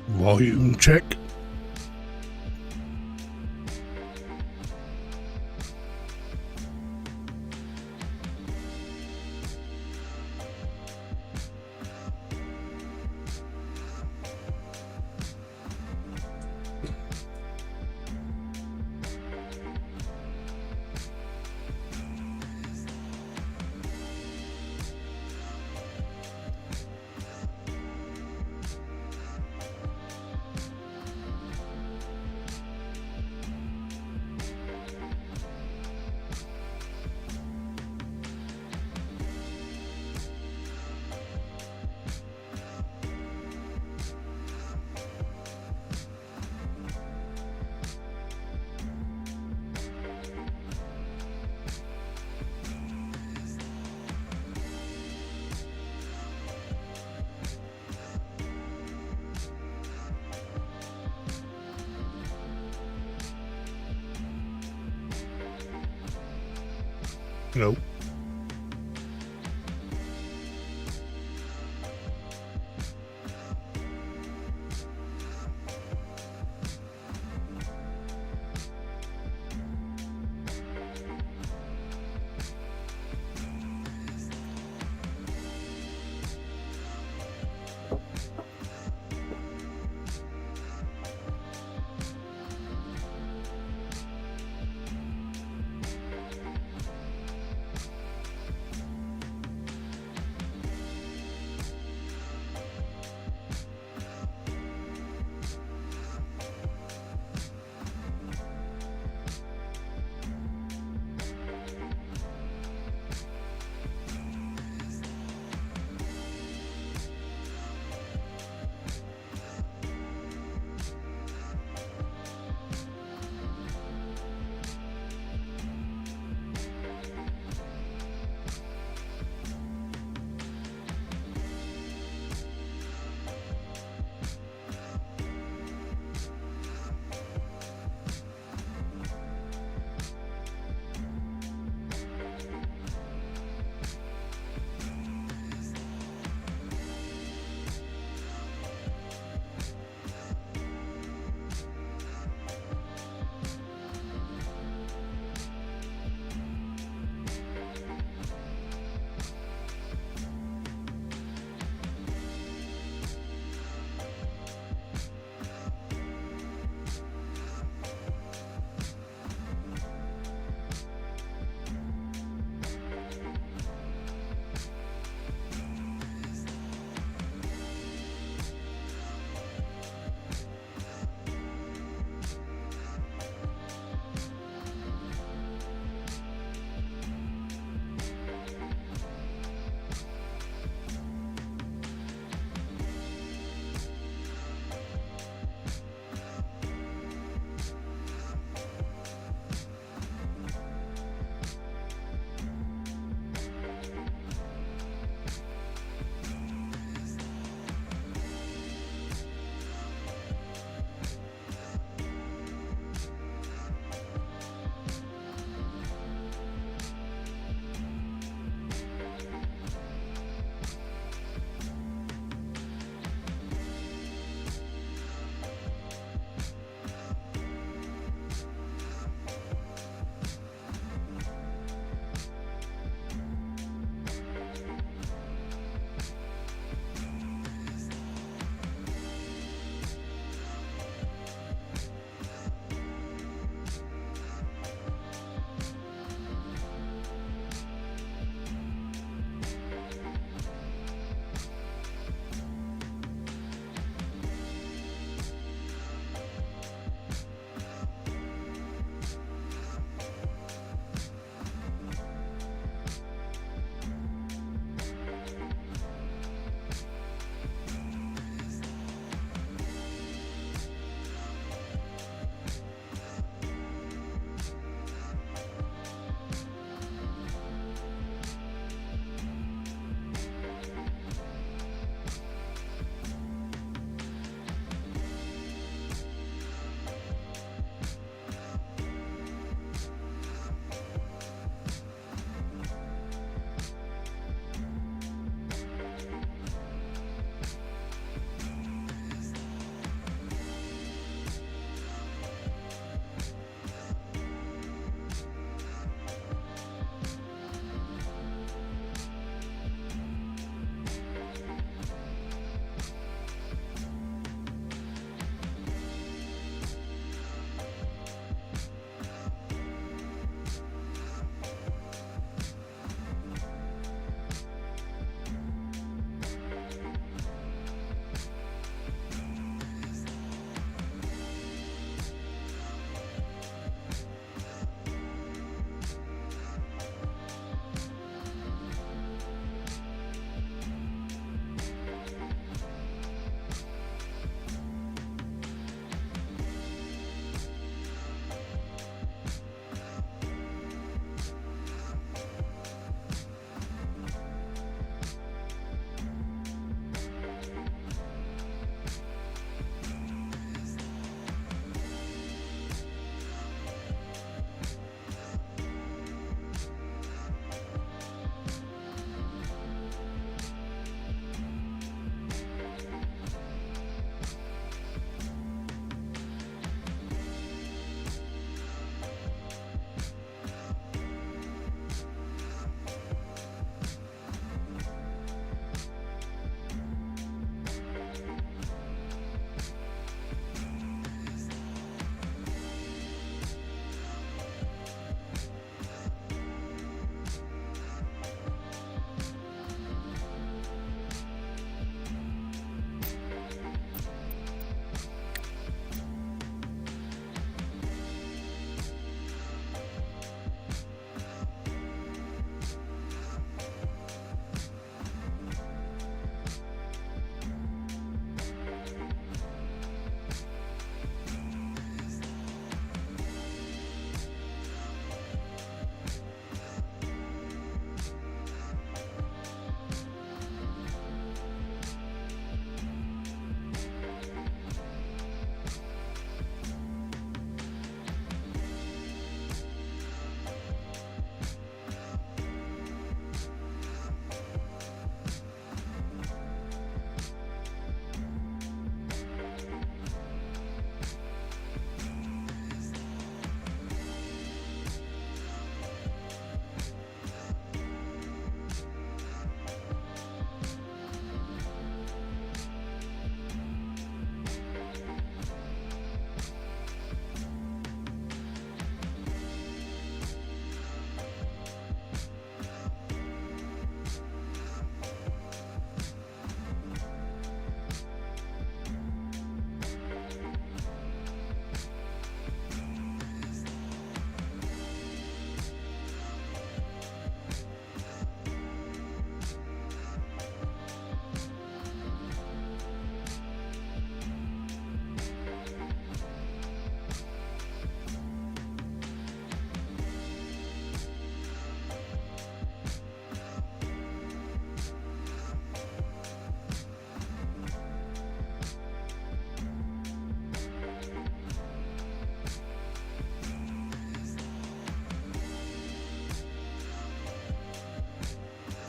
Volume check. Nope.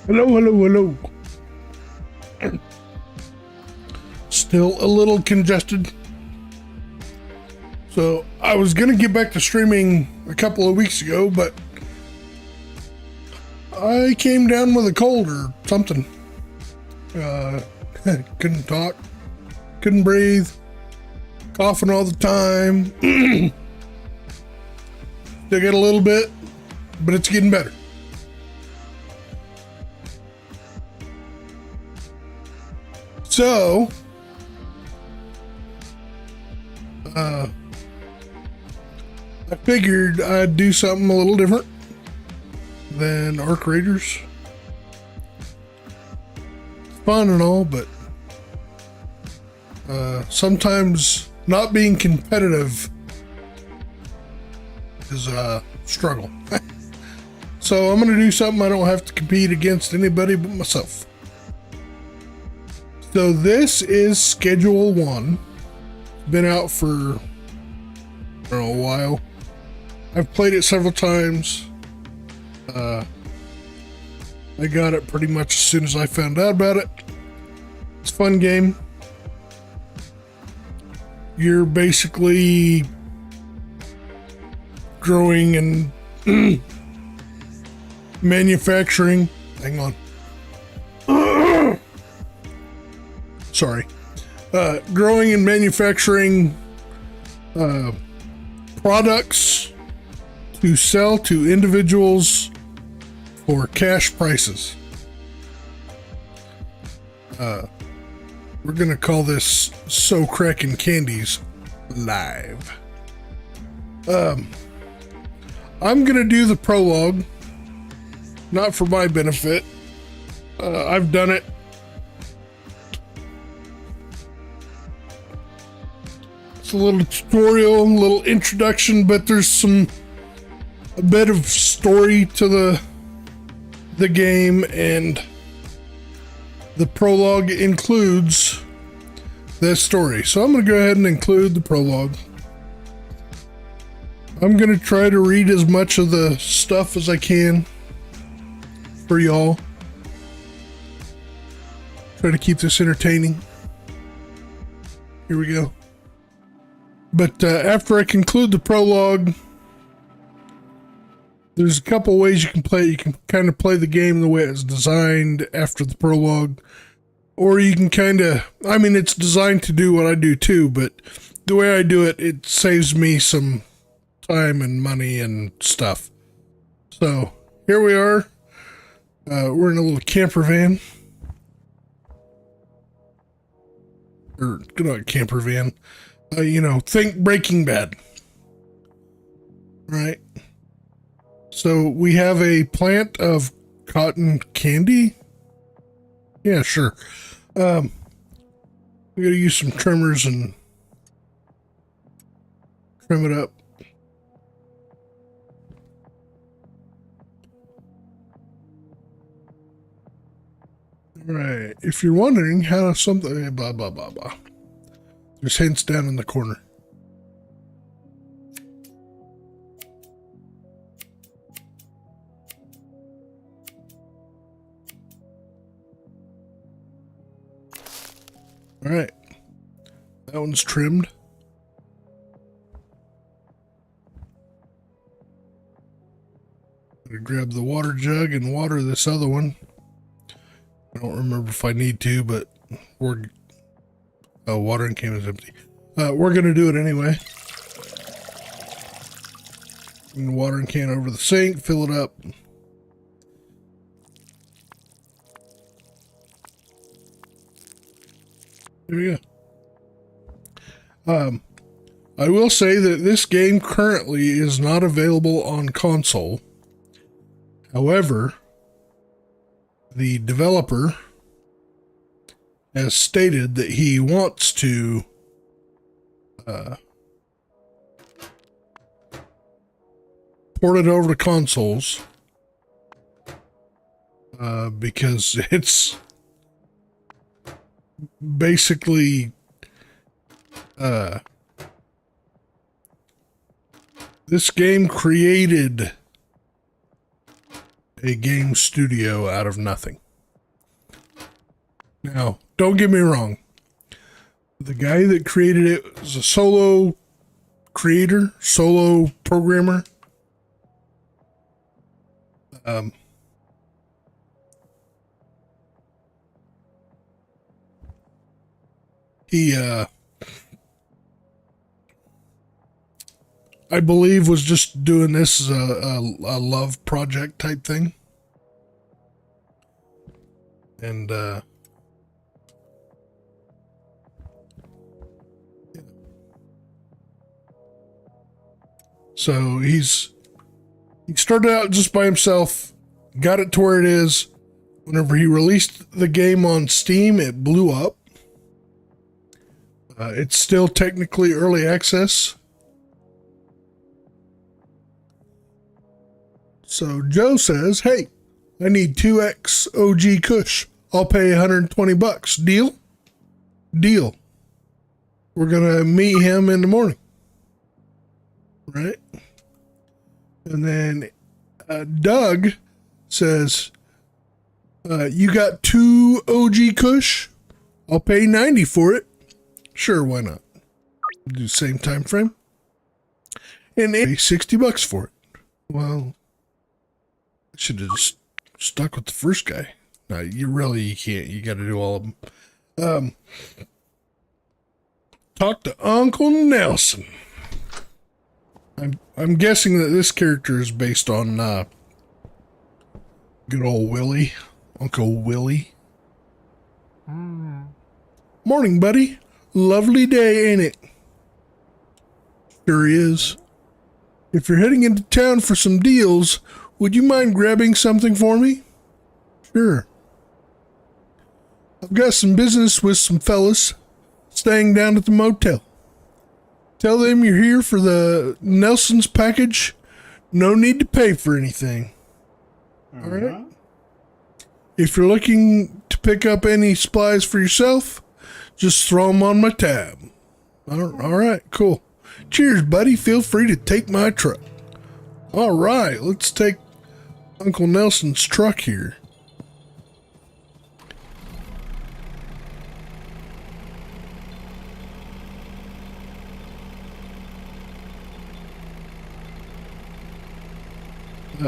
Hello, hello, hello. Still a little congested. So I was gonna get back to streaming a couple of weeks ago, but I came down with a cold or something. Couldn't talk, couldn't breathe, coughing all the time. Still got a little bit, but it's getting better. So, I figured I'd do something a little different than Arc Raiders. It's fun and all, but sometimes not being competitive is a struggle. So I'm going to do something I don't have to compete against anybody but myself. So this is Schedule 1. Been out for, I don't know, a while. I've played it several times. I got it pretty much as soon as I found out about it. It's a fun game. You're basically growing and manufacturing. Hang on. Sorry. Growing and manufacturing products to sell to individuals for cash prices. We're gonna call this So Crackin' Candies Live. I'm gonna do the prologue, not for my benefit. I've done it. A little tutorial, a little introduction, but there's a bit of story to the game, and the prologue includes that story. So I'm going to go ahead and include the prologue. I'm going to try to read as much of the stuff as I can for y'all. Try to keep this entertaining. Here we go. But after I conclude the prologue, there's a couple ways you can play it. You can kind of play the game the way it's designed after the prologue. Or you can kind of, I mean, it's designed to do what I do too, but the way I do it, it saves me some time and money and stuff. So here we are. We're in a little camper van. Or, not camper van. Think Breaking Bad. Right? So we have a plant of cotton candy. Yeah, sure. We gotta use some trimmers and trim it up. Right. If you're wondering how something, blah, blah, blah, blah. There's hints down in the corner. All right. That one's trimmed. I'm gonna grab the water jug and water this other one. I don't remember if I need to, but watering can is empty. We're gonna do it anyway. And watering can over the sink, fill it up. There we go. I will say that this game currently is not available on console. However, the developer has stated that he wants to port it over to consoles because it's basically this game created a game studio out of nothing. Now, don't get me wrong. The guy that created it was a solo creator, solo programmer. He, I believe, was just doing this as a love project type thing. And, so he started out just by himself, got it to where it is. Whenever he released the game on Steam, it blew up. It's still technically early access. So Joe says, hey, I need 2x OG Kush. I'll pay $120. Deal? Deal. We're going to meet him in the morning. Right? And then Doug says, you got 2 OG Kush? I'll pay $90 for it. Sure, why not? Do the same time frame. And they pay $60 for it. Well, I should have just stuck with the first guy. No, you can't. You got to do all of them. Talk to Uncle Nelson. I'm guessing that this character is based on good old Willie, Uncle Willie. Morning, buddy. Lovely day, ain't it? Sure is. If you're heading into town for some deals, would you mind grabbing something for me? Sure. I've got some business with some fellas staying down at the motel. Tell them you're here for the Nelson's package. No need to pay for anything. All right? If you're looking to pick up any supplies for yourself, just throw them on my tab. All right, cool. Cheers, buddy. Feel free to take my truck. All right, let's take Uncle Nelson's truck here.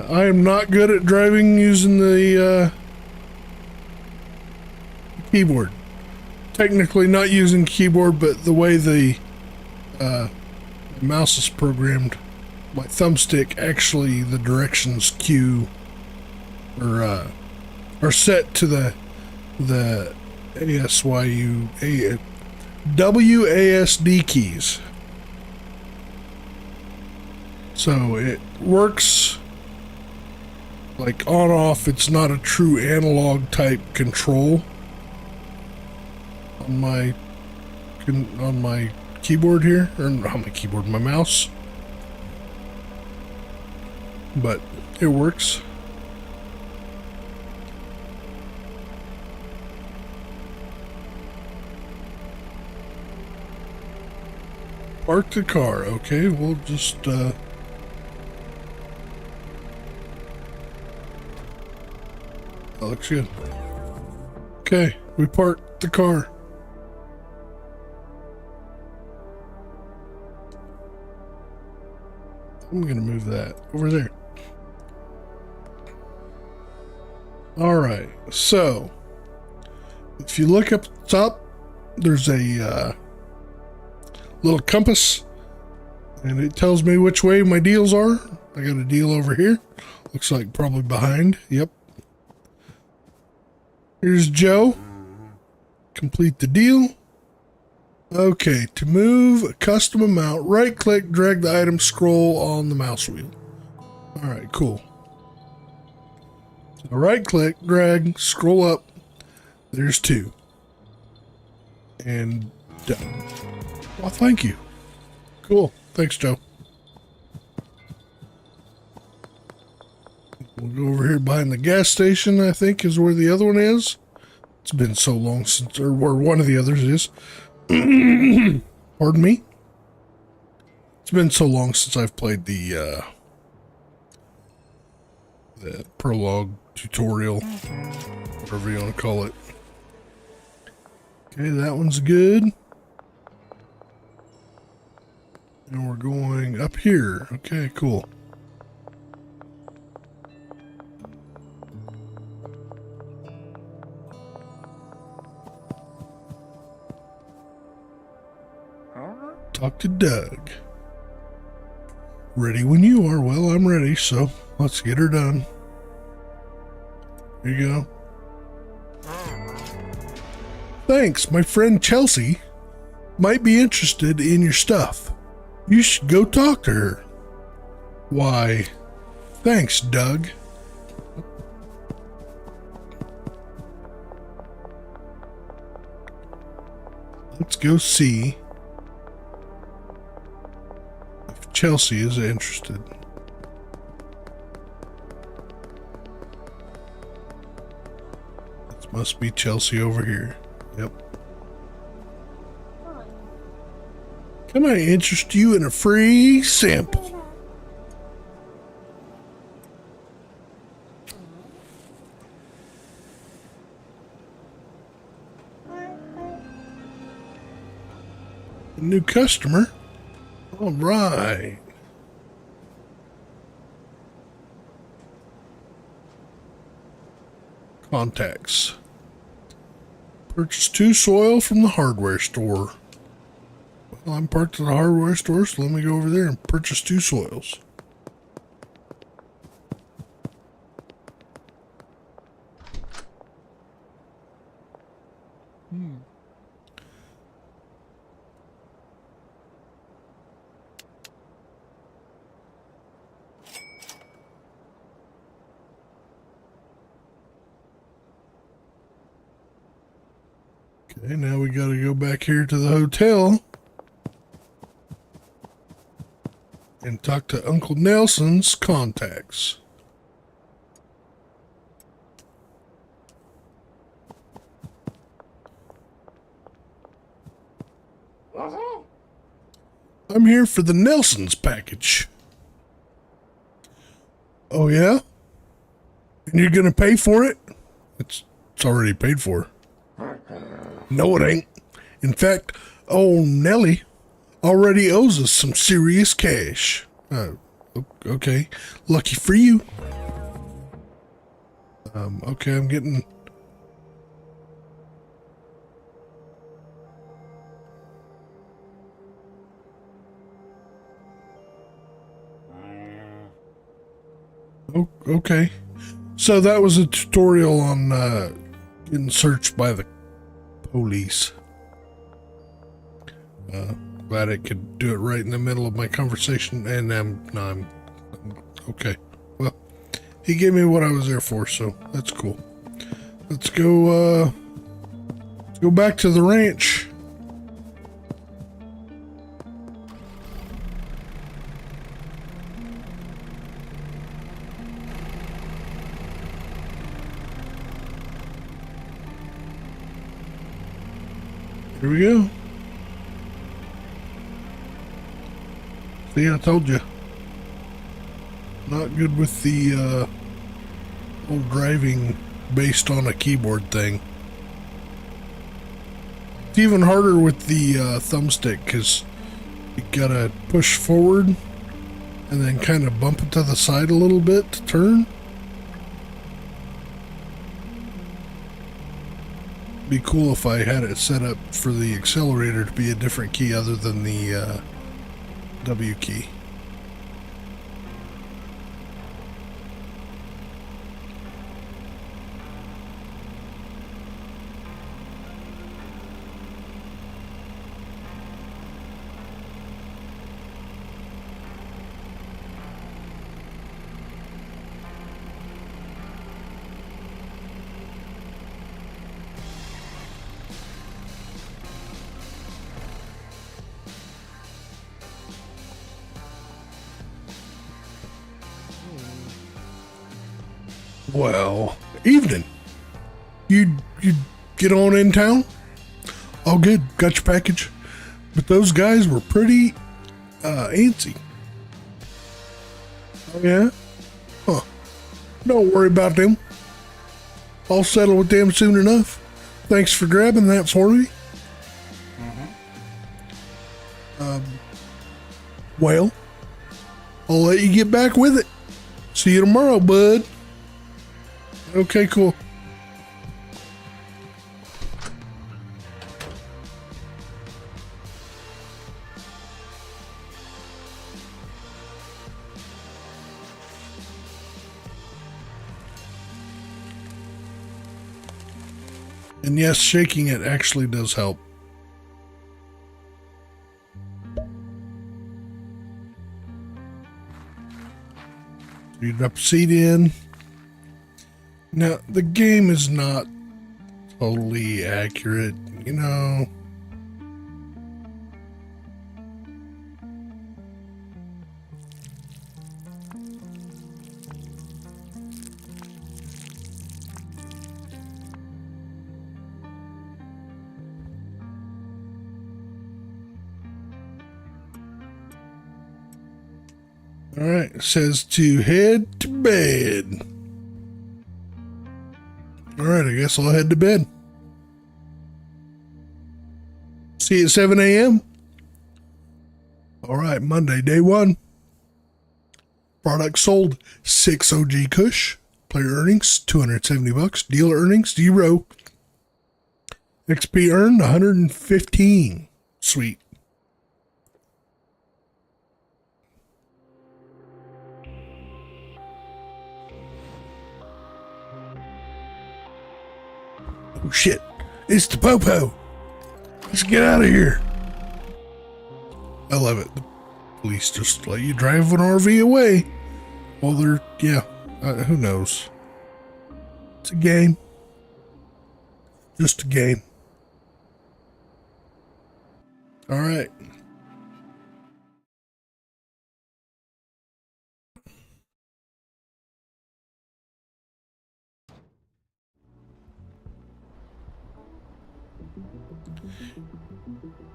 I am not good at driving using the keyboard. Technically not using keyboard, but the way the mouse is programmed, my thumbstick, actually the directions cue are set to the WASD keys. So it works like on off. It's not a true analog type control on my keyboard here, or not my keyboard, my mouse, but it works. Park the car. Okay, we'll just that looks good. Okay, we parked the car. I'm gonna move that over there. All right, so if you look up at the top, there's a little compass, and it tells me which way my deals are. I got a deal over here. Looks like probably behind. Yep. Here's Joe. Complete the deal. Okay, to move a custom amount, right click, drag the item, scroll on the mouse wheel. All right, cool. So right click, drag, scroll up. There's 2. And done. Well, thank you. Cool. Thanks, Joe. We'll go over here behind the gas station, I think is where the other one is. It's been so long since, or where one of the others is. Pardon me. It's been so long since I've played the prologue tutorial, whatever you want to call it. Okay, that one's good. And we're going up here. Okay, cool. Talk to Doug. Ready when you are. Well, I'm ready, so let's get her done. Here you go. Thanks, my friend Chelsea might be interested in your stuff. You should go talk to her. Why, thanks, Doug. Let's go see if Chelsea is interested. This must be Chelsea over here. Yep. Can I interest you in a free sample? A new customer? All right. Contacts. Purchase 2 soil from the hardware store. Well, I'm parked at the hardware store, so let me go over there and purchase 2 soils. Okay, now we gotta go back here to the hotel and talk to Uncle Nelson's contacts. I'm here for the Nelson's package. Oh yeah? And you're gonna pay for it? It's already paid for. No, it ain't. In fact, old Nellie already owes us some serious cash. Okay. Lucky for you. Okay, I'm getting... Oh, okay. So that was a tutorial on getting searched by the police. Glad I could do it right in the middle of my conversation, and I'm okay. Well, he gave me what I was there for, so that's cool. Let's go back to the ranch. Here we go. See, I told you. Not good with the whole driving based on a keyboard thing. It's even harder with the thumbstick because you gotta push forward and then kind of bump it to the side a little bit to turn. Be cool if I had it set up for the accelerator to be a different key other than the W key. Well, evening. You get on in town? All good. Got your package. But those guys were pretty antsy. Oh yeah? Huh. Don't worry about them. I'll settle with them soon enough. Thanks for grabbing that for me. Well, I'll let you get back with it. See you tomorrow, bud. Okay, cool. And yes, shaking it actually does help. You drop seed in. Now, the game is not totally accurate, you know. All right, it says to head to bed. All right, I guess I'll head to bed. See you at 7 a.m. All right, Monday, day one. Product sold 6 OG Kush. Player earnings $270. Dealer earnings 0. XP earned 115. Sweet. Oh shit, it's the Popo. Let's get out of here. I love it. The police just let you drive an RV away. Well, they're, yeah, who knows? It's a game. Just a game. All right.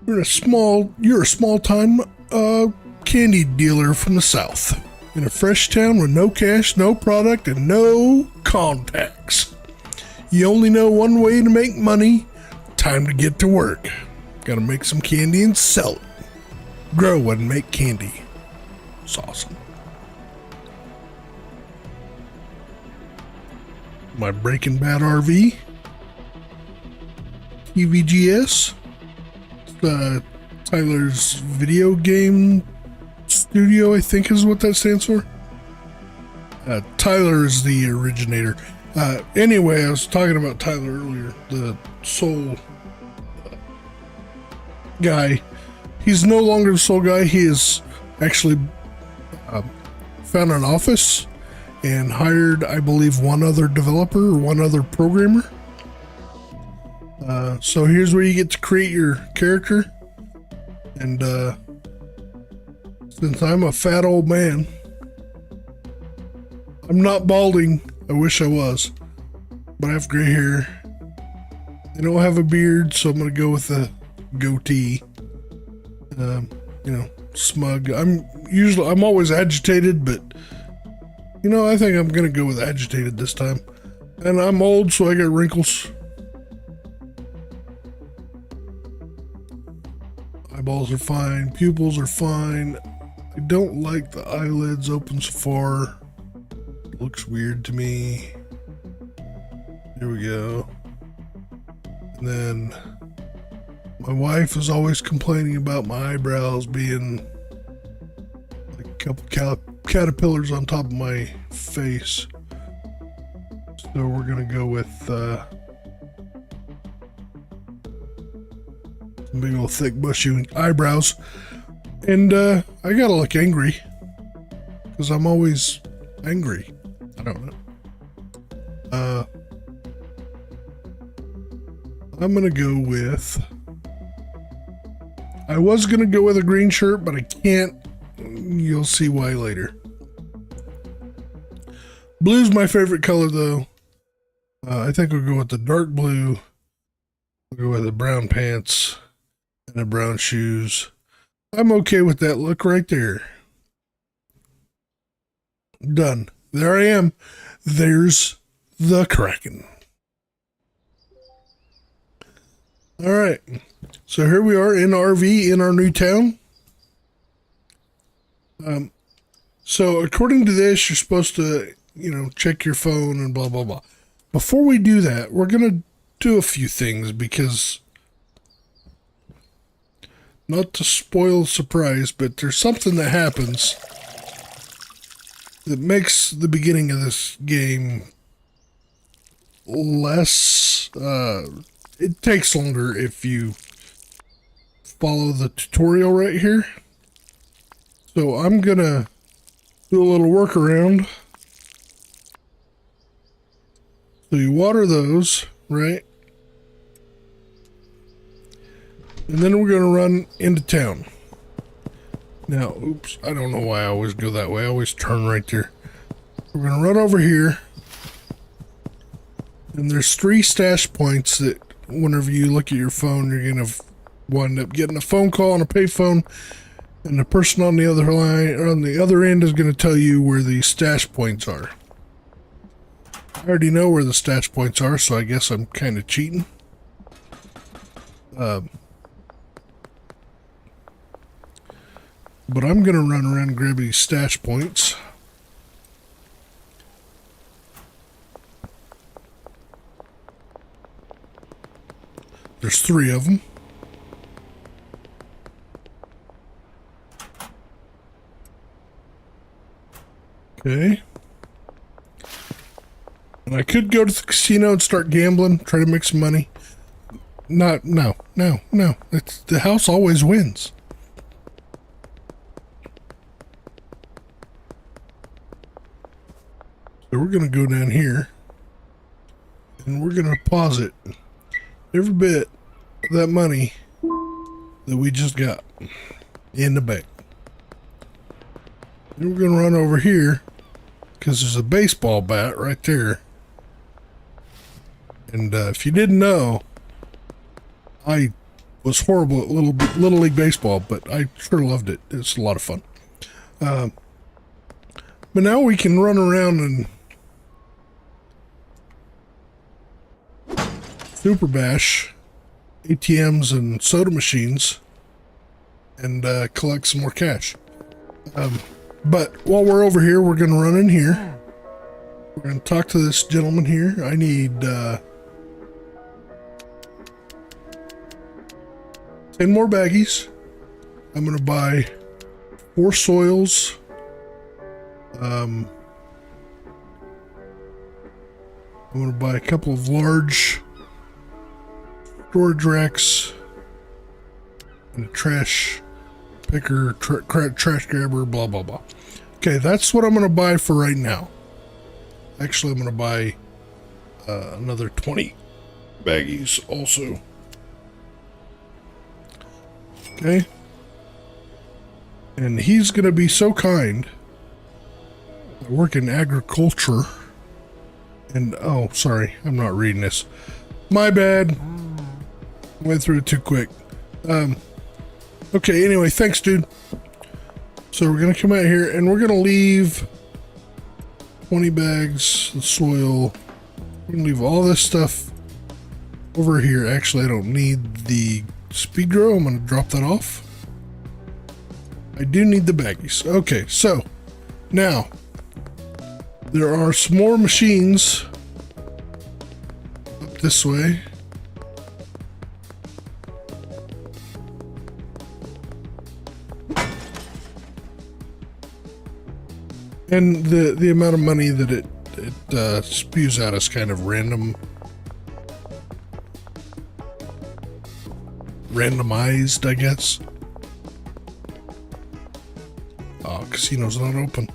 You're a small time candy dealer from the South in a fresh town with no cash, no product, and no contacts. You only know one way to make money. Time to get to work. Gotta make some candy and sell it. Grow and make candy. It's awesome. My Breaking Bad RV. TVGS. Tyler's video game studio, I think is what that stands for. Tyler is the originator. Anyway, I was talking about Tyler earlier, the soul guy. He's no longer the soul guy. He has actually found an office and hired, I believe, one other developer or one other programmer. So here's where you get to create your character. And since I'm a fat old man, I'm not balding. I wish I was, but I have gray hair. I don't have a beard, so I'm gonna go with a goatee. You know, smug. I'm always agitated, but you know, I think I'm gonna go with agitated this time. And I'm old, so I got wrinkles. Eyeballs are fine. Pupils are fine. I don't like the eyelids open so far. It looks weird to me. Here we go. And then my wife is always complaining about my eyebrows being like a couple caterpillars on top of my face. So we're gonna go with big old thick bushy eyebrows. And I gotta look angry, because I'm always angry. I don't know. I'm gonna go with, I was gonna go with a green shirt, but I can't. You'll see why later. Blue's my favorite color though. I think we'll go with the dark blue. We'll go with the brown pants and the brown shoes. I'm okay with that look right there. Done. There I am. There's the Kraken. All right. So here we are in RV in our new town. So according to this, you're supposed to, check your phone and blah, blah, blah. Before we do that, we're going to do a few things because, not to spoil the surprise, but there's something that happens that makes the beginning of this game less, it takes longer if you follow the tutorial right here. So I'm gonna do a little workaround. So you water those, right? And then we're gonna run into town. Now, oops, I don't know why I always go that way. I always turn right there. We're gonna run over here. And there's 3 stash points that whenever you look at your phone, you're gonna wind up getting a phone call on a payphone, and the person on the other line or on the other end is gonna tell you where the stash points are. I already know where the stash points are, so I guess I'm kind of cheating. But I'm gonna run around and grab these stash points. There's 3 of them. Okay. And I could go to the casino and start gambling, try to make some money. No. It's, the house always wins. So we're going to go down here. And we're going to deposit every bit of that money that we just got in the bank. Then we're going to run over here because there's a baseball bat right there. And if you didn't know, I was horrible at Little League Baseball, but I sure loved it. It's a lot of fun. But now we can run around and super bash ATMs and soda machines and collect some more cash. But while we're over here, we're going to run in here. We're going to talk to this gentleman here. I need 10 more baggies. I'm going to buy 4 soils. I'm going to buy a couple of large storage racks and a trash picker, trash grabber, blah, blah, blah. Okay, that's what I'm going to buy for right now. Actually, I'm going to buy another 20 baggies also. Okay. And he's going to be so kind. I work in agriculture. And, oh, sorry, I'm not reading this. My bad. Went through it too quick. Okay, anyway, thanks, dude. So we're going to come out here and we're going to leave 20 bags of soil. We're going to leave all this stuff over here. Actually, I don't need the speed grow. I'm going to drop that off. I do need the baggies. Okay, so now there are some more machines up this way. And the amount of money that it spews out is kind of randomized, I guess. Oh, casino's not open.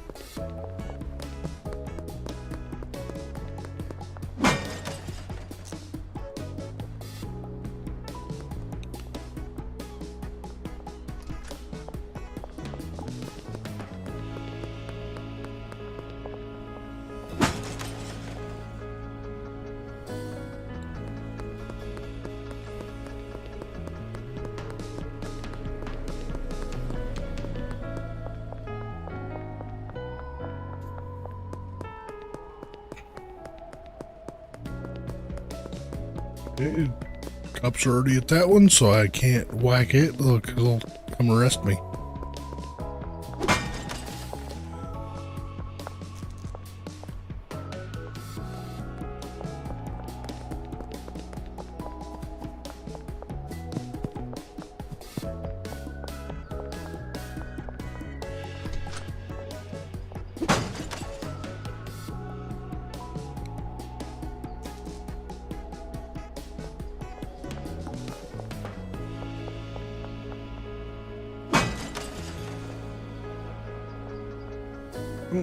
Cops are already at that one, so I can't whack it. Look, they'll come arrest me.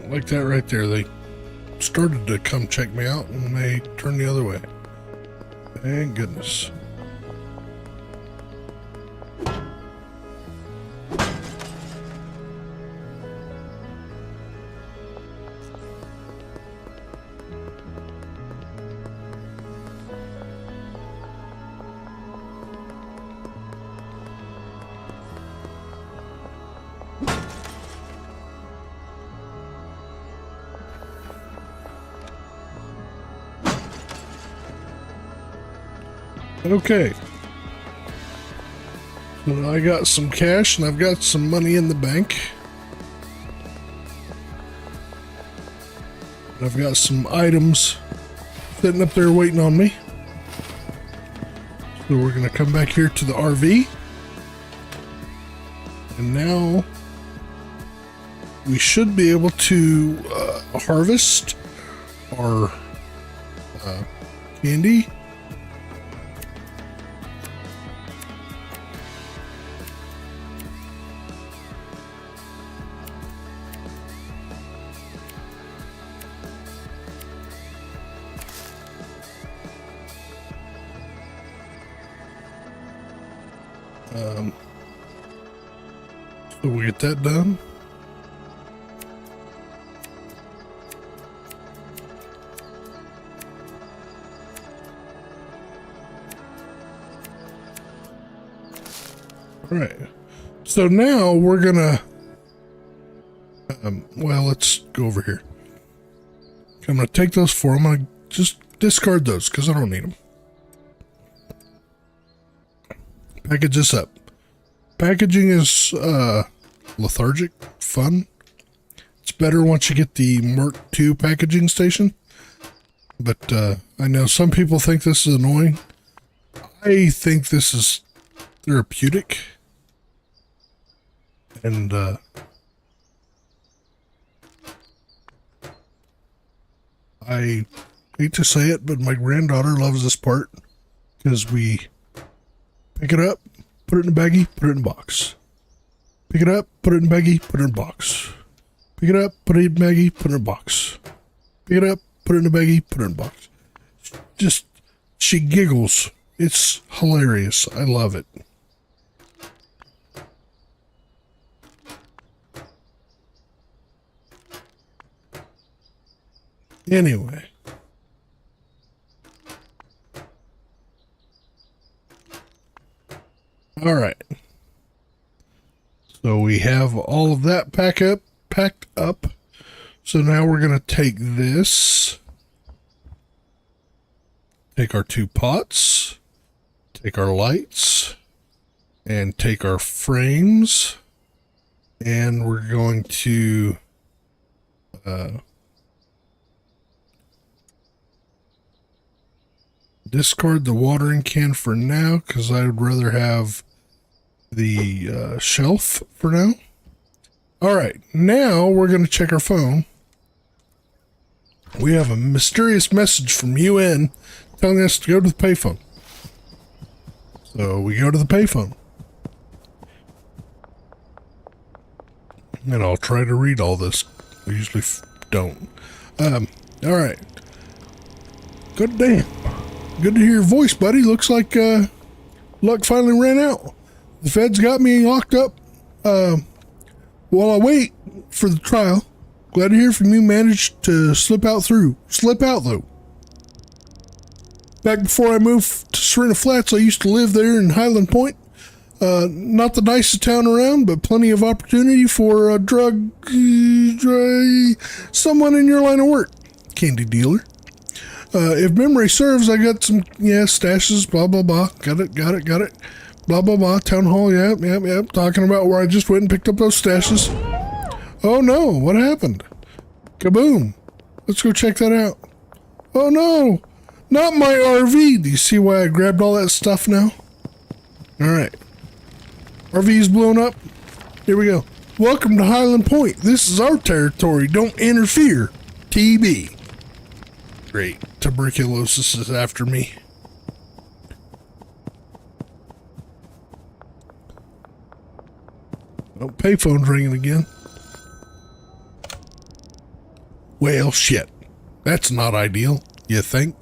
Like that right there. They started to come check me out and they turned the other way. Thank goodness. Okay. So I got some cash and I've got some money in the bank. I've got some items sitting up there waiting on me. So we're going to come back here to the RV. And now we should be able to harvest our candy. So we get that done. All right. So now we're gonna, well, let's go over here. I'm gonna take those four. I'm gonna just discard those because I don't need them. Package this up. Packaging is lethargic, fun. It's better once you get the Mark II packaging station. But I know some people think this is annoying. I think this is therapeutic. And I hate to say it, but my granddaughter loves this part because we pick it up, put it in a baggie, put it in a box. Pick it up, put it in a baggie, put it in a box. Pick it up, put it in a baggie, put it in a box. Pick it up, put it in a baggie, put it in a box. Just, she giggles. It's hilarious. I love it. Anyway. All right. So we have all of that packed up. So now we're going to take this, take our two pots, take our lights, and take our frames, and we're going to discard the watering can for now because I would rather have the shelf for now. All right, now we're going to check our phone. We have a mysterious message from UN telling us to go to the payphone. So we go to the payphone. And I'll try to read all this. I usually don't. All right. Good damn. Good to hear your voice, buddy. Looks like luck finally ran out. The feds got me locked up while I wait for the trial. Glad to hear from you managed to slip out, though. Back before I moved to Serena Flats, I used to live there in Highland Point. Not the nicest town around, but plenty of opportunity for a someone in your line of work. Candy dealer. If memory serves, I got some, stashes, blah, blah, blah. Got it. Blah, blah, blah. Town hall, yep. Talking about where I just went and picked up those stashes. Oh, no. What happened? Kaboom. Let's go check that out. Oh, no. Not my RV. Do you see why I grabbed all that stuff now? All right. RV's blown up. Here we go. Welcome to Highland Point. This is our territory. Don't interfere. TB. Great. Tuberculosis is after me. Oh, payphone's ringing again. Well, shit. That's not ideal, you think?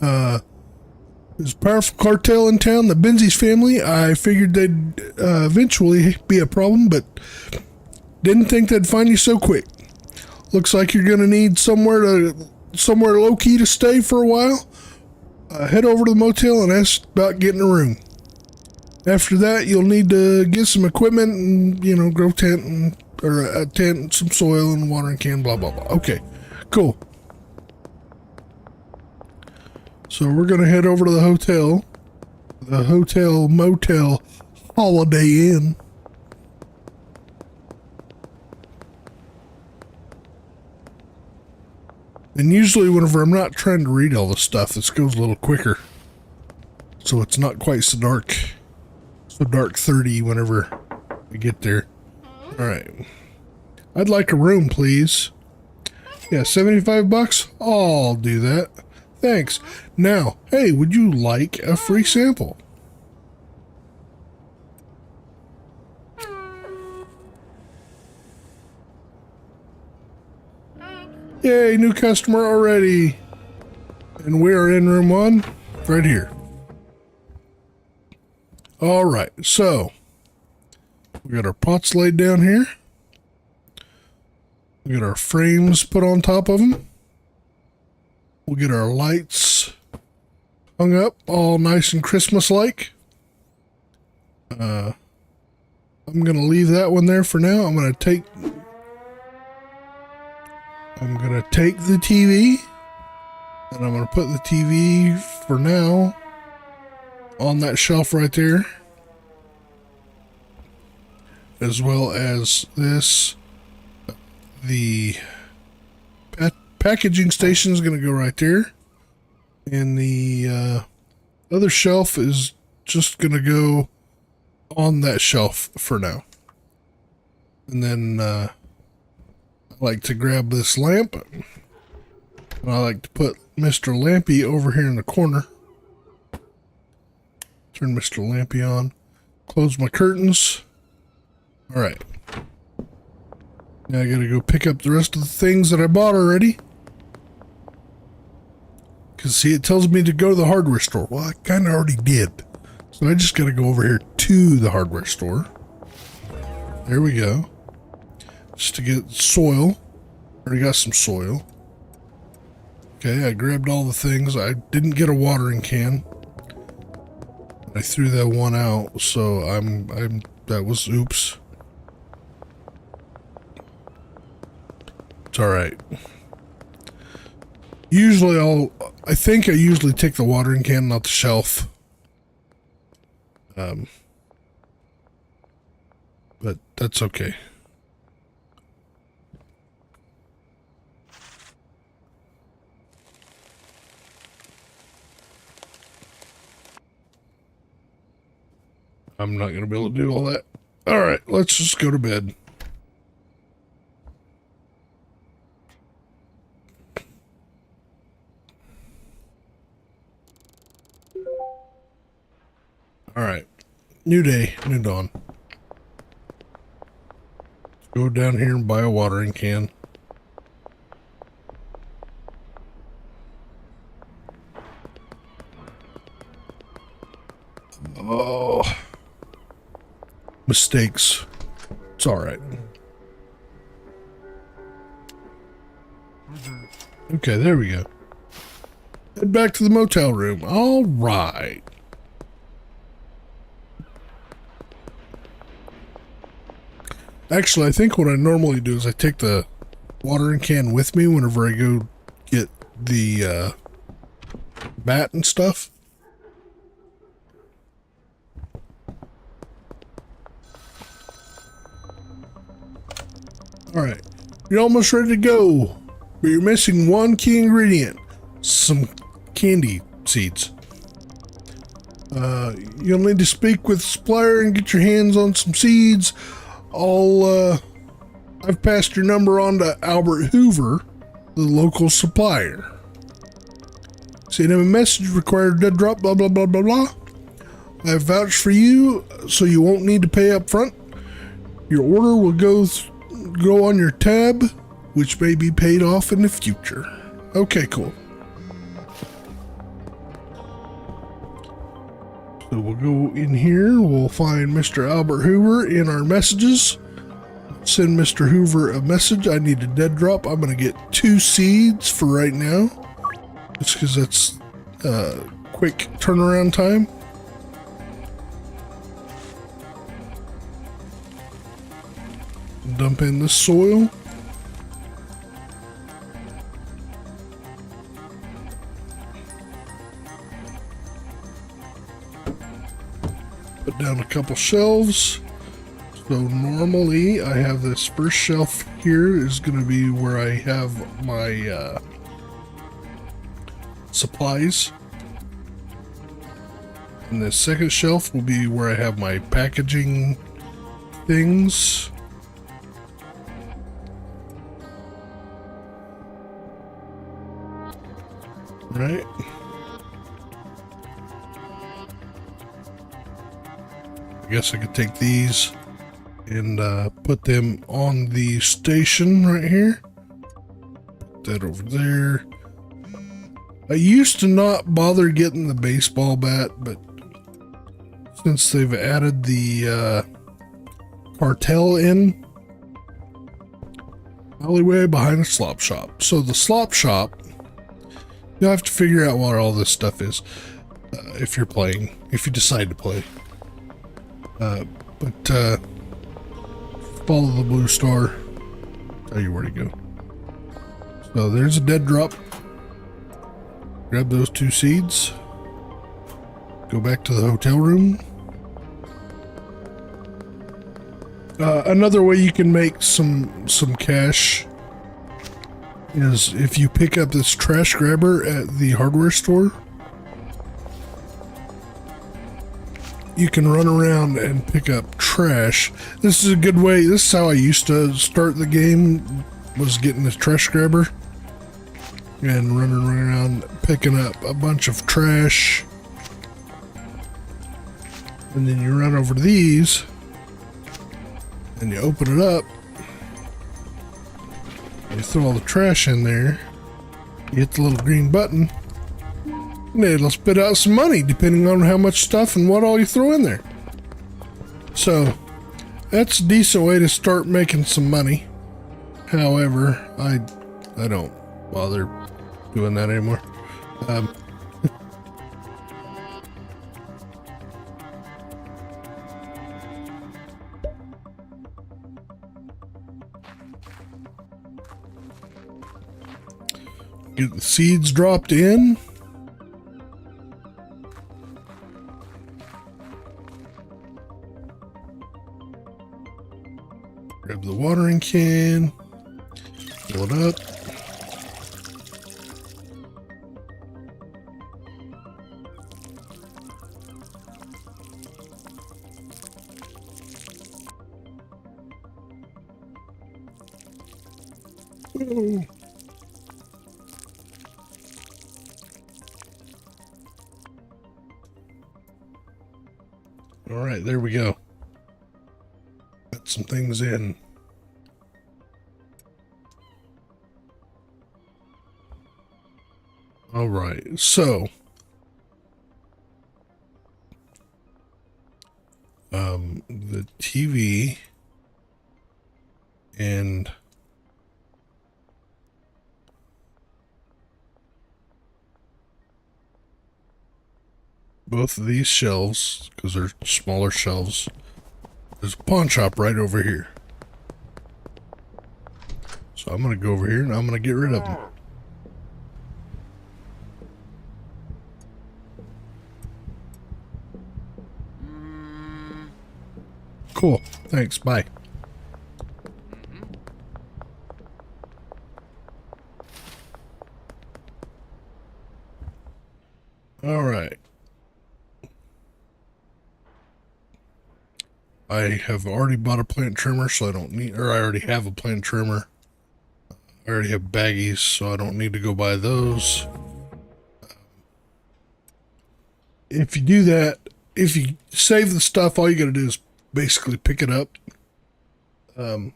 There's a powerful cartel in town, the Benzies family. I figured they'd eventually be a problem, but didn't think they'd find you so quick. Looks like you're gonna need somewhere low-key to stay for a while. Head over to the motel and ask about getting a room. After that, you'll need to get some equipment and, grow a tent, some soil and watering can, blah, blah, blah. Okay, cool. So we're going to head over to the hotel. The Hotel Motel Holiday Inn. And usually whenever I'm not trying to read all the stuff, this goes a little quicker. So it's not quite so dark. So dark 30 whenever I get there. Alright. I'd like a room, please. Yeah, 75 bucks? I'll do that. Thanks. Now, hey, would you like a free sample? Yay, new customer already. And we are in room 1, right here. All right, so we got our pots laid down here. We got our frames put on top of them. We'll get our lights hung up, all nice and Christmas-like. I'm going to leave that one there for now. I'm going to take the TV, and I'm going to put the TV for now on that shelf right there, as well as this. The packaging station is going to go right there, and the other shelf is just going to go on that shelf for now. And then I like to grab this lamp, and I like to put Mr. Lampy over here in the corner. Turn Mr. Lampy on, close my curtains. All right. Now I gotta go pick up the rest of the things that I bought already. Because, see, it tells me to go to the hardware store. Well, I kind of already did. So I just gotta go over here to the hardware store. There we go. Just to get soil. Already got some soil. Okay, I grabbed all the things. I didn't get a watering can. I threw that one out, so that was oops. It's alright. Usually I think I usually take the watering can off the shelf. But that's okay. I'm not going to be able to do all that. Alright, let's just go to bed. Alright, new day, new dawn. Let's go down here and buy a watering can. Oh, mistakes. It's alright. Okay, there we go. Head back to the motel room. Alright. Actually, I think what I normally do is I take the watering can with me whenever I go get the bat and stuff. Alright, you're almost ready to go, but you're missing one key ingredient, some candy seeds. You'll need to speak with the supplier and get your hands on some seeds. I've passed your number on to Albert Hoover, the local supplier. Send him a message, required dead drop, blah, blah, blah, blah, blah. I've vouched for you, so you won't need to pay up front. Your order will go on your tab, which may be paid off in the future. Okay, cool. So we'll go in here, we'll find Mr. Albert Hoover in our messages. Send Mr. Hoover a message. I need a dead drop. I'm going to get 2 seeds for right now. Just because that's quick turnaround time. Dump in the soil. Put down a couple shelves. So normally I have this first shelf here is going to be where I have my supplies. And the second shelf will be where I have my packaging things. Right. I guess I could take these and put them on the station right here. Put that over there. I used to not bother getting the baseball bat, but since they've added the Cartel in, alleyway behind the slop shop. So the slop shop, you'll have to figure out what all this stuff is if you're playing, if you decide to play. But follow the blue star, tell you where to go. So there's a dead drop. Grab those 2 seeds. Go back to the hotel room. Another way you can make some cash is if you pick up this trash grabber at the hardware store. You can run around and pick up trash. This is a good way. This is how I used to start the game, was getting this trash grabber and running around picking up a bunch of trash. And then you run over to these and you open it up. You throw all the trash in there. You hit the little green button. And it'll spit out some money depending on how much stuff and what all you throw in there. So that's a decent way to start making some money. However, I don't bother doing that anymore. Get the seeds dropped in. Grab the watering can, fill it up. All right, there we go. Got some things in. All right, so the TV and both of these shelves, because they're smaller shelves, there's a pawn shop right over here. So I'm going to go over here and I'm going to get rid of them. Cool. Thanks. Bye. All right. I have already bought a plant trimmer, so I don't need, or I already have a plant trimmer. I already have baggies, so I don't need to go buy those. If you do that, if you save the stuff, all you got to do is basically pick it up from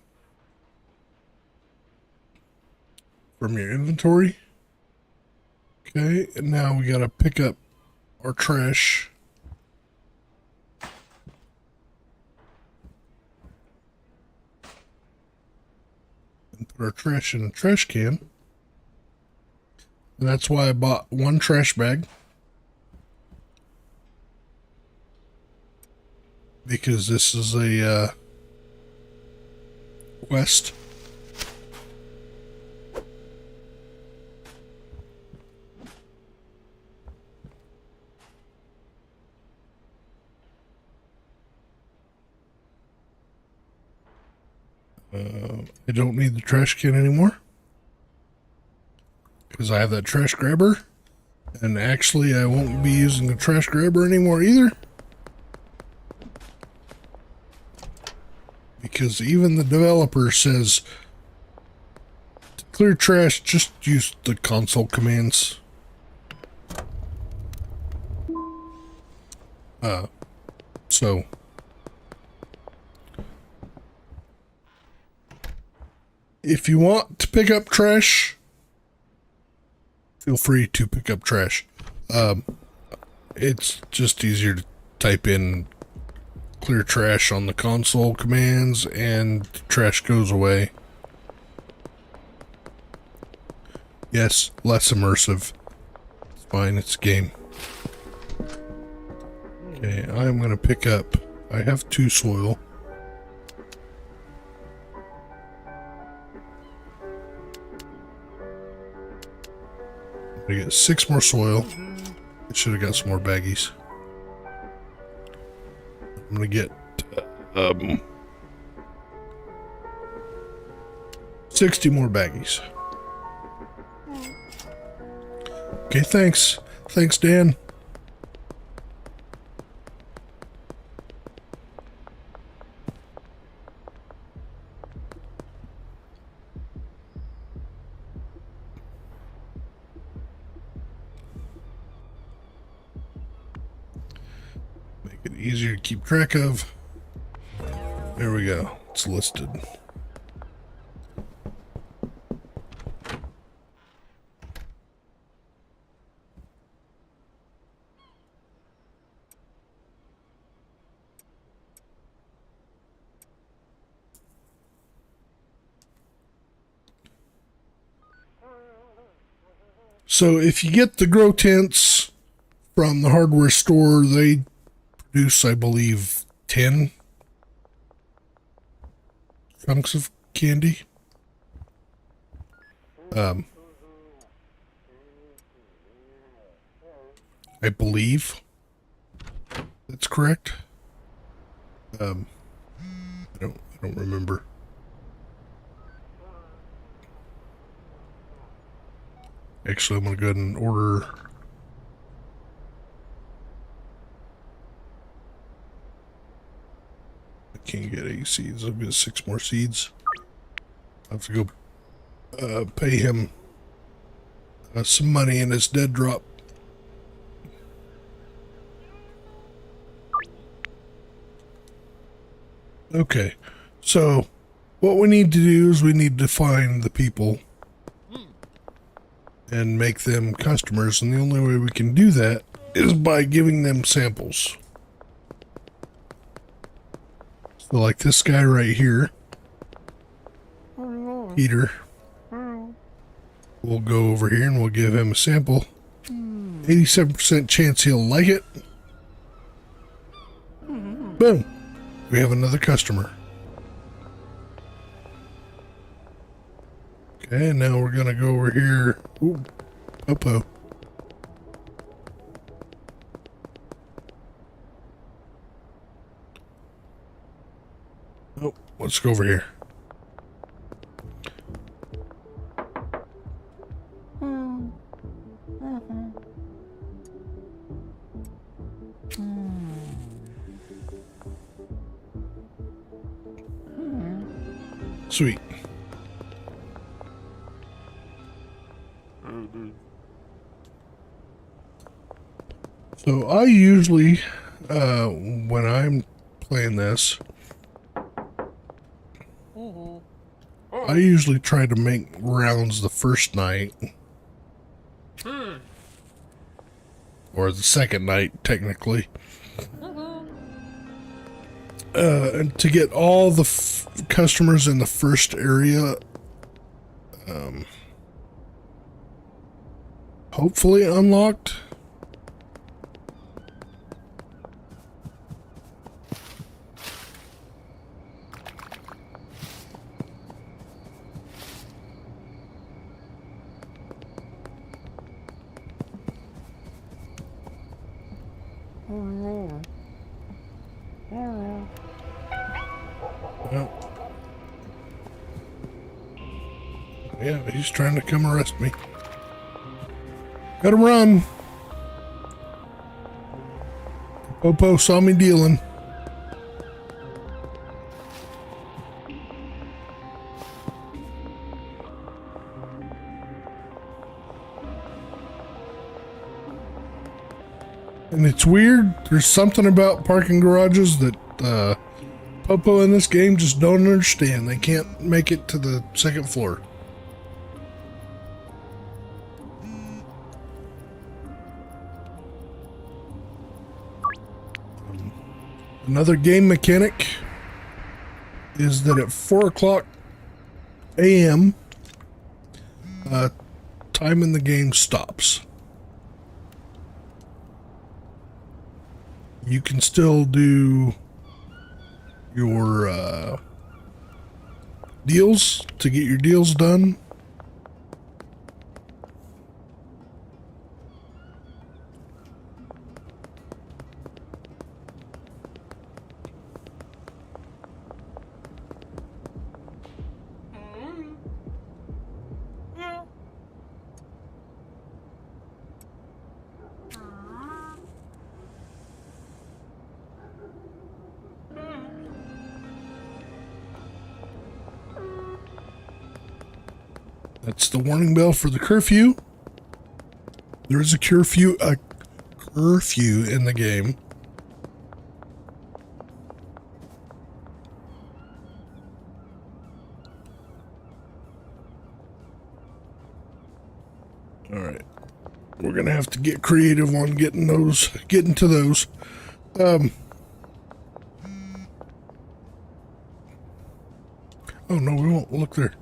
your inventory. Okay, and now we got to pick up our trash. And put our trash in a trash can. And that's why I bought one trash bag. Because this is a quest. I don't need the trash can anymore because I have that trash grabber, and actually I won't be using the trash grabber anymore either, because even the developer says to clear trash, just use the console commands. So if you want to pick up trash, feel free to pick up trash. It's just easier to type in clear trash on the console commands and trash goes away. Yes, less immersive. It's fine, it's a game. Okay, I'm gonna pick up, I have 2 soil. I get 6 more soil. I should have got some more baggies. I'm gonna get 60 more baggies. Okay, thanks. Thanks, Dan. Easier to keep track of. There we go. It's listed. So if you get the grow tents from the hardware store, they produce, I believe, 10 chunks of candy. I believe that's correct. I don't remember. Actually, I'm gonna go ahead and order. Can't get 8 seeds. I'll get 6 more seeds. I have to go pay him some money in his dead drop. Okay, so what we need to do is we need to find the people and make them customers, and the only way we can do that is by giving them samples. So like this guy right here, Peter, we'll go over here and we'll give him a sample. 87% chance he'll like it. Boom. We have another customer. Okay, and now we're going to go over here. Ooh, Popo. Oh, let's go over here. Sweet. So I usually, when I'm playing this, I usually try to make rounds the first night. Or the second night, technically. And to get all the customers in the first area, hopefully unlocked. Well, yeah, he's trying to come arrest me. Gotta run. Popo saw me dealing. And it's weird. There's something about parking garages that Popo in this game just don't understand. They can't make it to the second floor. Another game mechanic is that at 4 o'clock a.m., time in the game stops. You can still do your deals to get your deals done. That's the warning bell for the curfew. There is a curfew in the game. All right, we're gonna have to get creative on getting to those. Oh no, we won't look there.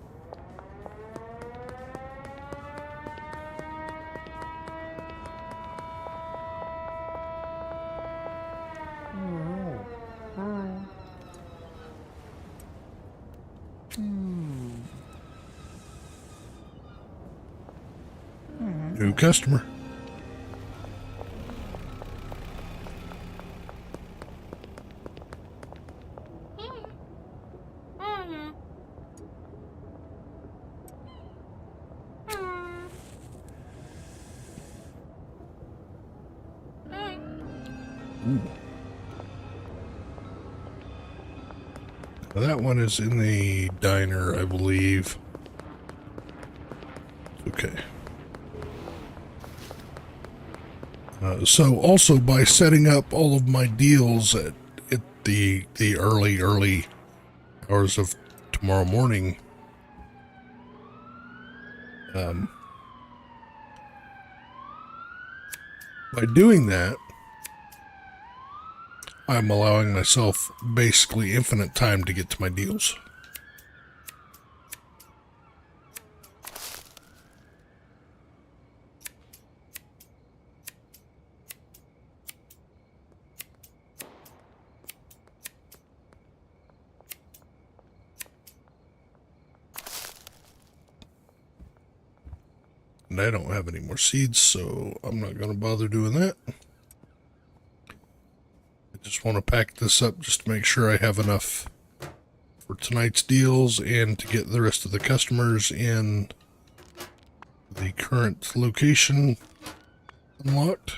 New customer. Ooh. Now that one is in the diner, I believe. Okay. So also by setting up all of my deals at the early hours of tomorrow morning, by doing that, I'm allowing myself basically infinite time to get to my deals. And I don't have any more seeds, so I'm not going to bother doing that. I just want to pack this up just to make sure I have enough for tonight's deals and to get the rest of the customers in the current location unlocked.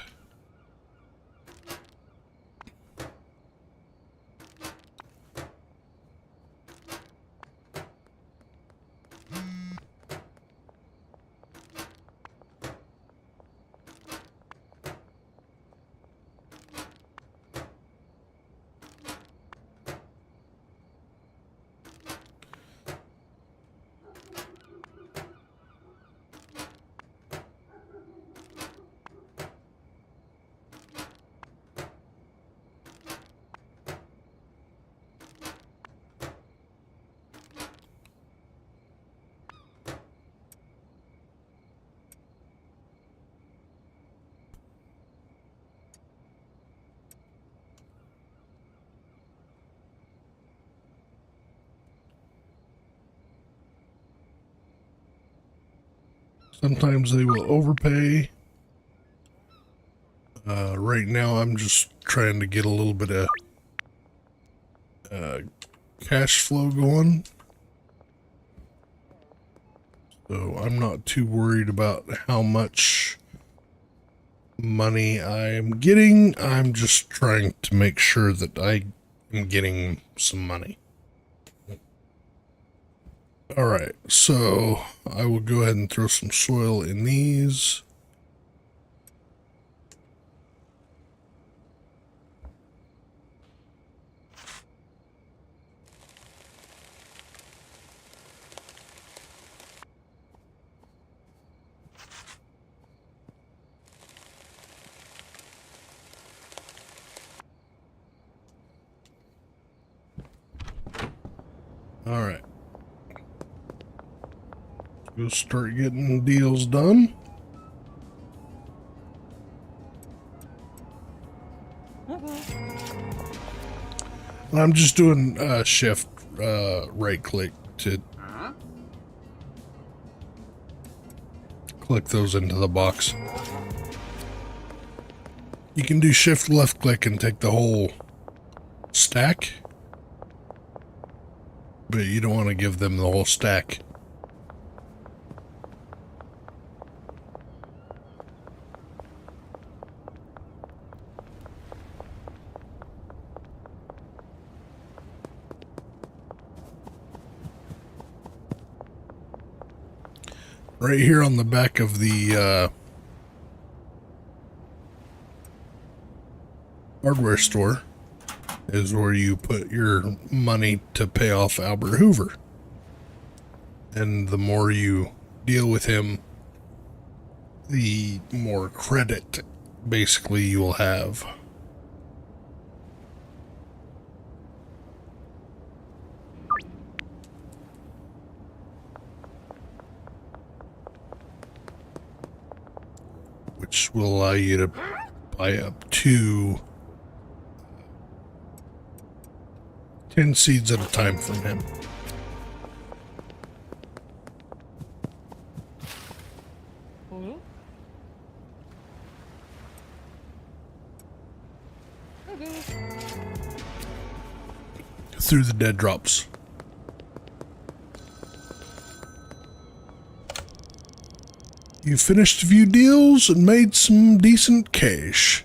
Sometimes they will overpay. Right now I'm just trying to get a little bit of cash flow going. So I'm not too worried about how much money I am getting. I'm just trying to make sure that I am getting some money. All right, so I will go ahead and throw some soil in these. All right. Go start getting deals done. I'm just doing shift right click to click those into the box. You can do shift left click and take the whole stack, but you don't want to give them the whole stack. Right here on the back of the hardware store is where you put your money to pay off Albert Hoover. And the more you deal with him, the more credit basically you will have. Which will allow you to buy up to 10 seeds at a time from him. Through the dead drops. You finished a few deals and made some decent cash.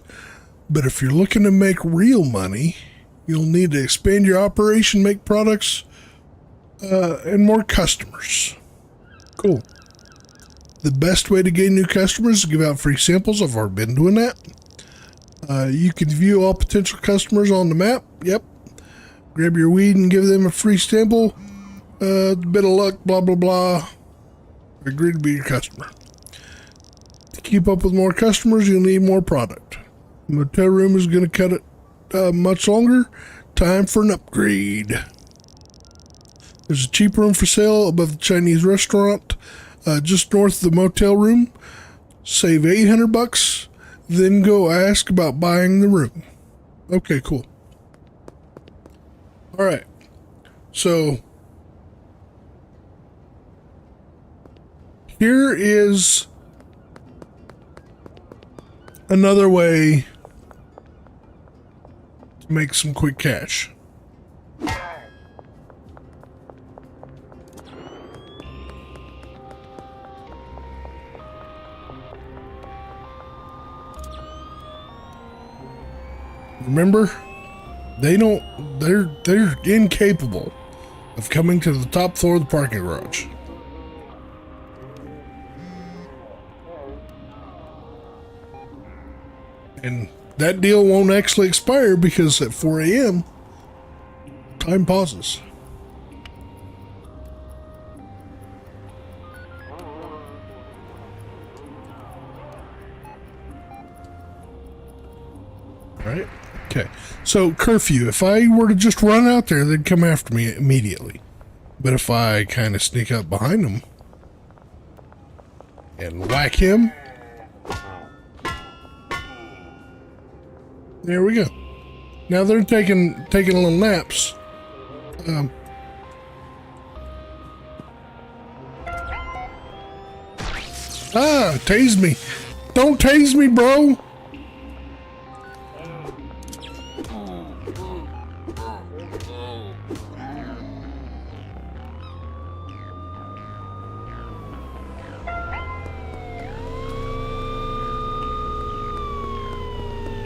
But if you're looking to make real money, you'll need to expand your operation, make products, and more customers. Cool. The best way to gain new customers is give out free samples. I've already been doing that. You can view all potential customers on the map. Yep. Grab your weed and give them a free sample. Bit of luck, blah, blah, blah. Agree to be your customer. To keep up with more customers, you'll need more product. The motel room is going to cut it much longer. Time for an upgrade. There's a cheap room for sale above the Chinese restaurant, just north of the motel room. Save $800, then go ask about buying the room. Okay, cool. All right. So here is another way to make some quick cash. Remember? They're incapable of coming to the top floor of the parking garage. And that deal won't actually expire because at 4 a.m., time pauses. Right? Okay. So curfew. If I were to just run out there, they'd come after me immediately. But if I kind of sneak up behind them and whack him, there we go. Now they're taking little naps. Tase me. Don't tase me, bro.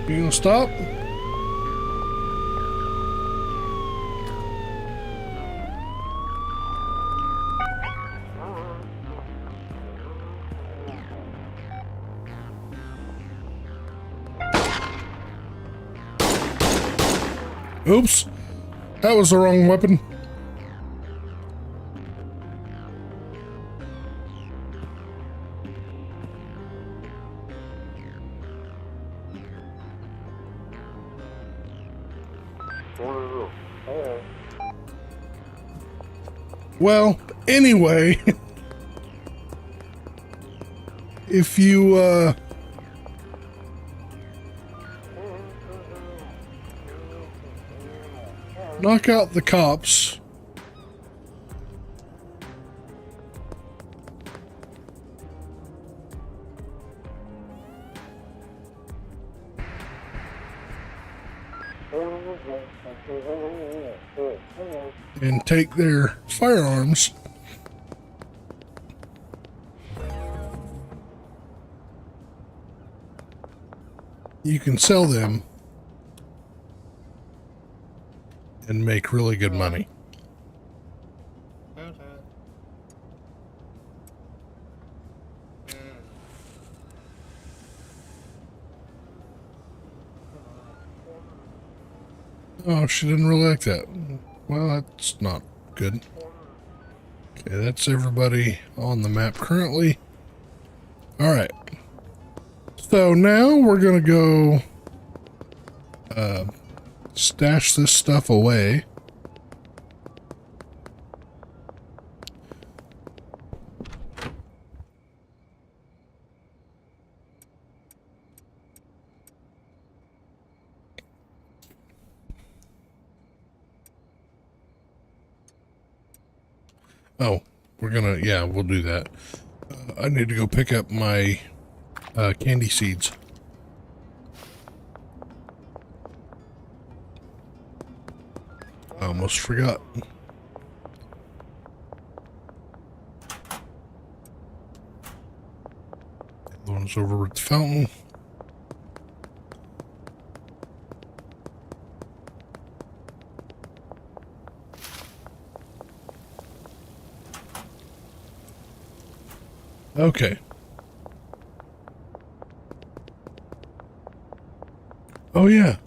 You gonna stop? Oops. That was the wrong weapon. Well, anyway, if you, knock out the cops, and take their firearms, you can sell them and make really good money. Oh, she didn't really like that. Well, that's not good. Okay, that's everybody on the map currently. All right. So now we're gonna go stash this stuff away. Oh, we're gonna, yeah, we'll do that. I need to go pick up my candy seeds. I almost forgot. The one's over at the fountain. Okay. Oh yeah,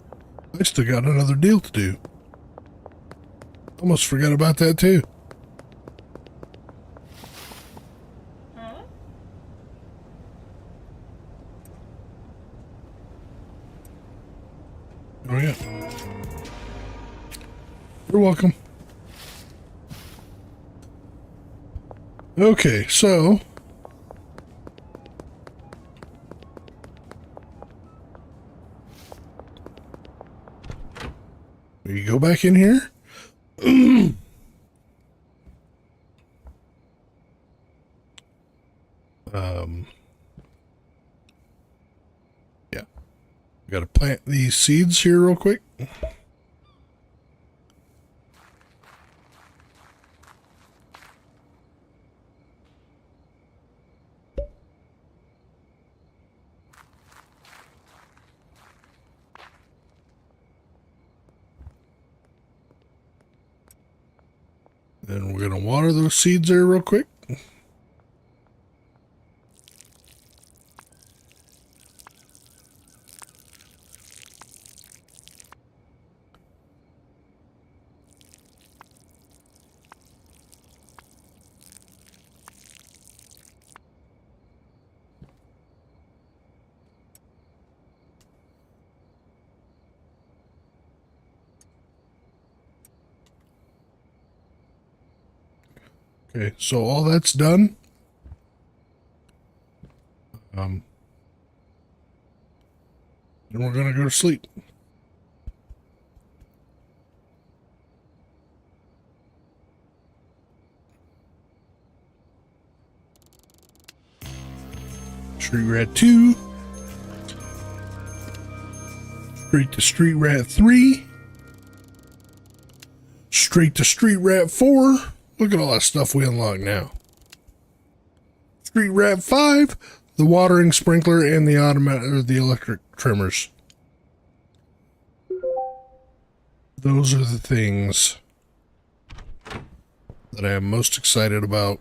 I still got another deal to do. Almost forgot about that too. Oh yeah. You're welcome. Okay, so we go back in here. Yeah. Got to plant these seeds here real quick. And we're going to water those seeds there real quick. Okay, so all that's done. And we're gonna go to sleep. Street Rat 2. Straight to Street Rat 3. Straight to Street Rat 4. Look at all that stuff we unlock now. Street Rat 5, the watering sprinkler and the automatic or the electric trimmers. Those are the things that I am most excited about.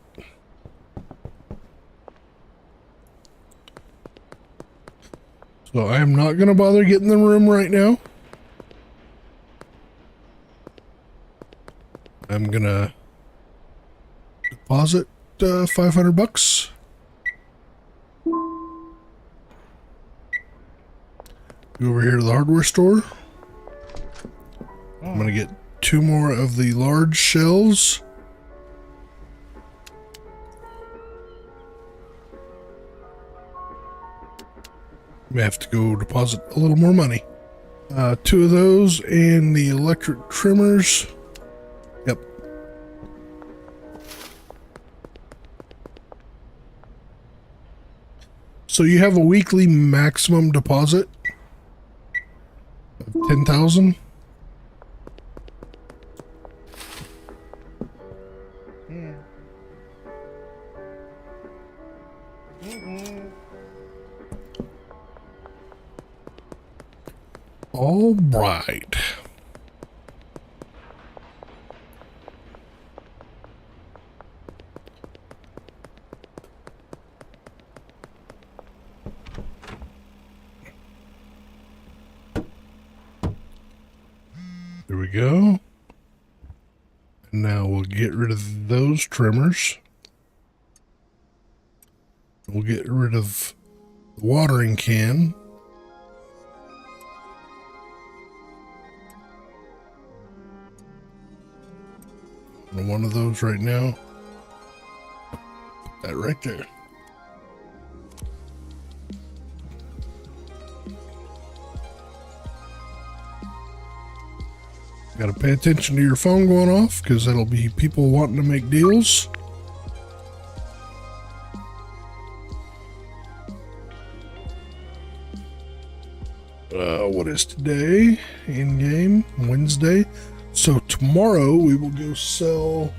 So I am not going to bother getting the room right now. I'm going to deposit $500. Go over here to the hardware store. I'm going to get 2 more of the large shells. May have to go deposit a little more money. 2 of those and the electric trimmers. Yep. So you have a weekly maximum deposit of 10,000. All right. There we go. And now we'll get rid of those trimmers. We'll get rid of the watering can. One of those right now. Put that right there. Got to pay attention to your phone going off because that'll be people wanting to make deals. What is today? In game Wednesday. So tomorrow we will go sell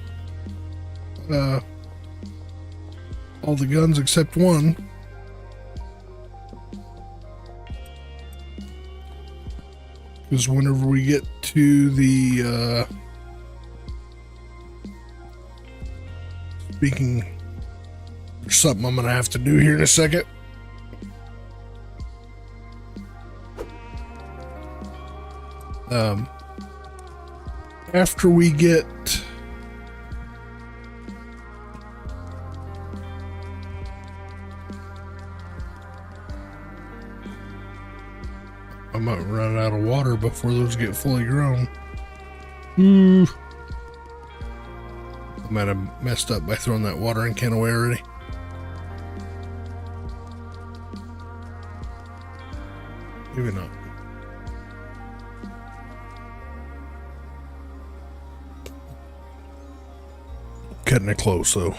all the guns except one. Because whenever we get to the speaking, there's something I'm gonna have to do here in a second. After we get I might run out of water before those get fully grown. I might have messed up by throwing that watering can away already. Maybe not. Cutting it close though.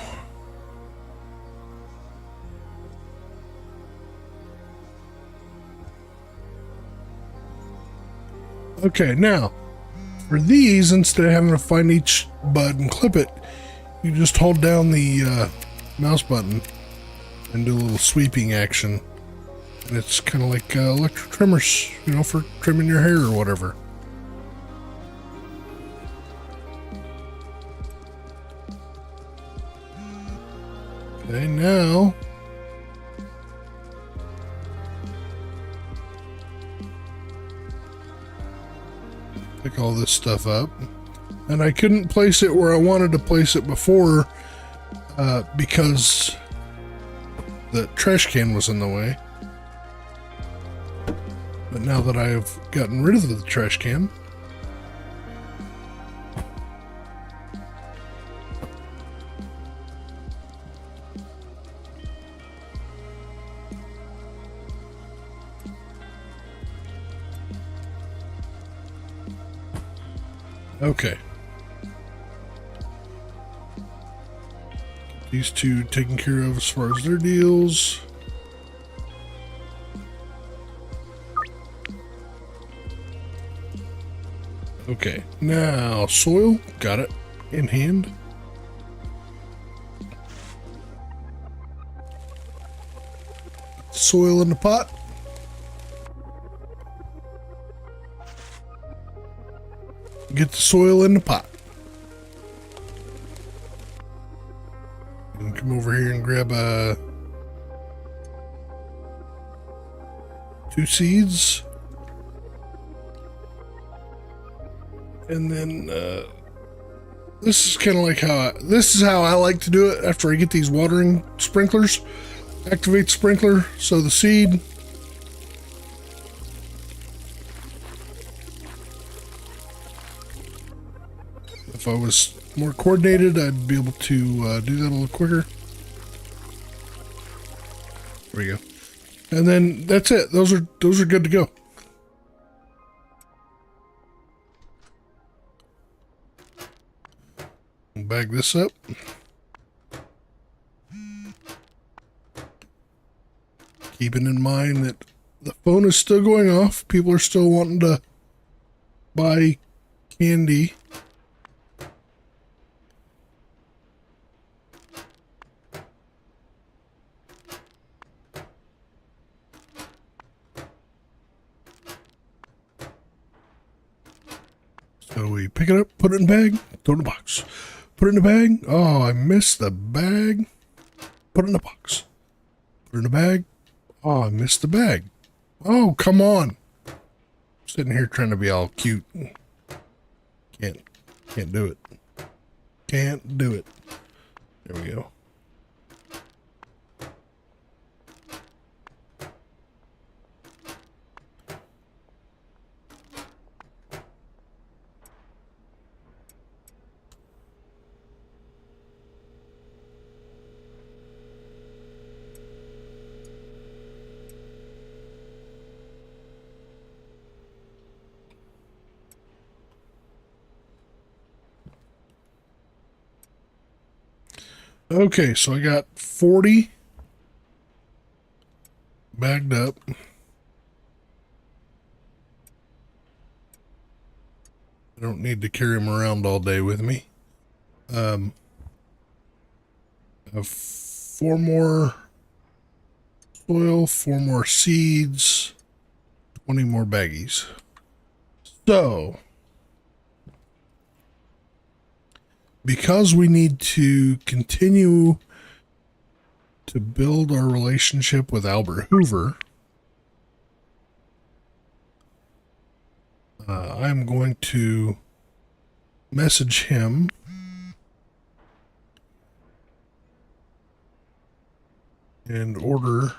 Okay, now for these, instead of having to find each bud and clip it, you just hold down the mouse button and do a little sweeping action. And it's kind of like electric trimmers, you know, for trimming your hair or whatever. Okay, now pick all this stuff up. And I couldn't place it where I wanted to place it before because the trash can was in the way. But now that I have gotten rid of the trash can, okay. These two taken care of as far as their deals. Okay, now soil, got it in hand. Soil in the pot. Get the soil in the pot. And come over here and grab 2 seeds. And then this is kind of like how I like to do it after I get these watering sprinklers. Activate the sprinkler, sow the seed. If I was more coordinated, I'd be able to do that a little quicker. There we go. And then that's it. Those are good to go. Bag this up. Keeping in mind that the phone is still going off. People are still wanting to buy candy. So we pick it up, put it in the bag, throw it in the box. Put it in the bag. Oh, I missed the bag. Put it in the box. Put it in the bag. Oh, I missed the bag. Oh, come on. Sitting here trying to be all cute. Can't do it. Can't do it. There we go. Okay, so I got 40 bagged up. I don't need to carry them around all day with me. I have 4 more soil, 4 more seeds, 20 more baggies. So, because we need to continue to build our relationship with Albert Hoover, I'm going to message him and order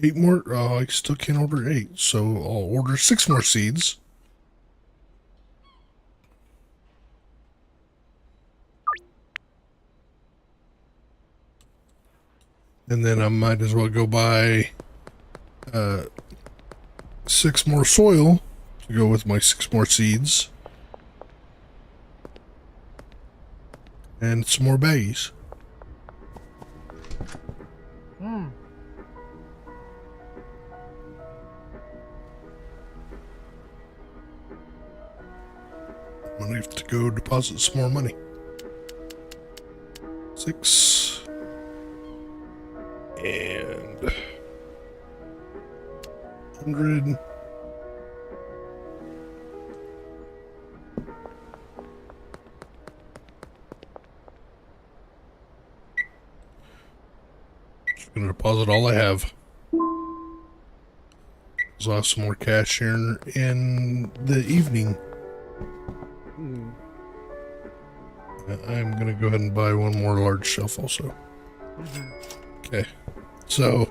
8 more. Oh, I still can't order 8, so I'll order 6 more seeds. And then I might as well go buy 6 more soil to go with my 6 more seeds. And some more baggies. I'm gonna have to go deposit some more money. 6 and 100. deposit all I have. So I'll have some more cash here in the evening. I'm gonna go ahead and buy one more large shelf also. Okay, so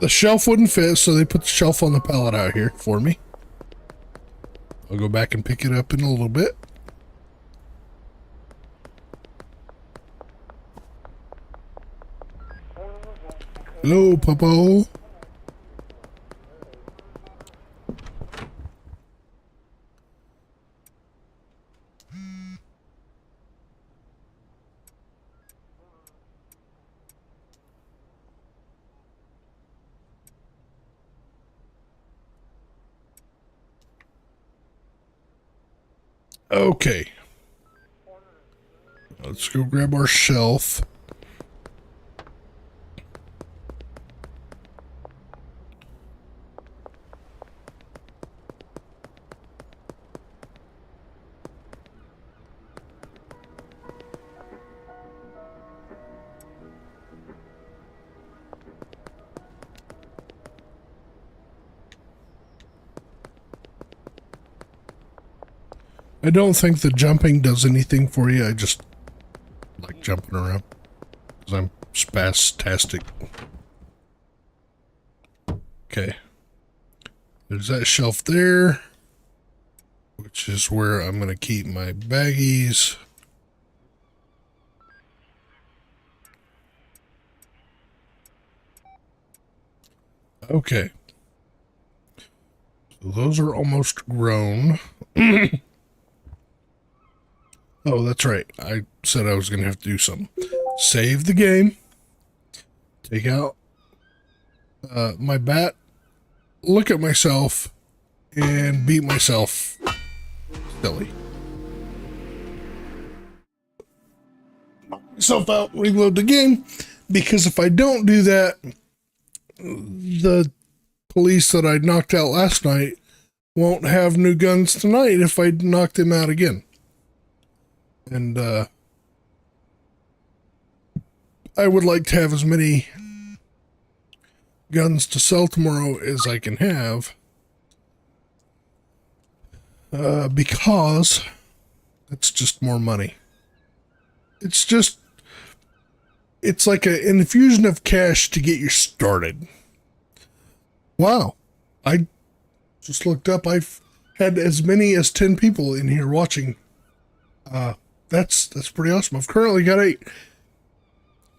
the shelf wouldn't fit, so they put the shelf on the pallet out here for me. I'll go back and pick it up in a little bit. Hello, Popo. Okay. Let's go grab our shelf. I don't think the jumping does anything for you. I just like jumping around because I'm spastastic. Okay. There's that shelf there, which is where I'm going to keep my baggies. Okay. So those are almost grown. Oh, that's right. I said I was going to have to do something. Save the game. Take out my bat. Look at myself. And beat myself silly. Knock myself out. Reload the game. Because if I don't do that, the police that I knocked out last night won't have new guns tonight if I knock them out again. And I would like to have as many guns to sell tomorrow as I can have, because it's just more money. It's like an infusion of cash to get you started. Wow. I just looked up. I've had as many as 10 people in here watching. That's pretty awesome. I've currently got 8.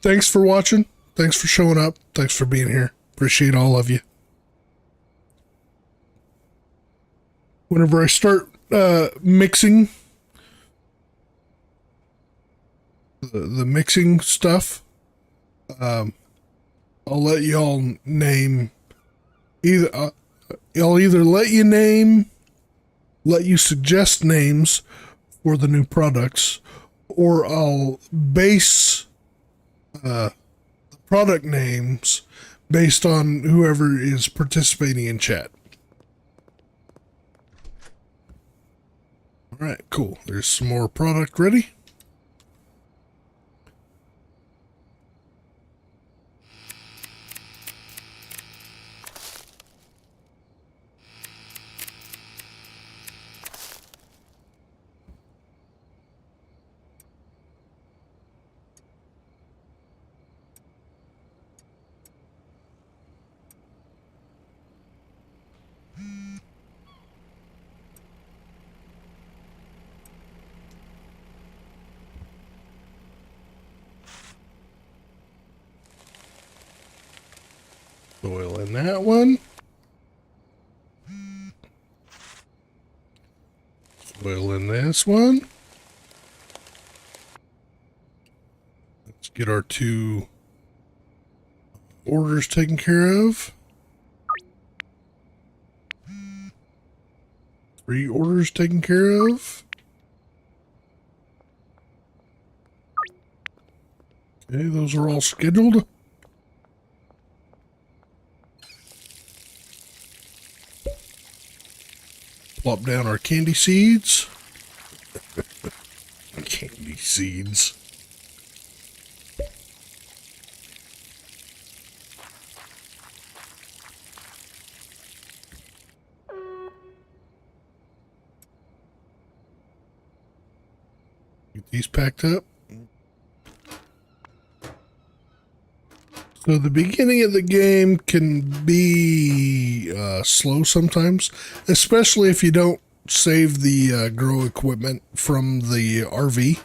Thanks for watching. Thanks for showing up. Thanks for being here. Appreciate all of you. Whenever I start mixing the mixing stuff, I'll let y'all name either. I'll either let you suggest names for the new products, or I'll base the product names based on whoever is participating in chat. All right, cool. There's some more product ready. Oil in that one. Oil in this one. Let's get our 2 orders taken care of. 3 orders taken care of. Okay, those are all scheduled. Plop down our candy seeds. Candy seeds. Get these packed up. So the beginning of the game can be slow sometimes, especially if you don't save the grow equipment from the RV.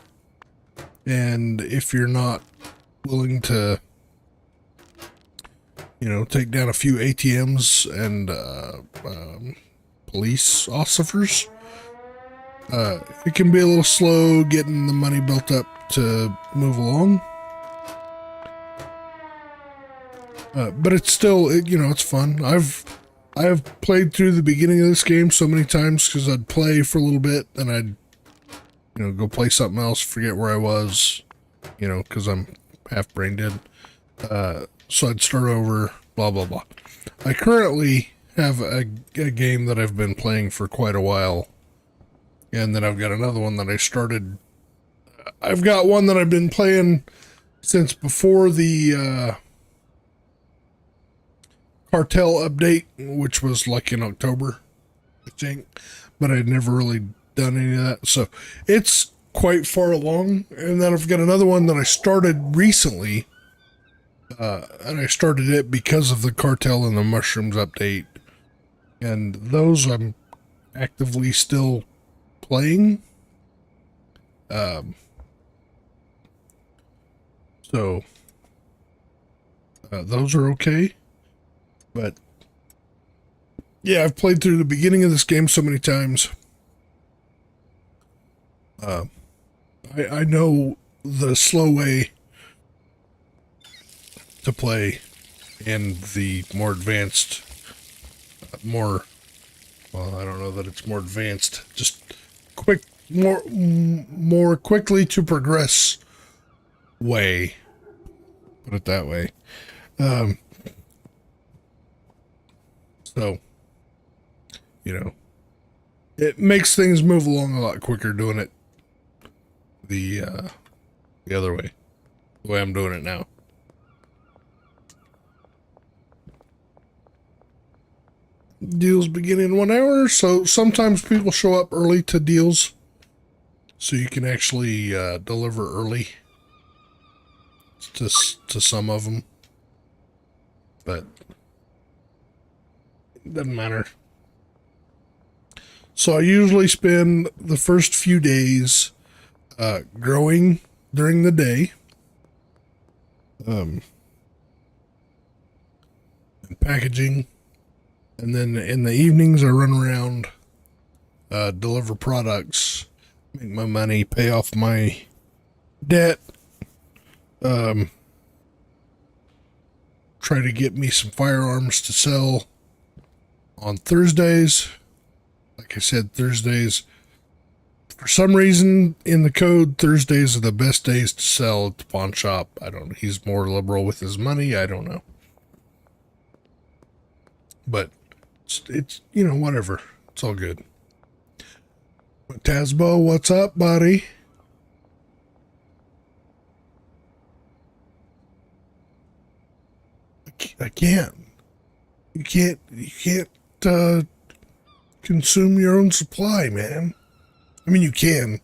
And if you're not willing to, take down a few ATMs and police officers, it can be a little slow getting the money built up to move along. But it's still, it's fun. I have played through the beginning of this game so many times because I'd play for a little bit and I'd, go play something else, forget where I was, because I'm half brain dead. So I'd start over, blah, blah, blah. I currently have a game that I've been playing for quite a while. And then I've got another one that I started. I've got one that I've been playing since before the Cartel update, which was like in October, I think. But I'd never really done any of that. So it's quite far along. And then I've got another one that I started recently. And I started it because of the Cartel and the Mushrooms update. And those I'm actively still playing. So those are okay. But yeah, I've played through the beginning of this game so many times. I know the slow way to play and the more advanced, well, I don't know that it's more advanced, just quick, more quickly to progress way, put it that way. So, it makes things move along a lot quicker doing it the other way, the way I'm doing it now. Deals begin in 1 hour, so sometimes people show up early to deals, so you can actually deliver early to some of them, but it doesn't matter. So I usually spend the first few days growing during the day, and packaging. And then in the evenings, I run around, deliver products, make my money, pay off my debt, try to get me some firearms to sell on Thursdays. Like I said, Thursdays, for some reason in the code, Thursdays are the best days to sell at the pawn shop. I don't know. He's more liberal with his money. I don't know. But it's whatever. It's all good. Tazbo, what's up, buddy? I can't. You can't consume your own supply, man. I mean, you can.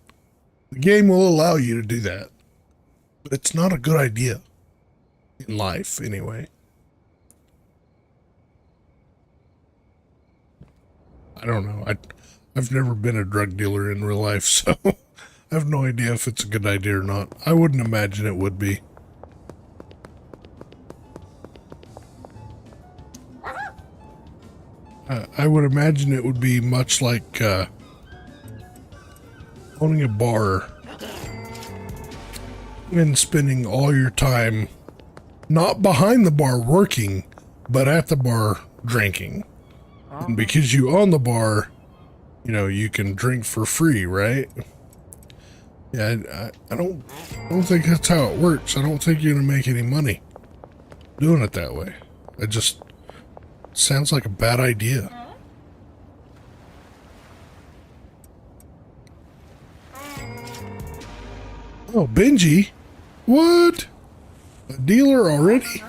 The game will allow you to do that. But it's not a good idea. In life, anyway. I don't know. I've never been a drug dealer in real life, so I have no idea if it's a good idea or not. I wouldn't imagine it would be. I would imagine it would be much like owning a bar and spending all your time not behind the bar working, but at the bar drinking. And because you own the bar, you can drink for free, right? Yeah, I don't think that's how it works. I don't think you're gonna make any money doing it that way. It just sounds like a bad idea. Oh, Benji? What? A dealer already?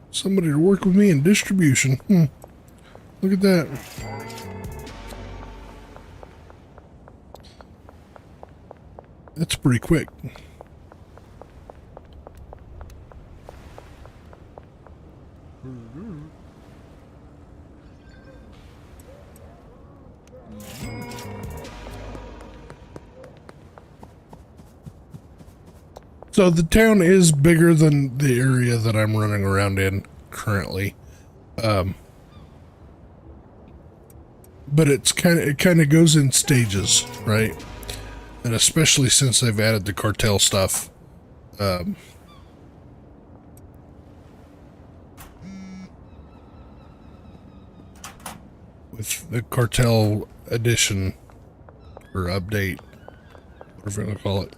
Somebody to work with me in distribution. Look at that. That's pretty quick. So the town is bigger than the area that I'm running around in currently. But it kind of goes in stages, right? And especially since they've added the cartel stuff. With the cartel edition or update, whatever you want to call it.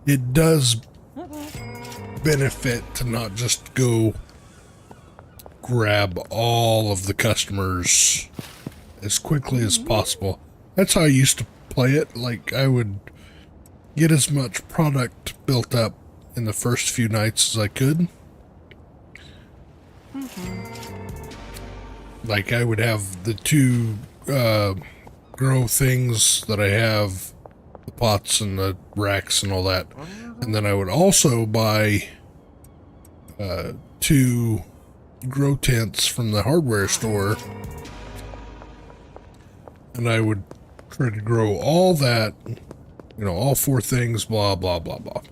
It does benefit to not just go grab all of the customers as quickly as possible. That's how I used to play it. Like, I would get as much product built up in the first few nights as I could. Like, I would have the two grow things that I have, the pots and the racks and all that. And then I would also buy 2 grow tents from the hardware store. And I would try to grow all that, you know, all 4 things, blah, blah, blah, blah.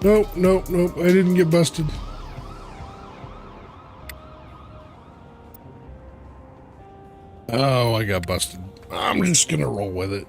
Nope, nope, nope, I didn't get busted. Oh, I got busted. I'm just gonna roll with it.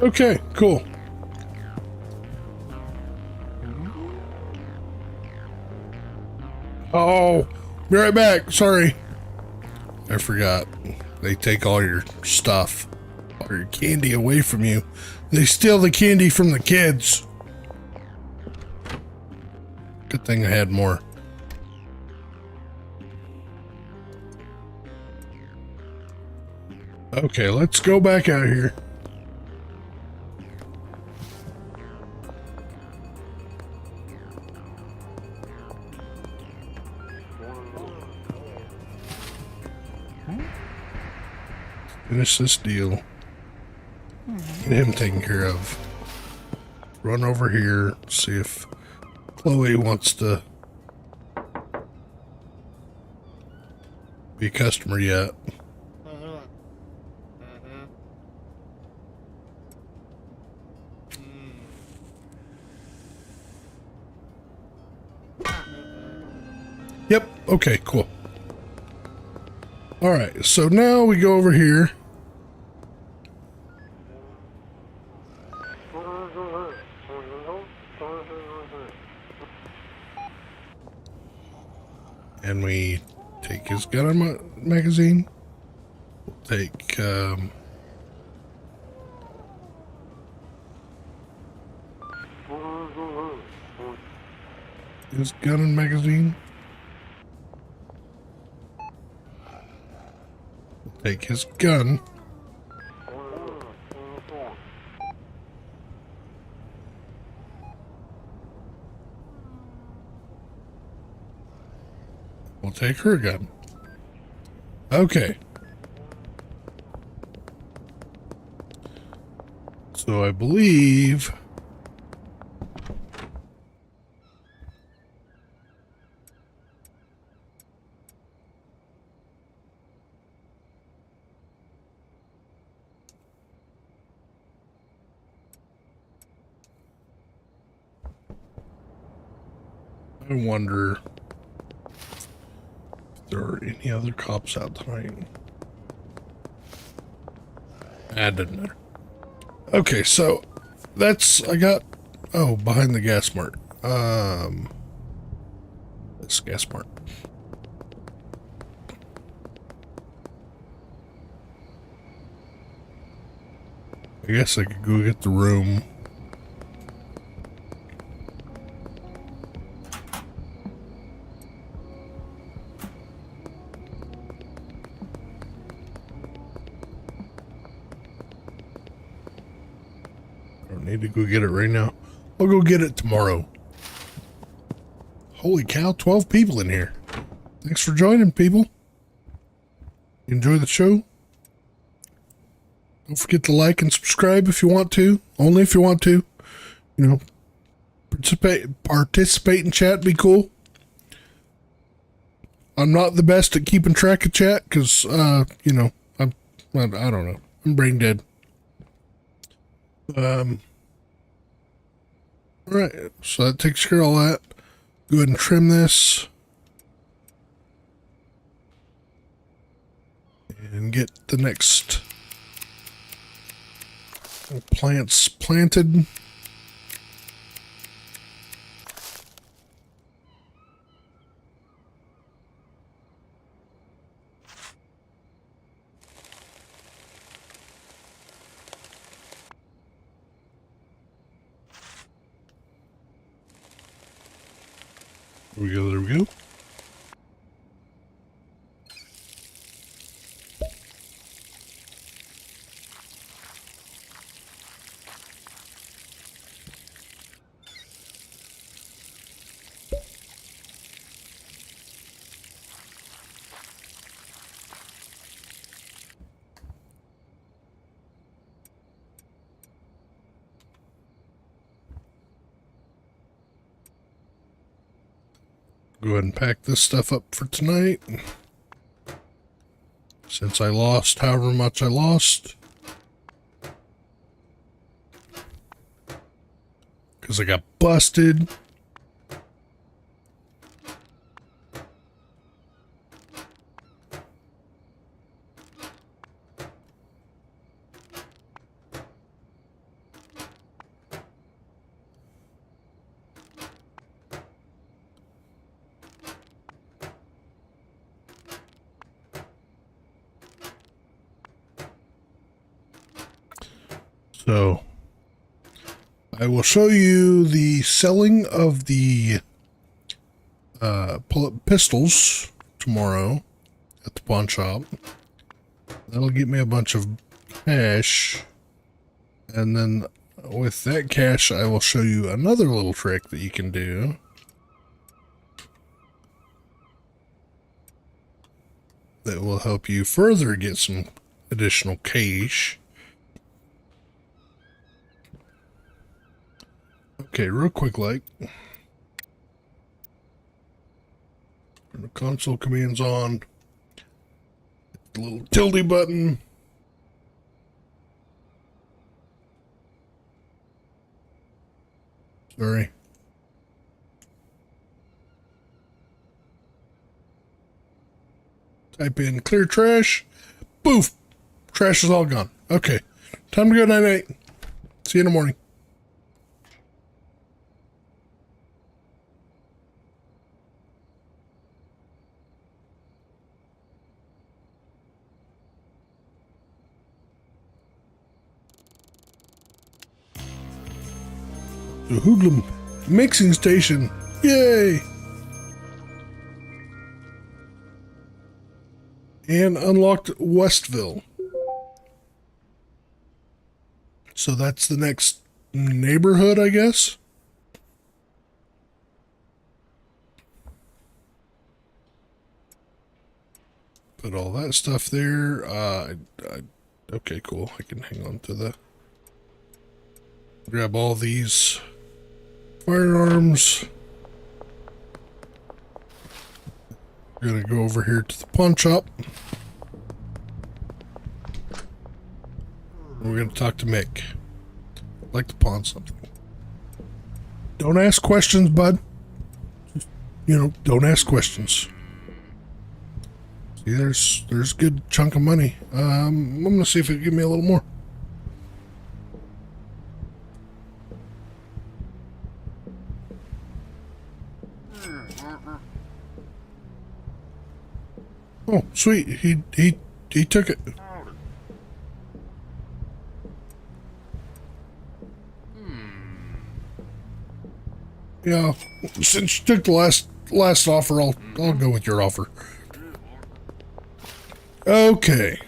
Okay, cool. Oh, be right back. Sorry. I forgot. They take all your stuff, all your candy away from you. They steal the candy from the kids. Good thing I had more. Okay, let's go back out here. Finish this deal. Get him taken care of. Run over here, see if Chloe wants to be a customer yet. Yep, okay, cool. Alright, so now we go over here. And we take his gun magazine. We'll take his gun and magazine. We'll take his gun. We'll take her gun. Okay. So I believe I wonder if there are any other cops out tonight. That doesn't matter. Okay, so I got, oh, behind the gas mart. This gas mart. I guess I could go get the room. I don't need to go get it right now. I'll go get it tomorrow. Holy cow, 12 people in here. Thanks for joining, people. Enjoy the show. Don't forget to like and subscribe if you want to. Only if you want to. You know, participate in chat, be cool. I'm not the best at keeping track of chat because, you know, I don't know. I'm brain dead. All right, so that takes care of all that. Go ahead and trim this. And get the next plants planted. There we go, there we go. Go ahead and pack this stuff up for tonight. Since I lost however much I lost. Because I got busted. So, I will show you the selling of the pistols tomorrow at the pawn shop. That'll get me a bunch of cash. And then with that cash, I will show you another little trick that you can do. That will help you further get some additional cash. Okay, real quick, like, the console commands on, the little tilde button. Sorry. Type in clear trash. Boof! Trash is all gone. Okay. Time to go night-night. See you in the morning. The Hoodlum mixing station. Yay! And unlocked Westville. So that's the next neighborhood, I guess. Put all that stuff there. Okay, cool. I can hang on to the... Grab all these firearms. We're gonna go over here to the pawn shop. We're gonna talk to Mick. I'd like to pawn something. Don't ask questions, bud. Just you know, don't ask questions. See, there's a good chunk of money. I'm gonna see if it can give me a little more. Oh, sweet. He took it. Yeah, since you took the last offer, I'll go with your offer. Okay.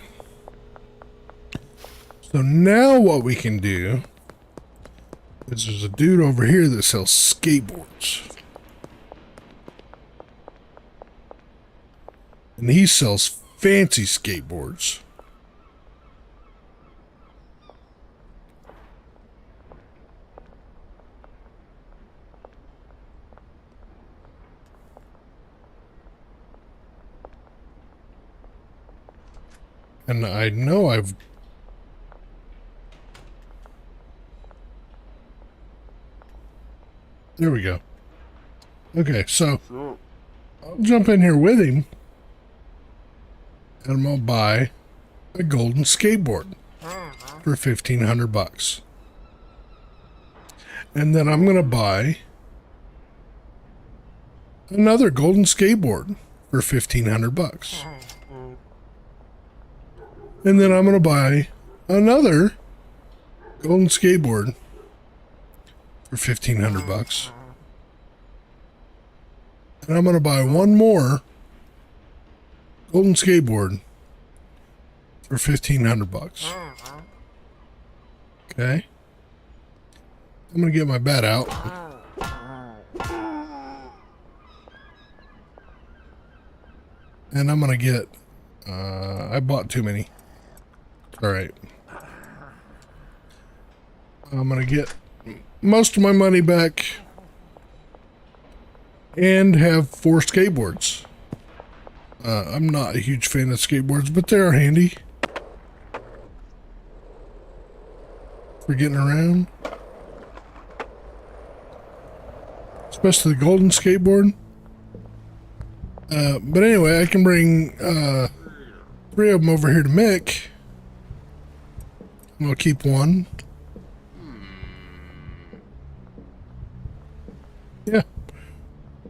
So now what we can do is there's a dude over here that sells skateboards. And he sells fancy skateboards. And I know there we go. Okay, so I'll jump in here with him. And I'm gonna buy a golden skateboard for $1,500. And then I'm gonna buy another golden skateboard for $1,500. And then I'm gonna buy another golden skateboard for $1,500. And I'm gonna buy one more golden skateboard for $1,500. Okay. I'm gonna get my bat out. And I'm gonna get I bought too many. Alright. I'm gonna get most of my money back and have 4 skateboards. I'm not a huge fan of skateboards, but they are handy for getting around. Especially the golden skateboard. But anyway, I can bring 3 of them over here to Mick. I'm gonna keep one. Yeah,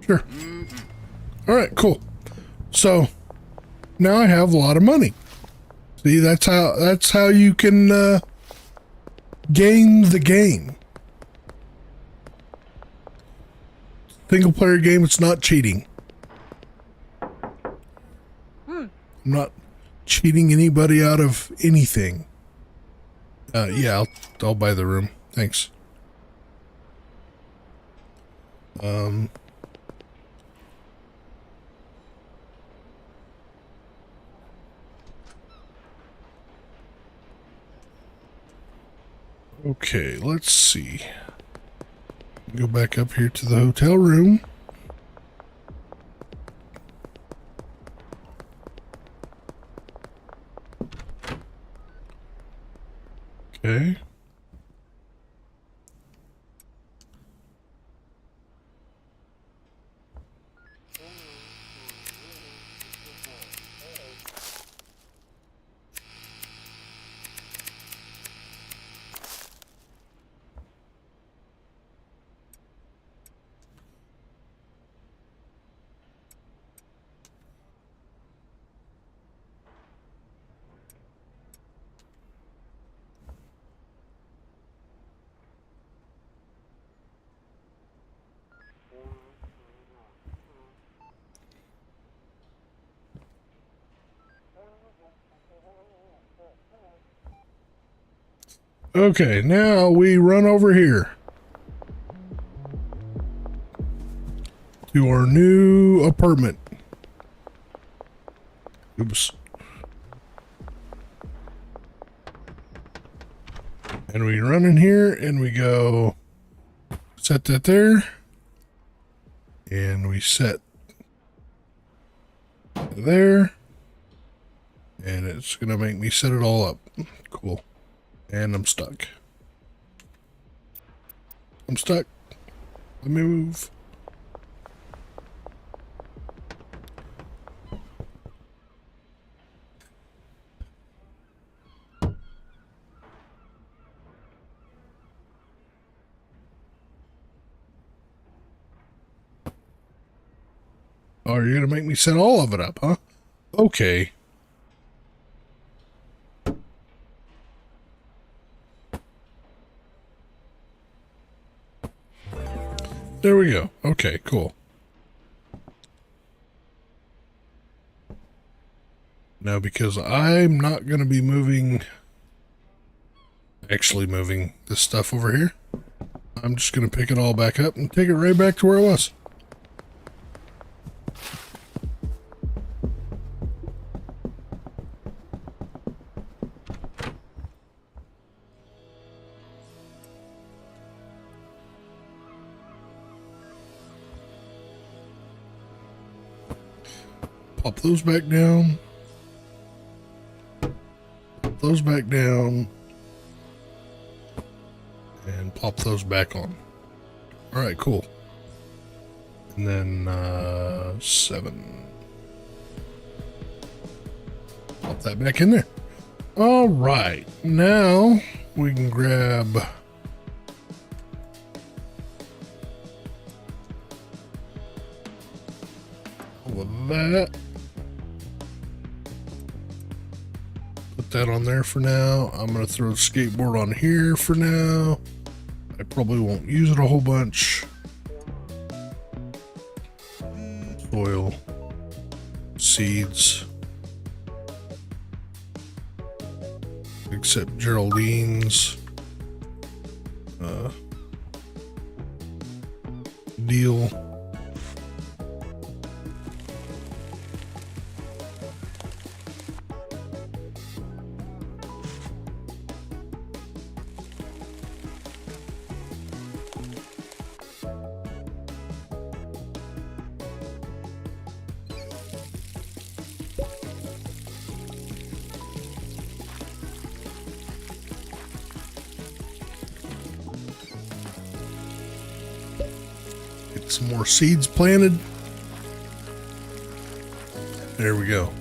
sure. Alright, cool. So now I have a lot of money. See, that's how you can game the game. Single player game, it's not cheating. I'm not cheating anybody out of anything. Yeah, I'll buy the room. Thanks. Okay, let's see. Go back up here to the hotel room. Okay. Okay, now we run over here to our new apartment. Oops. And we run in here and we go set that there. And we set there. And it's going to make me set it all up. Cool. And I'm stuck. I'm stuck. Let me move. Oh, you're gonna make me set all of it up, huh? Okay. There we go. Okay, cool. Now, because I'm not going to be actually moving this stuff over here, I'm just going to pick it all back up and take it right back to where it was. Pop those back down. Pop those back down. And pop those back on. Alright, cool. And then 7. Pop that back in there. Alright, now we can grab all of that. Put that on there for now. I'm going to throw the skateboard on here for now. I probably won't use it a whole bunch. Soil. Seeds. Except Geraldine's. Deal. Some more seeds planted. There we go.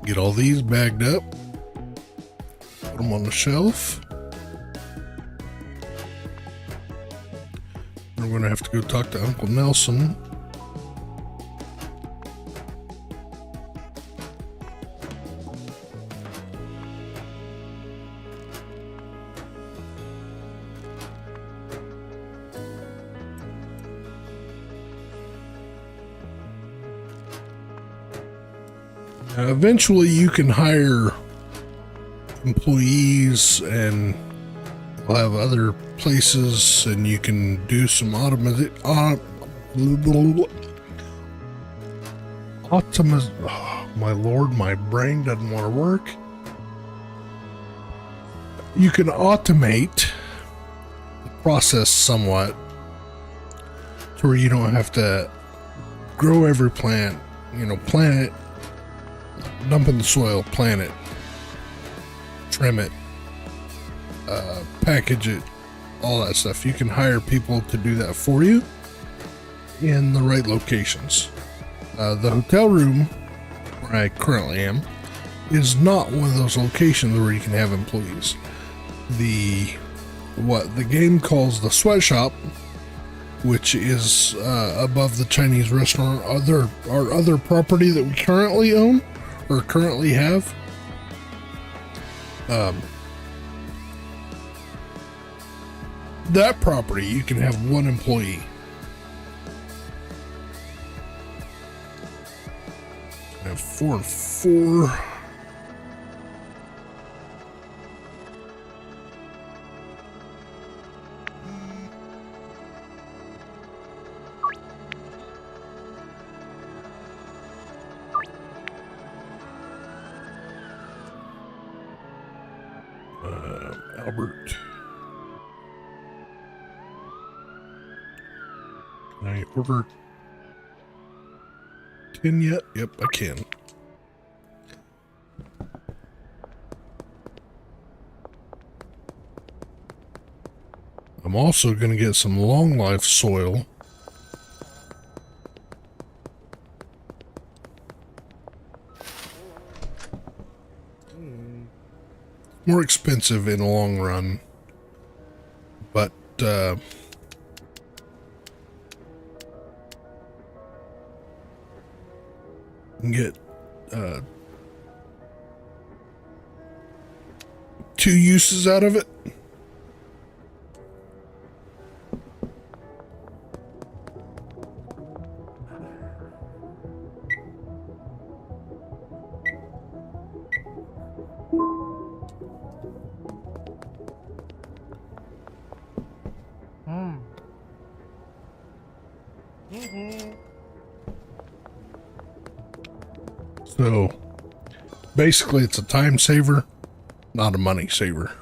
Get all these bagged up, put them on the shelf. We're going to have to go talk to Uncle Nelson. Eventually you can hire employees and we'll have other places and you can do some oh, my lord, my brain doesn't want to work. You can automate the process somewhat to where you don't have to grow every plant, plant it, dump in the soil, plant it, trim it, package it, all that stuff. You can hire people to do that for you in the right locations. The hotel room where I currently am is not one of those locations where you can have employees. What the game calls the sweatshop, which is above the Chinese restaurant, our other property that we currently own or currently have. That property, you can have one employee. I have 4 and 4. Albert. Can I order 10 yet? Yep, I can. I'm also going to get some long life soil. More expensive in the long run, but you can get 2 uses out of it. So basically it's a time saver, not a money saver.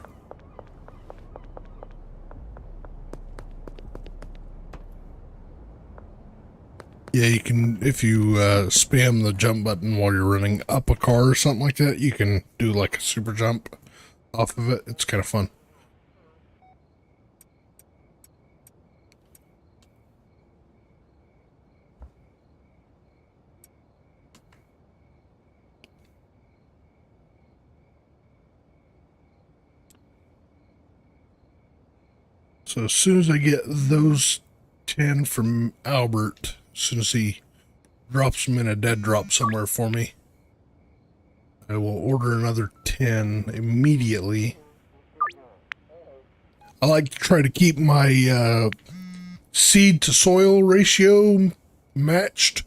Yeah, you can, if you spam the jump button while you're running up a car or something like that, you can do like a super jump off of it. It's kind of fun. So as soon as I get those 10 from Albert, as soon as he drops them in a dead drop somewhere for me, I will order another 10 immediately. I like to try to keep my seed to soil ratio matched.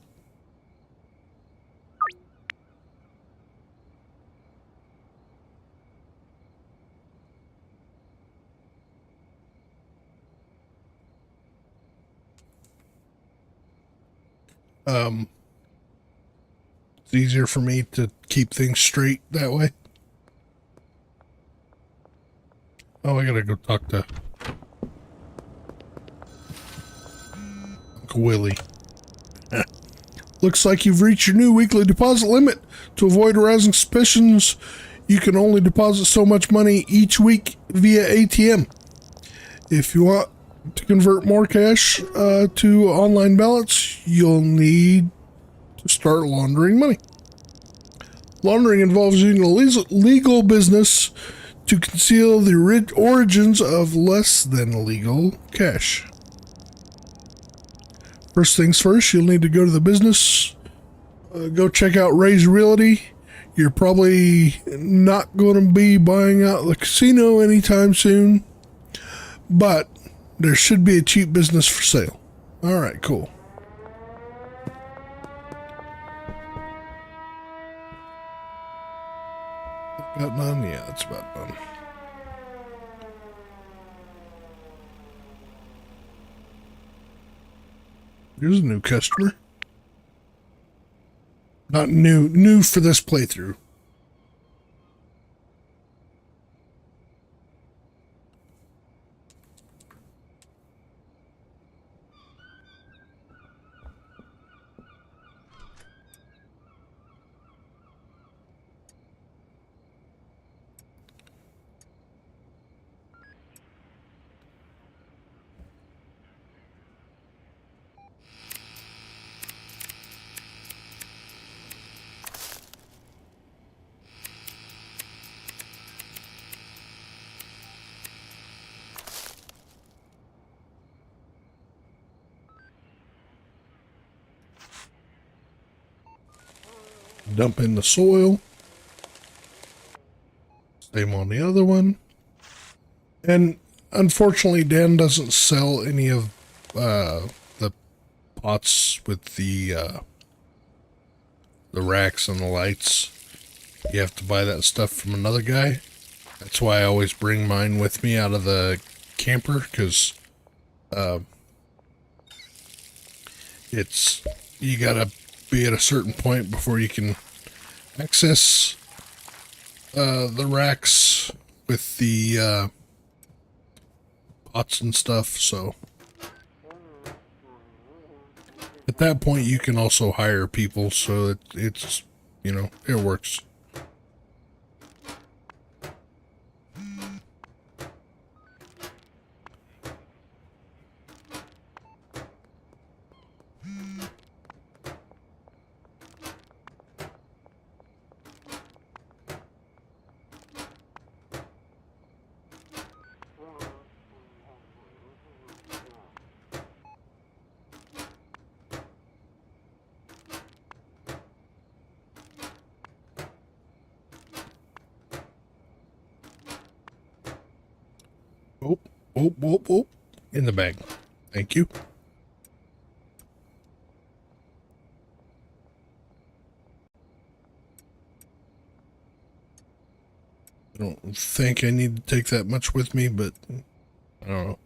It's easier for me to keep things straight that way. Oh, I gotta go talk to Uncle Willie. Looks like you've reached your new weekly deposit limit. To avoid arousing suspicions, you can only deposit so much money each week via ATM. If you want to convert more cash to online balance, you'll need to start laundering money. Laundering involves using a legal business to conceal the origins of less than legal cash. First things first, you'll need to go to the business, go check out Ray's Realty. You're probably not going to be buying out the casino anytime soon, but there should be a cheap business for sale. All right, cool. About done? Yeah, that's about done. Here's a new customer. Not new for this playthrough. Dump in the soil. Same on the other one. And unfortunately, Dan doesn't sell any of the pots with the racks and the lights. You have to buy that stuff from another guy. That's why I always bring mine with me out of the camper, because you gotta be at a certain point before you can access the racks with the pots and stuff. So at that point you can also hire people, so it's you know, it works. Oh, oh, oh, oh. In the bag. Thank you. I don't think I need to take that much with me, but I don't know.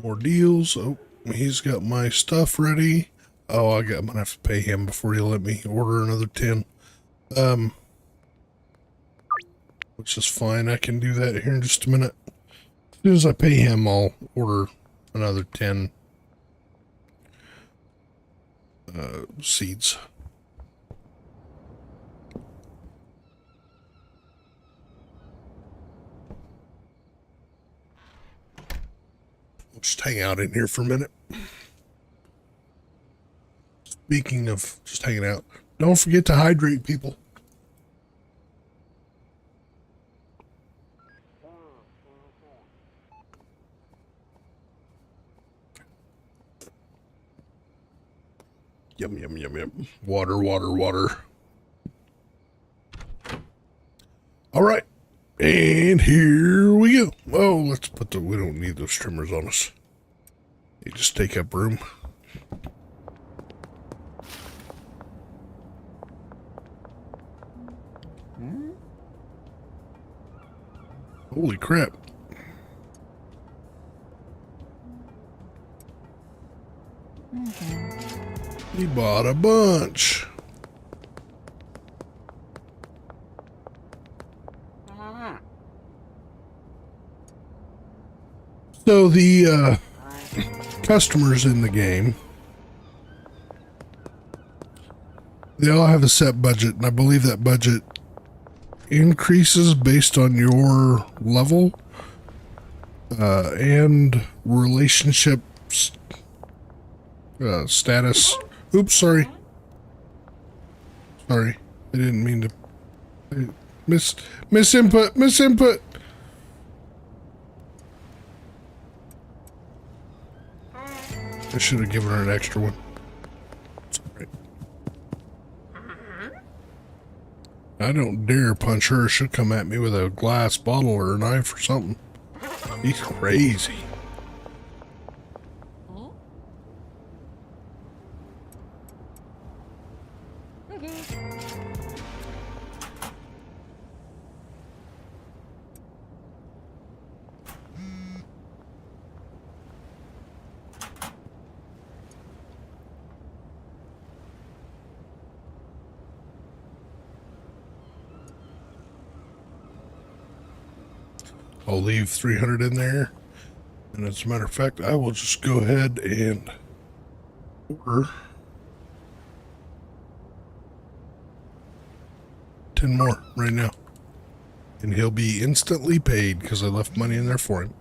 More deals. Oh, he's got my stuff ready. Oh, I'm gonna have to pay him before he'll let me order another 10. Which is fine. I can do that here in just a minute. As soon as I pay him, I'll order another 10 seeds. I'll just hang out in here for a minute. Speaking of just hanging out, don't forget to hydrate, people. Yum, yum, yum, yum. Water, water, water. All right. And here we go. Oh, let's put we don't need those trimmers on us. They just take up room. Holy crap. He bought a bunch. So the customers in the game, they all have a set budget, and I believe that budget increases based on your level and relationships status. Oops, sorry. Sorry, I didn't mean to. Misinput. I should have given her an extra one. It's all right. I don't dare punch her. She'll come at me with a glass bottle or a knife or something. He's crazy. I'll leave 300 in there. And as a matter of fact, I will just go ahead and order 10 more right now. And he'll be instantly paid because I left money in there for him.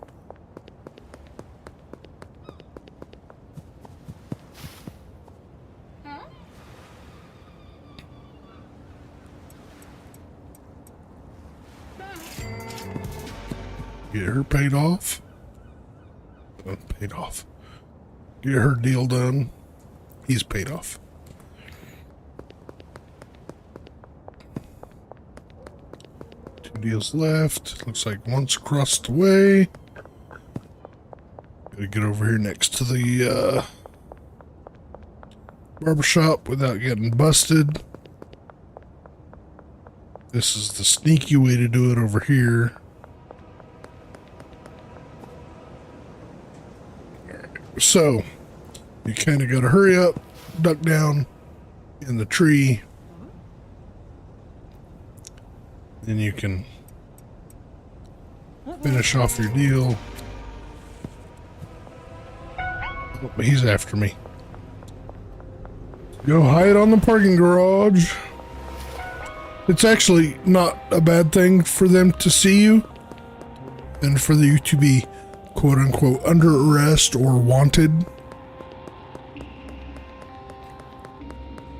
Get her paid off. Paid off. Get her deal done. He's paid off. Two deals left. Looks like one's across the way. Gotta get over here next to the barbershop without getting busted. This is the sneaky way to do it over here. So, you kind of got to hurry up, duck down in the tree, then you can Finish off your deal. Oh, he's after me. Go hide on the parking garage. It's actually not a bad thing for them to see you and for you to be quote unquote under arrest or wanted,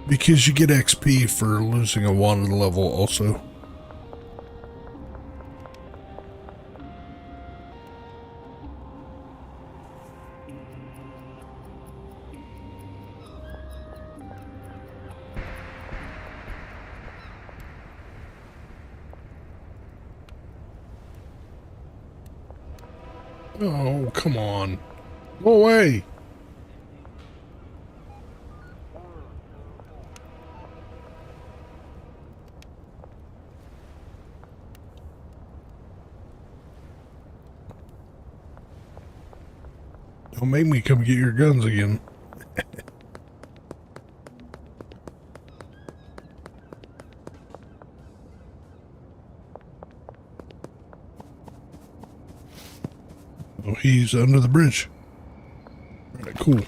because you get XP for losing a wanted level also. Oh, come on. Go away. Don't make me come get your guns again. Oh, he's under the bridge. All right, cool.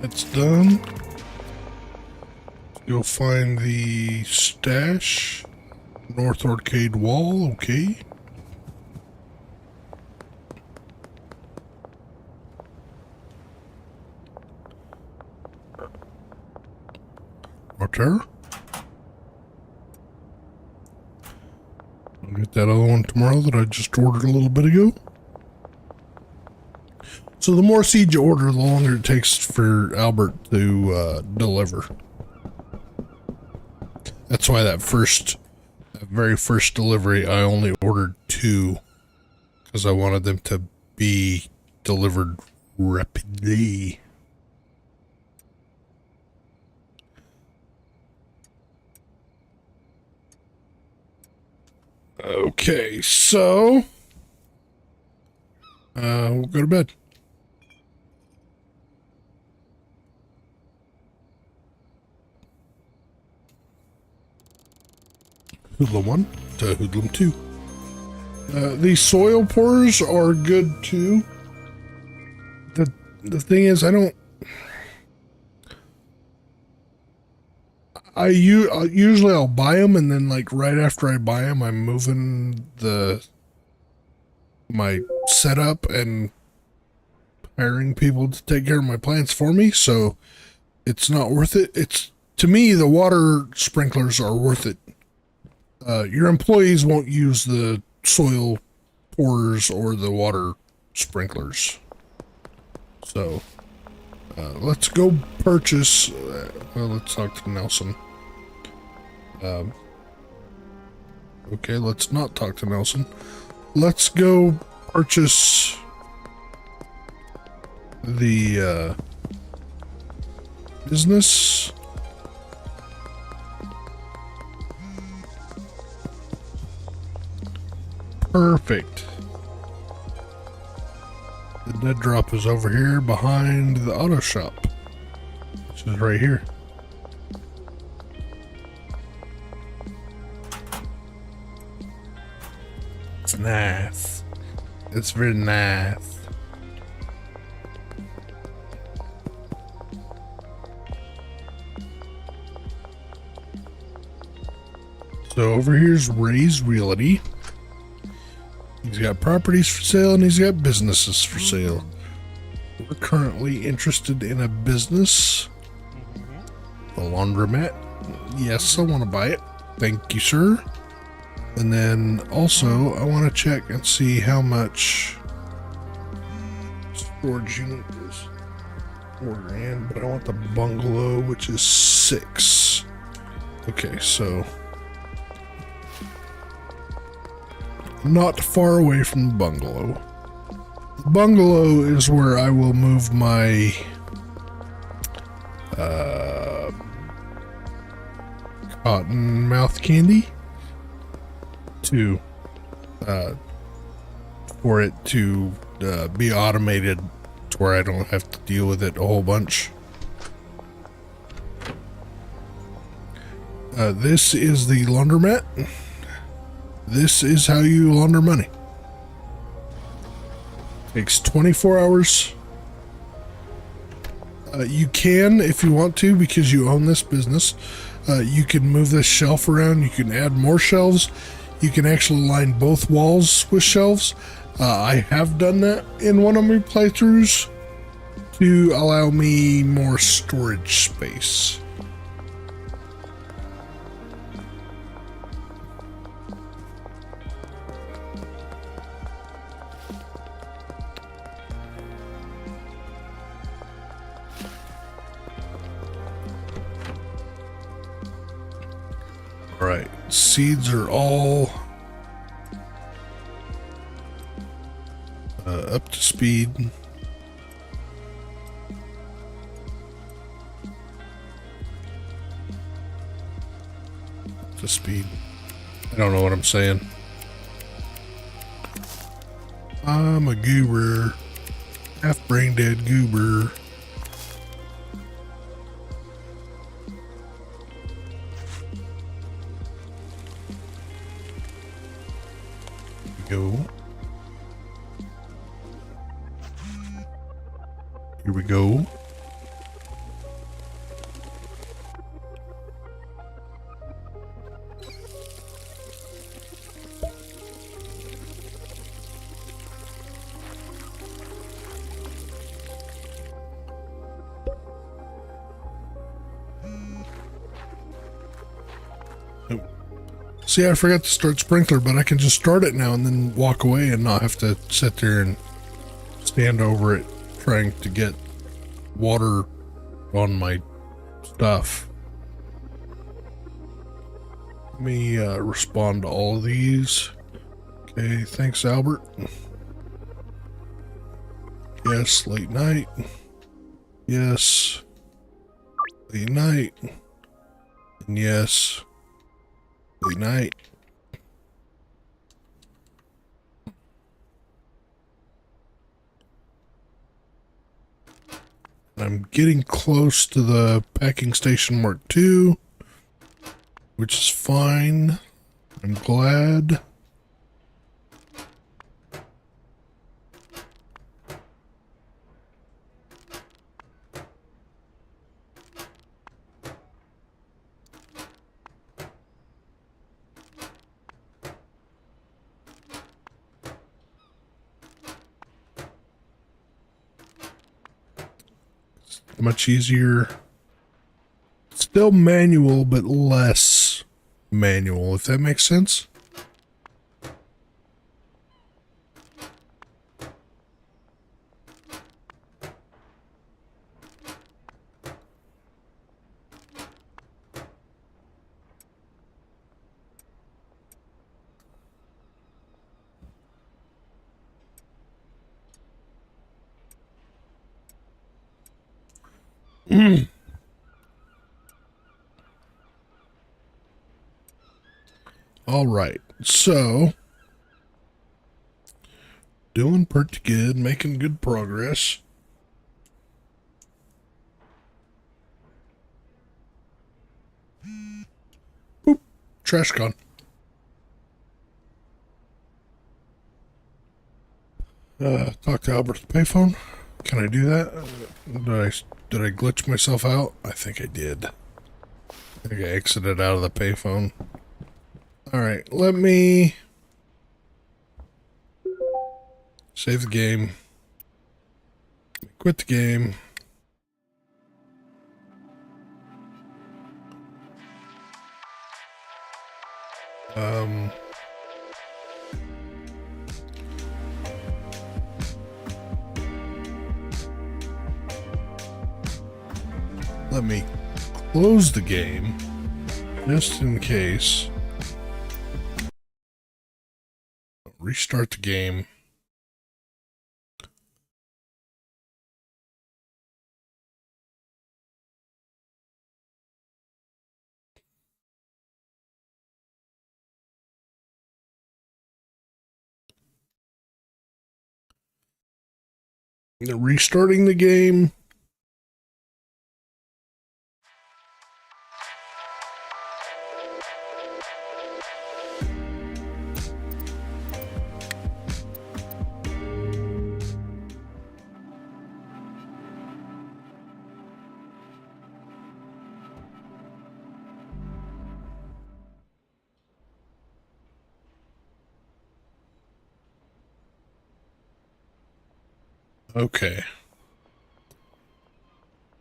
That's done. You'll find the stash. North Arcade Wall, okay. Mortar. I'll get that other one tomorrow that I just ordered a little bit ago. So the more seeds you order, the longer it takes for Albert to deliver. That's why that very first delivery, I only ordered 2 because I wanted them to be delivered rapidly. Okay, so we'll go to bed. Hoodlum 1 to Hoodlum 2. These soil pourers are good too. The thing is, usually I'll buy them, and then like right after I buy them, I'm moving my setup and hiring people to take care of my plants for me, so it's not worth it. To me, the water sprinklers are worth it. Your employees won't use the soil pourers or the water sprinklers. So, let's go purchase, well, let's talk to Nelson. Okay, let's not talk to Nelson. Let's go purchase the, business. Perfect. The dead drop is over here behind the auto shop, which is right here. It's nice. It's very nice. So over here's Ray's Realty. He's got properties for sale and he's got businesses for sale. We're currently interested in a business. A laundromat. Yes, I want to buy it. Thank you, sir. And then also, I want to check and see how much storage unit is. $4,000, but I want the bungalow, which is 6. Okay, so not far away from the bungalow. The bungalow is where I will move my cotton mouth candy to for it to be automated to where I don't have to deal with it a whole bunch. This is the laundromat. This is how you launder money. Takes 24 hours. You can, if you want to, because you own this business, you can move this shelf around. You can add more shelves. You can actually line both walls with shelves. I have done that in one of my playthroughs to allow me more storage space. All right, seeds are all up to speed. To speed. I don't know what I'm saying. I'm a goober. Half brain dead goober. Go. Here we go. See, I forgot to start sprinkler, but I can just start it now and then walk away and not have to sit there and stand over it trying to get water on my stuff. Let me respond to all of these. Okay, thanks, Albert. Yes, late night. Yes, late night. And yes, late night. I'm getting close to the packing station Mark II, which is fine. I'm glad. Much easier. Still manual, but less manual, if that makes sense. All right, so doing pretty good, making good progress. Boop, trash gone. Talk to Albert's payphone. Can I do that? Did I glitch myself out? I think I did. I think I exited out of the payphone. All right, let me save the game. Quit the game. Let me close the game just in case. Restart the game. Restarting the game. Okay.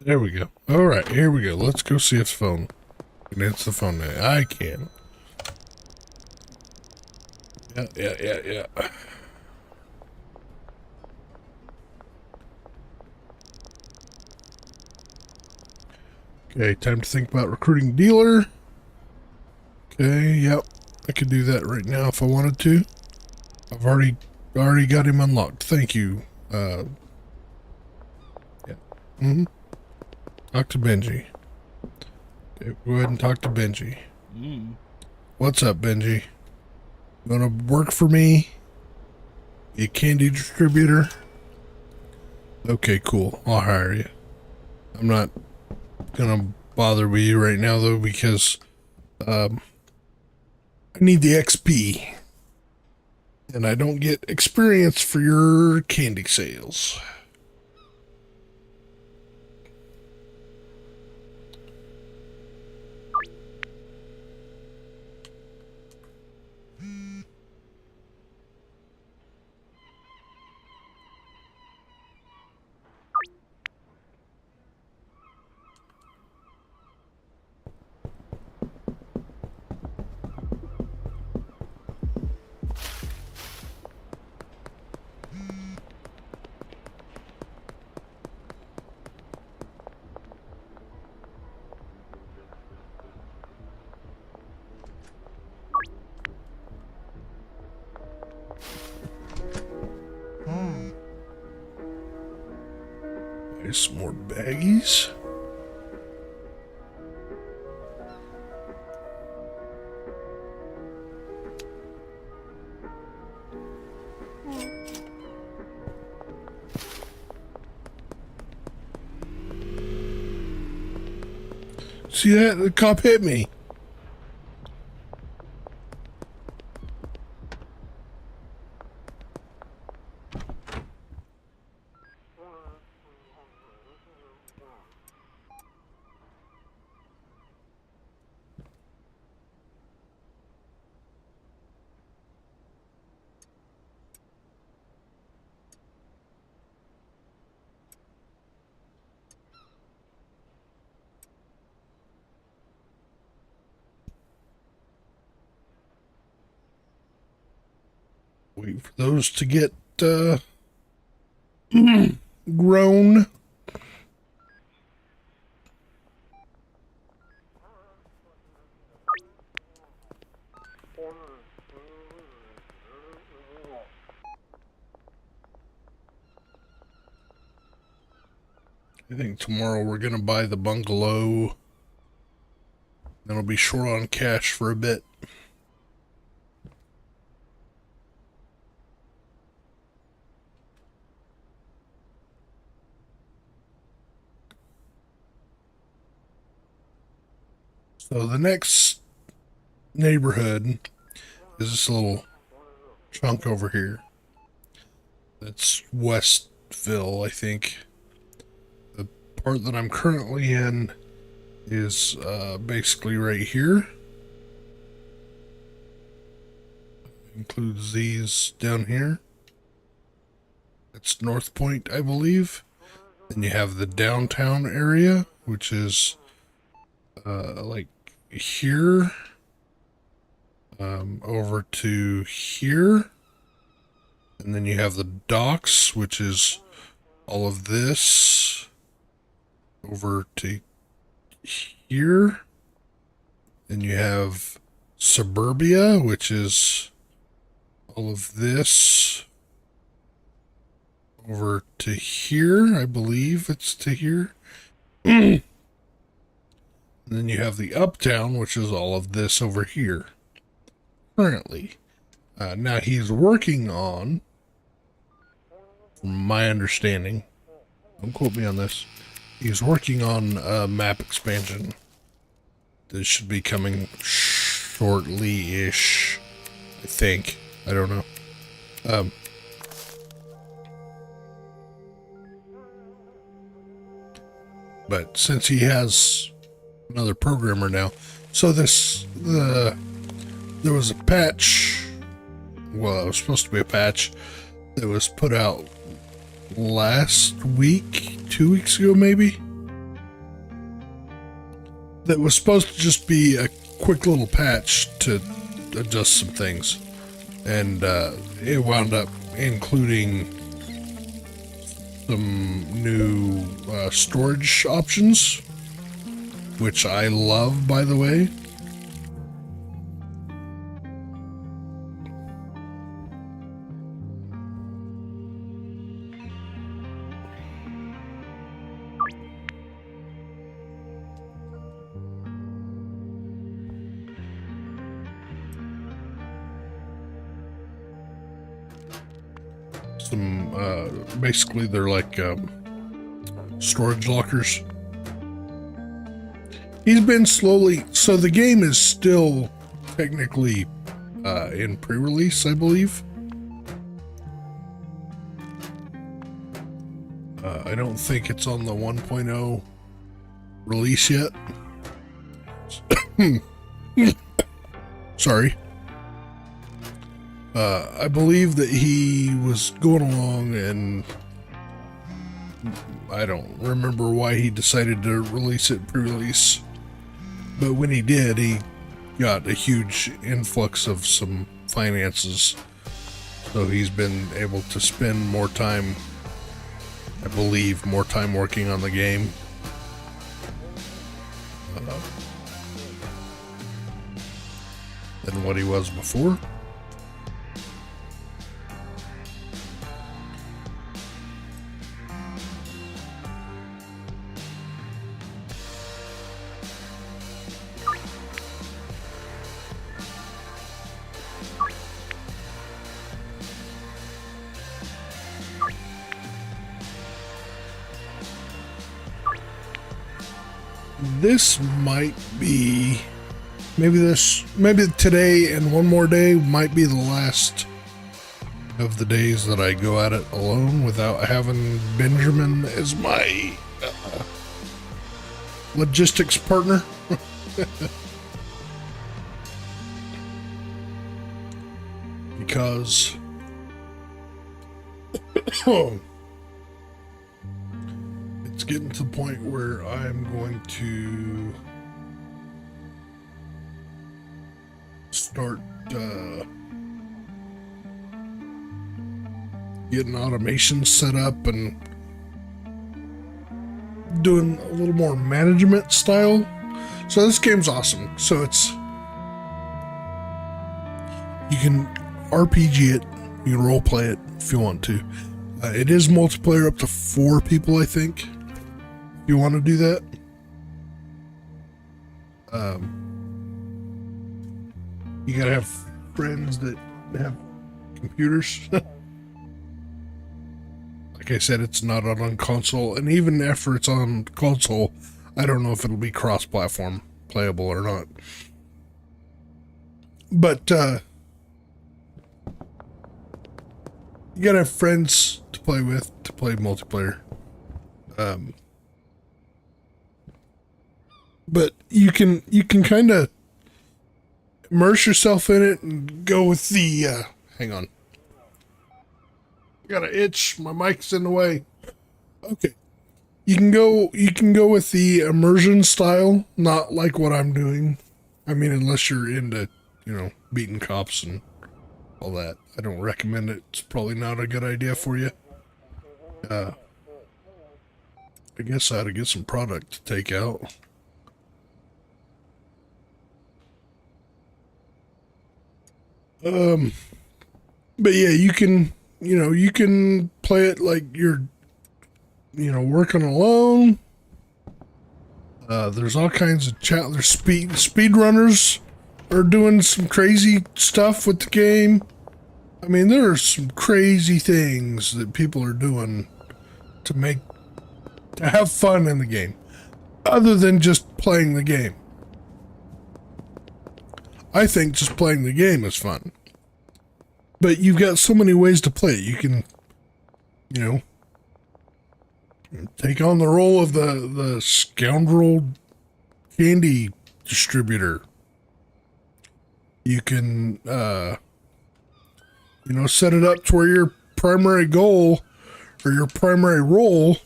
There we go. All right, here we go. Let's go see its phone. And it's the phone now. I can. Yeah. Okay, time to think about recruiting dealer. Okay, yep. I could do that right now if I wanted to. I've already got him unlocked. Thank you. Yeah. Talk to Benji. Okay, go ahead and talk to Benji. What's up, Benji? You wanna work for me? You candy distributor? Okay, cool. I'll hire you. I'm not gonna bother with you right now though because I need the XP. And I don't get experience for your candy sales. There's some more baggies. See that? The cop hit me. Wait for those to get grown. I think tomorrow we're gonna buy the bungalow. Then we'll be short on cash for a bit. So the next neighborhood is this little chunk over here. That's Westville, I think. The part that I'm currently in is basically right here. Includes these down here. It's North Point, I believe. Then you have the downtown area, which is like here, over to here, and then you have the docks, which is all of this over to here, and you have suburbia, which is all of this over to here. I believe it's to here. And then you have the uptown, which is all of this over here. Currently. Now he's working on, from my understanding, don't quote me on this, he's working on a map expansion. This should be coming shortly-ish, I think. I don't know. But since he has another programmer now, so there was a patch, well, it was supposed to be a patch that was put out last week, 2 weeks ago maybe, that was supposed to just be a quick little patch to adjust some things, and it wound up including some new storage options, which I love, by the way. Some basically they're like storage lockers. He's been slowly, so the game is still technically in pre-release, I believe. I don't think it's on the 1.0 release yet. Sorry. I believe that he was going along, and I don't remember why he decided to release it pre-release. But when he did, he got a huge influx of some finances. So he's been able to spend more time, I believe, more time working on the game. Than what he was before. This might be, maybe today and one more day might be the last of the days that I go at it alone without having Benjamin as my logistics partner. Because it's getting to the point where I'm going to start getting automation set up and doing a little more management style. So this game's awesome. So it's, you can RPG it, you can role play it if you want to. It is multiplayer up to 4 people, I think. You want to do that? You gotta have friends that have computers. Like I said, it's not on console, and even after it's on console, I don't know if it'll be cross-platform playable or not. But you gotta have friends to play with to play multiplayer. But you can kind of immerse yourself in it and go with the hang on. I got an itch, my mic's in the way. Okay. You can go with the immersion style, not like what I'm doing. I mean, unless you're into, beating cops and all that. I don't recommend it. It's probably not a good idea for you. I guess I ought to get some product to take out. But yeah, you can play it like you're, working alone. There's all kinds of there's speedrunners are doing some crazy stuff with the game. I mean, there are some crazy things that people are doing to have fun in the game, other than just playing the game. I think just playing the game is fun. But you've got so many ways to play it. You can, take on the role of the scoundrel candy distributor. You can, set it up to where your primary goal or your primary role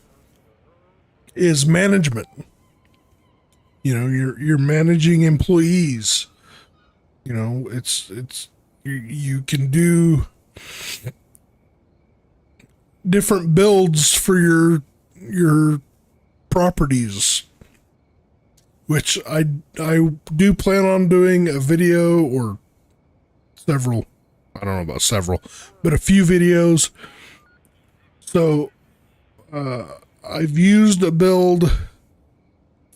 is management. You know, you're managing employees. You know, you can do different builds for your properties, which I do plan on doing a video or several. I don't know about several, but a few videos. So I've used a build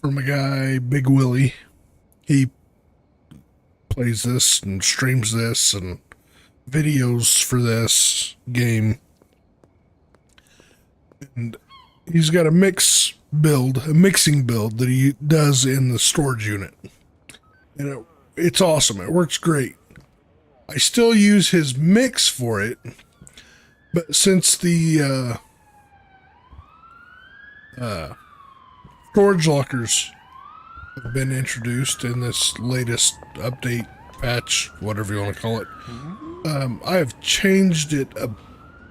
from a guy, Big Willie. He plays this and streams this and videos for this game. And he's got a mixing build that he does in the storage unit. And it's awesome. It works great. I still use his mix for it, but since the storage lockers have been introduced in this latest update, patch, whatever you want to call it, I have changed it a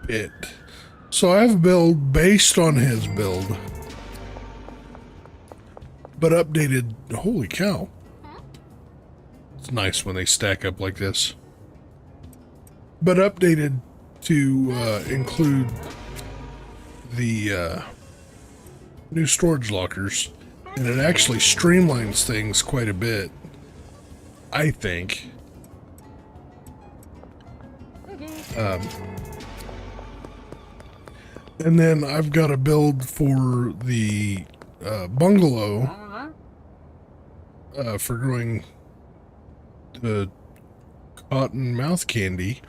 bit. So I have a build based on his build, but updated. Holy cow. It's nice when they stack up like this. But updated to include the new storage lockers, and it actually streamlines things quite a bit, I think. And then I've got a build for the bungalow for growing the cotton mouth candy.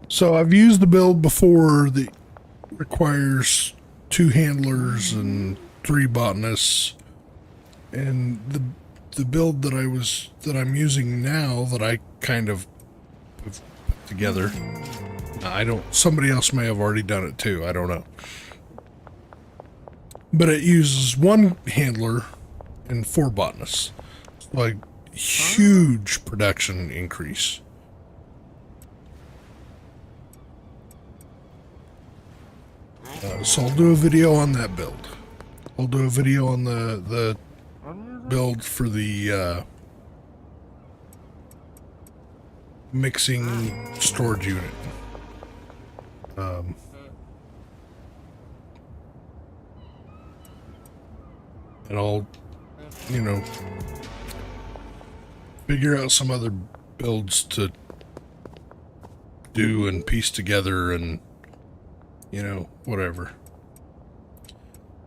So I've used the build before that requires 2 handlers and 3 botanists, and the build that I'm using now that I kind of have put together. Somebody else may have already done it too, I don't know. But it uses 1 handler and 4 botanists. It's like huge production increase. So I'll do a video on that build. I'll do a video on the build for the mixing storage unit. And I'll, figure out some other builds to do and piece together and, whatever.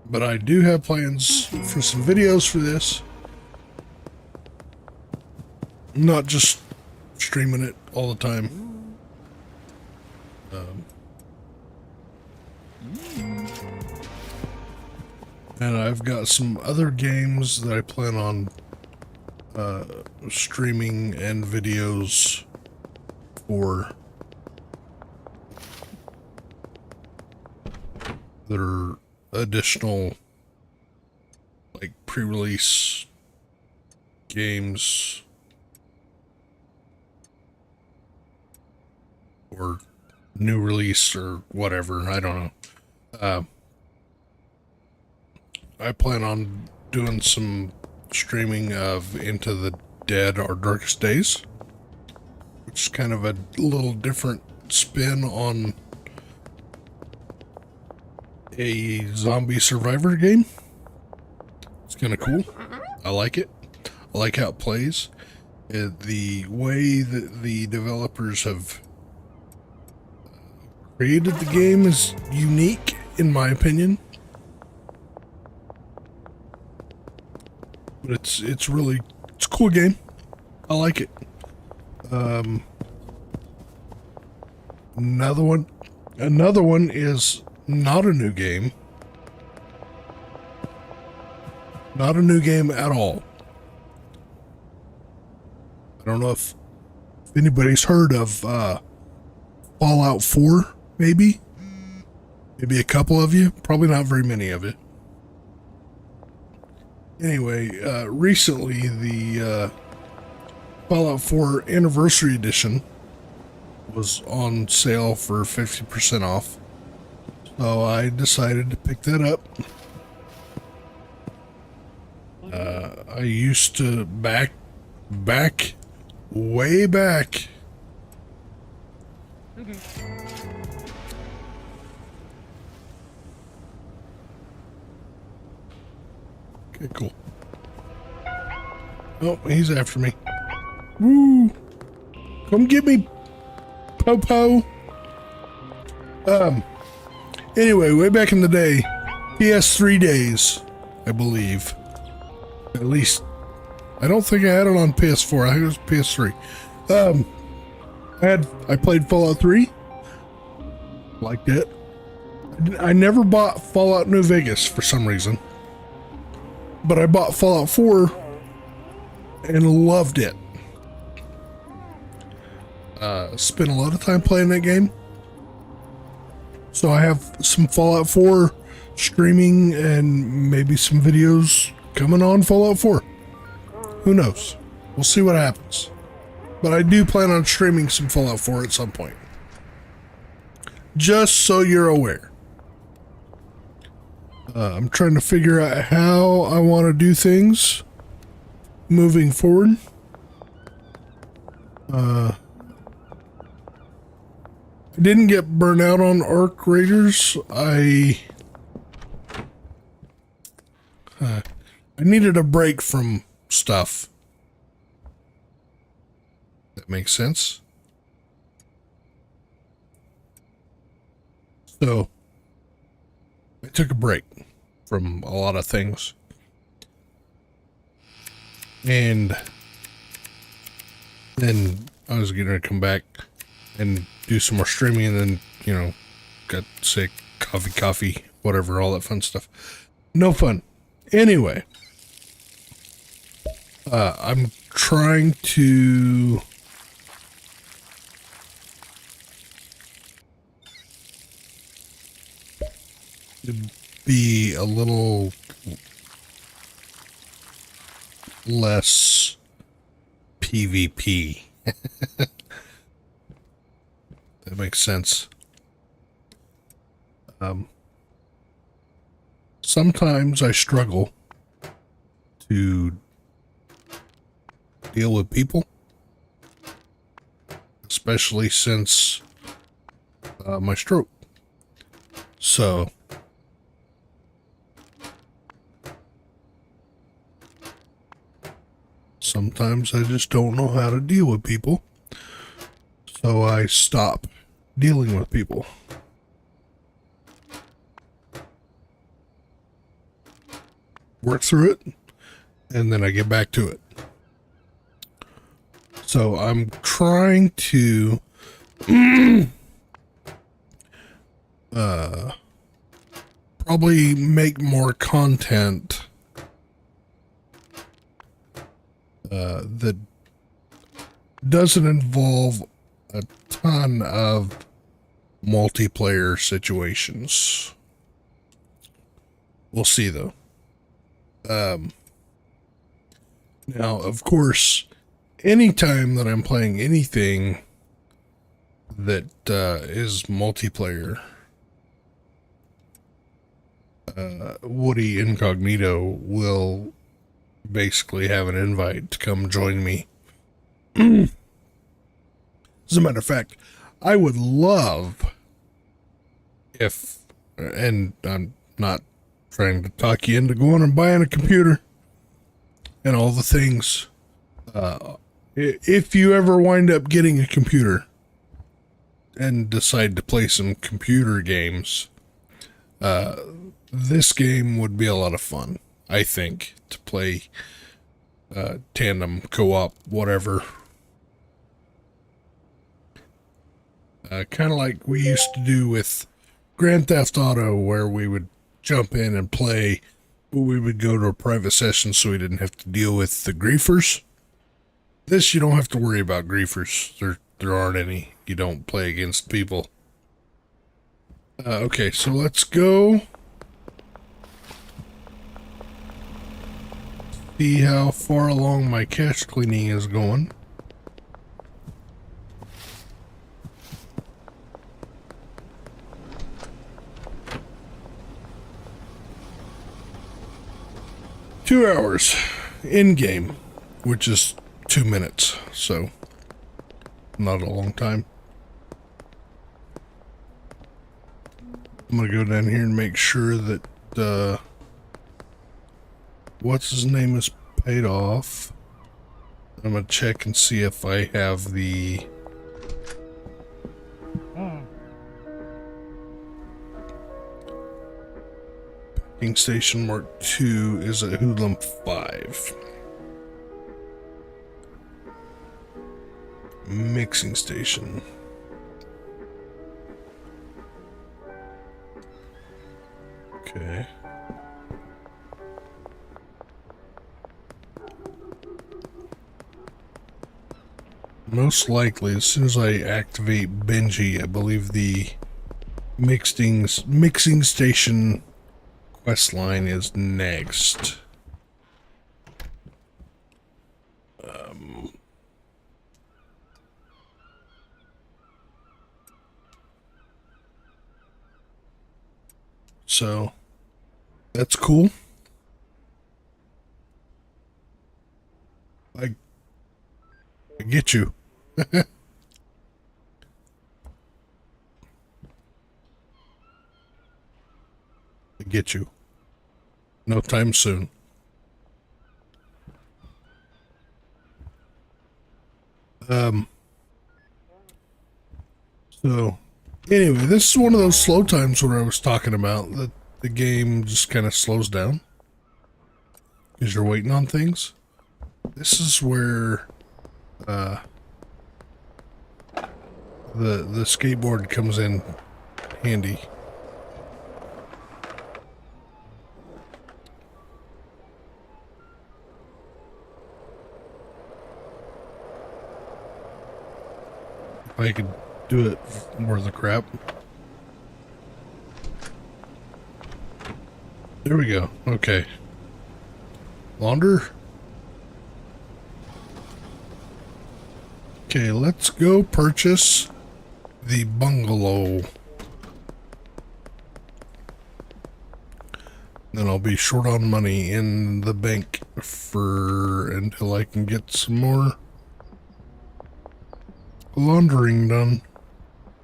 But I do have plans for some videos for this. Not just streaming it all the time. And I've got some other games that I plan on streaming and videos for that are additional, like pre-release games or new release or whatever. I don't know. I plan on doing some streaming of Into the Dead Our Darkest Days, which is kind of a little different spin on a zombie survivor game. It's kind of cool. I like it. I like how it plays. The way that the developers have created the game is unique, in my opinion. But it's a cool game. I like it. Another one is not a new game. Not a new game at all. I don't know if anybody's heard of Fallout 4, maybe? Maybe a couple of you. Probably not very many of you. Anyway, recently the Fallout 4 Anniversary Edition was on sale for 50% off. So I decided to pick that up. I used to way back. Okay, cool. Oh, he's after me. Woo! Come get me, Popo. Anyway, way back in the day, PS3 days, I believe. At least, I don't think I had it on PS4. I think it was PS3. I played Fallout 3. Liked it. I never bought Fallout New Vegas for some reason. But I bought Fallout 4 and loved it. Spent a lot of time playing that game. So I have some Fallout 4 streaming and maybe some videos coming on Fallout 4. Who knows? We'll see what happens. But I do plan on streaming some Fallout 4 at some point. Just so you're aware. I'm trying to figure out how I want to do things moving forward. I didn't get burnt out on Arc Raiders. I needed a break from stuff. That makes sense. So I took a break from a lot of things. And then I was going to come back and do some more streaming, and then, you know, got sick, coffee, whatever, all that fun stuff. No fun. Anyway, I'm trying to be a little less PvP. That makes sense. Sometimes I struggle to deal with people, especially since my stroke. So sometimes I just don't know how to deal with people. So I stop dealing with people. Work through it, and then I get back to it. So I'm trying to probably make more content that doesn't involve a ton of multiplayer situations. We'll see, though. Now, of course, anytime that I'm playing anything that is multiplayer, Woody Incognito will basically have an invite to come join me. As a matter of fact, I would love if, and I'm not trying to talk you into going and buying a computer and all the things. If you ever wind up getting a computer and decide to play some computer games, this game would be a lot of fun, I think, to play tandem, co-op, whatever. Kind of like we used to do with Grand Theft Auto, where we would jump in and play, but we would go to a private session so we didn't have to deal with the griefers. This, you don't have to worry about griefers. There aren't any. You don't play against people. Okay, so let's go see how far along my cache cleaning is going. 2 hours in game, which is 2 minutes, so not a long time. I'm gonna go down here and make sure that what's his name is paid off. I'm gonna check and see if I have the packing station Mark II is at Hoodlum 5. Mixing station. Okay. Most likely, as soon as I activate Benji, I believe the mixing station quest line is next. So that's cool. I get you. I get you. No time soon. So anyway, this is one of those slow times where I was talking about that the game just kind of slows down because you're waiting on things. This is where the skateboard comes in handy. If I could do it worth the crap. There we go. Okay. Launder. Okay, let's go purchase the bungalow. Then I'll be short on money in the bank for until I can get some more laundering done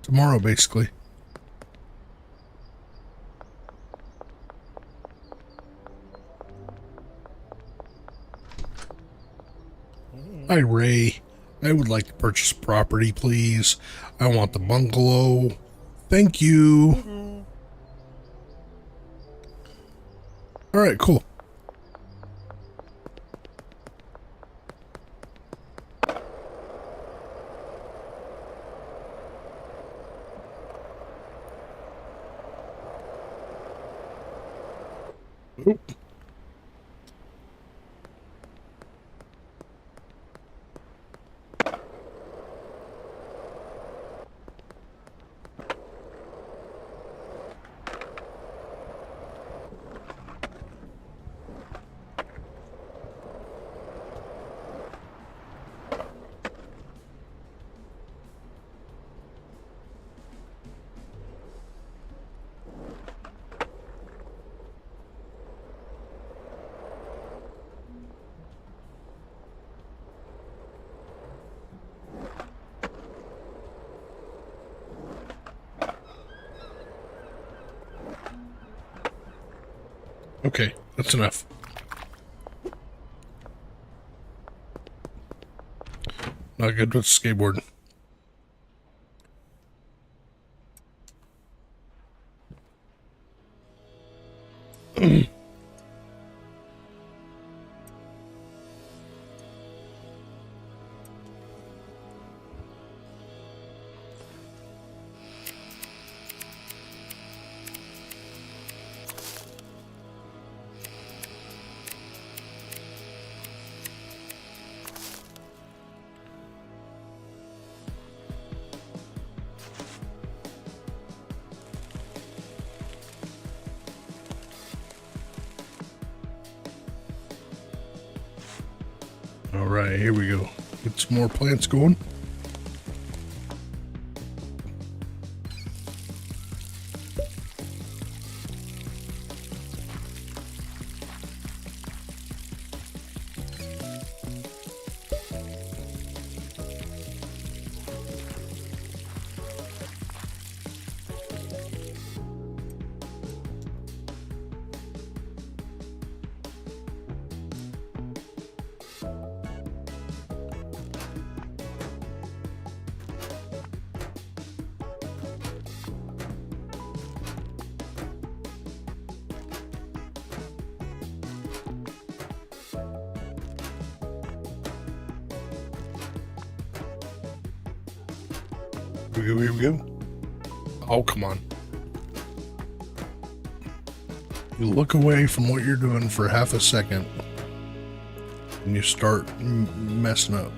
tomorrow, basically. Hi, Ray. I would like to purchase property, please. I want the bungalow. Thank you. All right, cool. Oop. Okay, that's enough. Not good with skateboarding. All right, here we go. Get some more plants going. go, here we go. Oh, come on. You look away from what you're doing for half a second and you start messing up.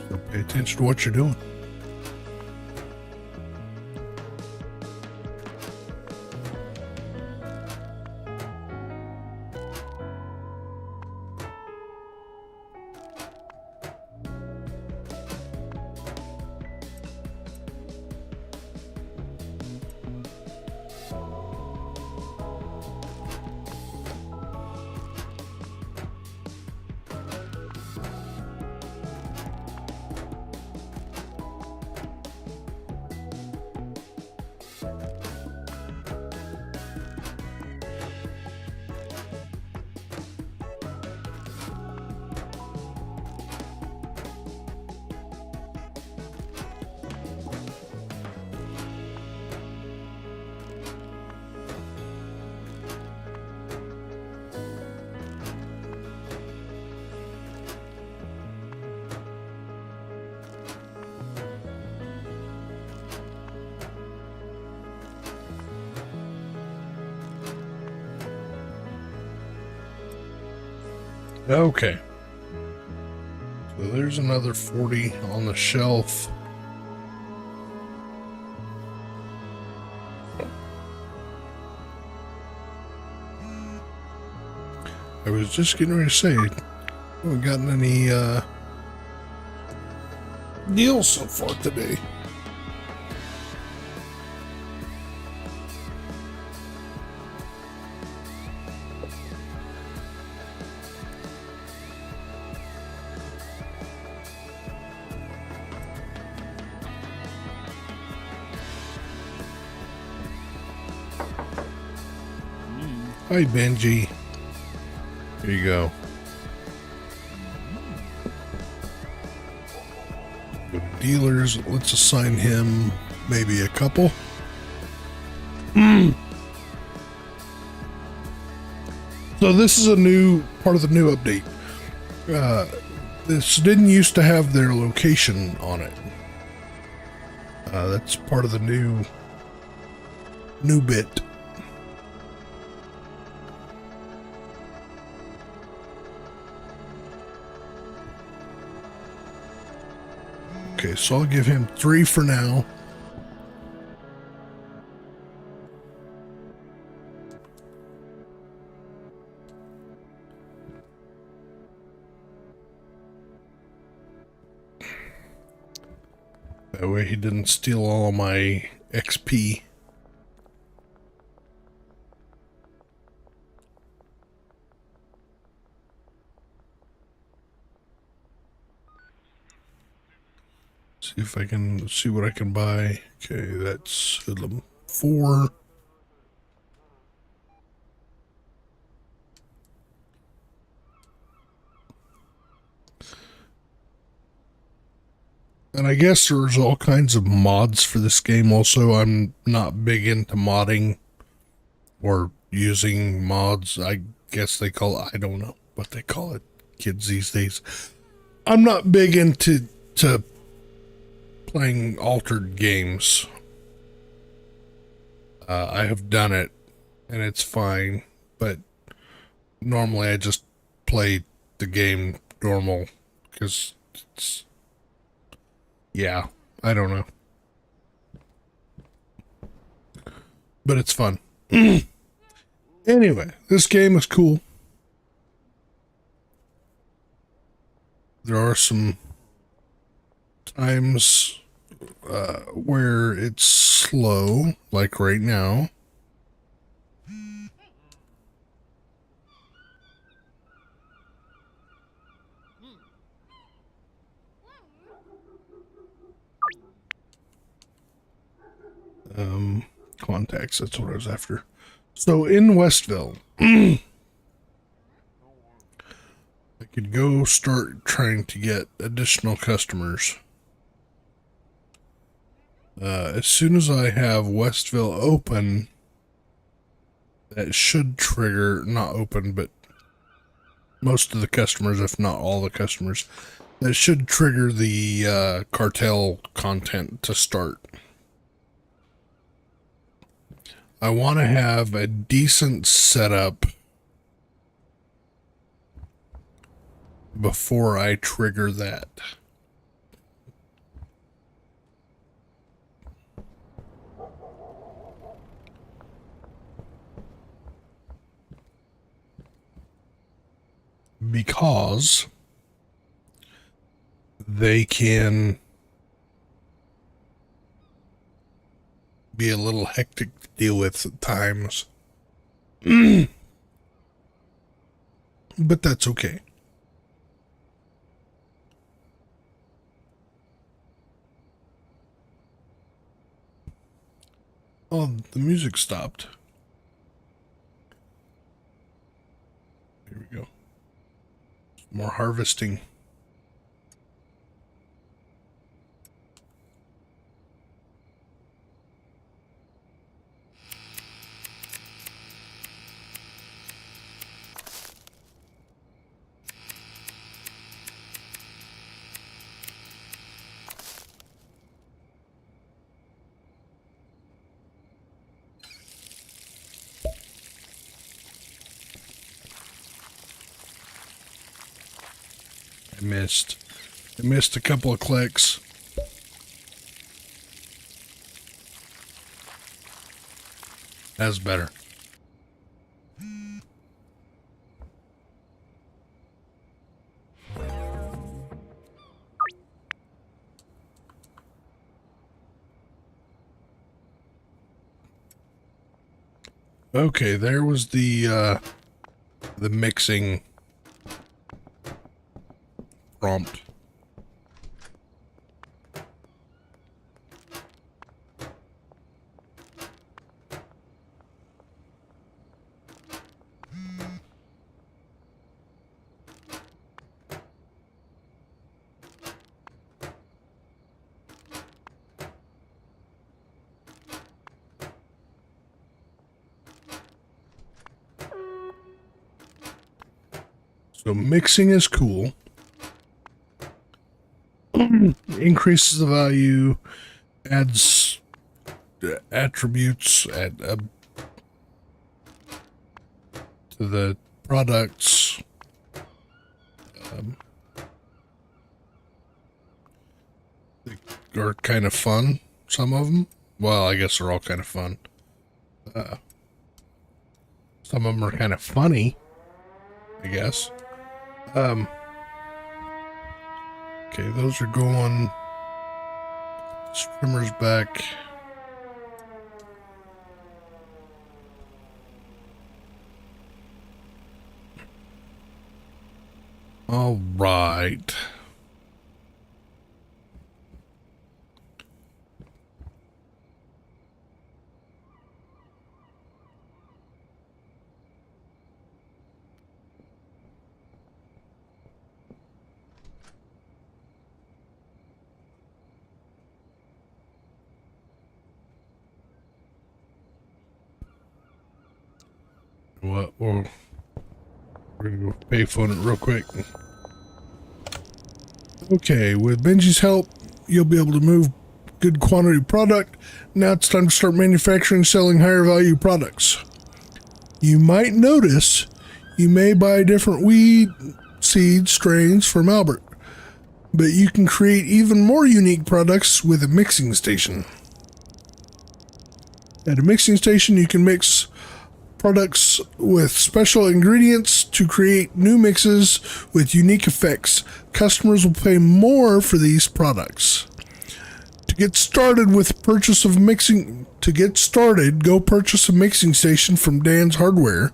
So pay attention to what you're doing. Okay. So there's another 40 on the shelf. I was just getting ready to say, I haven't gotten any deals so far today. Hi, Benji. Here you go. Go to dealers. Let's assign him maybe a couple. So this is a new part of the new update. This didn't used to have their location on it. That's part of the new bit. Okay, so I'll give him 3 for now. That way he didn't steal all my XP. See if I can see what I can buy. Okay, that's hoodlum 4. And I guess there's all kinds of mods for this game also. I'm not big into modding or using mods. I guess they call it, I don't know what they call it, kids these days. I'm not big into playing altered games. I have done it and it's fine, but normally I just play the game normal because it's, yeah, I don't know. But it's fun. Anyway, this game is cool. There are some times where it's slow, like right now. Contacts, that's what I was after. So in Westville, I could go start trying to get additional customers. As soon as I have Westville open, that should trigger, not open, but most of the customers, if not all the customers, That should trigger the cartel content to start. I want to have a decent setup before I trigger that. Because they can be a little hectic to deal with at times. But that's okay. Oh, the music stopped. Here we go. More harvesting. I missed a couple of clicks. That's better. Okay, there was the mixing prompt. So mixing is cool. Increases the value, adds attributes to the products. They are kind of fun, some of them. Well, I guess they're all kind of fun. Some of them are kind of funny, I guess. Okay, those are going. Streamer's back. All right. What? Well, we're gonna go payphone it real quick. Okay, with Benji's help, you'll be able to move good quantity product. Now it's time to start manufacturing and selling higher value products. You might notice you may buy different weed seed strains from Albert, but you can create even more unique products with a mixing station. At a mixing station, you can mix products with special ingredients to create new mixes with unique effects. Customers will pay more for these products. To get started, go purchase a mixing station from Dan's Hardware.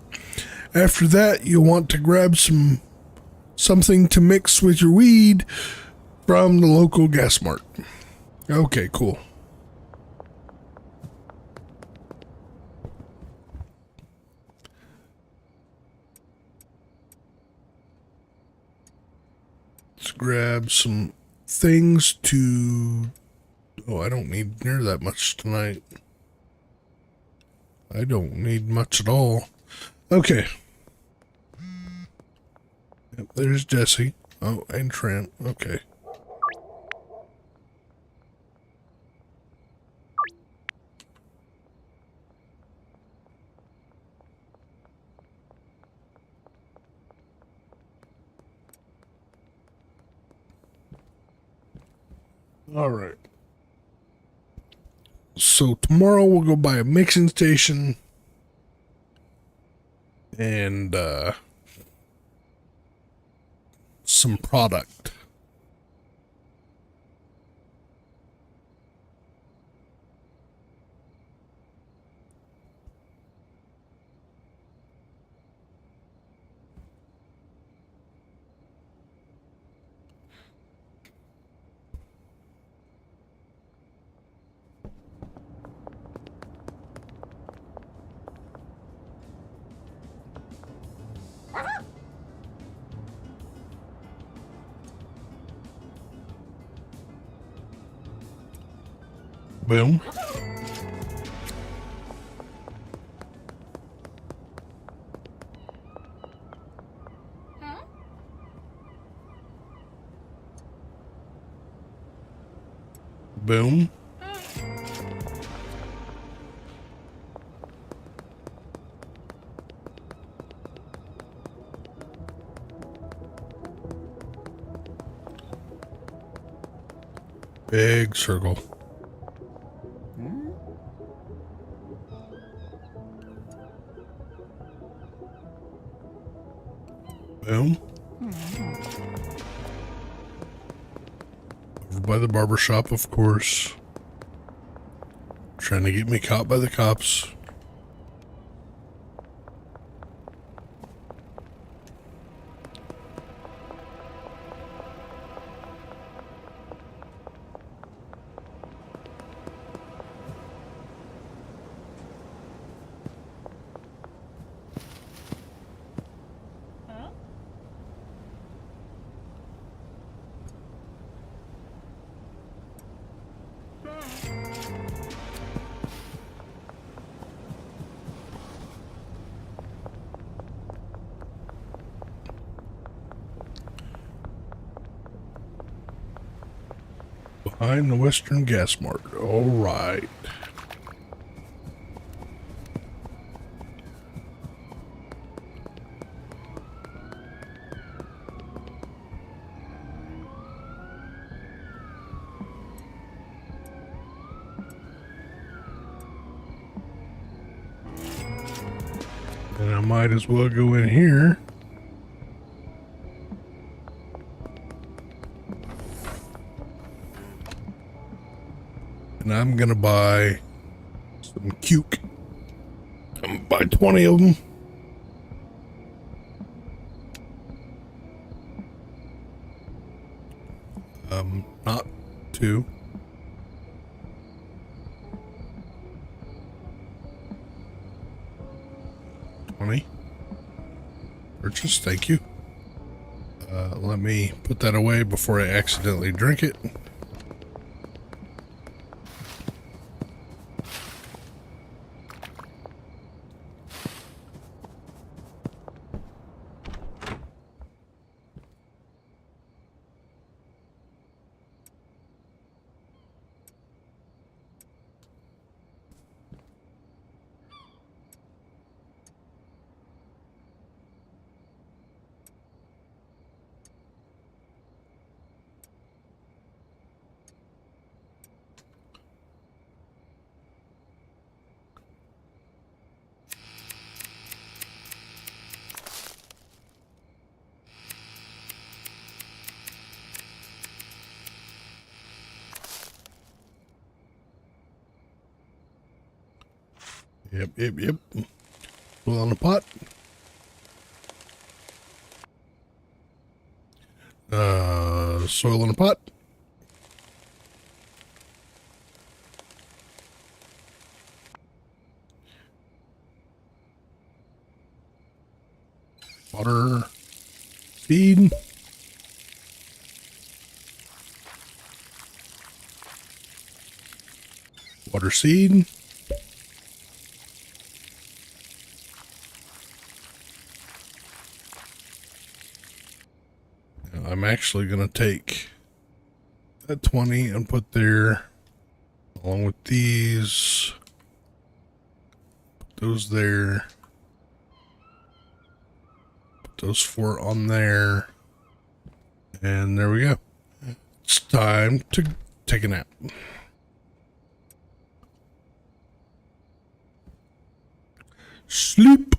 After that, you'll want to grab something to mix with your weed from the local gas mart. Okay, cool. Let's grab some things to... Oh, I don't need near that much tonight. I don't need much at all. Okay. Yep, there's Jesse. Oh, and trim. Okay. All right. So tomorrow we'll go buy a mixing station and some product. Boom. Boom. Big circle. Boom. Over by the barber shop, of course. Trying to get me caught by the cops. Behind the Western Gas Mart. All right. And I might as well go in here. And I'm gonna buy some cuke. I'm gonna buy 20 of them. Not 2. Purchase, thank you. Let me put that away before I accidentally drink it. Yep. Oil on the pot. Soil in the pot. Water. Seed. Water seed. I'm actually going to take that 20 and put there along with these. Put those there. Put those 4 on there. And there we go. It's time to take a nap. Sleep.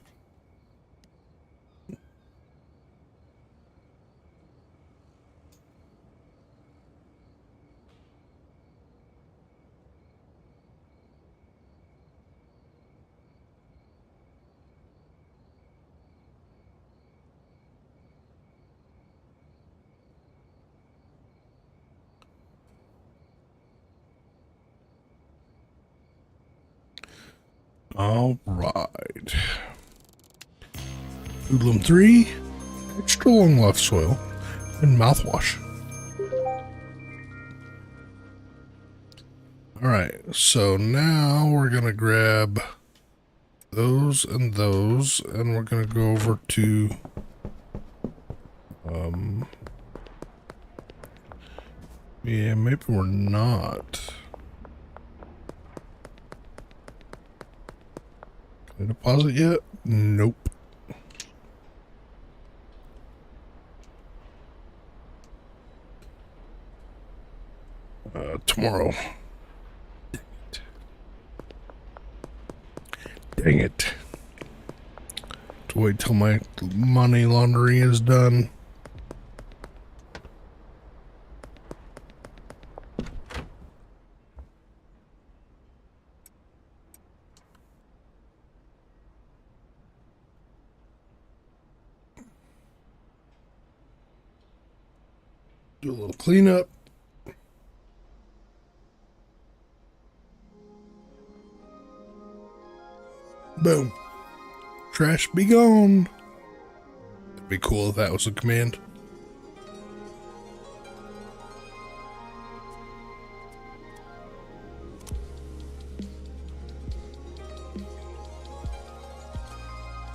All right. Ummm 3, extra long life soil, and mouthwash. All right, so now we're gonna grab those, and we're gonna go over to yeah, maybe we're not. Can I deposit yet? Nope. Tomorrow. Dang it. To wait till my money laundering is done. Do a little cleanup. Boom. Trash be gone. It'd be cool if that was a command.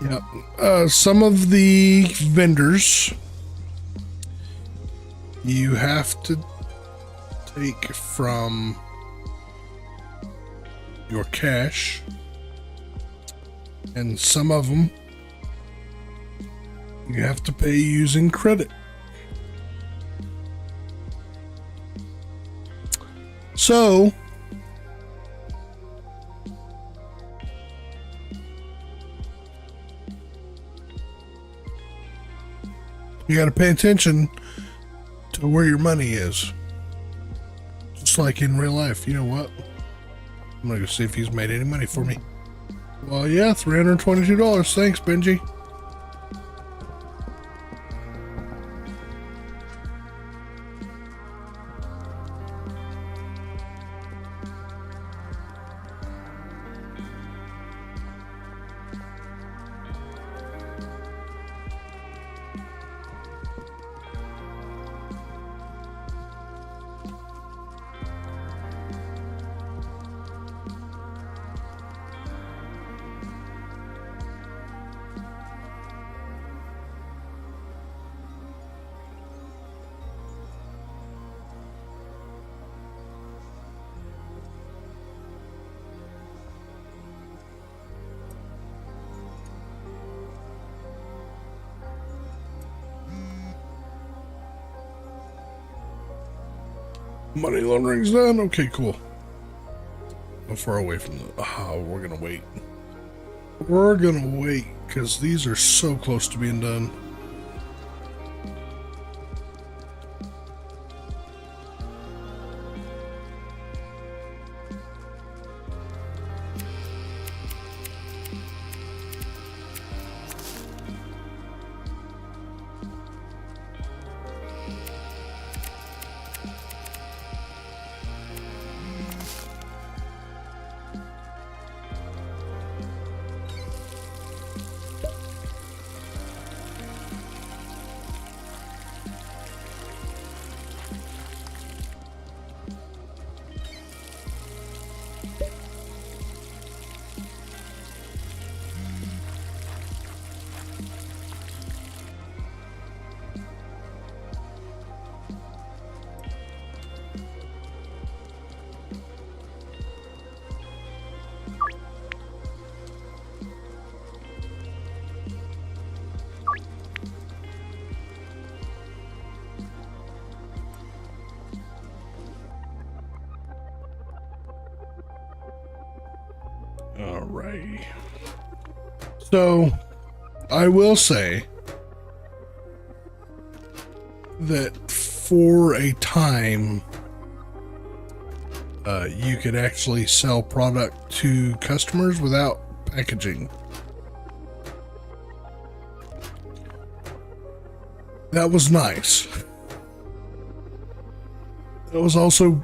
Yep. Some of the vendors you have to take from your cash, and some of them you have to pay using credit. So you got to pay attention to where your money is. Just like in real life. You know what? I'm gonna go see if he's made any money for me. Well, yeah, $322. Thanks, Benji. Money laundering's done. Okay, cool. How far away from the... Oh, we're gonna wait. We're gonna wait, because these are so close to being done. Alrighty. So, I will say that for a time, you could actually sell product to customers without packaging. That was nice. It was also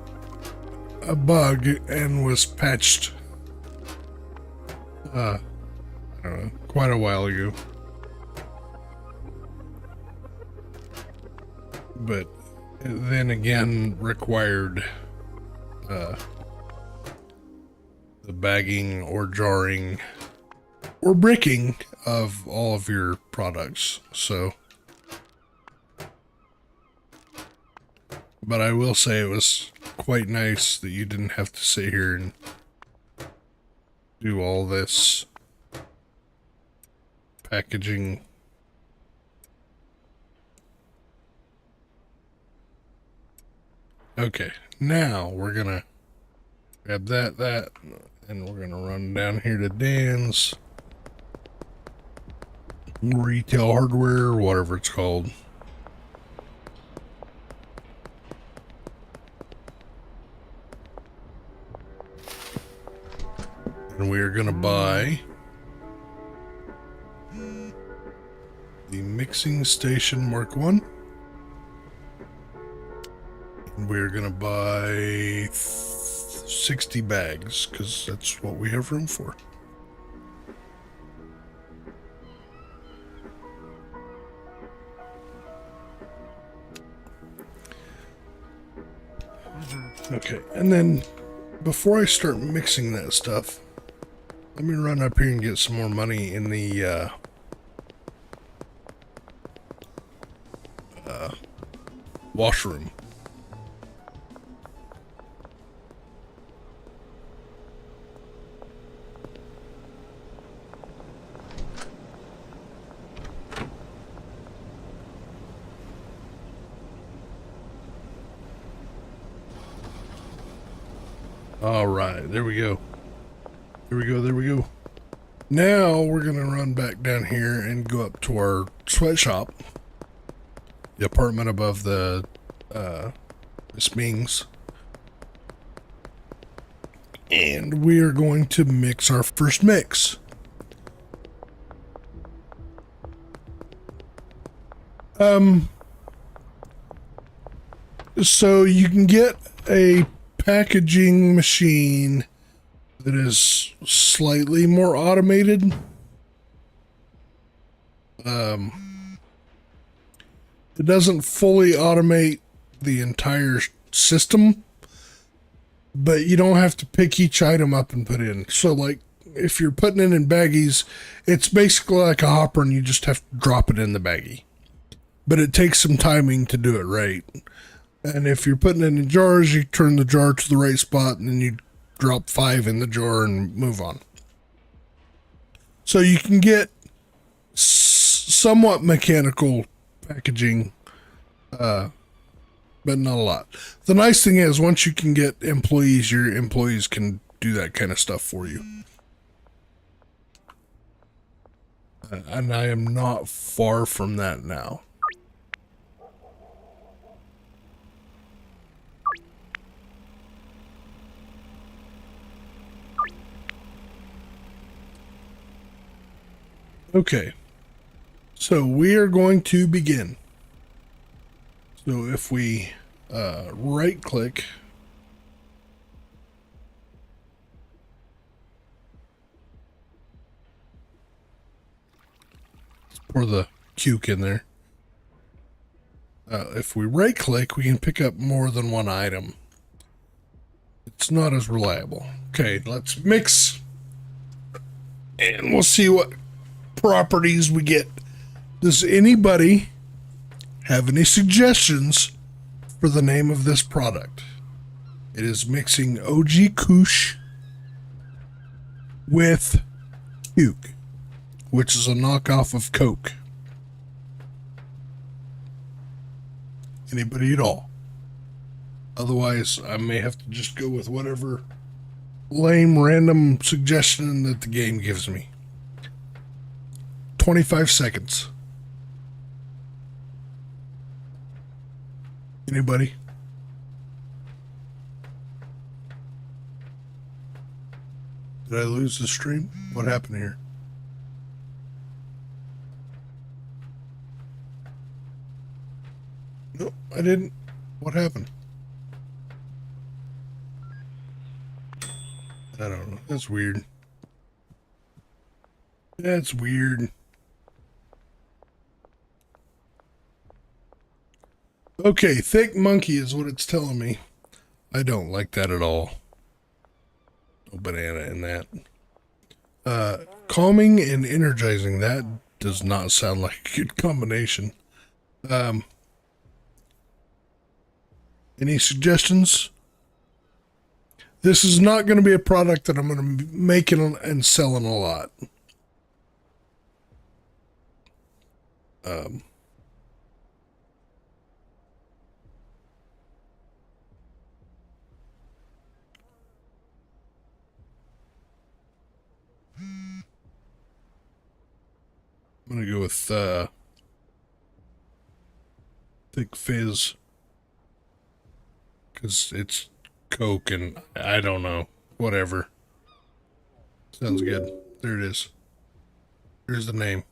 a bug and was patched, I don't know, quite a while ago. But it then again required the bagging or jarring or bricking of all of your products. So, but I will say it was quite nice that you didn't have to sit here and do all this packaging. Okay, now we're gonna grab that, and we're gonna run down here to Dan's retail hardware, or whatever it's called. And we are gonna buy the mixing station Mark 1. And we're gonna buy 60 bags, because that's what we have room for. Okay, and then before I start mixing that stuff, let me run up here and get some more money in the washroom. All right, there we go. There we go. Now we're gonna run back down here and go up to our sweatshop, the apartment above the Miss Ming's, and we are going to mix our first mix. So you can get a packaging machine that is slightly more automated. It doesn't fully automate the entire system, but you don't have to pick each item up and put in. So like if you're putting it in baggies, it's basically like a hopper and you just have to drop it in the baggie. But it takes some timing to do it right. And if you're putting it in jars, you turn the jar to the right spot and then you drop 5 in the jar and move on. So you can get somewhat mechanical packaging, but not a lot. The nice thing is once you can get employees, your employees can do that kind of stuff for you. And I am not far from that now. Okay, so we are going to begin. So if we right click, let's pour the cuke in there. If we right click, we can pick up more than one item. It's not as reliable. Okay, let's mix and we'll see what properties we get. Does anybody have any suggestions for the name of this product? It is mixing OG Kush with Cuke, which is a knockoff of Coke. Anybody at all? Otherwise, I may have to just go with whatever lame random suggestion that the game gives me. 25 seconds. Anybody? Did I lose the stream? What happened here? No, I didn't. What happened? I don't know. That's weird. That's weird. Okay, thick monkey is what it's telling me. I don't like that at all. No banana in that. Calming and energizing. That does not sound like a good combination. Any suggestions? This is not going to be a product that I'm going to be making and selling a lot. I'm going to go with thick fizz. Because it's Coke and I don't know. Whatever. Sounds good. There it is. Here's the name.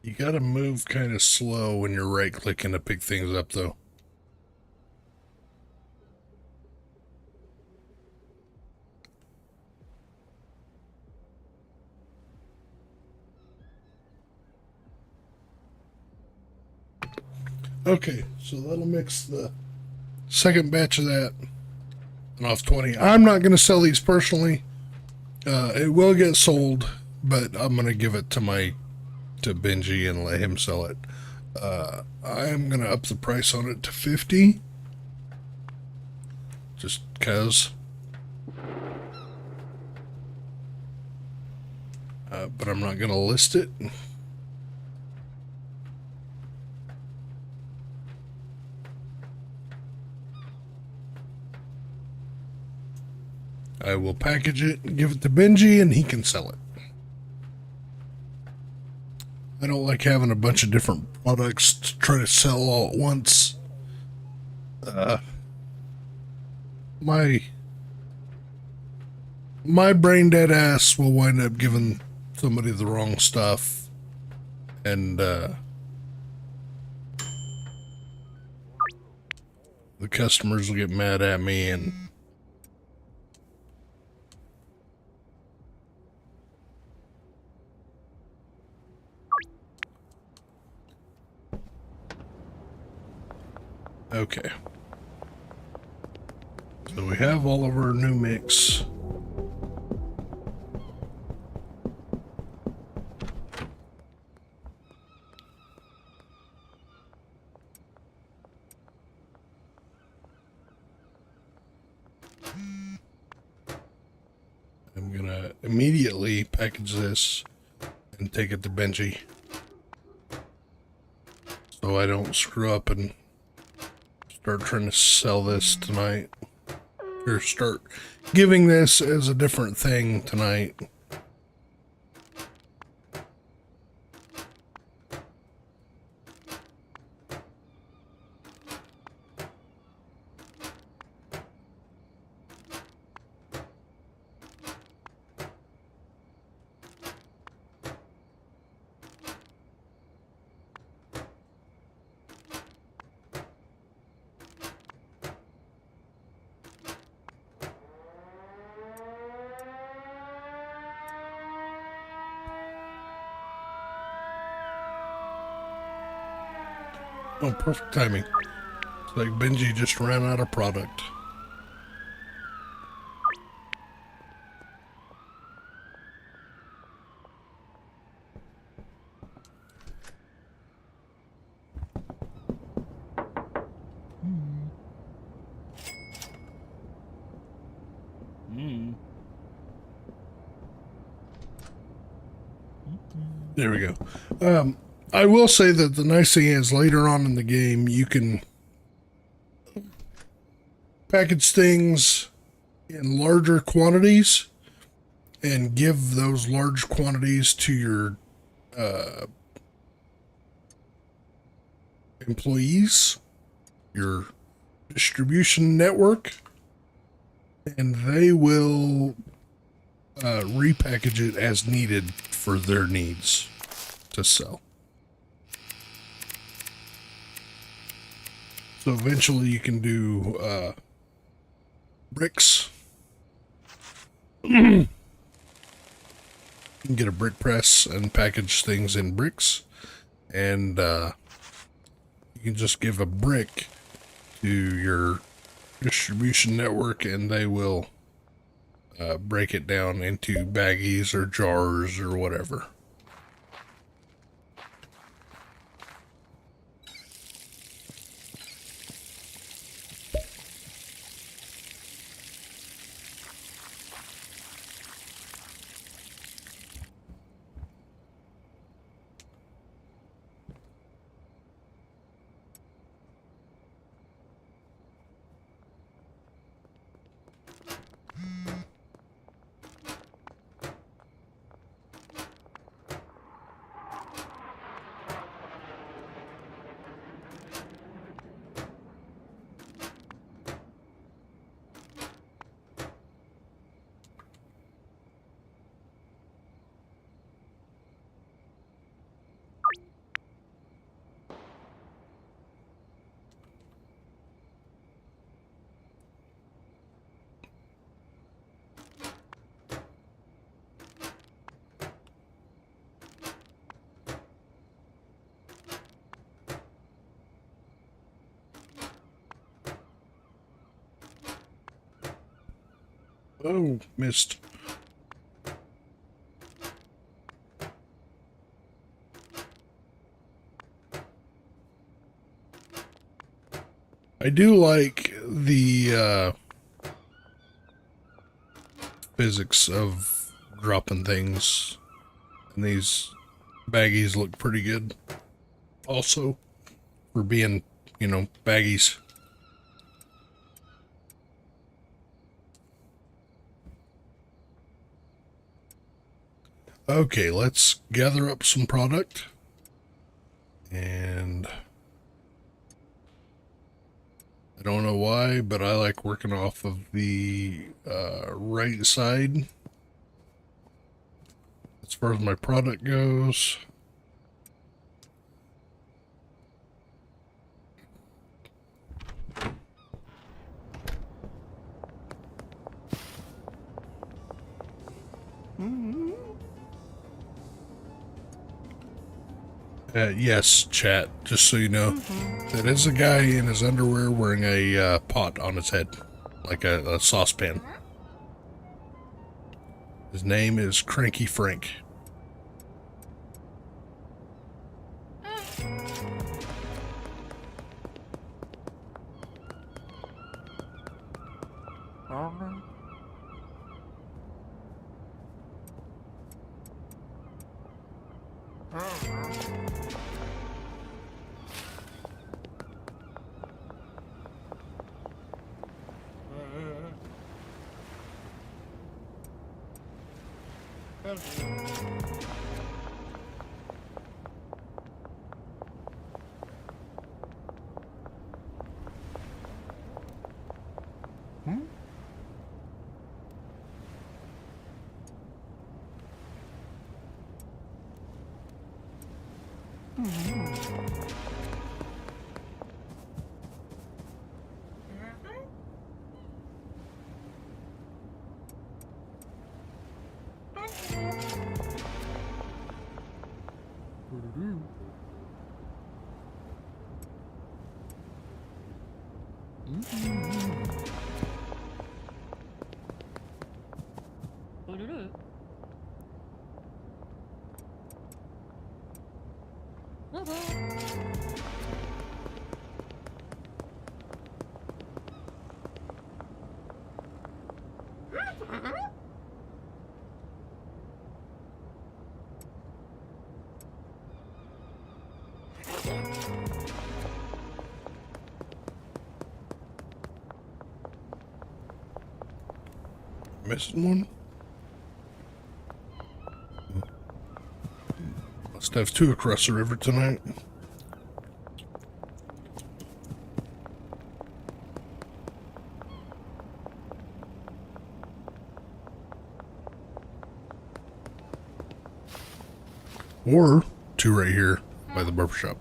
You gotta move kind of slow when you're right clicking to pick things up though. Okay, so that'll mix the second batch of that and off 20. I'm not going to sell these personally. It will get sold, but I'm going to give it to Benji and let him sell it. I am going to up the price on it to 50. Just cause. But I'm not going to list it. I will package it and give it to Benji and he can sell it. I don't like having a bunch of different products to try to sell all at once. My brain dead ass will wind up giving somebody the wrong stuff and the customers will get mad at me and okay. So we have all of our new mix. I'm gonna immediately package this and take it to Benji so I don't screw up and start trying to sell this tonight, or start giving this as a different thing tonight. Oh, perfect timing. It's like Benji just ran out of product. There we go. I will say that the nice thing is later on in the game, you can package things in larger quantities and give those large quantities to your employees, your distribution network, and they will repackage it as needed for their needs to sell. So eventually you can do bricks. You can get a brick press and package things in bricks, and you can just give a brick to your distribution network and they will break it down into baggies or jars or whatever. Oh, missed. I do like the physics of dropping things, and these baggies look pretty good also for being, you know, baggies. Okay, let's gather up some product. And I don't know why, but I like working off of the right side as far as my product goes. Yes, chat, just so you know, that is a guy in his underwear wearing a pot on his head, like a saucepan. His name is Cranky Frank. Missing one? Must have two across the river tonight. Or two right here by the barbershop.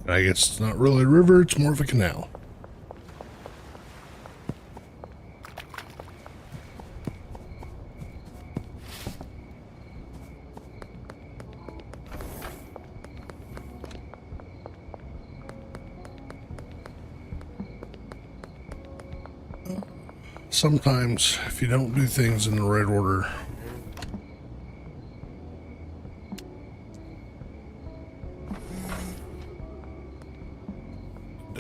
I guess it's not really a river, it's more of a canal. Sometimes, if you don't do things in the right order,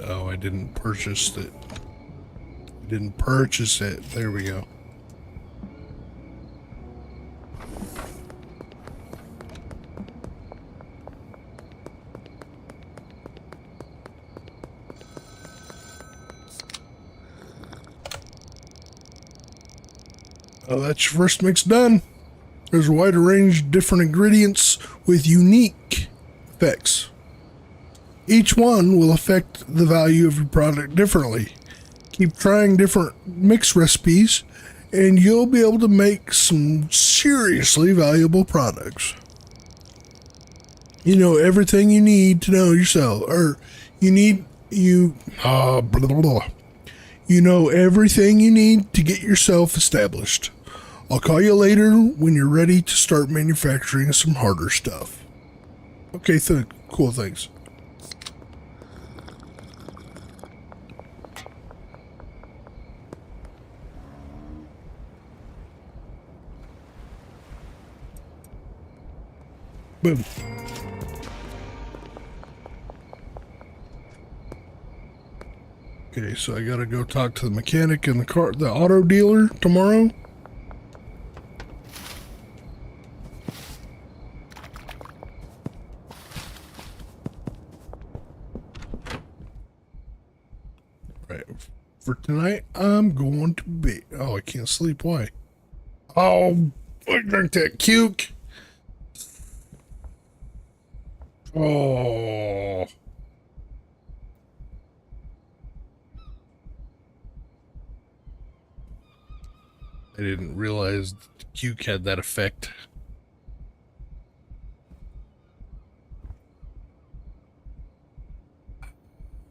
oh, I didn't purchase it. I didn't purchase it. There we go. Oh, that's your first mix done. There's a wide range of different ingredients with unique effects. Each one will affect the value of your product differently. Keep trying different mix recipes and you'll be able to make some seriously valuable products. You know everything you need to know yourself, or blah, blah, blah. You know everything you need to get yourself established. I'll call you later when you're ready to start manufacturing some harder stuff. Okay, cool, thanks. Boom. Okay, so I gotta go talk to the mechanic and the auto dealer tomorrow. Right. For tonight, I'm going to bed. Oh, I can't sleep. Why? Oh, I drank that cuke. Oh. I didn't realize the cuke had that effect.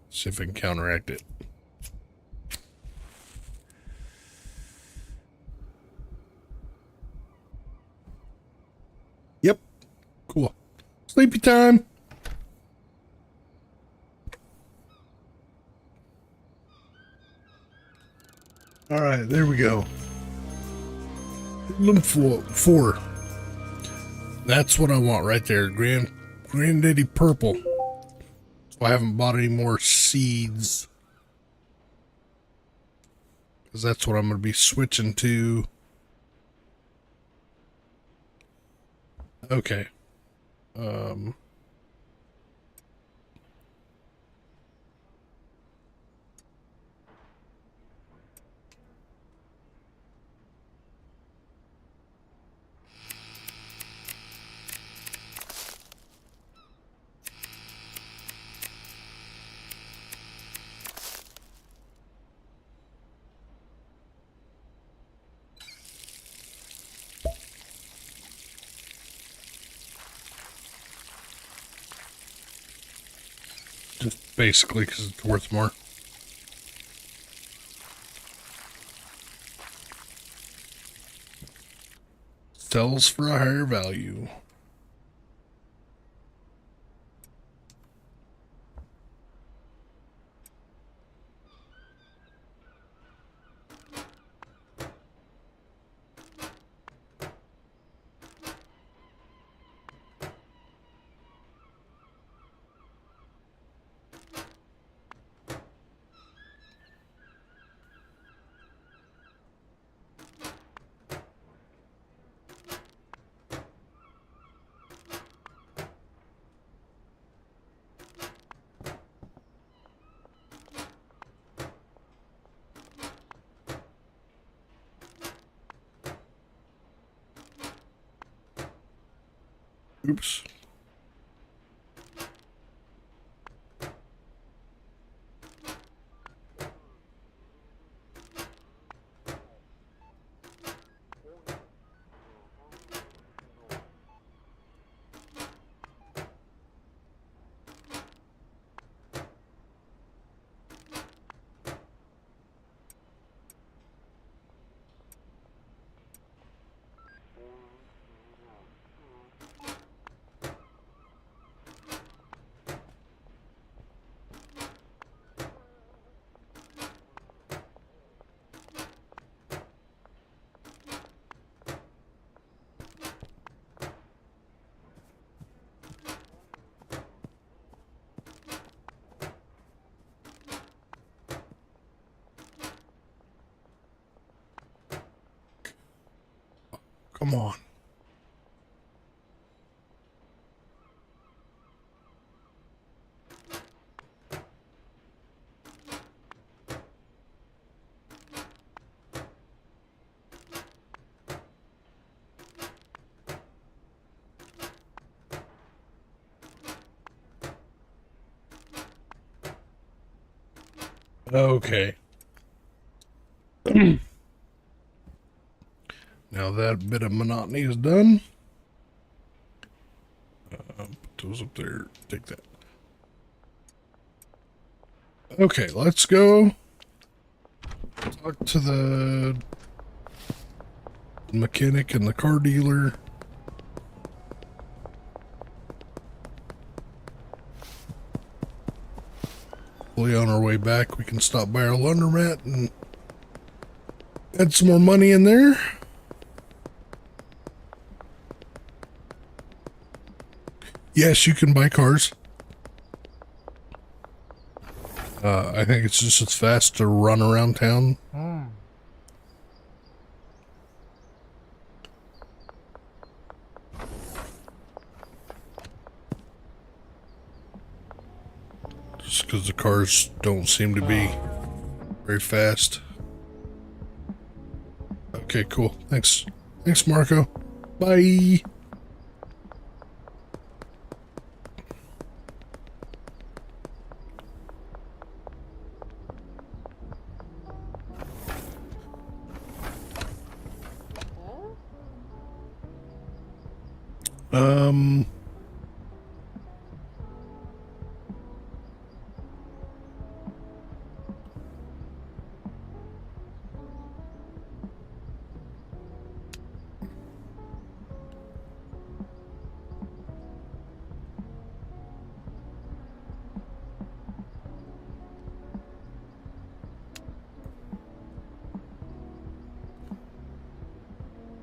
See if I can counteract it. Yep. Cool. Sleepy time. All right, there we go. Loom 4. That's what I want right there. Granddaddy purple. I haven't bought any more seeds, because that's what I'm going to be switching to. Okay. Just basically because it's worth more. Sells for a higher value. Oops. Come on. Okay. Now that bit of monotony is done. Put those up there. Take that. Okay, let's go talk to the mechanic and the car dealer. Hopefully on our way back we can stop by our laundromat and add some more money in there. Yes, you can buy cars. I think it's just as fast to run around town. Just because the cars don't seem to be very fast. Okay, cool. Thanks. Thanks, Marco. Bye.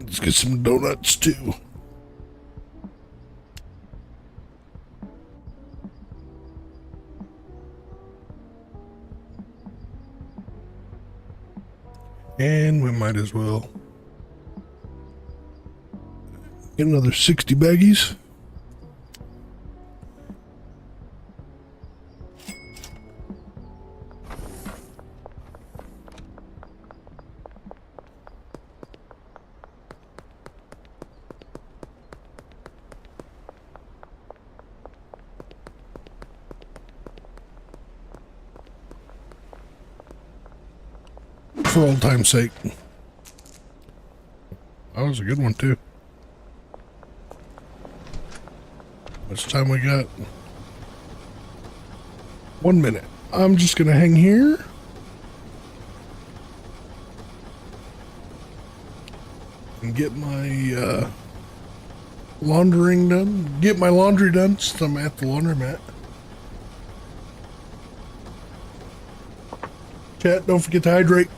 Let's get some donuts too. And we might as well get another 60 baggies. For old time's sake. That was a good one too. How much time we got? 1 minute. I'm just gonna hang here. And get my laundering done. Get my laundry done since I'm at the laundromat. Chat, don't forget to hydrate.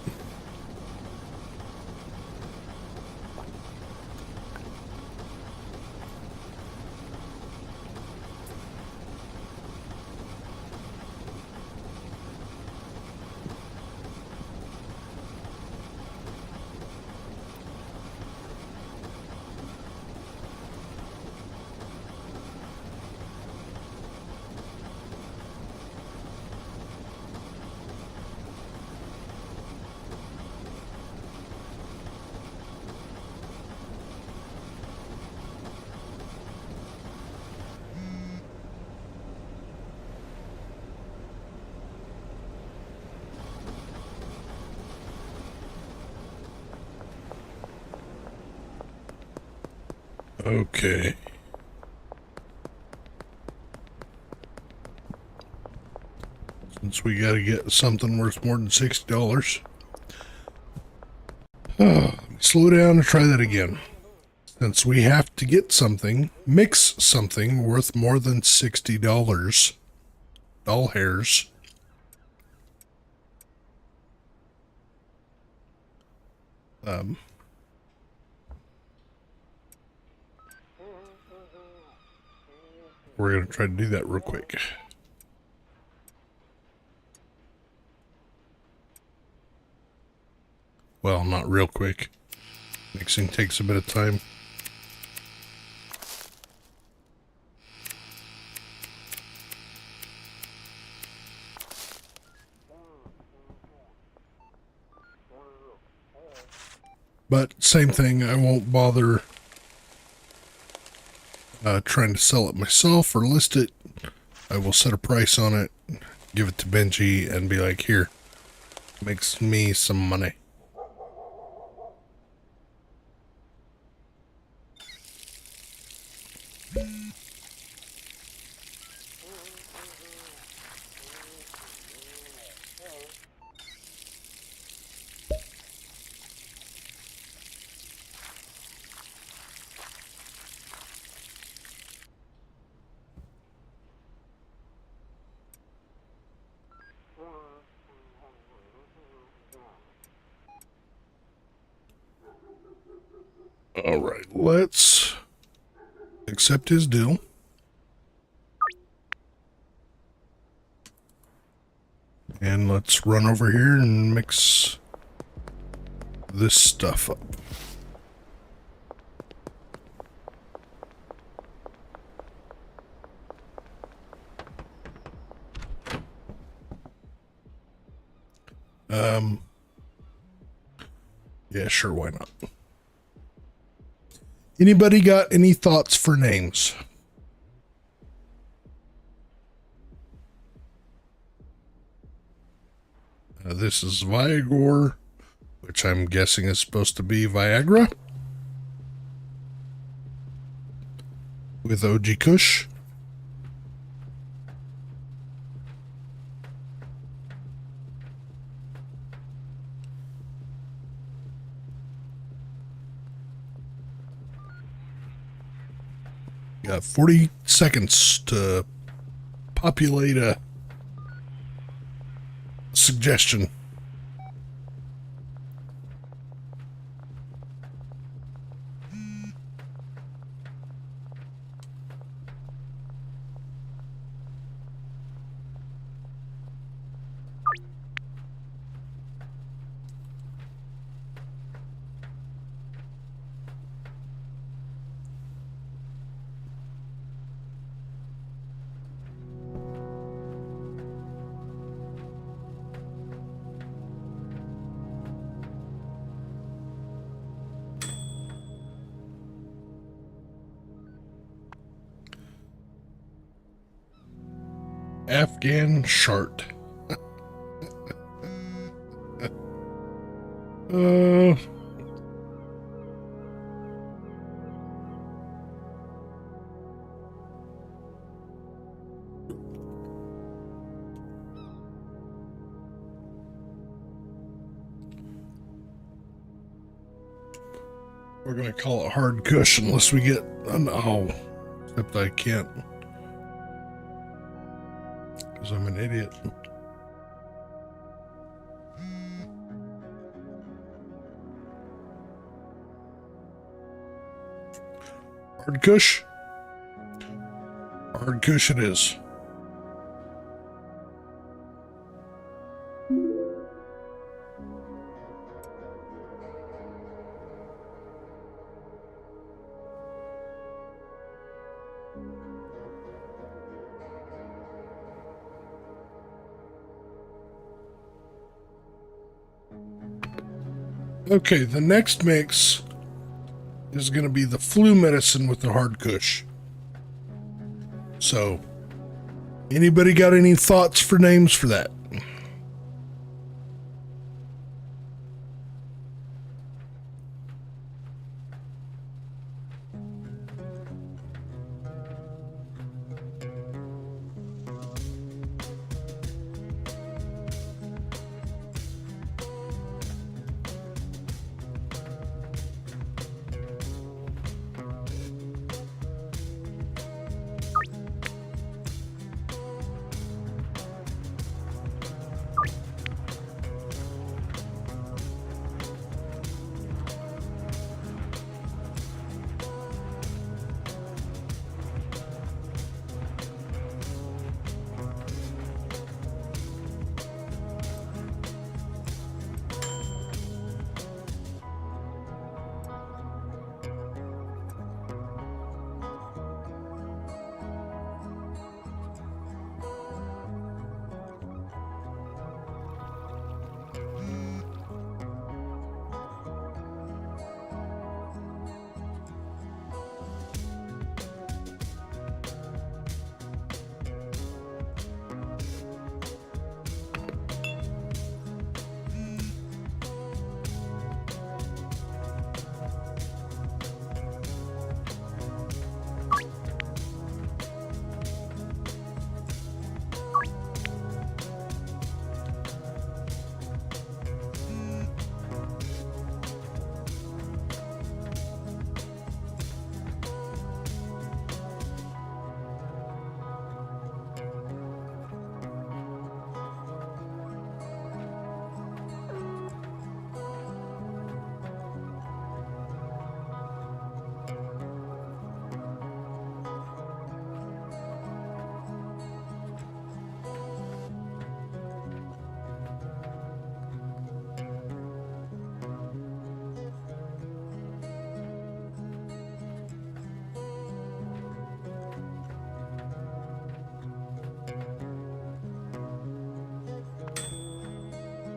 Okay. Since we gotta get something worth more than $60. Slow down and try that again. Since we have to get something, mix something worth more than $60. Doll hairs. We're gonna try to do that real quick. Well, not real quick. Mixing takes a bit of time. But same thing, I won't bother trying to sell it myself or list it. I will set a price on it, give it to Benji, and be like, here, makes me some money. All right, let's accept his deal. And let's run over here and mix this stuff up. Yeah, sure, why not? Anybody got any thoughts for names? This is Viagor, which I'm guessing is supposed to be Viagra, with OG Kush. Got 40 seconds to populate a suggestion. Afghan Shart. We're gonna call it hard cush unless we get an oh, except I can't because I'm an idiot. Hard cush. Hard cush it is. Okay, the next mix is going to be the flu medicine with the hard kush. So, anybody got any thoughts for names for that?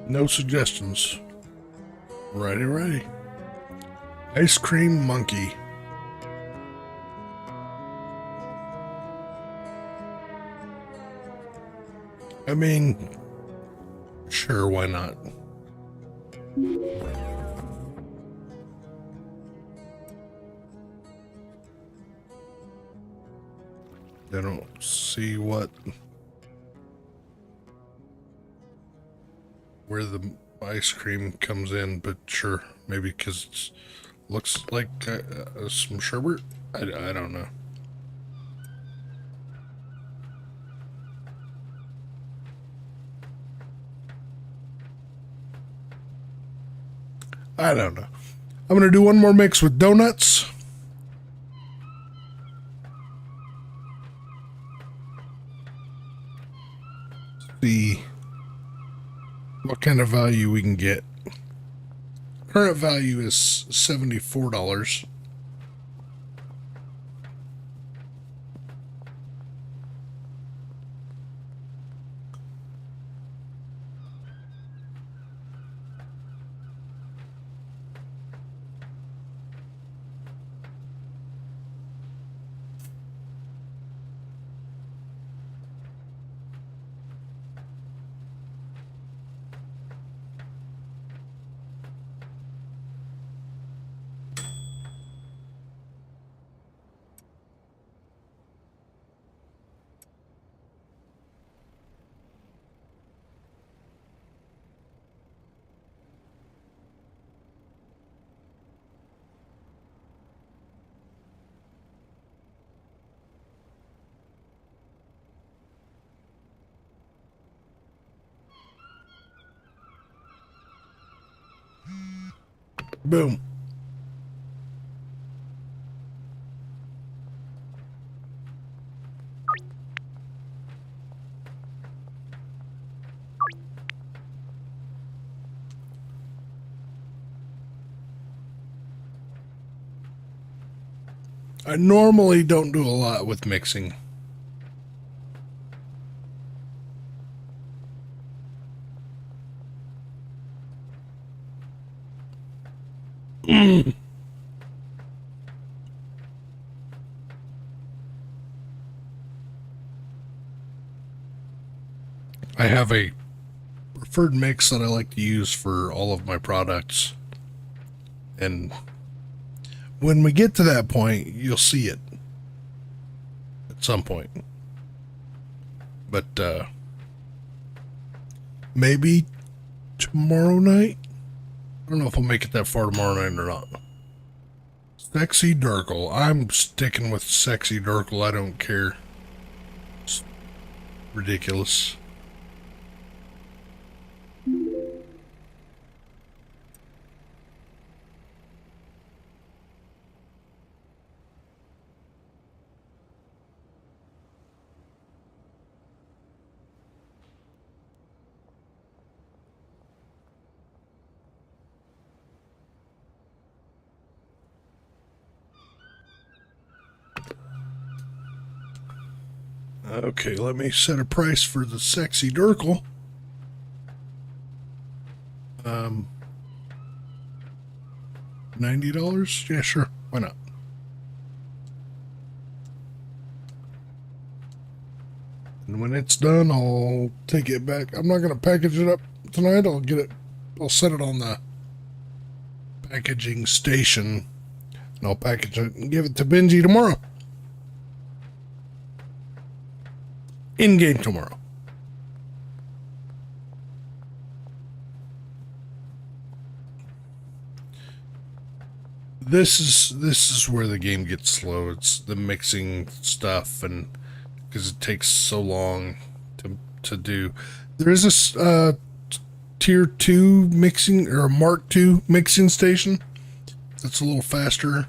No suggestions. Righty. Ice cream monkey. I mean, sure, why not? I don't see where the ice cream comes in, but sure, maybe because it looks like some sherbet. I don't know. I don't know. I'm gonna do one more mix with donuts. See what kind of value we can get. Current value is $74. Boom. I normally don't do a lot with mixing. I have a preferred mix that I like to use for all of my products. And when we get to that point, you'll see it at some point. But maybe tomorrow night? I don't know if I'll make it that far tomorrow night or not. Sexy Durkle. I'm sticking with Sexy Durkle. I don't care. It's ridiculous. Okay, let me set a price for the Sexy Durkle. $90? Yeah, sure. Why not? And when it's done, I'll take it back. I'm not going to package it up tonight. I'll set it on the packaging station, and I'll package it and give it to Benji tomorrow. In-game tomorrow. This is where the game gets slow. It's the mixing stuff, and because it takes so long to do. There is a tier 2 mixing, or a Mark 2 mixing station that's a little faster.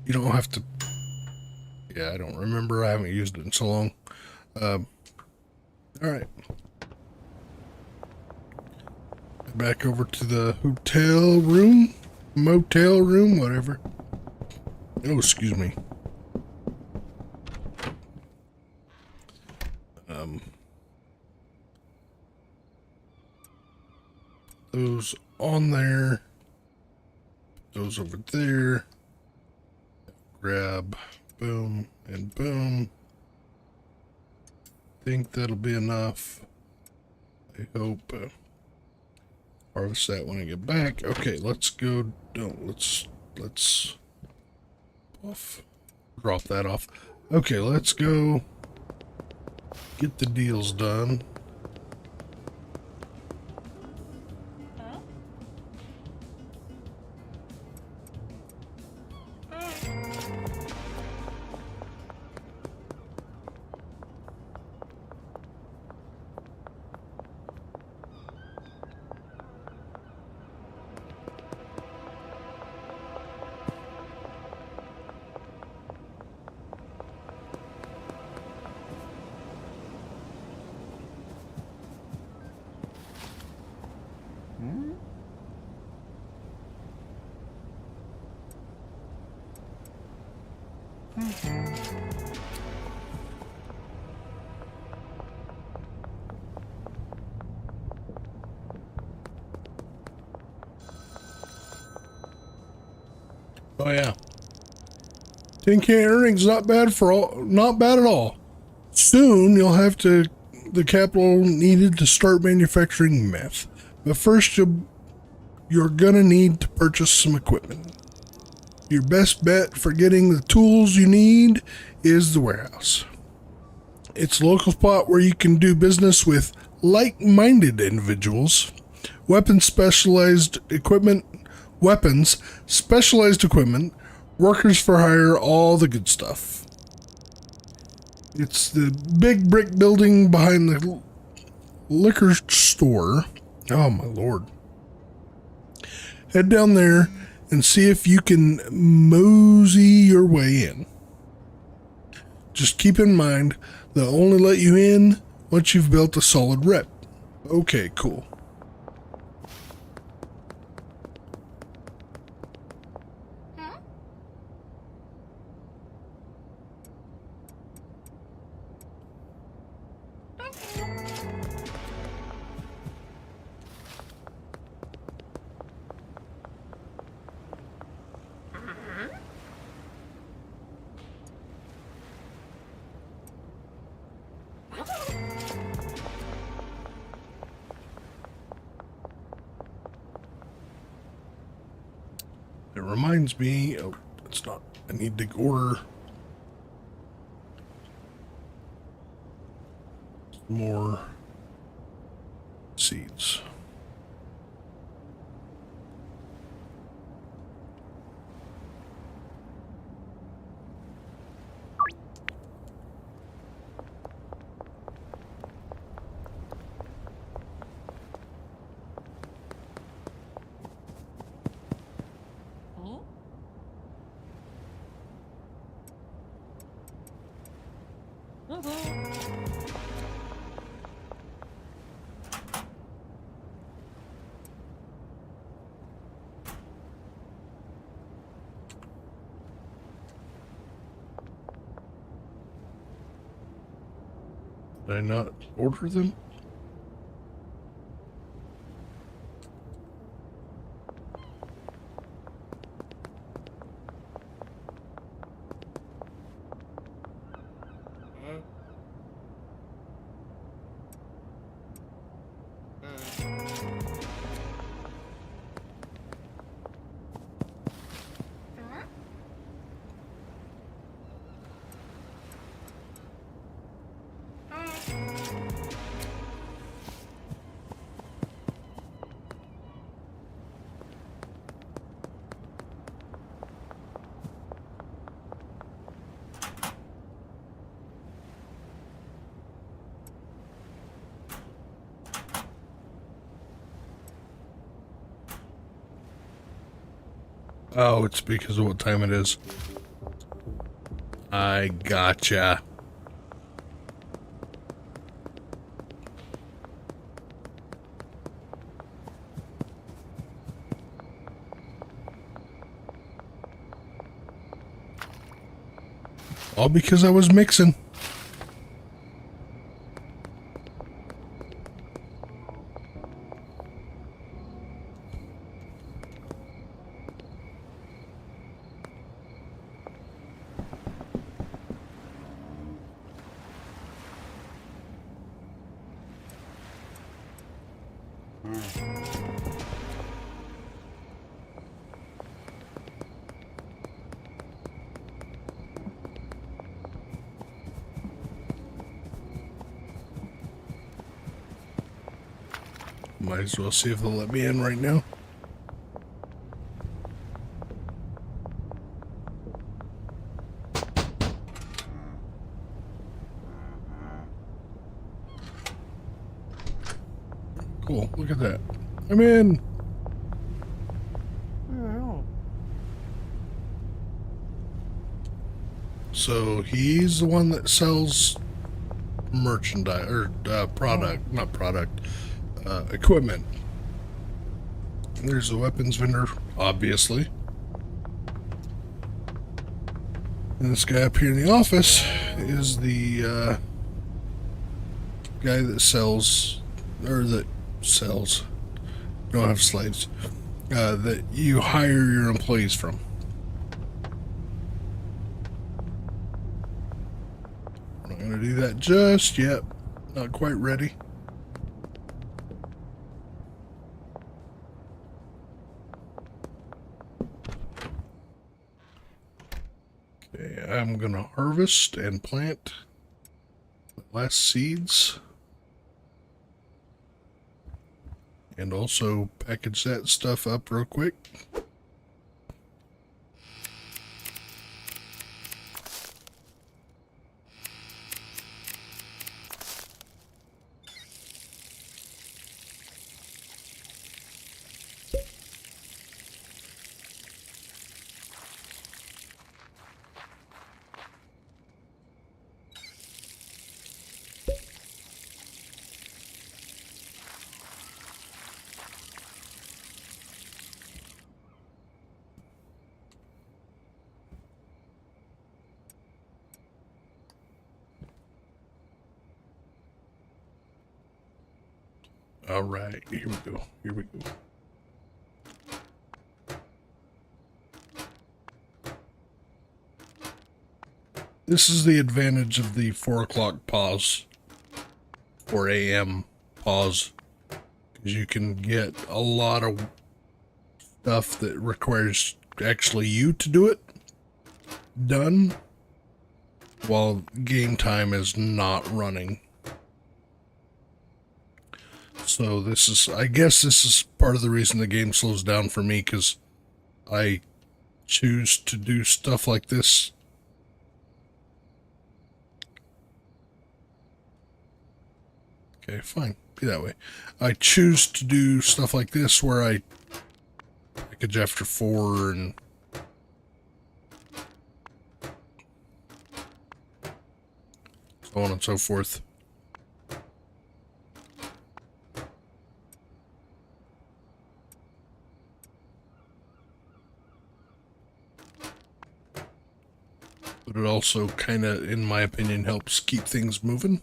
You don't have to. Yeah, I don't remember. I haven't used it in so long. All right. Back over to the hotel room, motel room, whatever. Oh, excuse me. Those on there. Those over there. Grab. Boom and boom. Think that'll be enough. I hope. Harvest that when I get back. Okay, let's go. Let's off. Drop that off. Okay, let's go get the deals done. Oh yeah. 10K earnings, not bad at all. Soon you'll have the capital needed to start manufacturing meth. But first you're gonna need to purchase some equipment. Your best bet for getting the tools you need is the warehouse. It's a local spot where you can do business with like-minded individuals. Weapons, specialized equipment, workers for hire, all the good stuff. It's the big brick building behind the liquor store. Oh my lord. head down there and see if you can mosey your way in. Just keep in mind, they'll only let you in once you've built a solid rep. Okay, cool. It reminds me, oh, it's not, I need to order more seeds. Did I not order them? Oh, it's because of what time it is. I gotcha. All because I was mixing. Might as well see if they'll let me in right now. Cool, look at that. I'm in. So he's the one that sells merchandise or product, not product, equipment. And there's the weapons vendor, obviously. And this guy up here in the office is the guy that sells, or that sells, you don't have slaves, that you hire your employees from. I'm not going to do that just yet. Not quite ready. Okay, I'm going to harvest and plant the last seeds. And also package that stuff up real quick. All right, here we go. Here we go. This is the advantage of the 4 o'clock pause, or AM pause, because you can get a lot of stuff that requires actually you to do it done while game time is not running. So this is, I guess this is part of the reason the game slows down for me, because I choose to do stuff like this. Okay, fine. Be that way. I choose to do stuff like this where I package after 4 and so on and so forth. But it also kind of, in my opinion, helps keep things moving.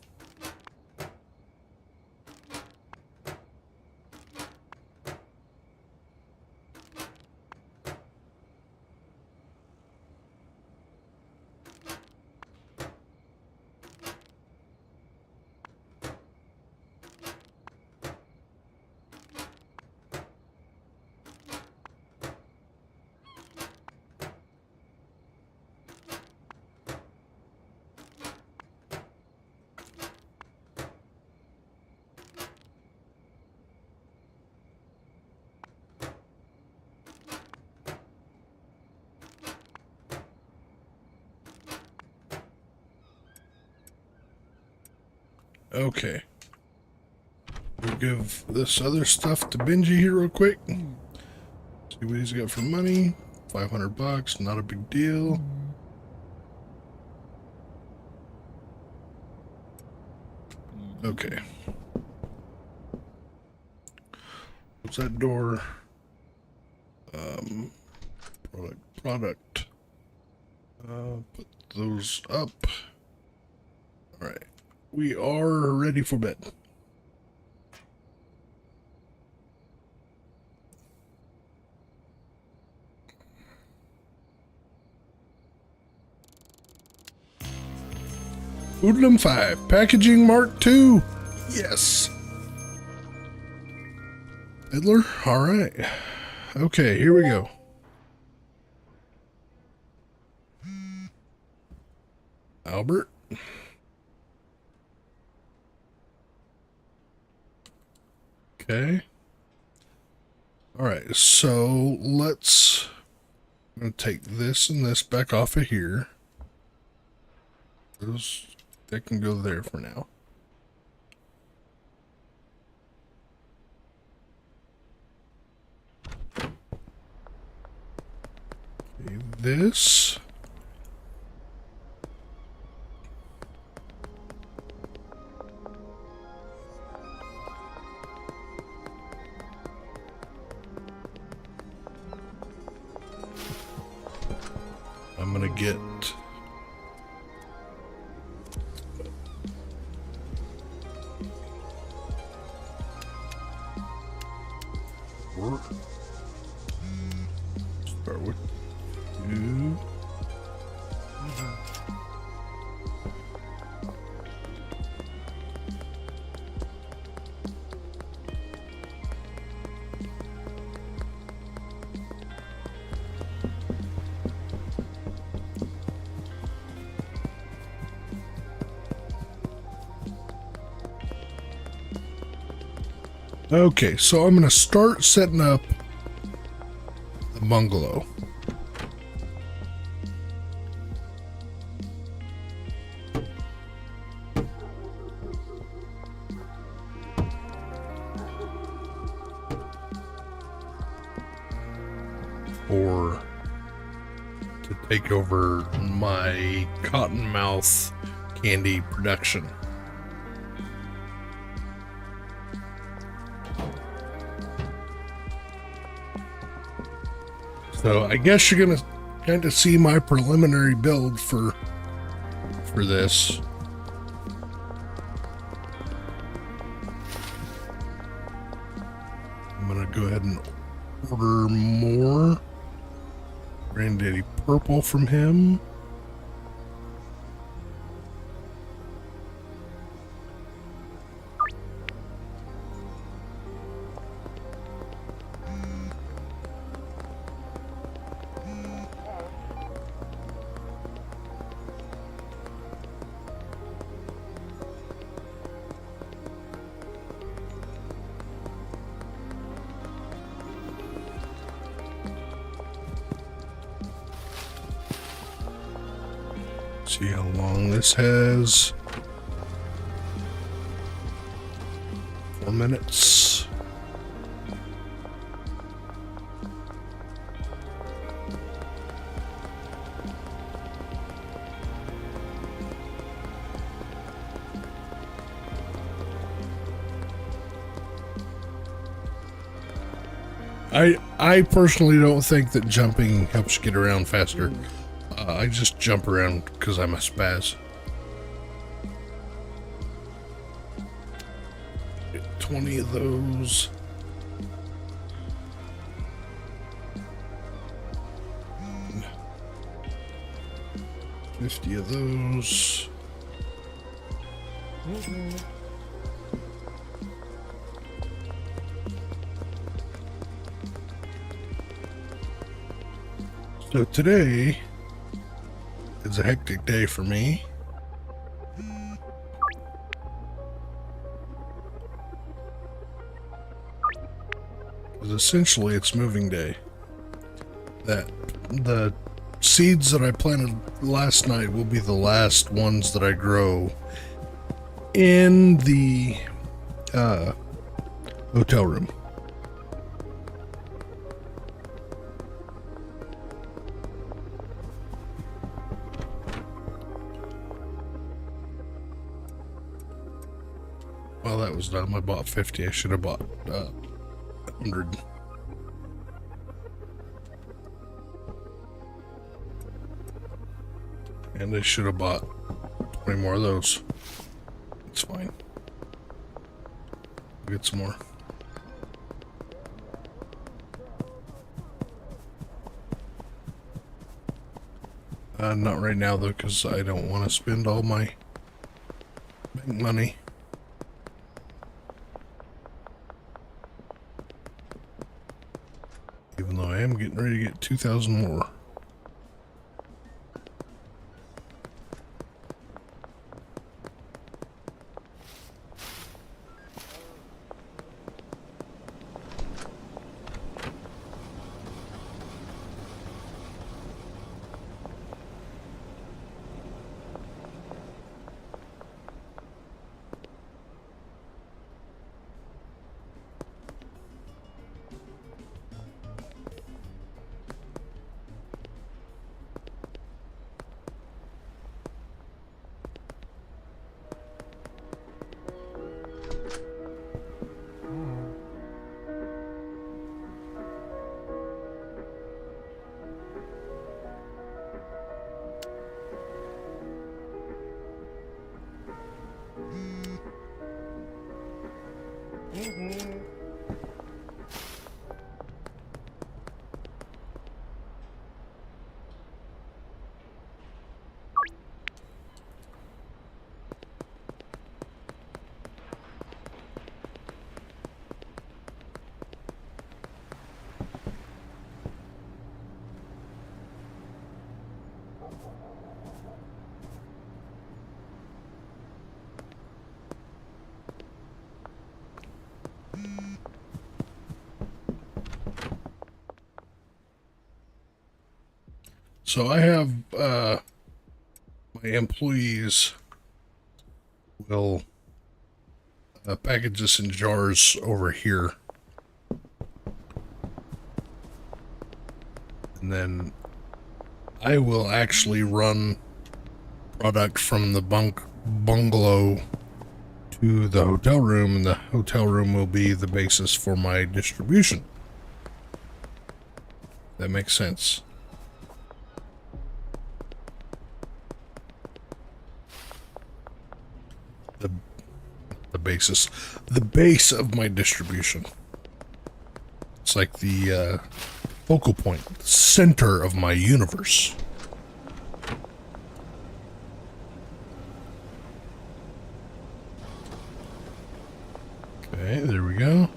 Okay. We'll give this other stuff to Benji here real quick. See what he's got for money. $500, not a big deal. Okay. What's that door? Product. Put those up. All right. We are ready for bed. Hoodlum 5, Packaging Mark II. Yes. Fiddler? Alright. Okay, here we go. Albert. Okay. Alright, so let's... I'm going to take this and this back off of here. That can go there for now. Okay, this. I'm gonna get start with 2. Okay, so I'm going to start setting up the bungalow. Or to take over my cottonmouth candy production. So I guess you're gonna kind of see my preliminary build for this. go ahead and order more Granddaddy Purple from him. See how long this has. 4 minutes. I personally don't think that jumping helps you get around faster. I just jump around because I'm a spaz. Get 20 of those. And 50 of those. So today is a hectic day for me. Because essentially it's moving day. That the seeds that I planted last night will be the last ones that I grow in the hotel room. Well, that was dumb. I bought 50. I should have bought 100. And I should have bought 20 more of those. It's fine. I'll get some more. Not right now, though, because I don't want to spend all my bank money. Even though I am getting ready to get 2,000 more. So I have my employees will package this in jars over here, and then I will actually run product from the bungalow to the hotel room, and the hotel room will be the basis for my distribution. That makes sense. The base of my distribution. like the focal point, the center of my universe. Okay, there we go.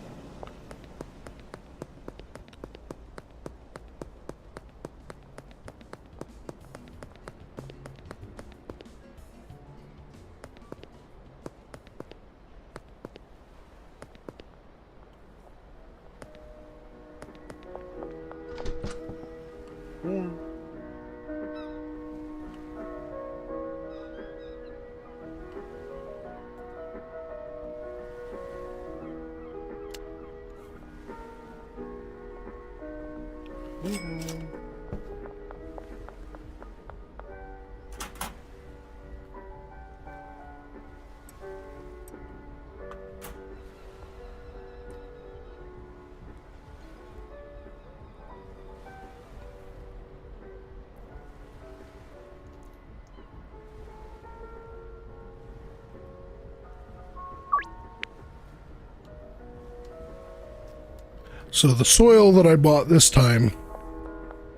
So the soil that I bought this time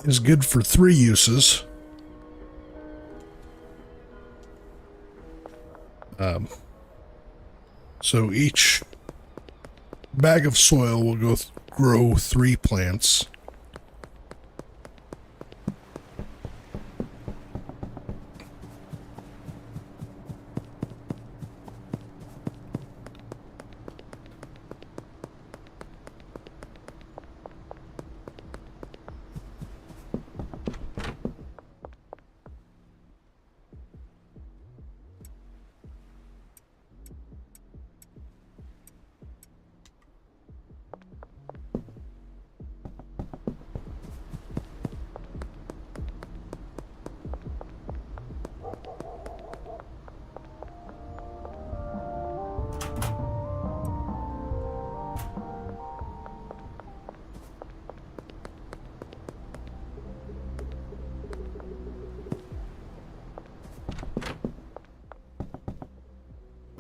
is good for 3 uses. So each bag of soil will grow 3 plants.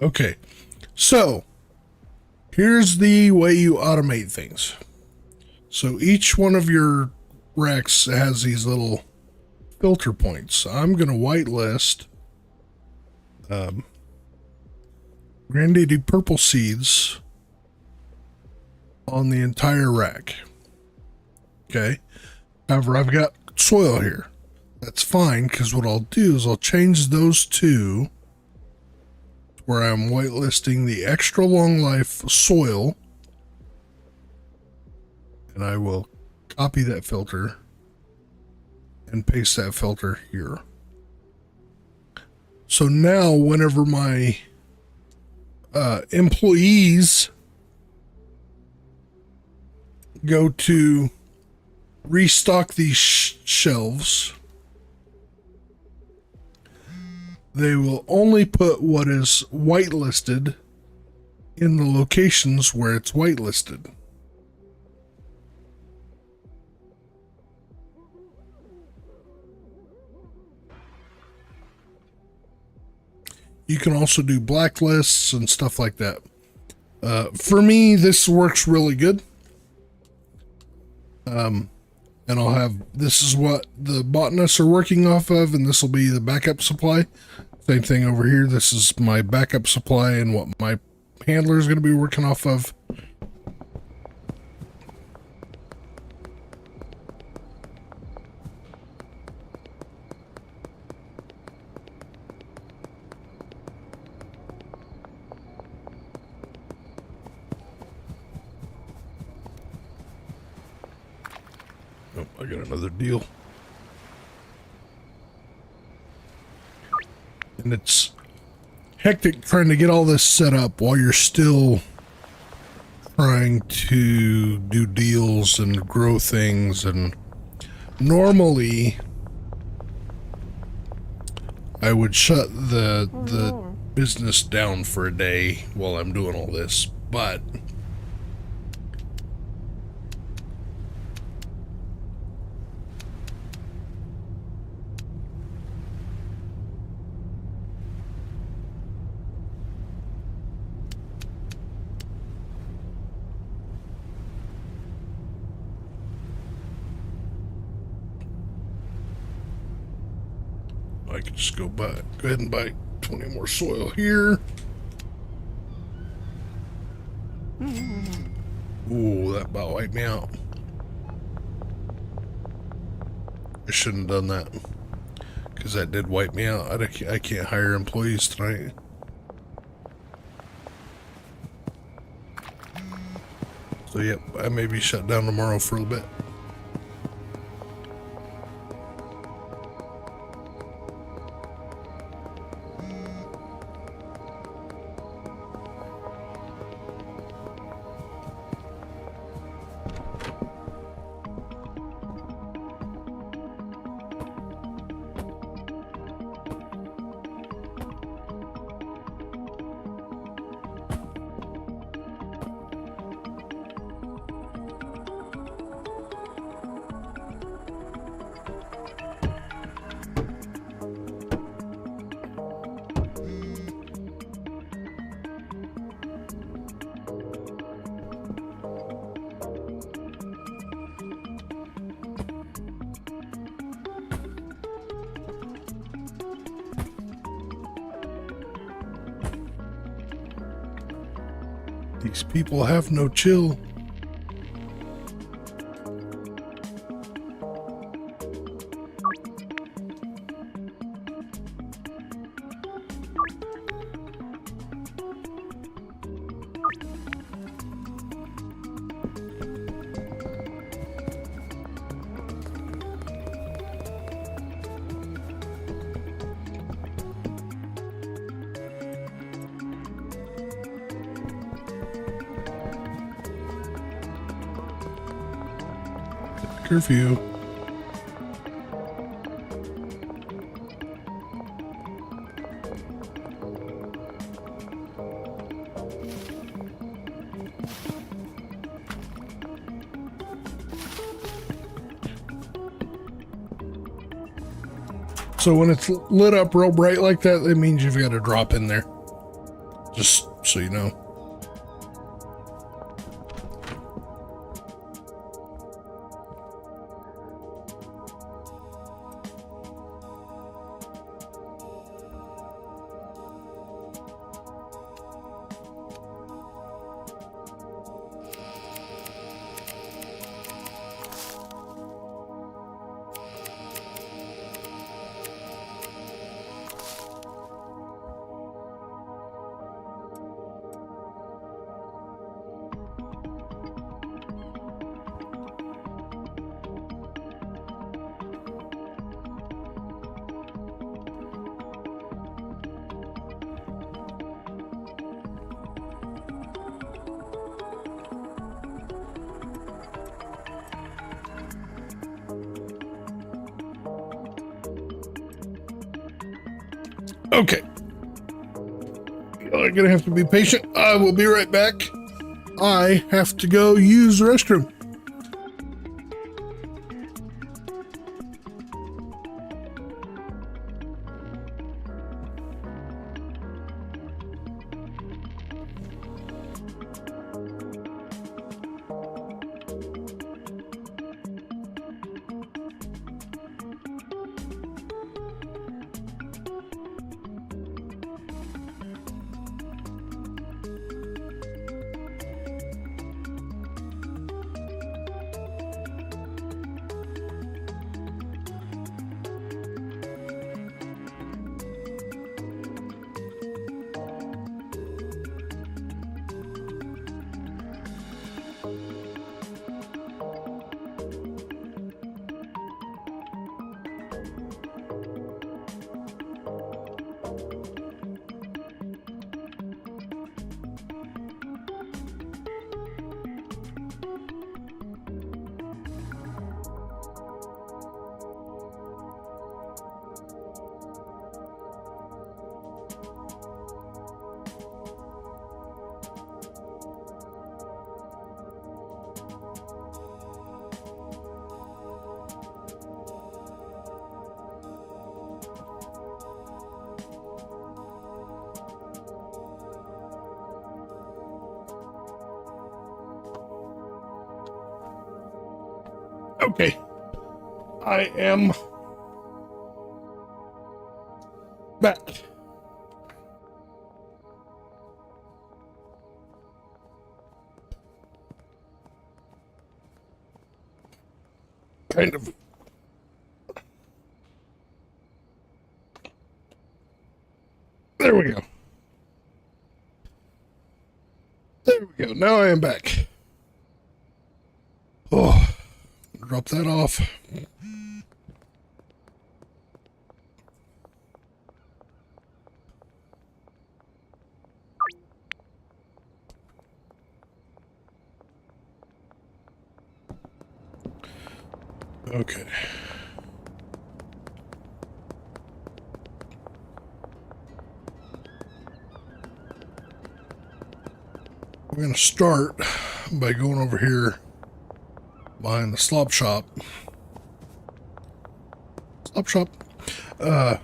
Okay, so here's the way you automate things. So each one of your racks has these little filter points. I'm going to whitelist granulated purple seeds on the entire rack. Okay, however, I've got soil here. That's fine, because what I'll do is I'll change those two where I'm whitelisting the extra long life soil, and I will copy that filter and paste that filter here. So now whenever my employees go to restock these shelves, they will only put what is whitelisted in the locations where it's whitelisted. You can also do blacklists and stuff like that. For me, this works really good. And I'll have, this is what the botanists are working off of, and this will be the backup supply. Same thing over here. This is my backup supply and what my handler is going to be working off of. Oh, I got another deal. And it's hectic trying to get all this set up while you're still trying to do deals and grow things. And normally I would shut the business down for a day while I'm doing all this, but I could just go ahead and buy 20 more soil here. Ooh, that about wiped me out. I shouldn't have done that, because that did wipe me out. I can't hire employees tonight. So yep, I may be shut down tomorrow for a little bit. These people have no chill. Curfew. So when it's lit up real bright like that, that means you've got a drop in there. Just so you know. Okay. You're gonna have to be patient. I will be right back. I have to go use the restroom. Okay. I am Back. Kind of. There we go. There we go. Now I am back. Oh, drop that off. Okay. We're going to start by going over here behind the slop shop. Slop shop. To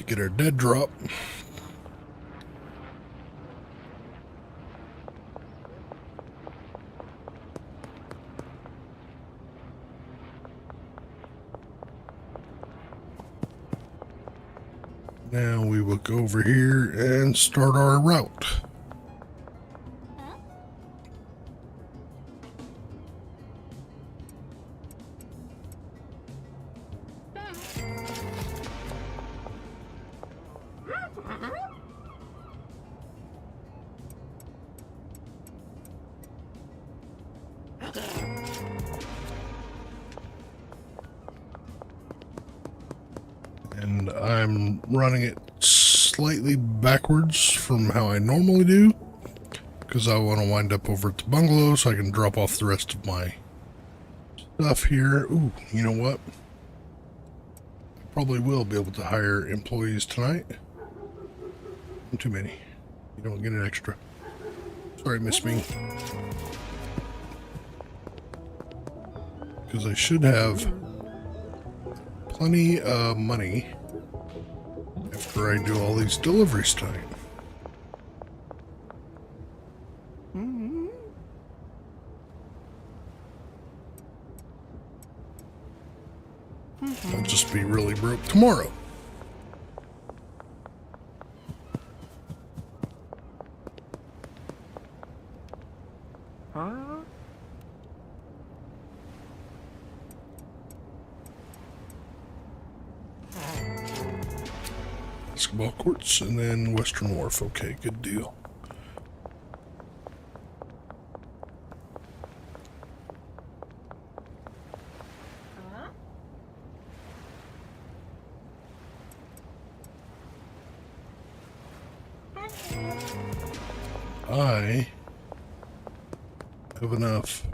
get our dead drop. Now we will go over here and start our route. And I'm running it slightly backwards from how I normally do, because I want to wind up over at the bungalow so I can drop off the rest of my stuff here. Ooh, you know what? I probably will be able to hire employees tonight. Too many. You don't get an extra. Sorry, Miss Me. Because I should have plenty of money after I do all these deliveries tonight. I'll just be really broke tomorrow. Basketball courts and then Western Wharf. Okay, good deal. I have enough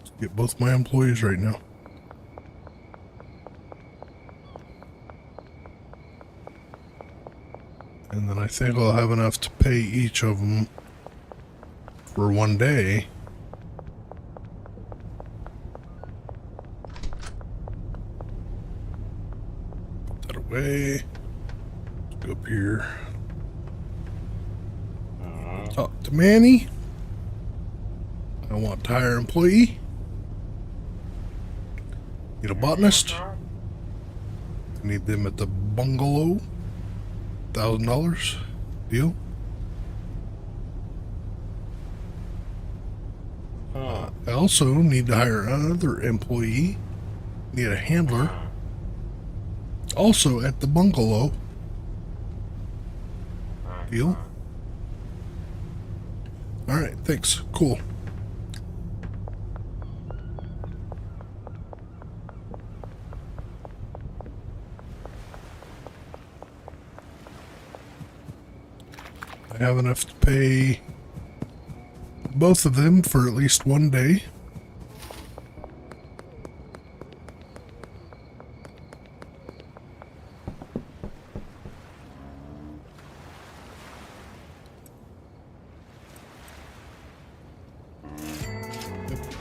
to get both my employees right now. And then I think I'll have enough to pay each of them for one day. Put that away. Let's go up here. Talk to Manny. I want to hire an employee. Need a botanist. I need them at the bungalow. $1,000 deal. I also need to hire another employee. Need a handler. Also at the bungalow. Deal. Alright, thanks. Cool. I have enough to pay both of them for at least one day.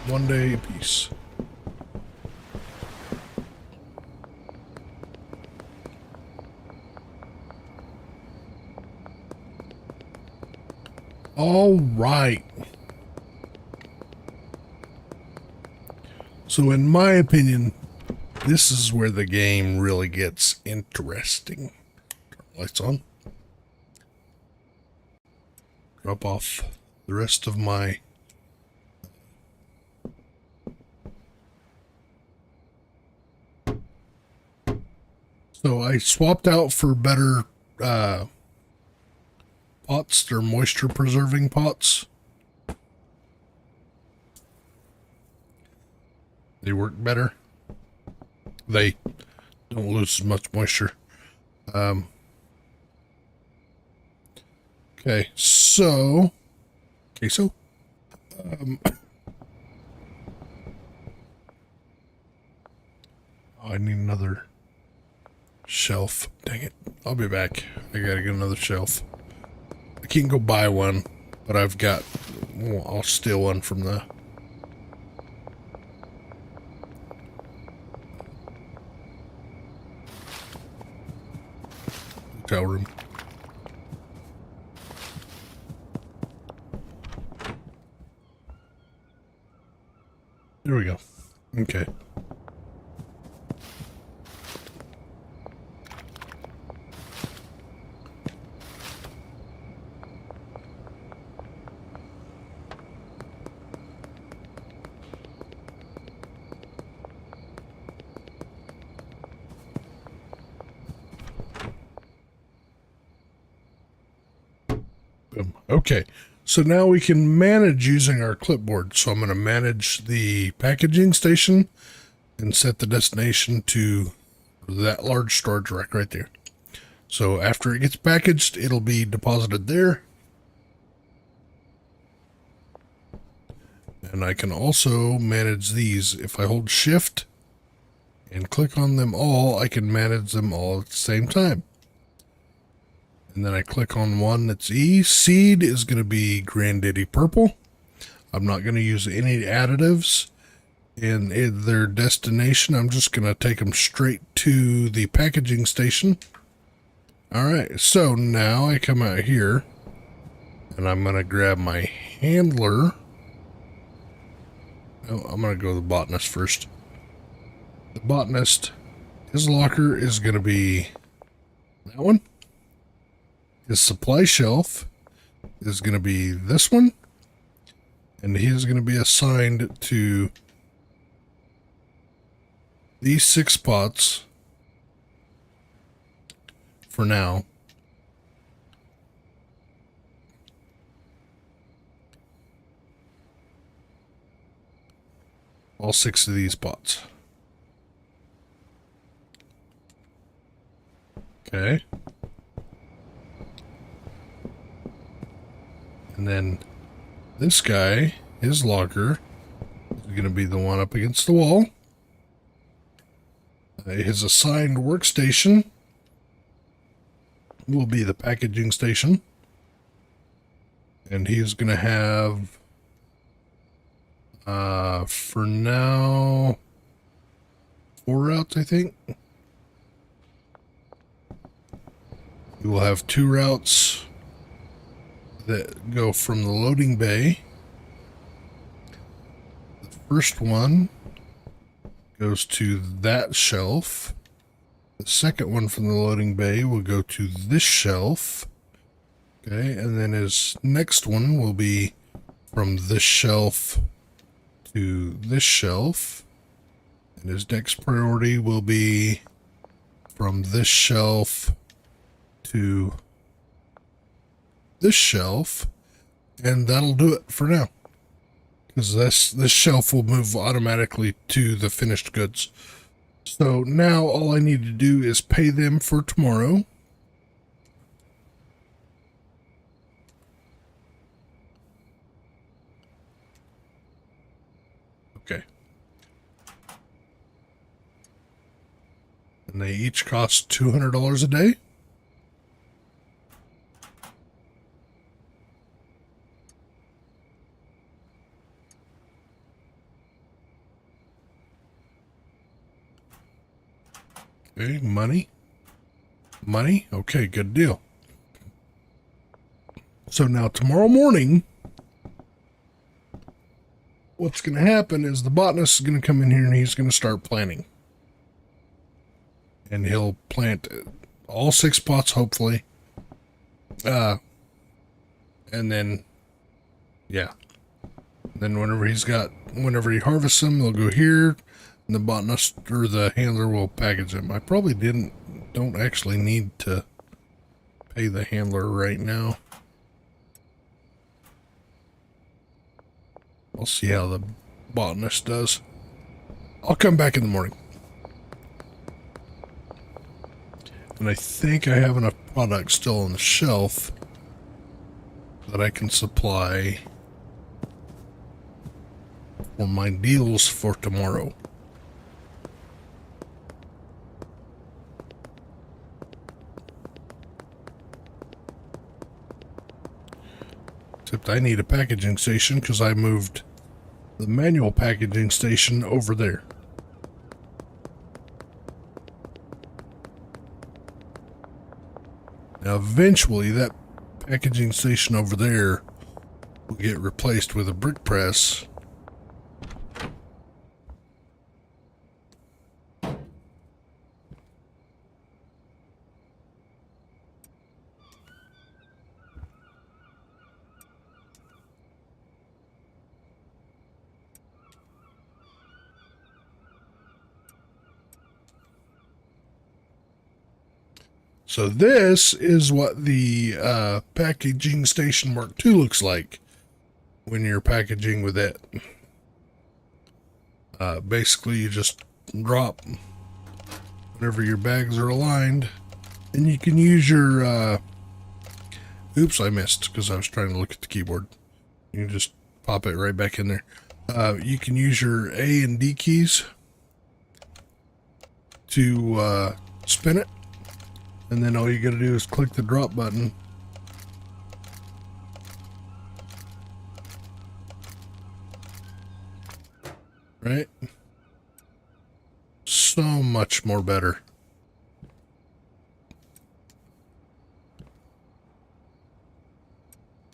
One day apiece. All right. So in my opinion, this is where the game really gets interesting. Turn the lights on. Drop off the rest of my so I swapped out for better pots. They're moisture preserving pots. They work better. They don't lose as much moisture. Okay, so I need another shelf. Dang it. I'll be back. I gotta get another shelf. I can't go buy one, but I've got, well, I'll steal one from the hotel room. There we go. Okay. Okay, so now we can manage using our clipboard. So I'm going to manage the packaging station and set the destination to that large storage rack right there. So after it gets packaged, it'll be deposited there. And I can also manage these. If I hold shift and click on them all, I can manage them all at the same time. And then I click on one that's E. Seed is going to be Granddaddy Purple. I'm not going to use any additives in their destination. I'm just going to take them straight to the packaging station. All right, so now I come out here and I'm going to grab my handler. Oh, I'm going to go to the botanist first. The botanist, his locker is going to be that one. His supply shelf is going to be this one, and he is going to be assigned to these 6 pots for now. All 6 of these pots. Okay. And then this guy, his locker, is going to be the one up against the wall. His assigned workstation will be the packaging station. And he's going to have, for now, 4 routes, I think. He will have 2 routes that go from the loading bay. The first one goes to that shelf. The second one from the loading bay will go to this shelf. Okay, and then his next one will be from this shelf to this shelf. And his next priority will be from this shelf to this shelf, and that'll do it for now, because this shelf will move automatically to the finished goods. So now all I need to do is pay them for tomorrow. Okay. And they each cost $200 a day. Okay, money. Okay, good deal. So now tomorrow morning, what's going to happen is the botanist is going to come in here and he's going to start planting. And he'll plant all 6 pots, hopefully. And then, yeah. Then whenever he harvests them, they'll go here, and the botanist or the handler will package them. I probably don't actually need to pay the handler right now. I'll see how the botanist does. I'll come back in the morning. And I think I have enough product still on the shelf that I can supply for my deals for tomorrow. Except I need a packaging station because I moved the manual packaging station over there. Now eventually that packaging station over there will get replaced with a brick press. So this is what the packaging station Mark II looks like when you're packaging with it. Basically, you just drop whenever your bags are aligned, and you can use your... oops, I missed because I was trying to look at the keyboard. You can just pop it right back in there. You can use your A and D keys to spin it. And then all you gotta do is click the drop button. Right? So much more better.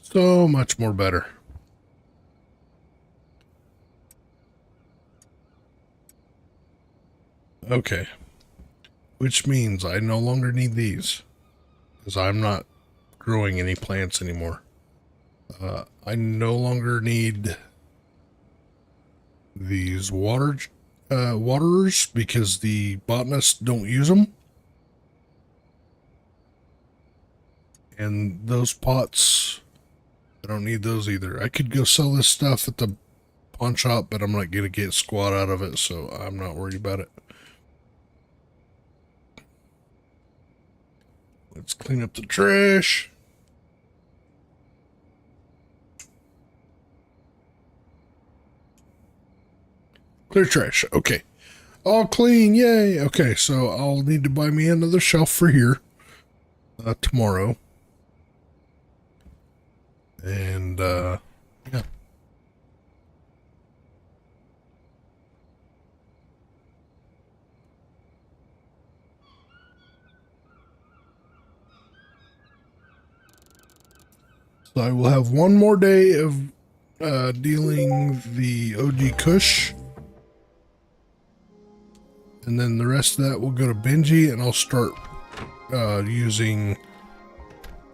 So much more better. Okay. Which means I no longer need these, because I'm not growing any plants anymore. I no longer need these waterers because the botanists don't use them. And those pots, I don't need those either. I could go sell this stuff at the pawn shop, but I'm not going to get squat out of it, so I'm not worried about it. Let's clean up the trash. Clear trash. Okay. All clean. Yay. Okay, so I'll need to buy me another shelf for here tomorrow. And, yeah. So I will have one more day of dealing the OG Kush. And then the rest of that will go to Benji, and I'll start using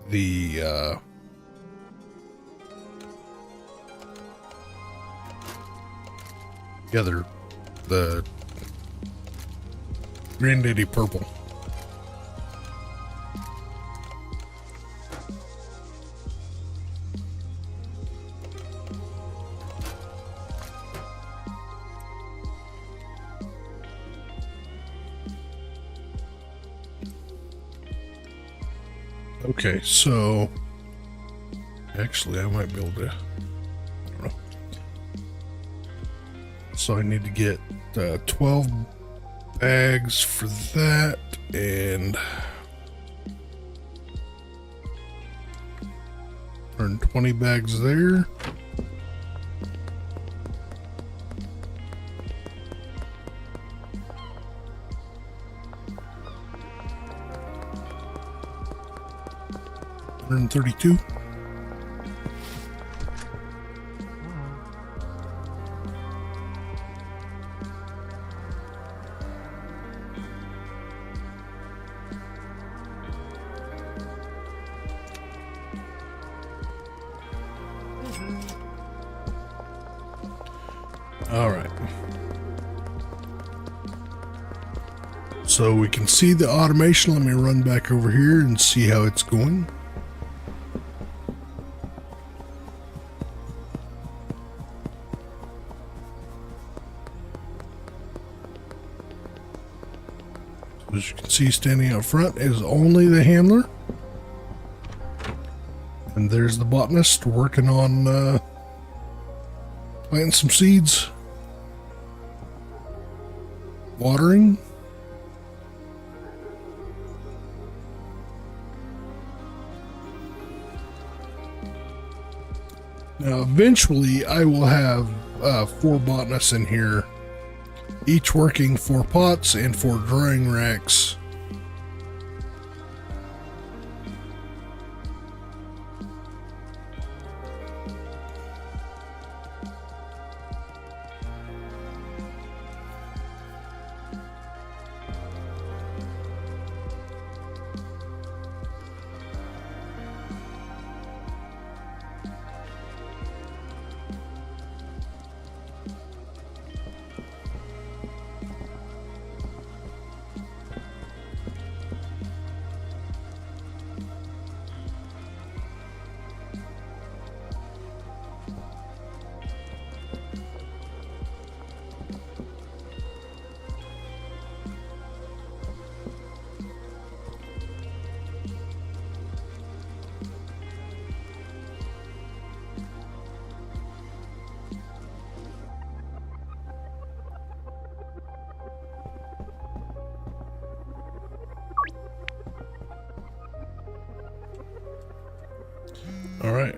the the Granddaddy Purple. Okay, so actually I might be able to, I don't know. So I need to get 12 bags for that, and 120 bags there. $132. All right. So we can see the automation. Let me run back over here and see how it's going. As you can see, standing out front is only the handler. And there's the botanist working on planting some seeds, watering. Now, eventually, I will have 4 botanists in here, each working 4 pots and 4 drying racks. All right.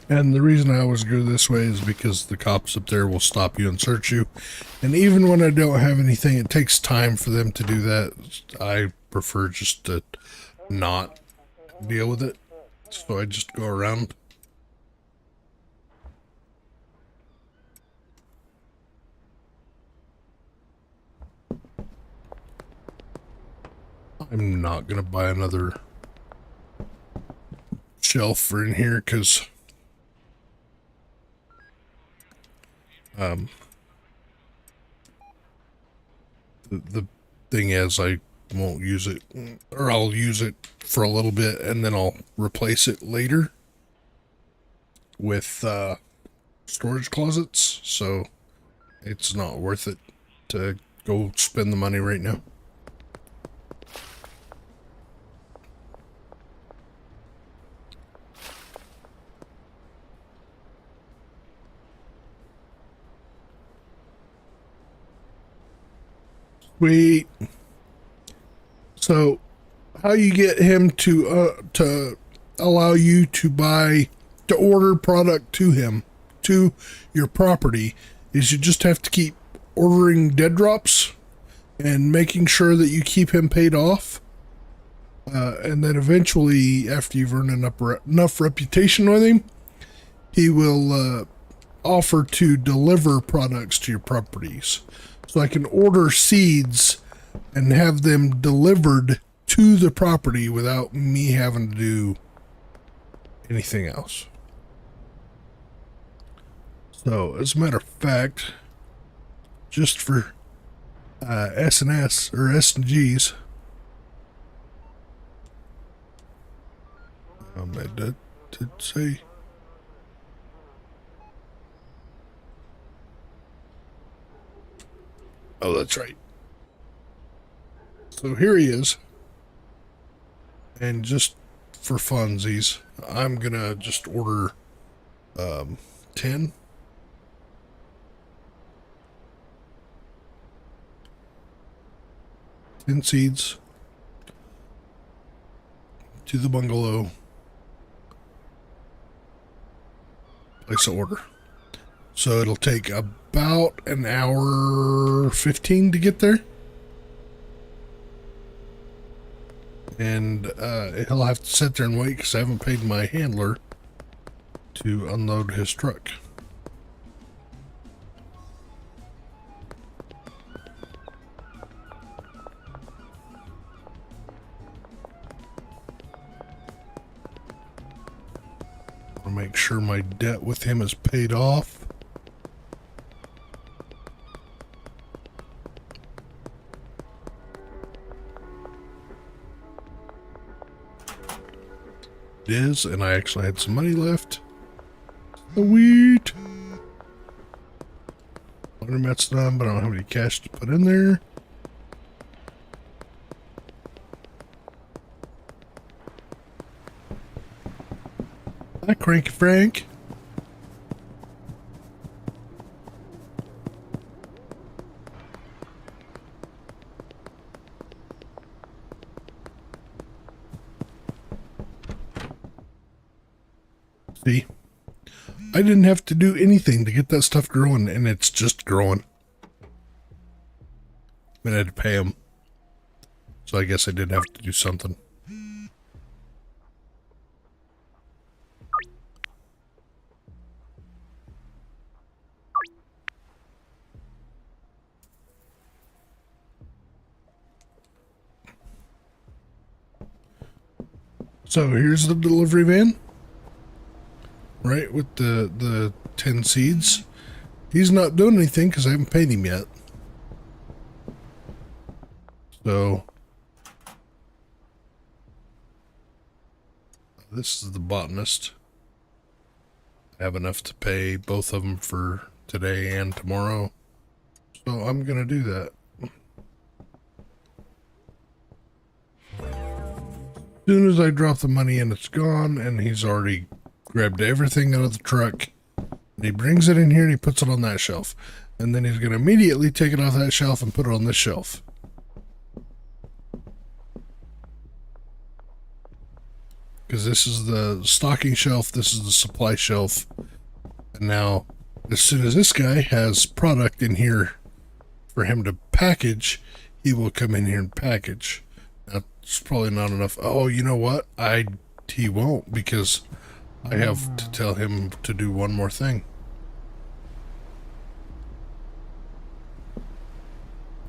And the reason I always go this way is because the cops up there will stop you and search you. And even when I don't have anything, it takes time for them to do that. I prefer just to not deal with it. So I just go around. I'm not going to buy another shelf for in here because the thing is, I won't use it, or I'll use it for a little bit and then I'll replace it later with storage closets, so it's not worth it to go spend the money right now. Sweet. So, how you get him to allow you to order product to him, to your property, is you just have to keep ordering dead drops and making sure that you keep him paid off. And then eventually, after you've earned enough reputation with him, he will offer to deliver products to your properties. So I can order seeds and have them delivered to the property without me having to do anything else. So, as a matter of fact, just for S&S or S&Gs, I did say. Oh, that's right. So here he is. And just for funsies, I'm gonna just order 10. 10 seeds to the bungalow. Place an order. So it'll take about an hour 15 to get there. And he'll have to sit there and wait because I haven't paid my handler to unload his truck. I'll make sure my debt with him is paid off. It is, and I actually had some money left. Sweet. Laundromat's done, but I don't have any cash to put in there. Hi, Cranky Frank. See? I didn't have to do anything to get that stuff growing, and it's just growing. But I had to pay him. So I guess I did have to do something. So here's the delivery van. Right, with the 10 seeds. He's not doing anything because I haven't paid him yet. So this is the botanist. I have enough to pay both of them for today and tomorrow. So I'm gonna do that. As soon as I drop the money in, it's gone, and he's already grabbed everything out of the truck. And he brings it in here and he puts it on that shelf. And then he's going to immediately take it off that shelf and put it on this shelf. Because this is the stocking shelf, this is the supply shelf. And now, as soon as this guy has product in here for him to package, he will come in here and package. That's probably not enough. Oh, you know what? He won't, because I have to tell him to do one more thing.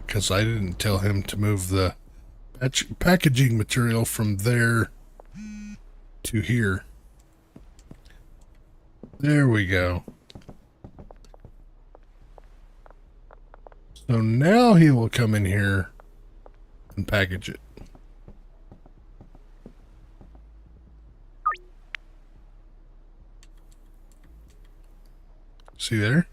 Because I didn't tell him to move the packaging material from there to here. There we go. So now he will come in here and package it. See there?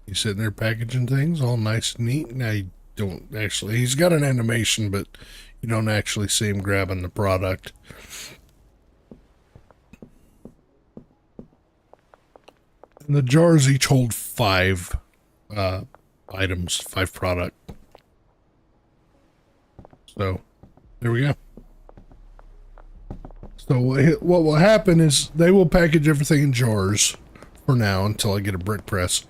He's sitting there packaging things all nice and neat. Now you don't actually, he's got an animation, but you don't actually see him grabbing the product. And the jars each hold 5 items, 5 product. So there we go. So what will happen is they will package everything in jars for now until I get a brick press.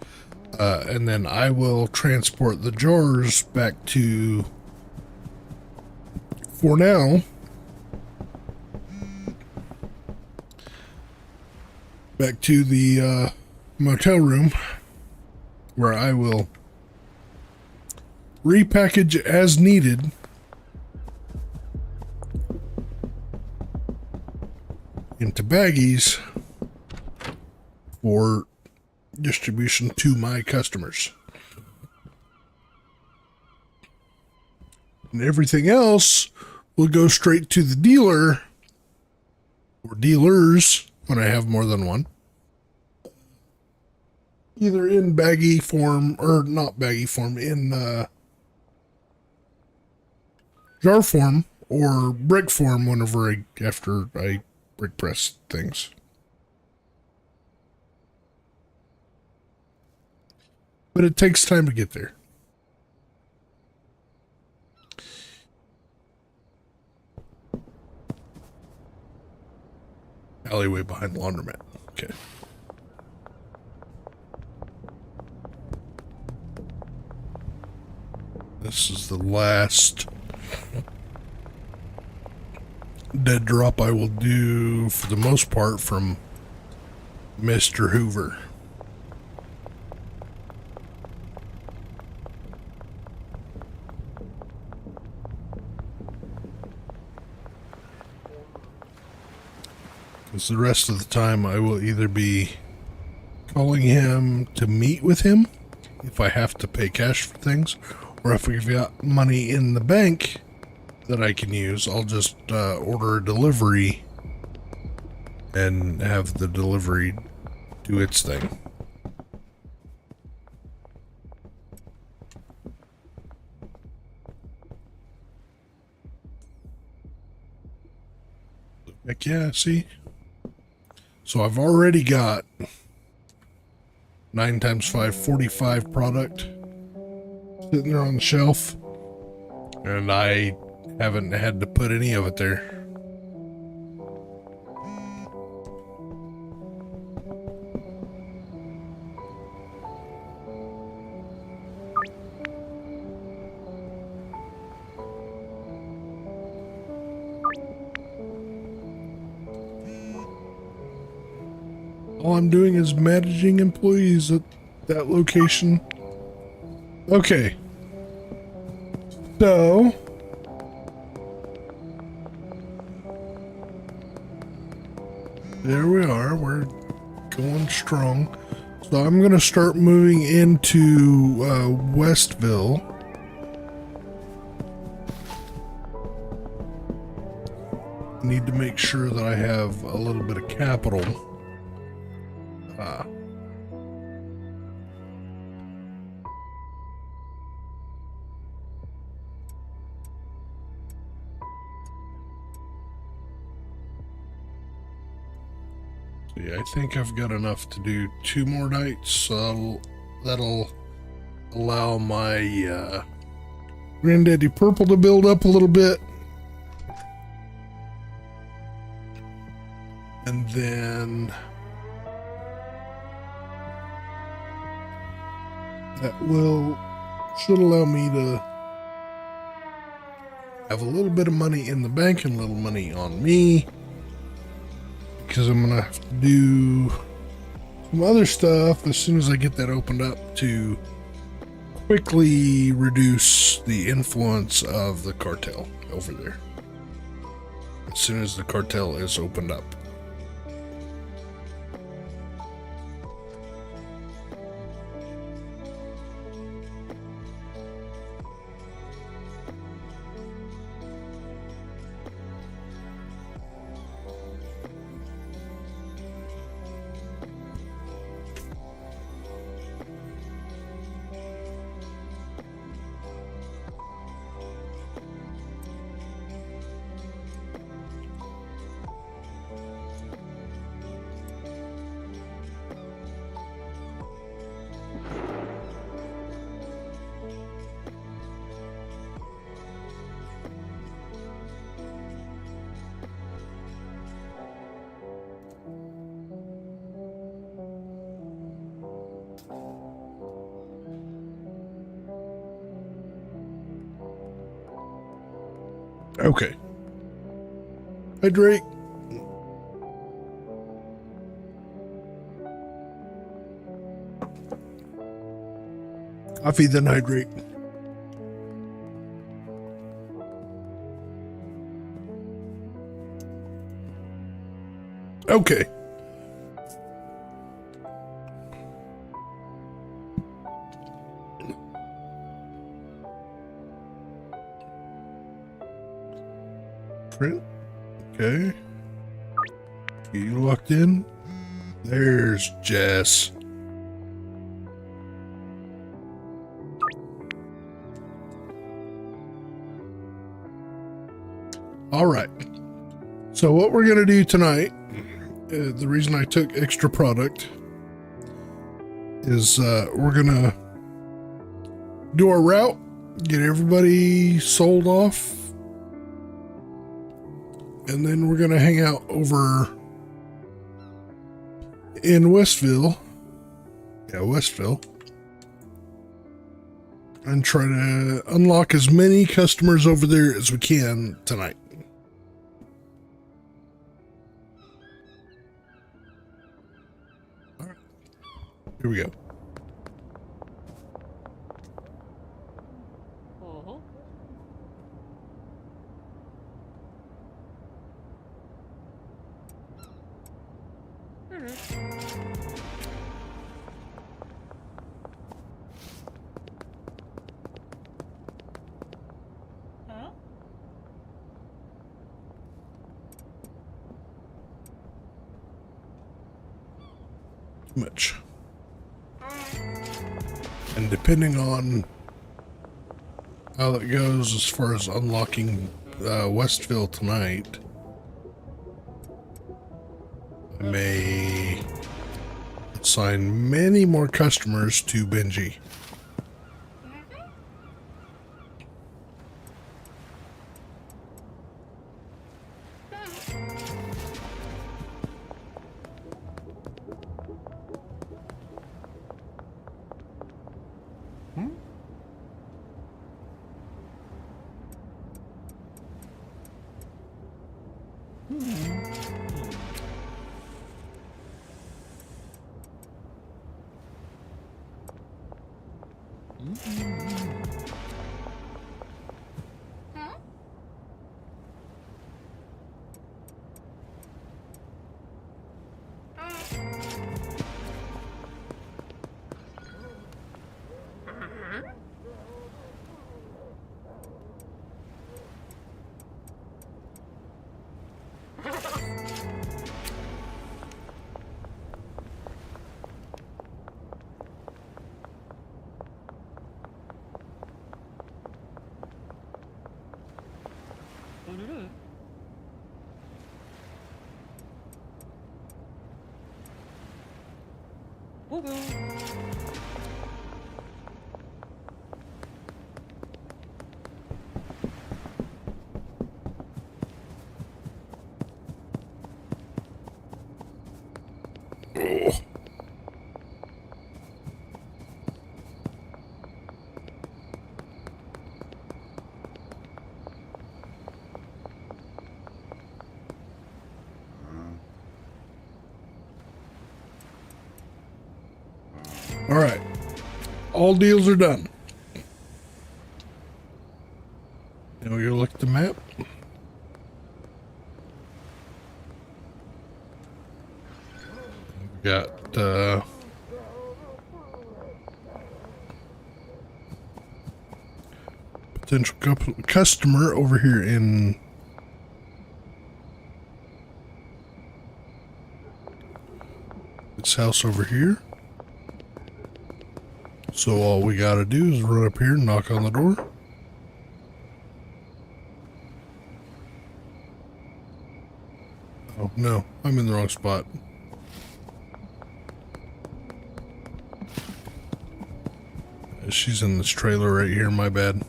And then I will transport the jars back to, for now, back to the motel room, where I will repackage as needed into baggies for distribution to my customers. And everything else will go straight to the dealer or dealers when I have more than one. Either in baggy form or not baggy form, in jar form or brick form whenever after I brick press things. But it takes time to get there. alleyway behind the laundromat. Okay. This is the last dead drop I will do for the most part from Mr. Hoover. Because the rest of the time I will either be calling him to meet with him if I have to pay cash for things, or if we've got money in the bank that I can use, I'll just order a delivery and have the delivery do its thing. Heck yeah, see? So I've already got 9 times 5, 45 product sitting there on the shelf, and I haven't had to put any of it there. All I'm doing is managing employees at that location. Okay. So there we are. We're going strong. So I'm going to start moving into Westville. Need to make sure that I have a little bit of capital. I think I've got enough to do 2 more nights, so that'll allow my Granddaddy Purple to build up a little bit. And then that should allow me to have a little bit of money in the bank and a little money on me, because I'm gonna have to do some other stuff as soon as I get that opened up to quickly reduce the influence of the cartel over there as soon as the cartel is opened up. Okay. Hydrate. Coffee, then hydrate. Okay. Print. Okay. You locked in? There's Jess. All right. So what we're going to do tonight, the reason I took extra product is we're going to do our route, get everybody sold off, and then we're going to hang out over in Westville. Yeah, Westville. And try to unlock as many customers over there as we can tonight. All right. Here we go. Much. And depending on how that goes as far as unlocking Westville tonight, I may assign many more customers to Benji. Oh. All right. All deals are done. Now we go look at the map. We got potential customer over here in this house over here. So all we gotta do is run up here and knock on the door. Oh no, I'm in the wrong spot. She's in this trailer right here, my bad.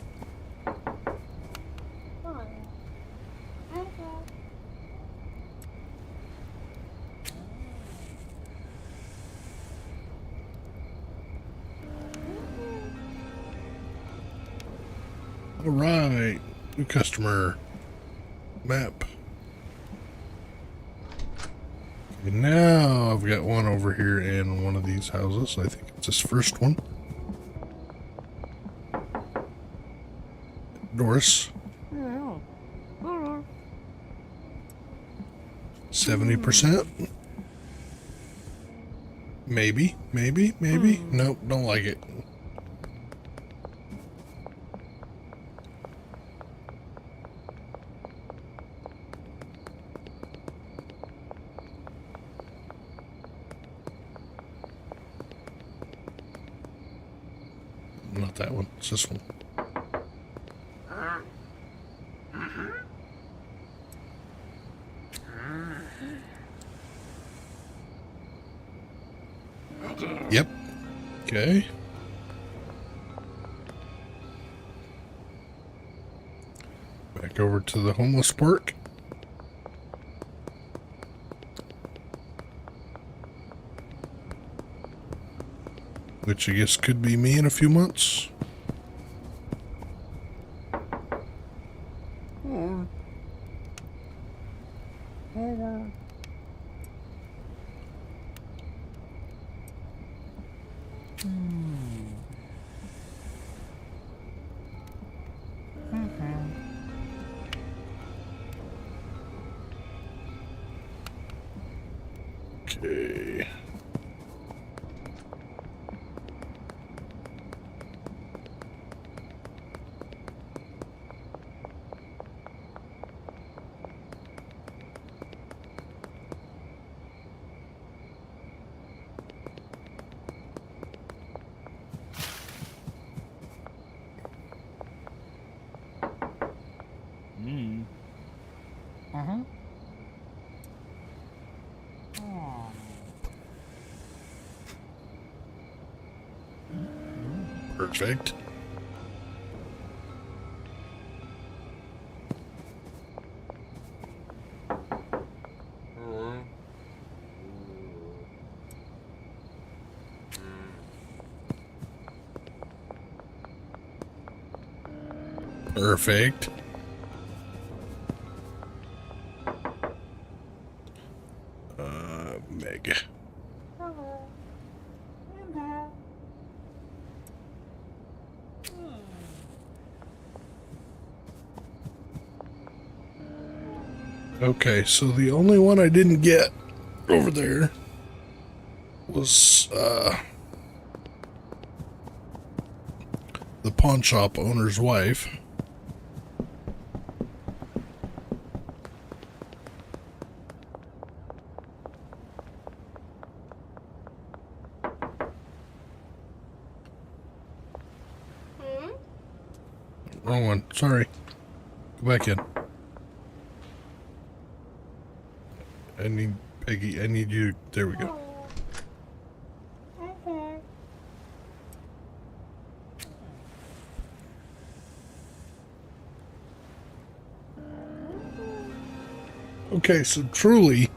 All right, new customer map. Okay, now I've got one over here in one of these houses. I think it's this first one. Doris. 70%. Maybe. Nope, don't like it. Not that one, it's this one. Yep. Okay. Back over to the homeless park. which I guess could be me in a few months. Okay. Perfect. Perfect. Meg. Okay, so the only one I didn't get over there was the pawn shop owner's wife. Wrong one. Sorry. Go back in. I need Peggy. I need you. There we go. Okay, so truly,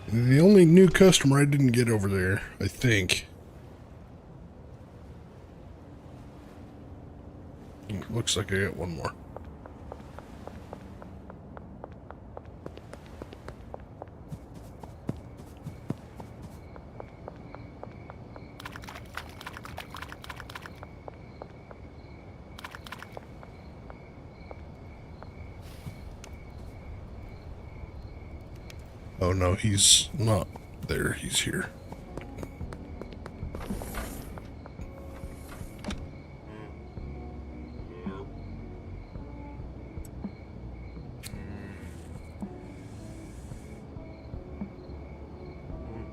the only new customer I didn't get over there, I think. Looks like I got one more. Oh no, he's not there. He's here.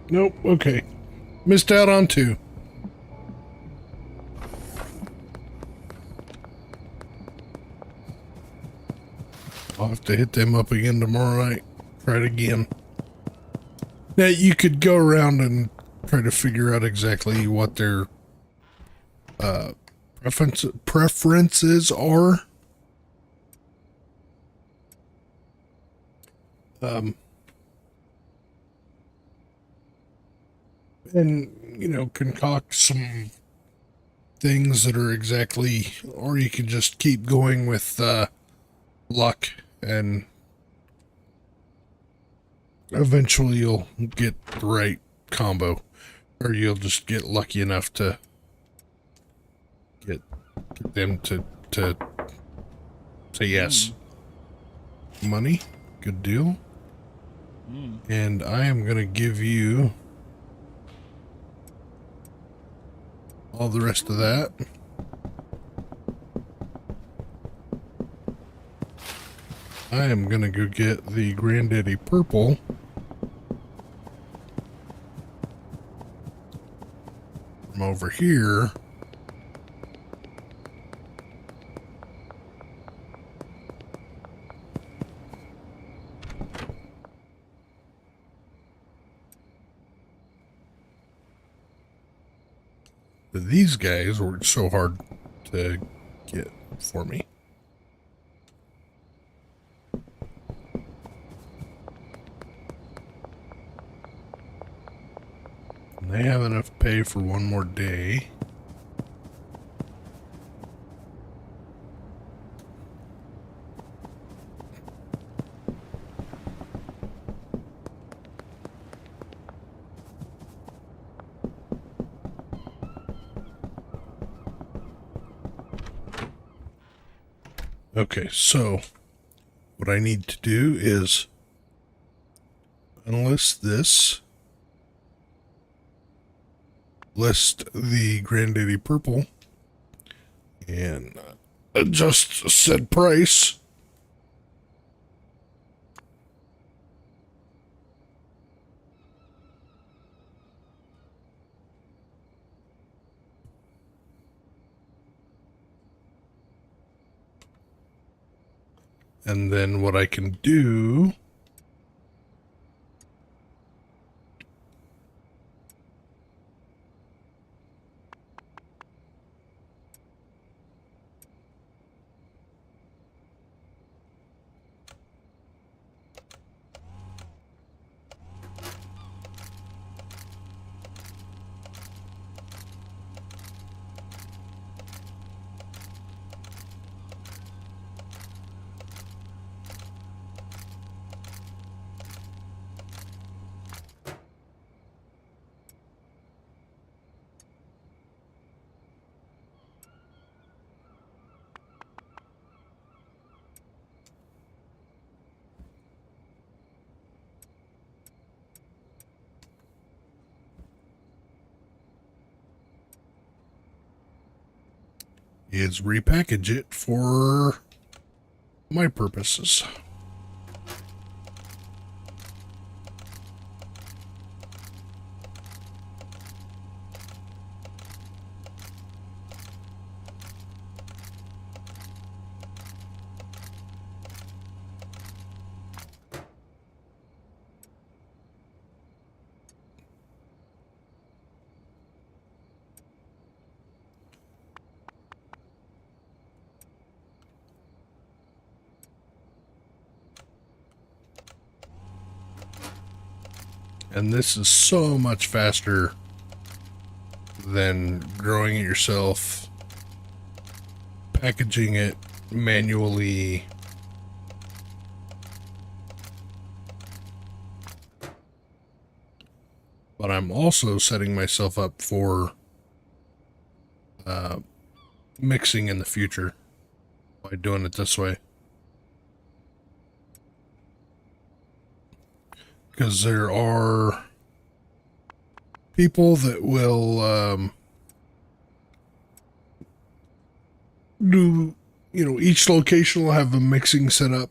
Nope, okay. Missed out on two. I'll have to hit them up again tomorrow night. Try it again. Now, you could go around and try to figure out exactly what their preferences are. And, you know, concoct some things that are exactly, or you can just keep going with luck, and eventually you'll get the right combo, or you'll just get lucky enough to get them to say yes. Money, good deal. And I am gonna give you all the rest of that. I am gonna go get the Granddaddy Purple. From over here. But these guys were so hard to get for me. And they have enough pay for one more day. Okay, so what I need to do is unlist this, list the Granddaddy Purple, and adjust said price. And then what I can do is repackage it for my purposes. And this is so much faster than growing it yourself, packaging it manually. But I'm also setting myself up for mixing in the future by doing it this way. Because there are people that will do, each location will have a mixing set up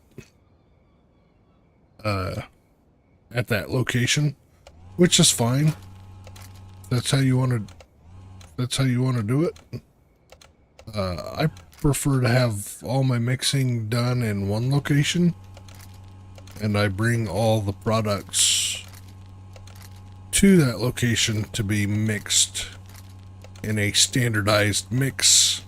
at that location, which is fine. That's how you want to do it. I prefer to have all my mixing done in one location, and I bring all the products to that location to be mixed in a standardized mix.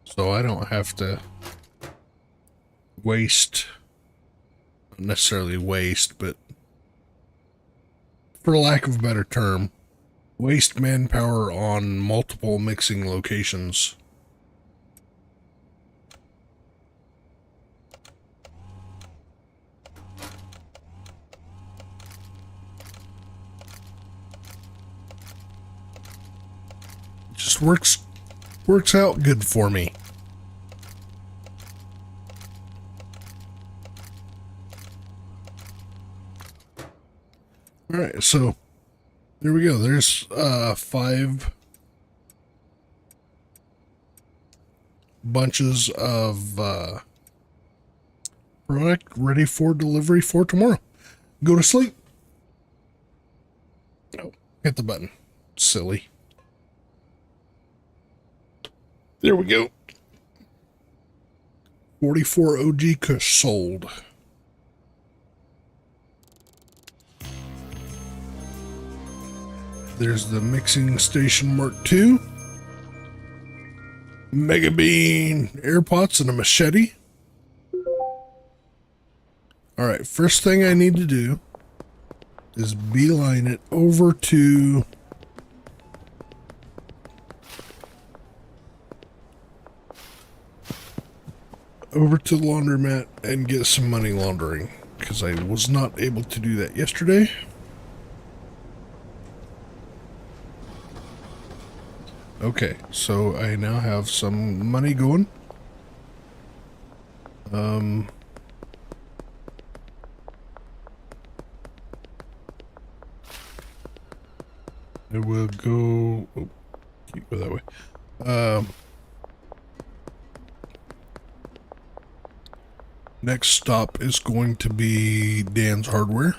So I don't have to waste, not necessarily waste, but for lack of a better term, waste manpower on multiple mixing locations. Just works out good for me. All right, so there we go. There's 5 bunches of product ready for delivery for tomorrow. Go to sleep. Oh, hit the button. Silly. There we go. 44 OG Kush sold. There's the mixing station Mark II. Mega Bean air pots and a machete. All right, first thing I need to do is beeline it over to the laundromat and get some money laundering, because I was not able to do that yesterday. Okay, so I now have some money going. I will go. Oh, can't go that way. Next stop is going to be Dan's Hardware.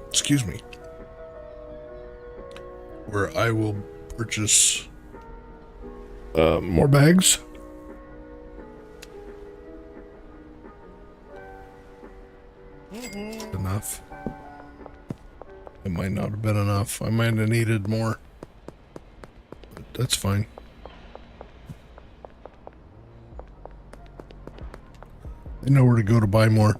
Excuse me. Where I will purchase more bags. Enough. It might not have been enough. I might have needed more. But that's fine. I know where to go to buy more.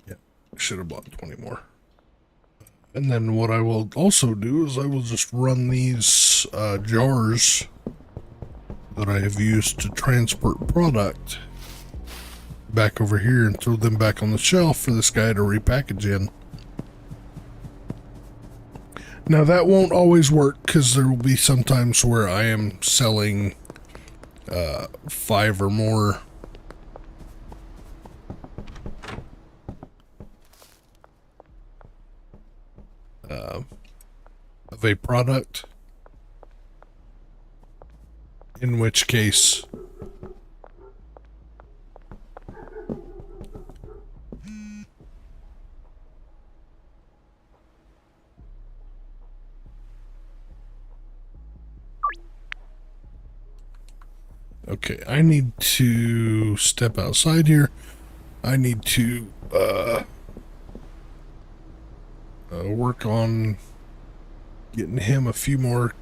Yeah, should have bought 20 more. And then what I will also do is I will just run these jars that I have used to transport product back over here and throw them back on the shelf for this guy to repackage in. Now that won't always work, because there will be some times where I am selling 5 or more of a product, in which case okay, I need to step outside here. I need to work on getting him a few more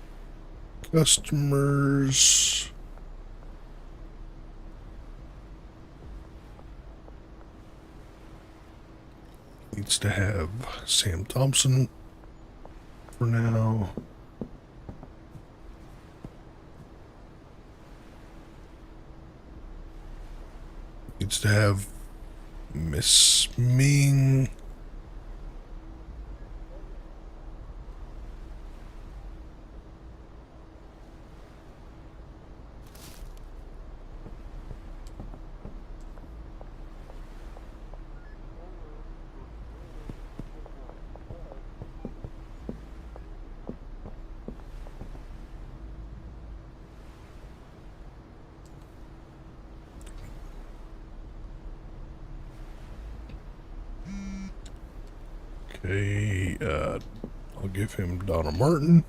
customers. Needs to have Sam Thompson for now. Needs to have Miss Ming. Okay, I'll give him Donna Martin.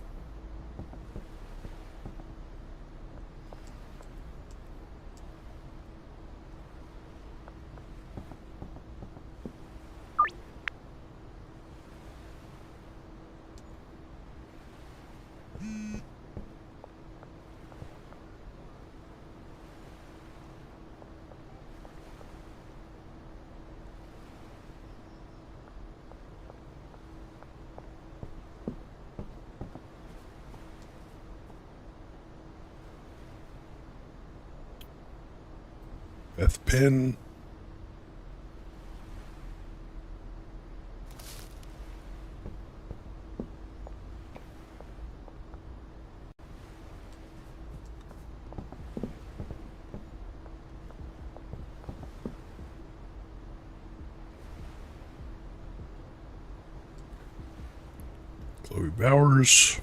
Beth Penn. Chloe Bowers.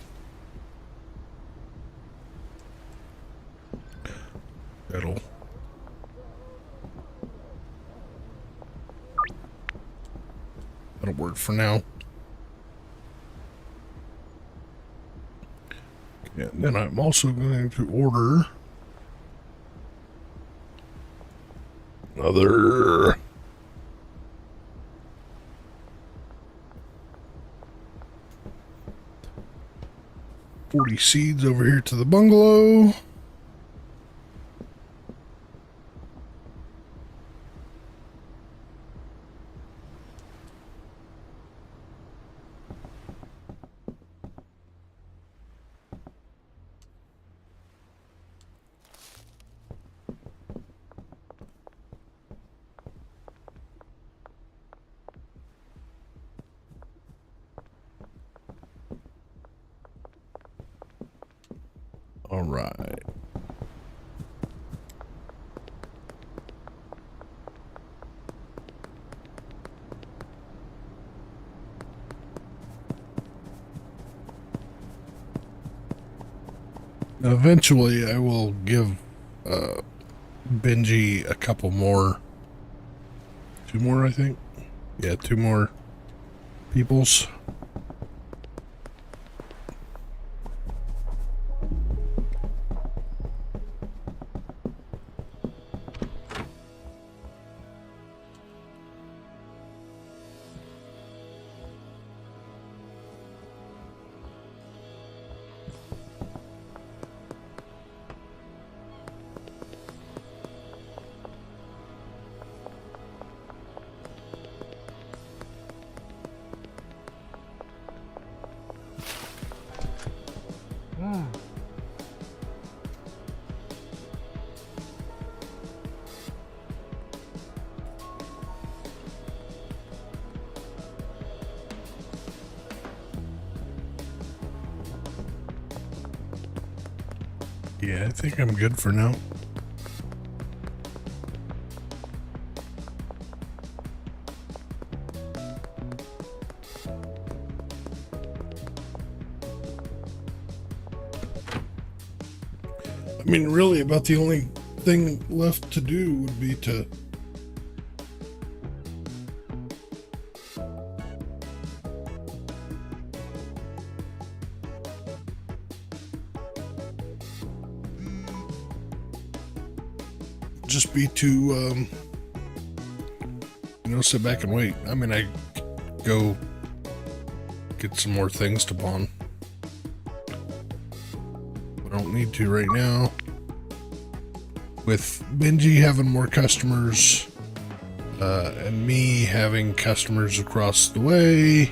That'll work for now. Okay, and then I'm also going to order another 40 seeds over here to the bungalow. All right. Now, eventually, I will give Benji a couple more. 2 more, I think. Yeah, 2 more peoples. Yeah, I think I'm good for now. I mean, really, about the only thing left to do would be to sit back and wait. I mean, I go get some more things to pawn. I don't need to right now. With Benji having more customers, and me having customers across the way,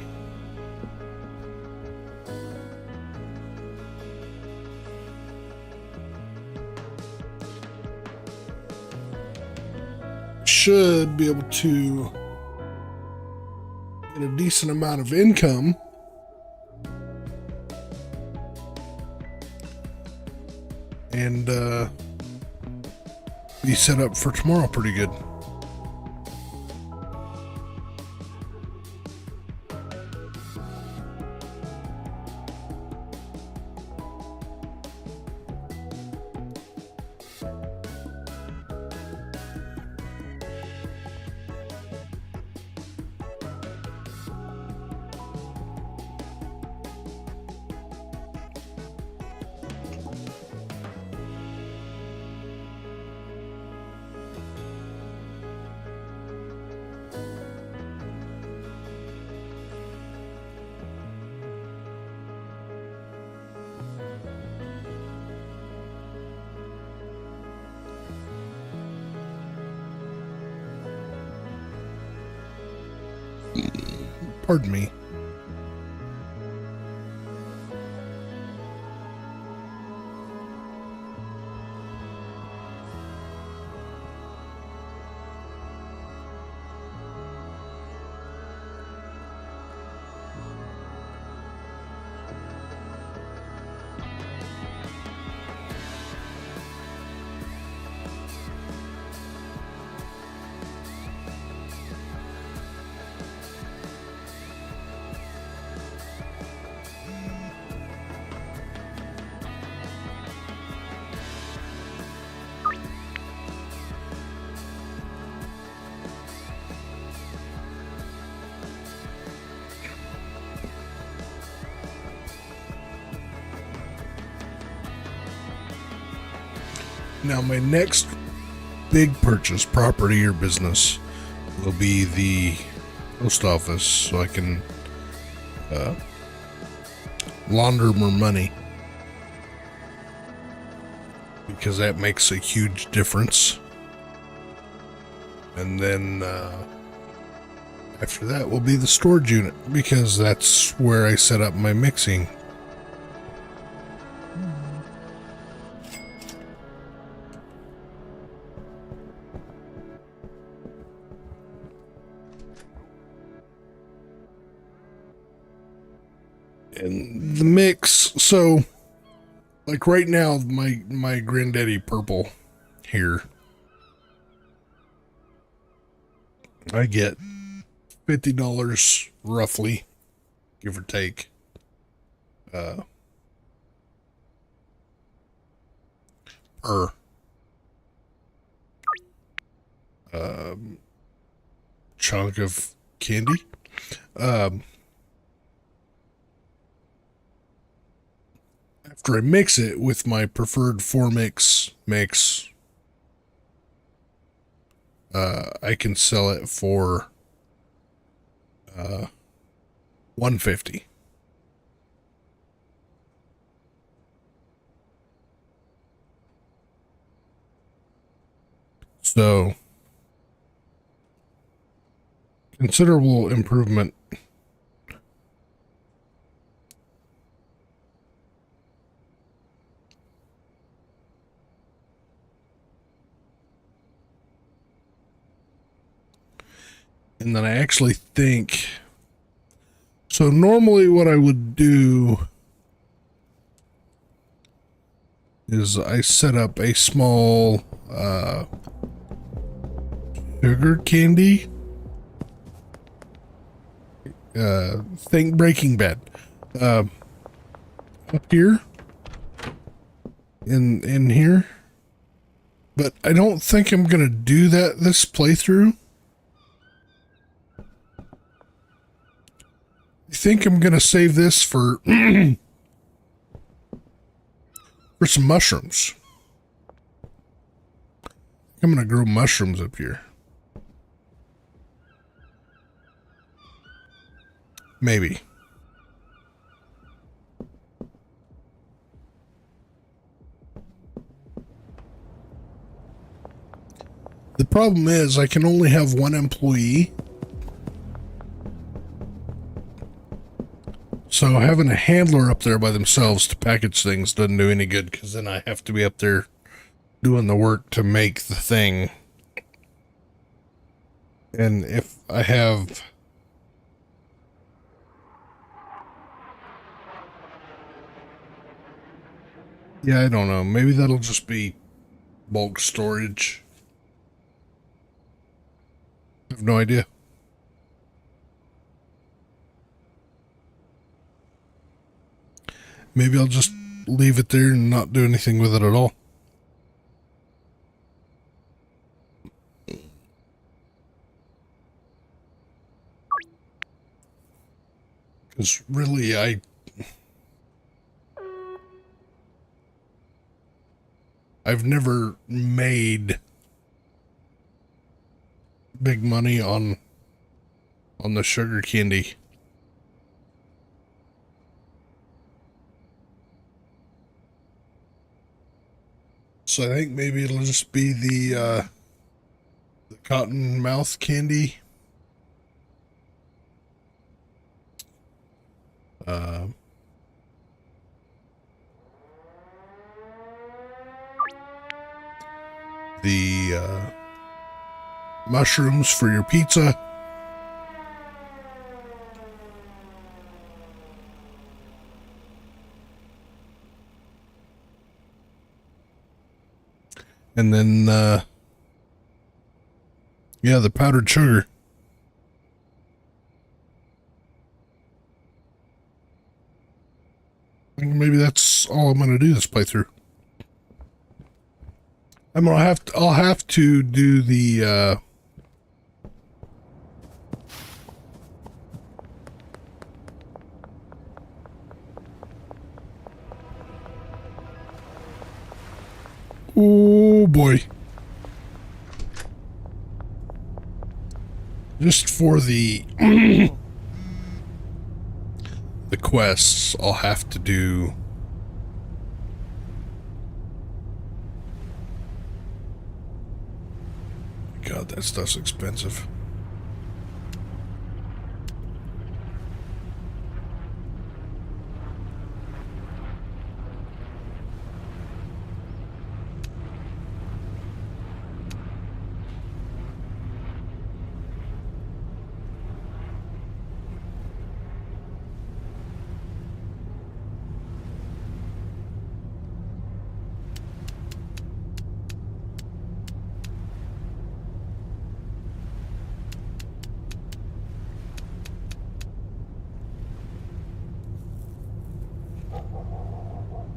should be able to get a decent amount of income. And be set up for tomorrow pretty good. Pardon me. Now, my next big purchase, property or business, will be the post office, so I can launder more money. because that makes a huge difference. And then after that will be the storage unit, because that's where I set up my mixing. And the mix, so like right now, my Granddaddy Purple here, I get $50 roughly, give or take. Per chunk of candy. After I mix it with my preferred 4-mix mix, I can sell it for $150. So considerable improvement. And then I actually think, so normally what I would do is I set up a small sugar candy, think Breaking Bad, up here, in here, but I don't think I'm gonna do that this playthrough. I think I'm gonna save this for for some mushrooms. I'm gonna grow mushrooms up here. Maybe. The problem is I can only have one employee. So having a handler up there by themselves to package things doesn't do any good, because then I have to be up there doing the work to make the thing. And if I have... Yeah, I don't know. Maybe that'll just be bulk storage. I have no idea. Maybe I'll just leave it there and not do anything with it at all. Because really, I've never made big money on the sugar candy. So I think maybe it'll just be the cotton mouth candy. The mushrooms for your pizza. And then, yeah, the powdered sugar. Maybe that's all I'm going to do this playthrough. I'll have to do the, oh boy. Just for the the quests, I'll have to do God, that stuff's expensive.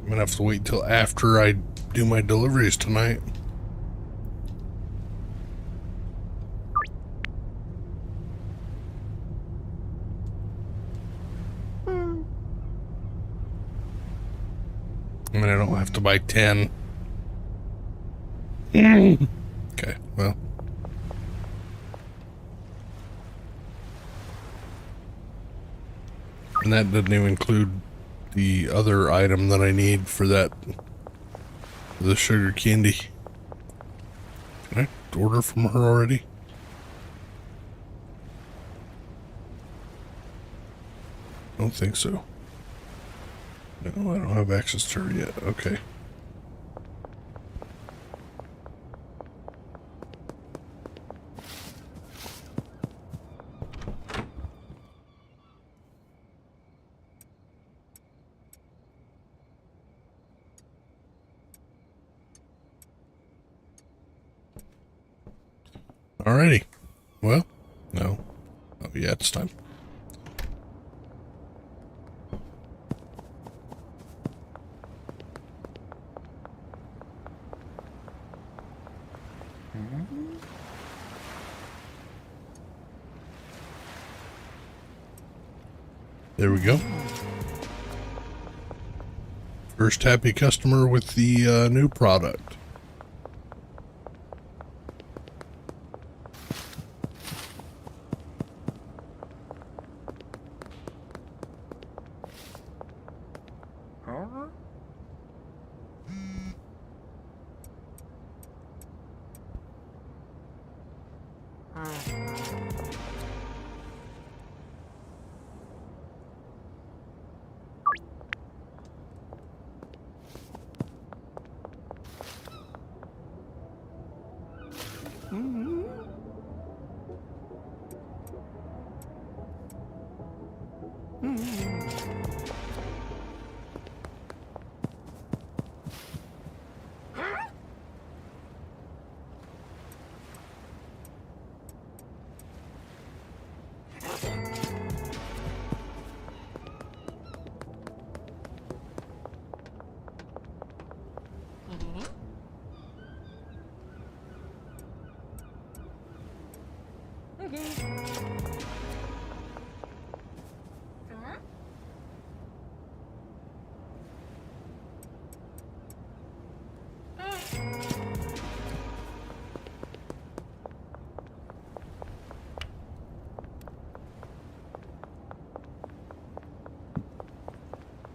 I'm gonna have to wait till after I do my deliveries tonight. I mean, I don't have to buy 10. Okay, well. And that doesn't even include the other item that I need for that, the sugar candy. Can I order from her already? I don't think so. No, I don't have access to her yet. Okay. Alrighty. Well, no. Oh, yeah, it's time. There we go. First happy customer with the new product.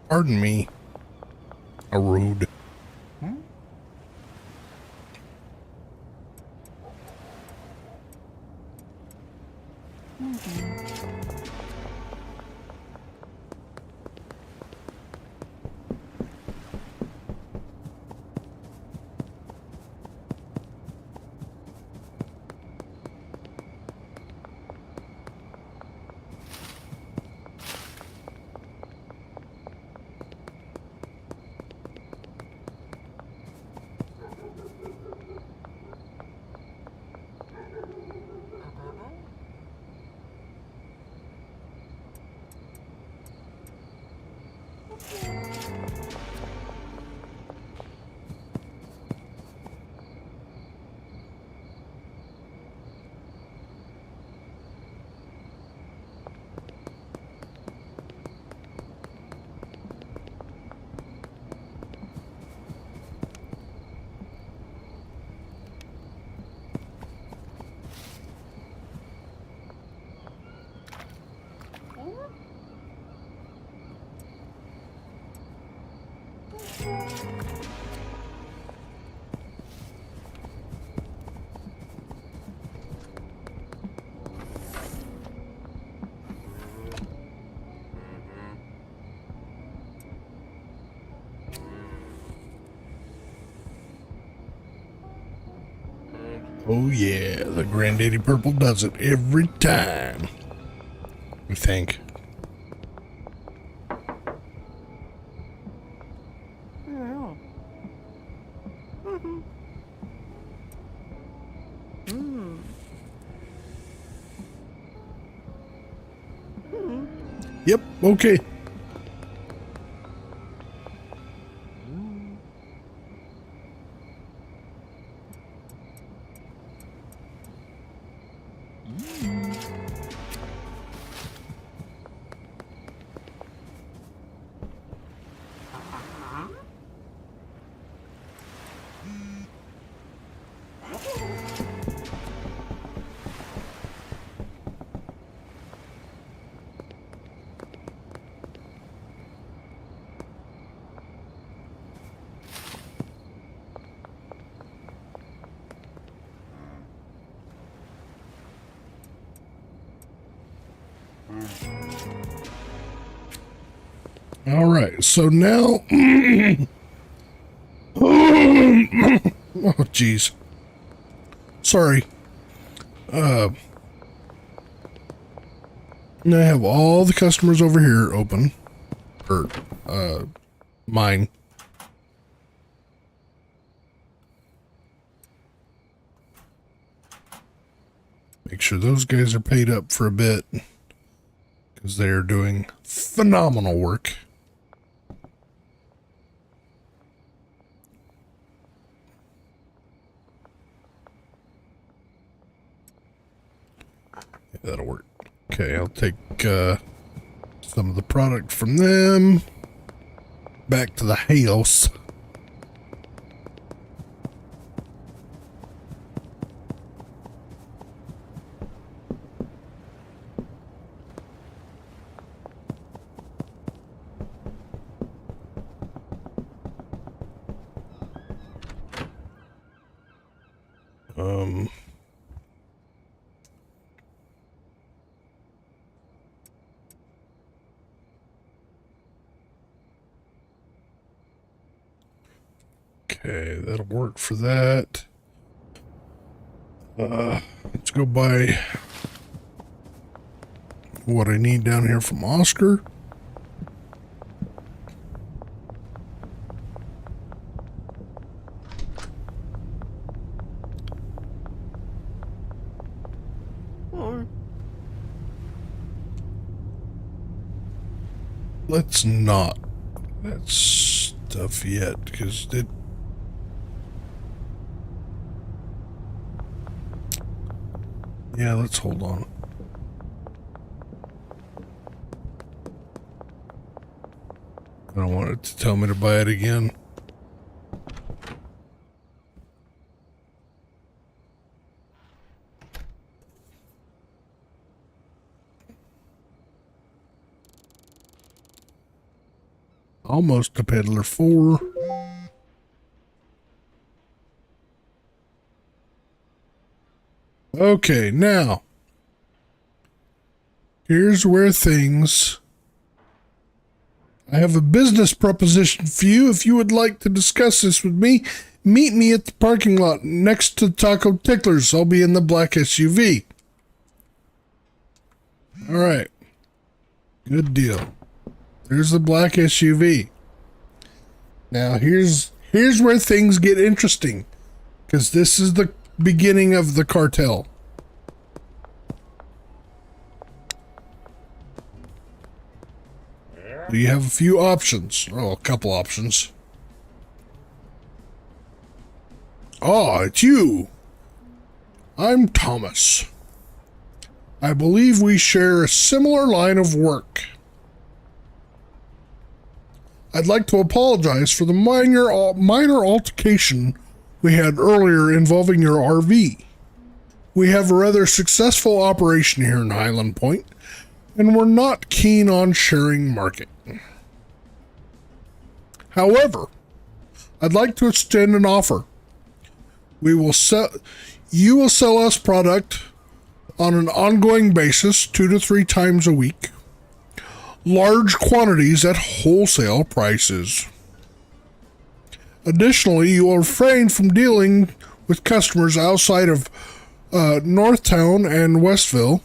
Pardon me. A rude. Oh yeah, the Granddaddy Purple does it every time. I think. Yep, okay. All right, so now, oh geez, sorry. I have all the customers over here open, or mine. Make sure those guys are paid up for a bit, because they are doing phenomenal work. Yeah, that'll work. Okay, I'll take some of the product from them back to the house. Okay, that'll work for that. Let's go buy what I need down here from Oscar. Let's not that stuff yet, because it. Yeah, let's hold on. I don't want it to tell me to buy it again. Almost a peddler 4. Okay, now here's where things. I have a business proposition for you. If you would like to discuss this with me, meet me at the parking lot next to Taco Ticklers. I'll be in the black SUV. All right. Good deal. There's the black SUV. Now here's where things get interesting, because this is the beginning of the cartel. You have a few options. Oh, a couple options. Oh, it's you. I'm Thomas. I believe we share a similar line of work. I'd like to apologize for the minor altercation we had earlier involving your RV. We have a rather successful operation here in Highland Point, and we're not keen on sharing market. However, I'd like to extend an offer. You will sell us product on an ongoing basis 2 to 3 times a week. Large quantities at wholesale prices. Additionally, you will refrain from dealing with customers outside of Northtown and Westville.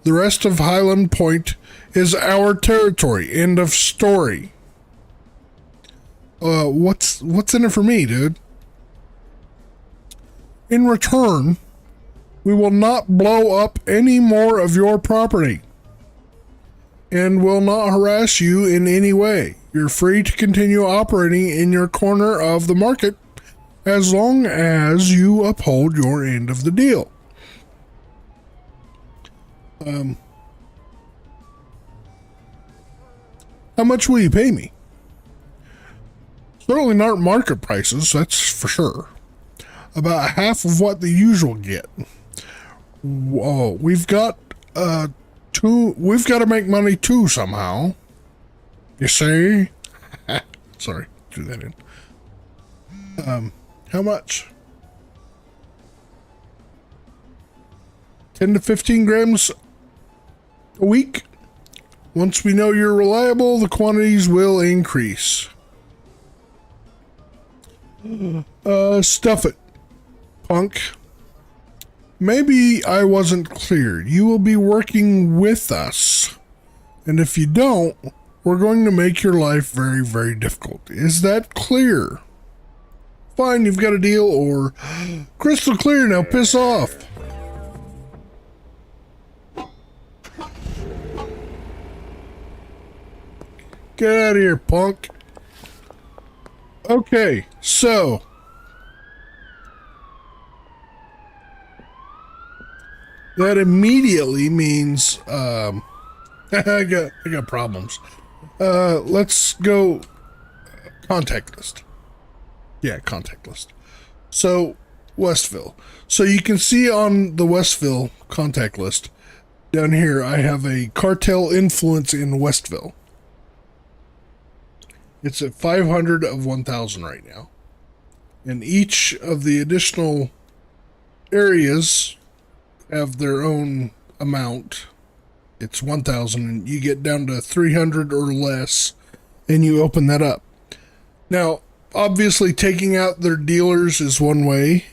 The rest of Highland Point is our territory. End of story. What's in it for me, dude? In return, we will not blow up any more of your property and will not harass you in any way. You're free to continue operating in your corner of the market as long as you uphold your end of the deal. How much will you pay me? Certainly not market prices, that's for sure. About half of what the usual get. Whoa, we've got to make money too somehow. You see? Sorry, threw that in. How much? 10 to 15 grams a week. Once we know you're reliable, the quantities will increase. Stuff it, punk. Maybe I wasn't clear. You will be working with us. And if you don't, we're going to make your life very, very difficult. Is that clear? Fine, you've got a deal, or crystal clear, now piss off. Get out of here, punk. Okay, so that immediately means I got problems. Let's go contact list. Yeah, contact list. So Westville. So you can see on the Westville contact list down here, I have a cartel influence in Westville. It's at 500 of 1,000 right now. And each of the additional areas have their own amount. It's 1,000, and you get down to 300 or less, and you open that up. Now, obviously, taking out their dealers is one way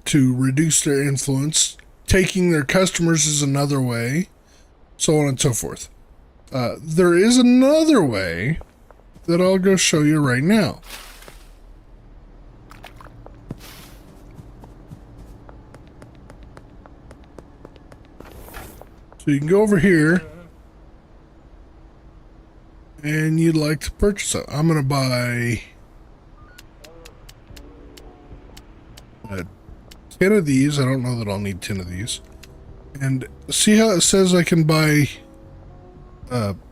to reduce their influence. Taking their customers is another way, so on and so forth. There is another way that I'll go show you right now. So you can go over here and you'd like to purchase it. I'm going to buy 10 of these. I don't know that I'll need 10 of these. And see how it says I can buy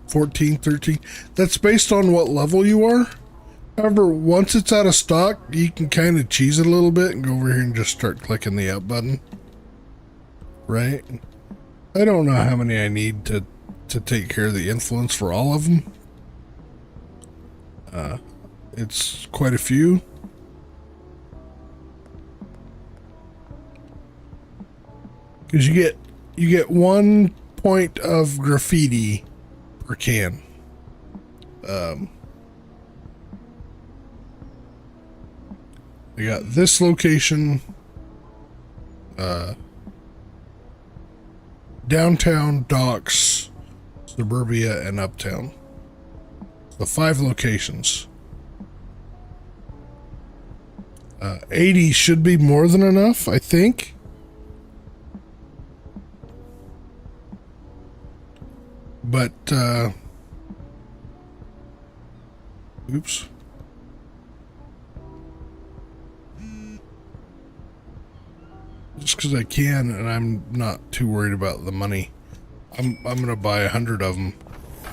14, 13. That's based on what level you are. However, once it's out of stock, you can kind of cheese it a little bit and go over here and just start clicking the up button. Right? I don't know how many I need to take care of the influence for all of them. It's quite a few. Because you get 1 point of graffiti per can. I got this location, downtown, docks, suburbia, and uptown. So 5 locations. 80 should be more than enough, I think. But, oops. Just because I can, and I'm not too worried about the money. I'm gonna buy 100 of them.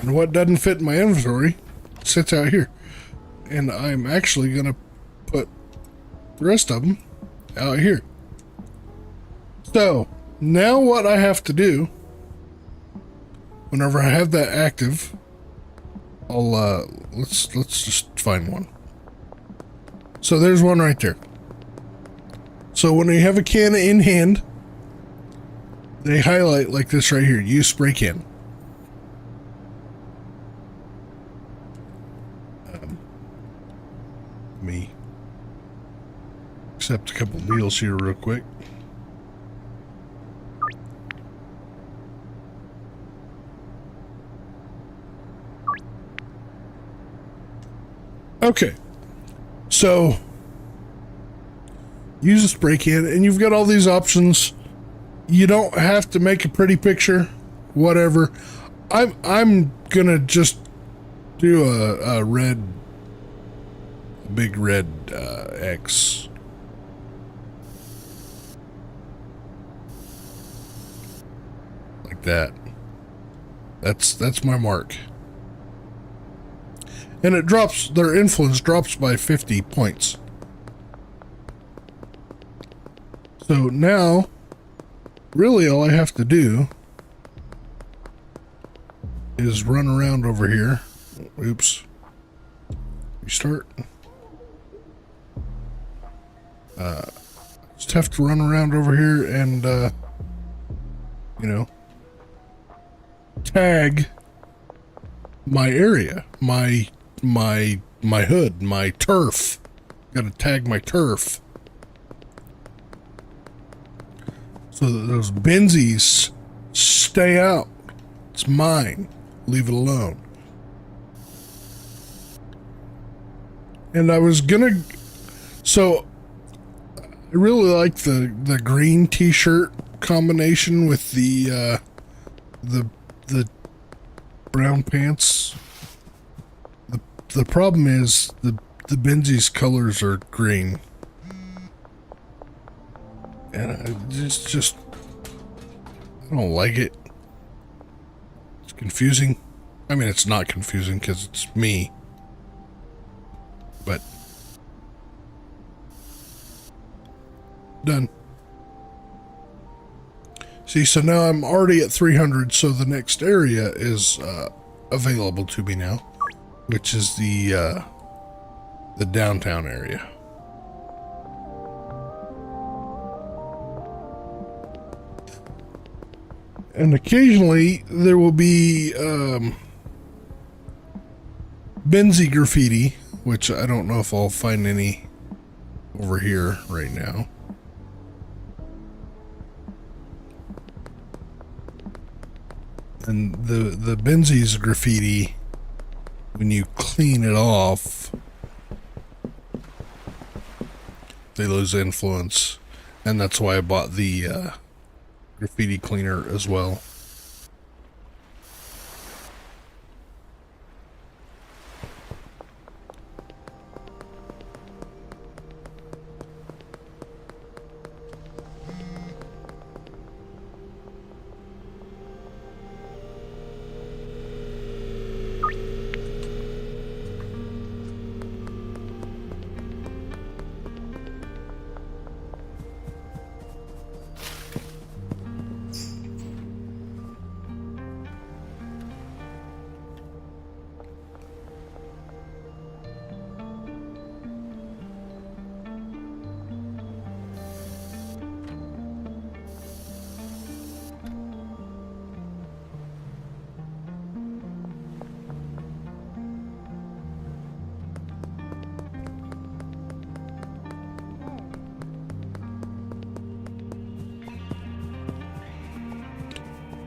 And what doesn't fit in my inventory sits out here. And I'm actually gonna put the rest of them out here. So, now what I have to do, whenever I have that active, I'll, let's just find one. So there's one right there. So when you have a can in hand, they highlight like this right here. Use spray can. accept a couple deals here real quick. Okay, so use a spray can, and you've got all these options. You don't have to make a pretty picture, whatever. I'm gonna just do a big red X. Like that. That's my mark. And it drops, their influence drops by 50 points. So now, really all I have to do is run around over here. Oops. Restart. Just have to run around over here and, you know, tag my area, my hood, my turf. Gotta tag my turf. So that those Benzies stay out. It's mine. Leave it alone. And I was gonna, so I really like the green t-shirt combination with the brown pants. The problem is the Benzies colors are green. And just I don't like it. It's confusing. I mean, it's not confusing because it's me. But done. See, so now I'm already at 300, so the next area is available to me now, which is the downtown area. And occasionally there will be Benzie graffiti, which I don't know if I'll find any over here right now. And the Benzie's graffiti, when you clean it off, they lose influence, and that's why I bought the graffiti cleaner as well.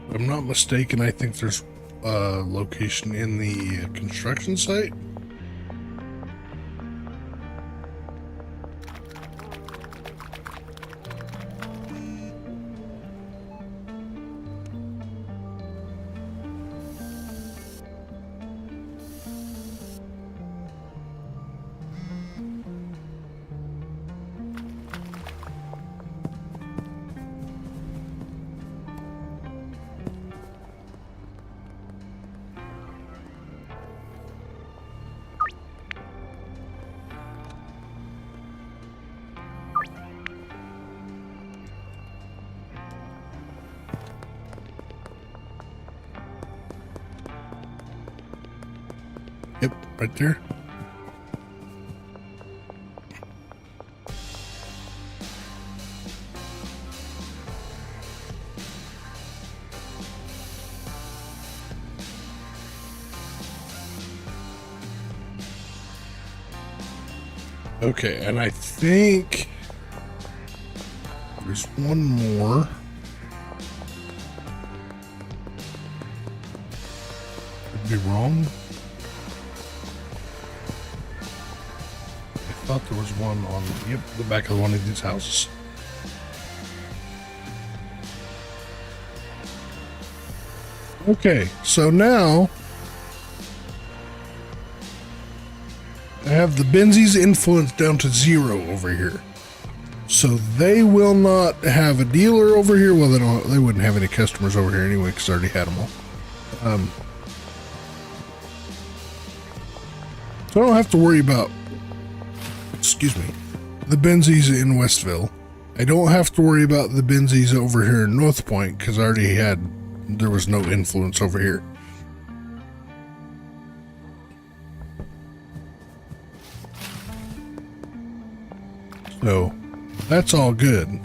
If I'm not mistaken, I think there's a location in the construction site. Yep, right there. Okay, and I think There's one more. Could be wrong. I thought there was one on, yep, the back of one of these houses. Okay, so now I have the Benzies influence down to 0 over here. So they will not have a dealer over here. Well, they wouldn't have any customers over here anyway because I already had them all. So I don't have to worry about, excuse me, the Benzies in Westville. I don't have to worry about the Benzies over here in North Point because I already had, there was no influence over here. So that's all good.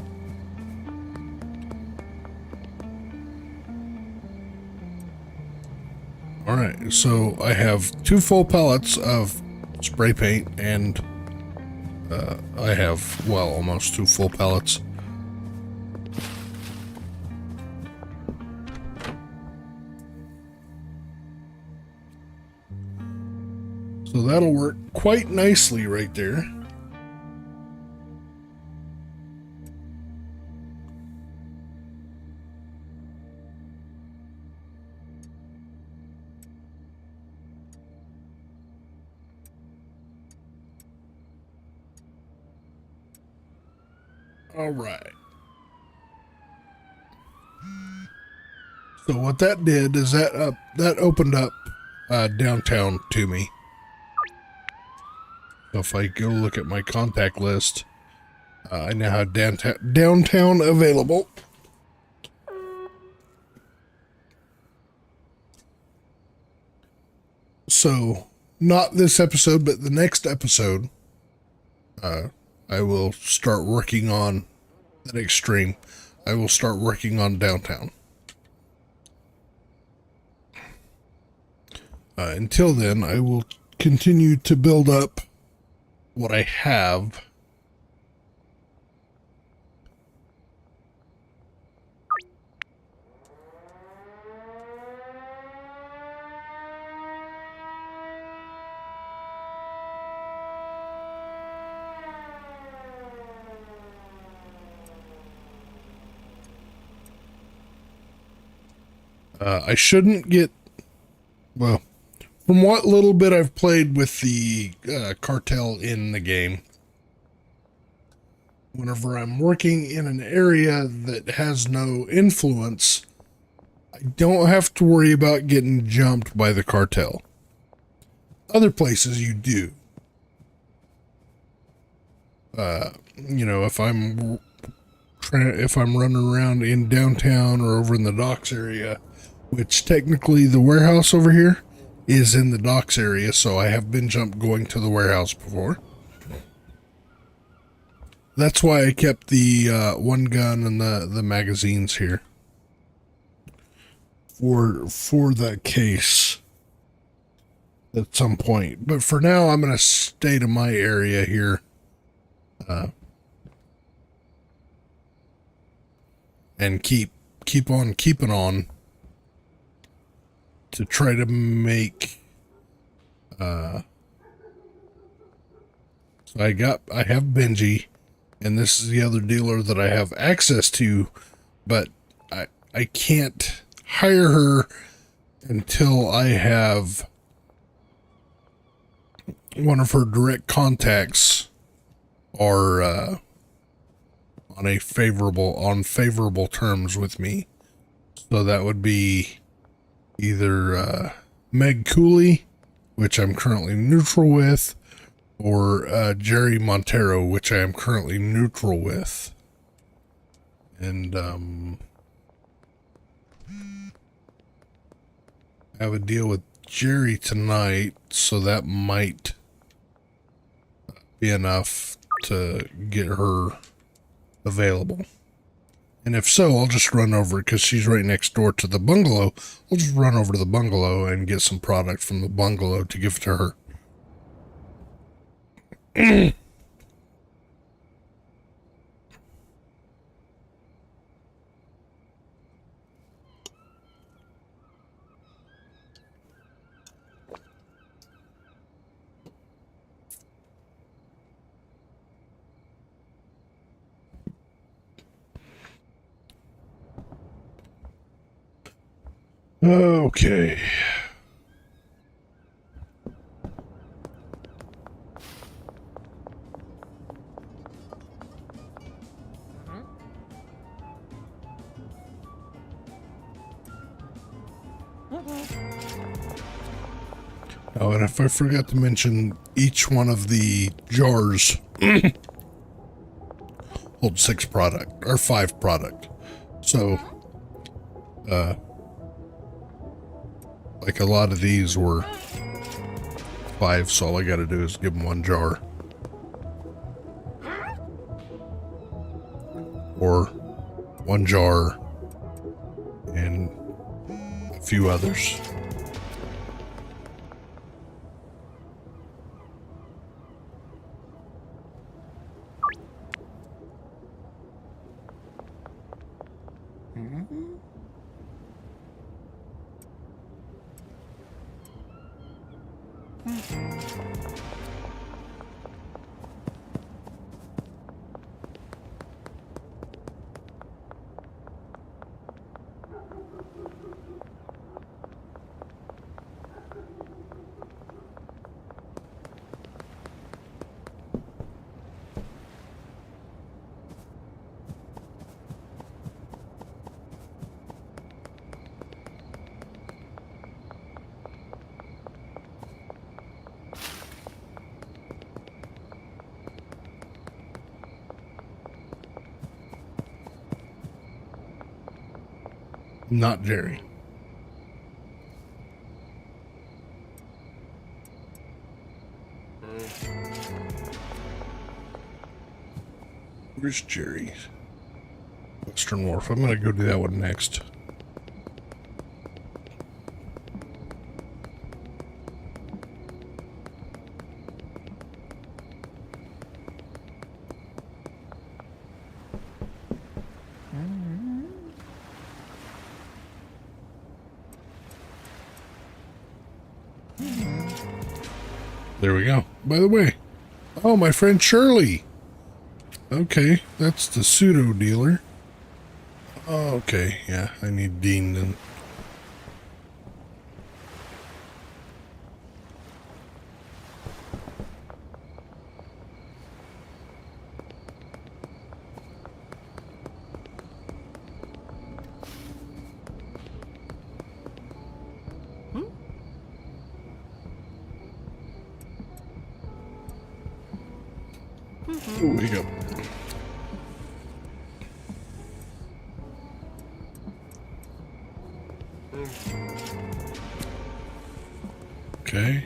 All right, so I have 2 full pallets of spray paint and I have, well, almost 2 full pallets. So that'll work quite nicely right there. All right. So what that did is that opened up downtown to me. So if I go look at my contact list, I now have downtown available. So not this episode, but the next episode, I will start working on the next stream. I will start working on downtown. Until then, I will continue to build up what I have. I shouldn't get, well, from what little bit I've played with the cartel in the game, whenever I'm working in an area that has no influence, I don't have to worry about getting jumped by the cartel. Other places you do. You know, if I'm running around in downtown or over in the docks area, which technically the warehouse over here is in the docks area, so I have been jumped going to the warehouse before. That's why I kept the one gun and the magazines here for that case at some point. But for now, I'm going to stay to my area here. And keep on keeping on to try to make so I have Benji, and this is the other dealer that I have access to, but I can't hire her until I have one of her direct contacts are on favorable terms with me. So that would be either Meg Cooley, which I'm currently neutral with, or Jerry Montero, which I am currently neutral with. And I have a deal with Jerry tonight, so that might be enough to get her available. And if so, I'll just run over, because she's right next door to the bungalow. I'll just run over to the bungalow and get some product from the bungalow to give to her. Okay. Oh, and if I forgot to mention, each one of the jars holds 6 product, or 5 product. So, like a lot of these were 5, so all I gotta do is give them 1 jar. Or 1 jar and a few others. Not Jerry. Where's Jerry? Western Wharf. I'm gonna go do that one next. There we go. By the way, oh, my friend Shirley. Okay, that's the pseudo dealer. Oh, okay, yeah, I need Dean then. Oh, we go. Okay.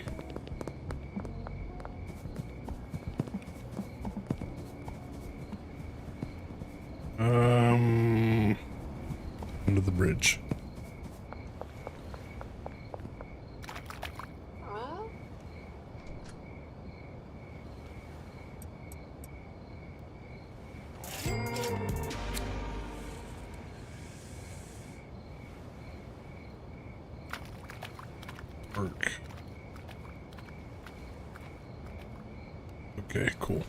Under the bridge. Work. Okay, cool.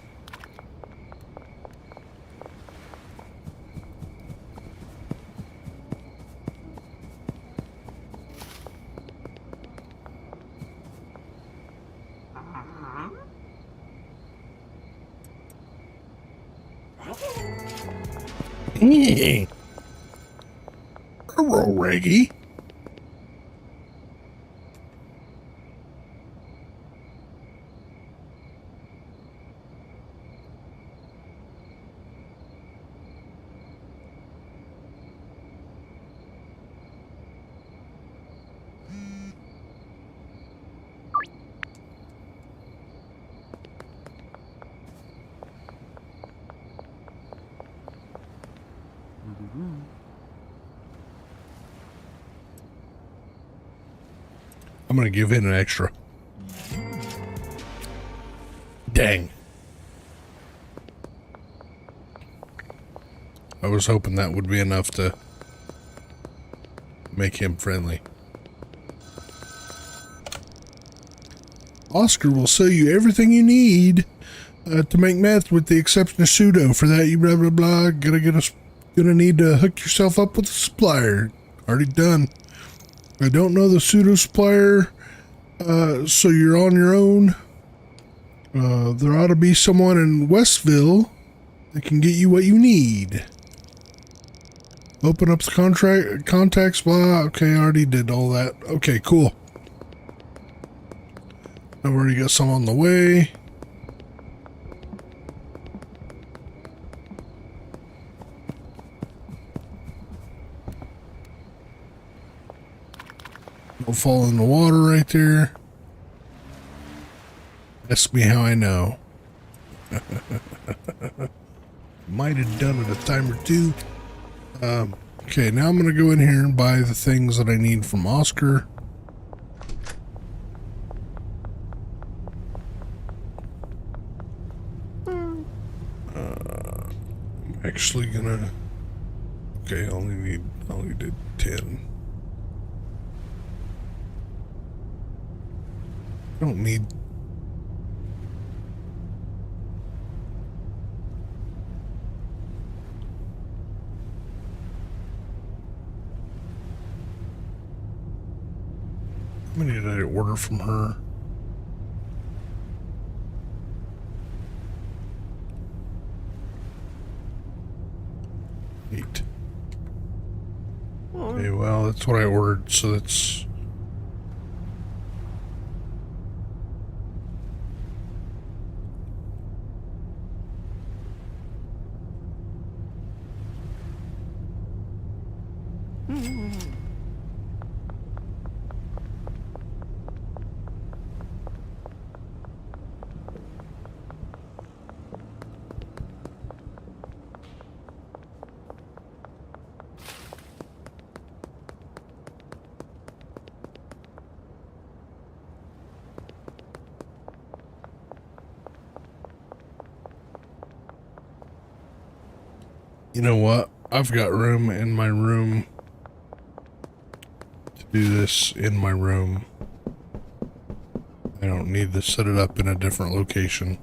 Hey. Hello, Reggie. I'm gonna give in an extra. Dang. I was hoping that would be enough to make him friendly. Oscar will sell you everything you need to make meth with the exception of pseudo. For that, you blah, blah, blah. Gonna need to hook yourself up with a supplier. Already done. I don't know the pseudo supplier, so you're on your own. There ought to be someone in Westville that can get you what you need. Open up the contacts, blah. Okay, I already did all that. Okay, cool. I've already got some on the way. Don't fall in the water right there. Ask me how I know. Might have done it a time or two. Okay, now I'm going to go in here and buy the things that I need from Oscar. I'm actually gonna... Okay, I only did 10. I don't need... How many did I order from her? Eight. Okay, well, that's what I ordered, so that's... You know what? I've got room in my room to do this in my room. I don't need to set it up in a different location.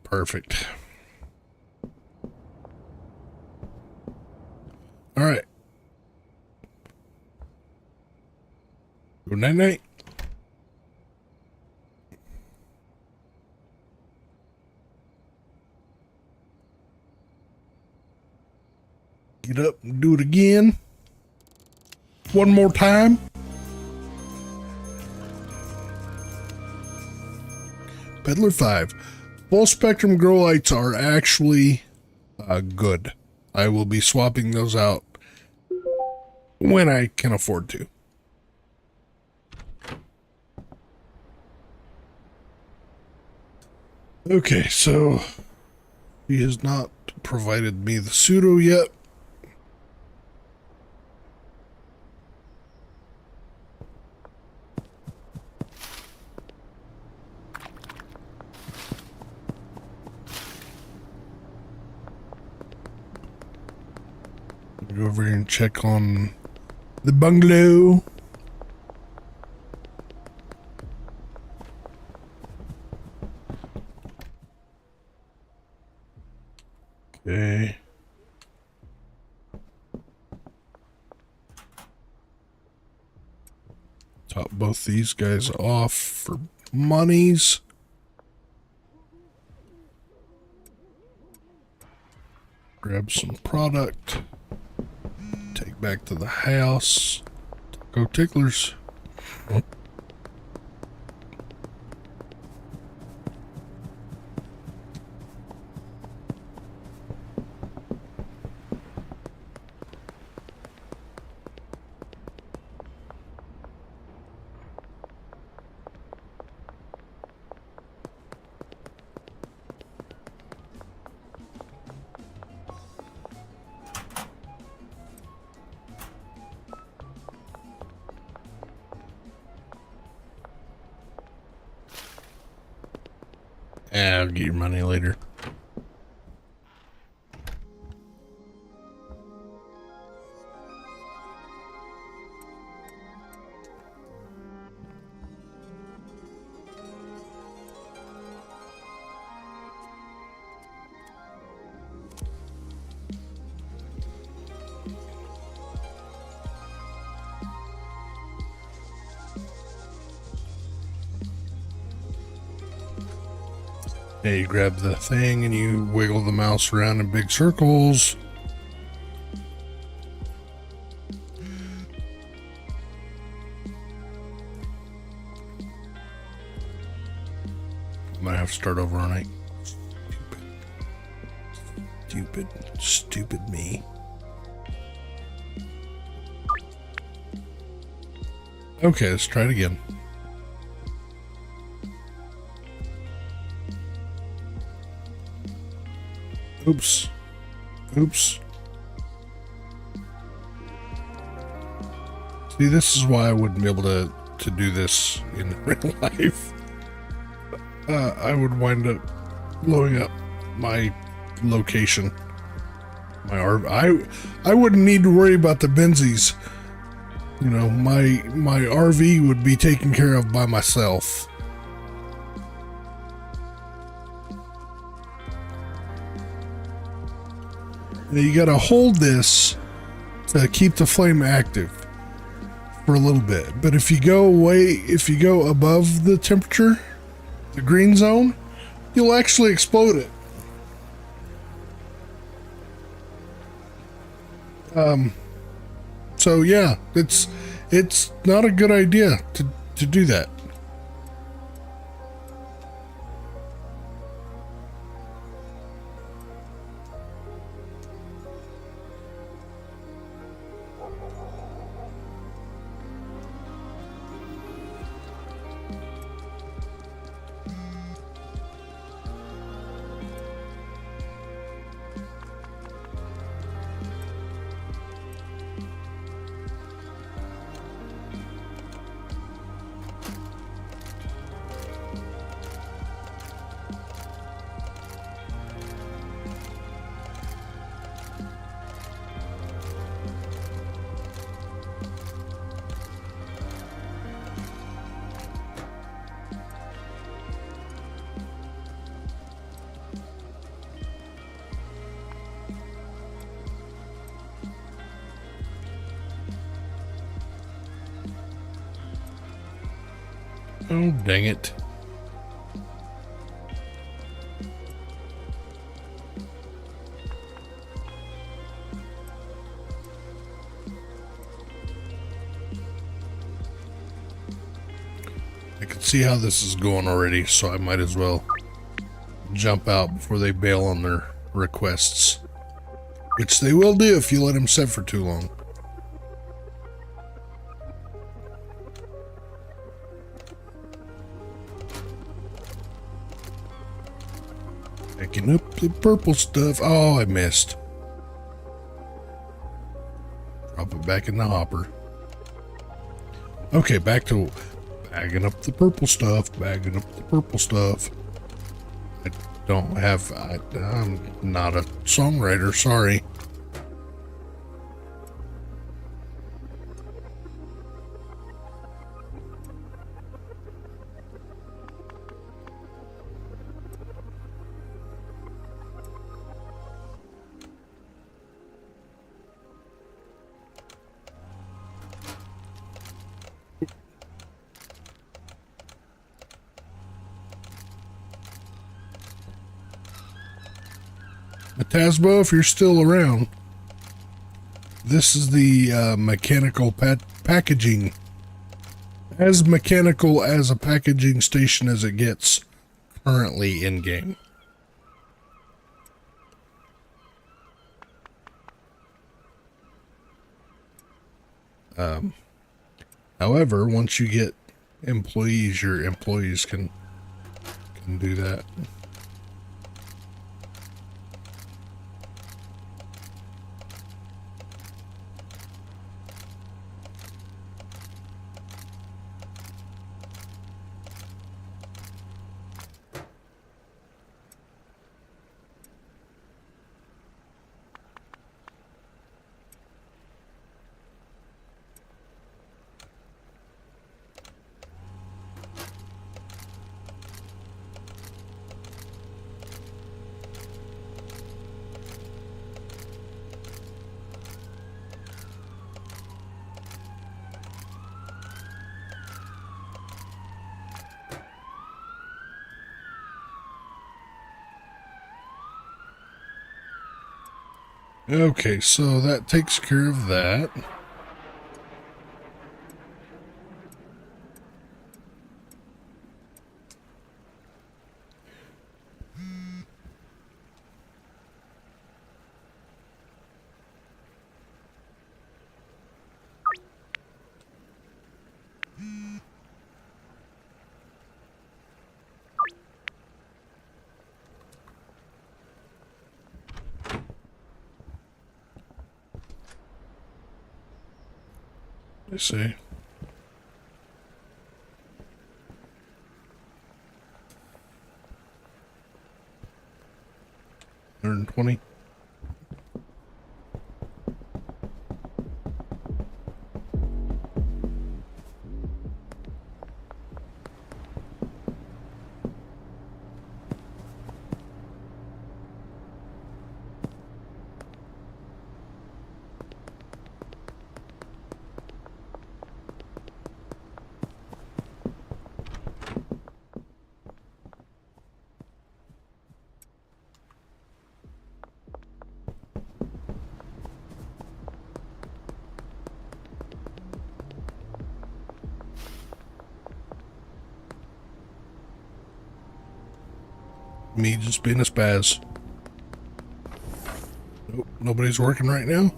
Perfect. All right. Good night, night. Get up and do it again. One more time. Peddler 5. Full spectrum grow lights are actually good. I will be swapping those out when I can afford to. Okay, so he has not provided me the pseudo yet. Go over here and check on the bungalow. Okay. Top both these guys off for monies. Grab some product. Take back to the house. Go ticklers. I'll get your money later. Yeah, you grab the thing and you wiggle the mouse around in big circles. I might have to start over on it. Stupid me. Okay, let's try it again. Oops. See, this is why I wouldn't be able to do this in real life. I would wind up blowing up my location. My RV. I wouldn't need to worry about the benzies. You know, my RV would be taken care of by myself. Now you gotta hold this to keep the flame active for a little bit. But if you go above the temperature, the green zone, you'll actually explode it. So yeah, it's not a good idea to do that. Oh, dang it. I can see how this is going already, so I might as well jump out before they bail on their requests. Which they will do if you let them sit for too long. Picking up the purple stuff. Oh, I missed. Drop it back in the hopper. Okay, back to bagging up the purple stuff. Bagging up the purple stuff. I don't have... I'm not a songwriter, sorry. Tasbo, if you're still around, this is the mechanical packaging. As mechanical as a packaging station as it gets currently in game. However, once you get employees, your employees can do that. Okay, so that takes care of that. I see. $120. Me just being a spaz. Nope, nobody's working right now.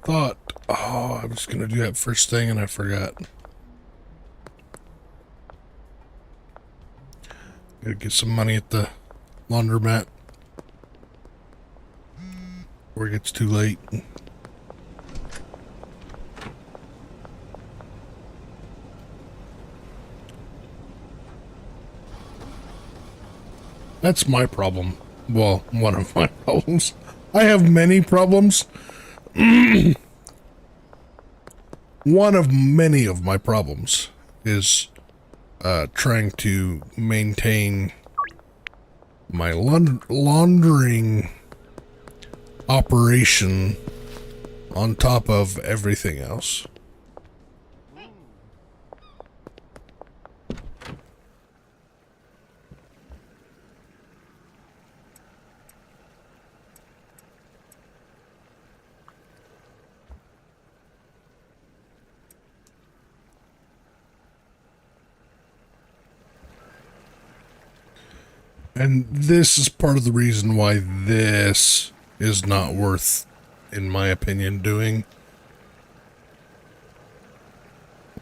Thought, oh, I was gonna do that first thing and I forgot. Gotta get some money at the laundromat before it gets too late. That's my problem. Well, one of my problems. I have many problems. One of many of my problems is trying to maintain my laundering operation on top of everything else. And this is part of the reason why this is not worth, in my opinion, doing.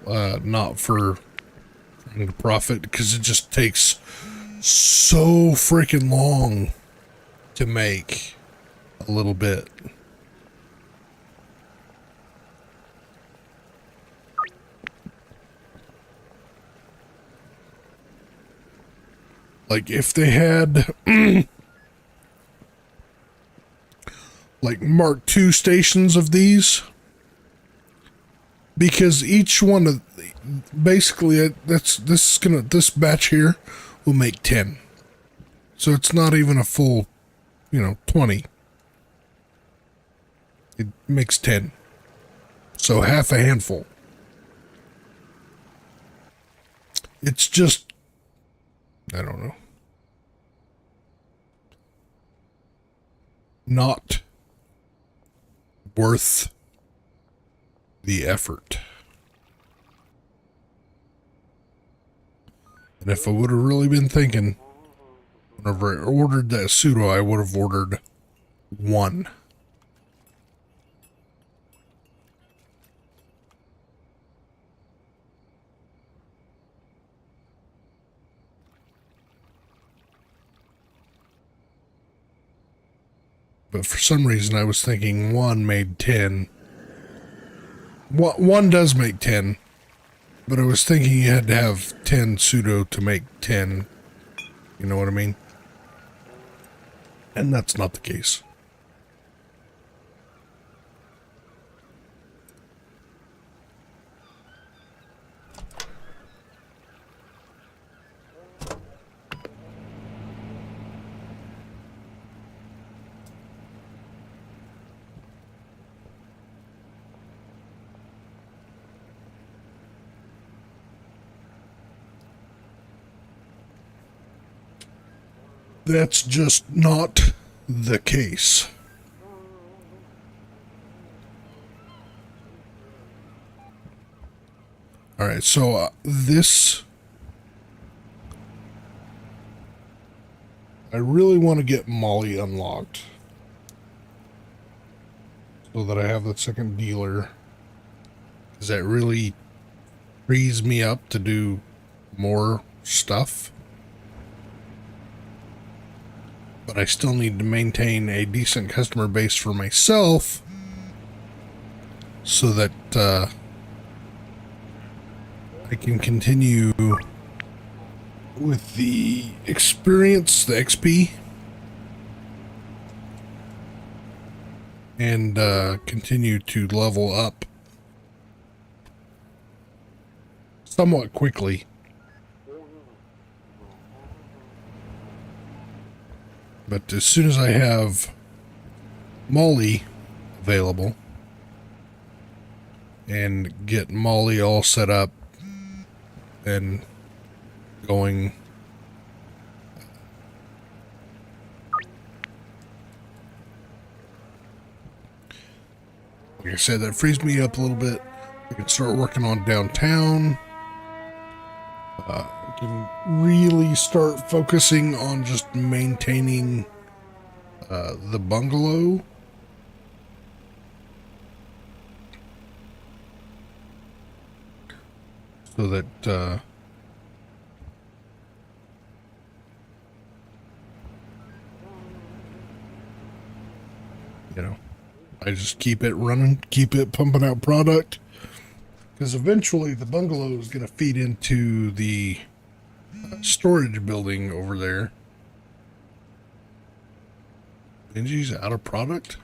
Not for trying to profit, because it just takes so freaking long to make a little bit. Like, if they had like Mark II stations of these, because each one of basically this batch here will make 10. So it's not even a full, 20. It makes 10. So half a handful. It's just, I don't know. Not worth the effort. And if I would have really been thinking, whenever I ordered that pseudo, I would have ordered one. But for some reason, I was thinking one made 10. One does make 10. But I was thinking you had to have 10 pseudo to make 10. You know what I mean? And that's not the case. That's just not the case. All right, so this, I really want to get Molly unlocked so that I have the second dealer, because that really frees me up to do more stuff. But I still need to maintain a decent customer base for myself so that I can continue with the experience, the XP, and continue to level up somewhat quickly. But as soon as I have Molly available and get Molly all set up and going, like I said, that frees me up a little bit. I can start working on downtown. I can really start focusing on just maintaining the bungalow. So that you know, I just keep it running, keep it pumping out product. Because eventually the bungalow is going to feed into the storage building over there. Benji's out of product?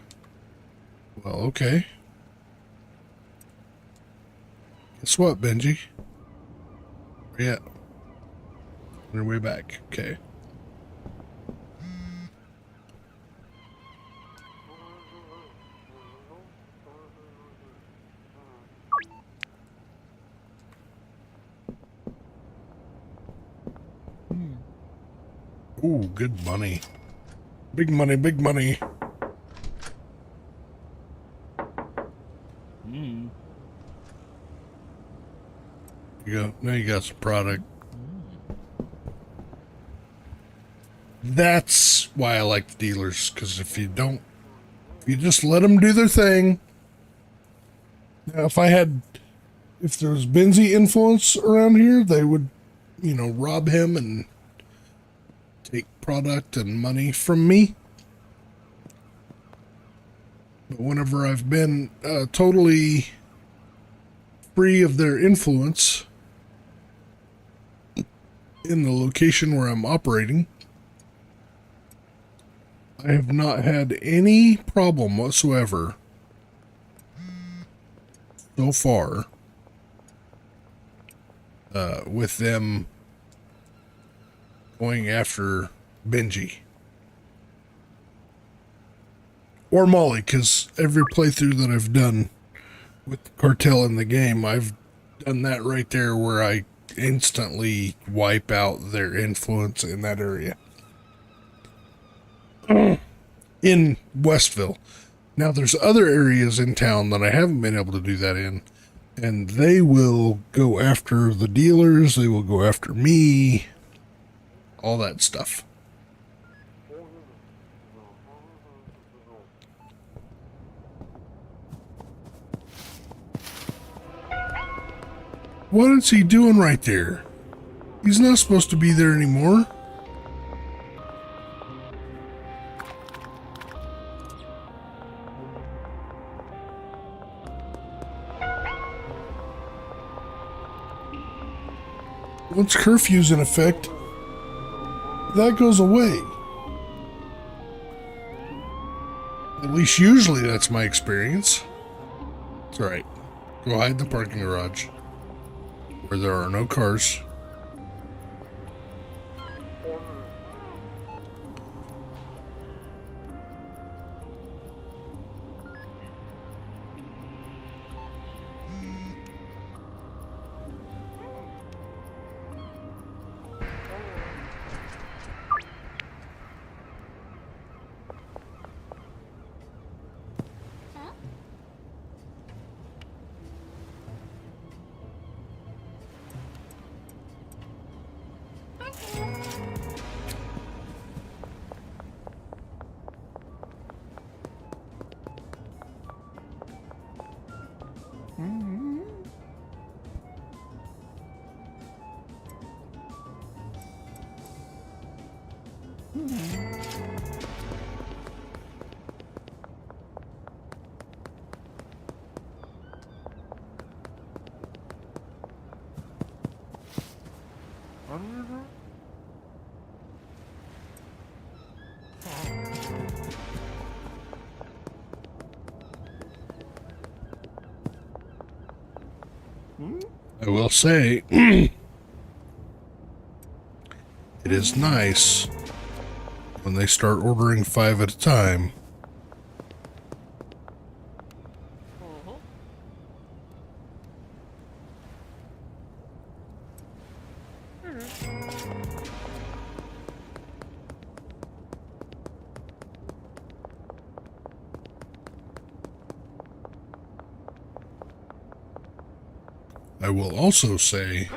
Well, okay. Guess what, Benji? Where you at? On your way back. Okay. Ooh, good money. Big money, big money. Mm. You go. Now you got some product. That's why I like the dealers, because if you just let them do their thing. Now, if there was Benzie influence around here, they would, rob him and take product and money from me. But whenever I've been totally free of their influence in the location where I'm operating, I have not had any problem whatsoever so far with them going after Benji or Molly, because every playthrough that I've done with the Cartel in the game, I've done that right there where I instantly wipe out their influence in that area. In Westville. Now there's other areas in town that I haven't been able to do that in, and they will go after the dealers, they will go after me, all that stuff. What is he doing right there? He's not supposed to be there anymore. once curfew's in effect, that goes away. At least usually that's my experience. It's alright. Go hide in the parking garage where there are no cars. I will say, it is nice when they start ordering 5 at a time. I will also say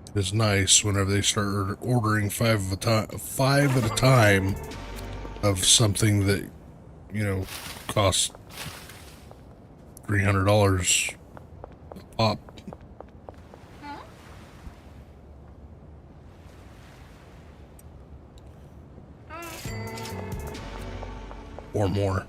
it is nice whenever they start ordering 5 at a time of something that, you know, costs $300 a pop. Or more.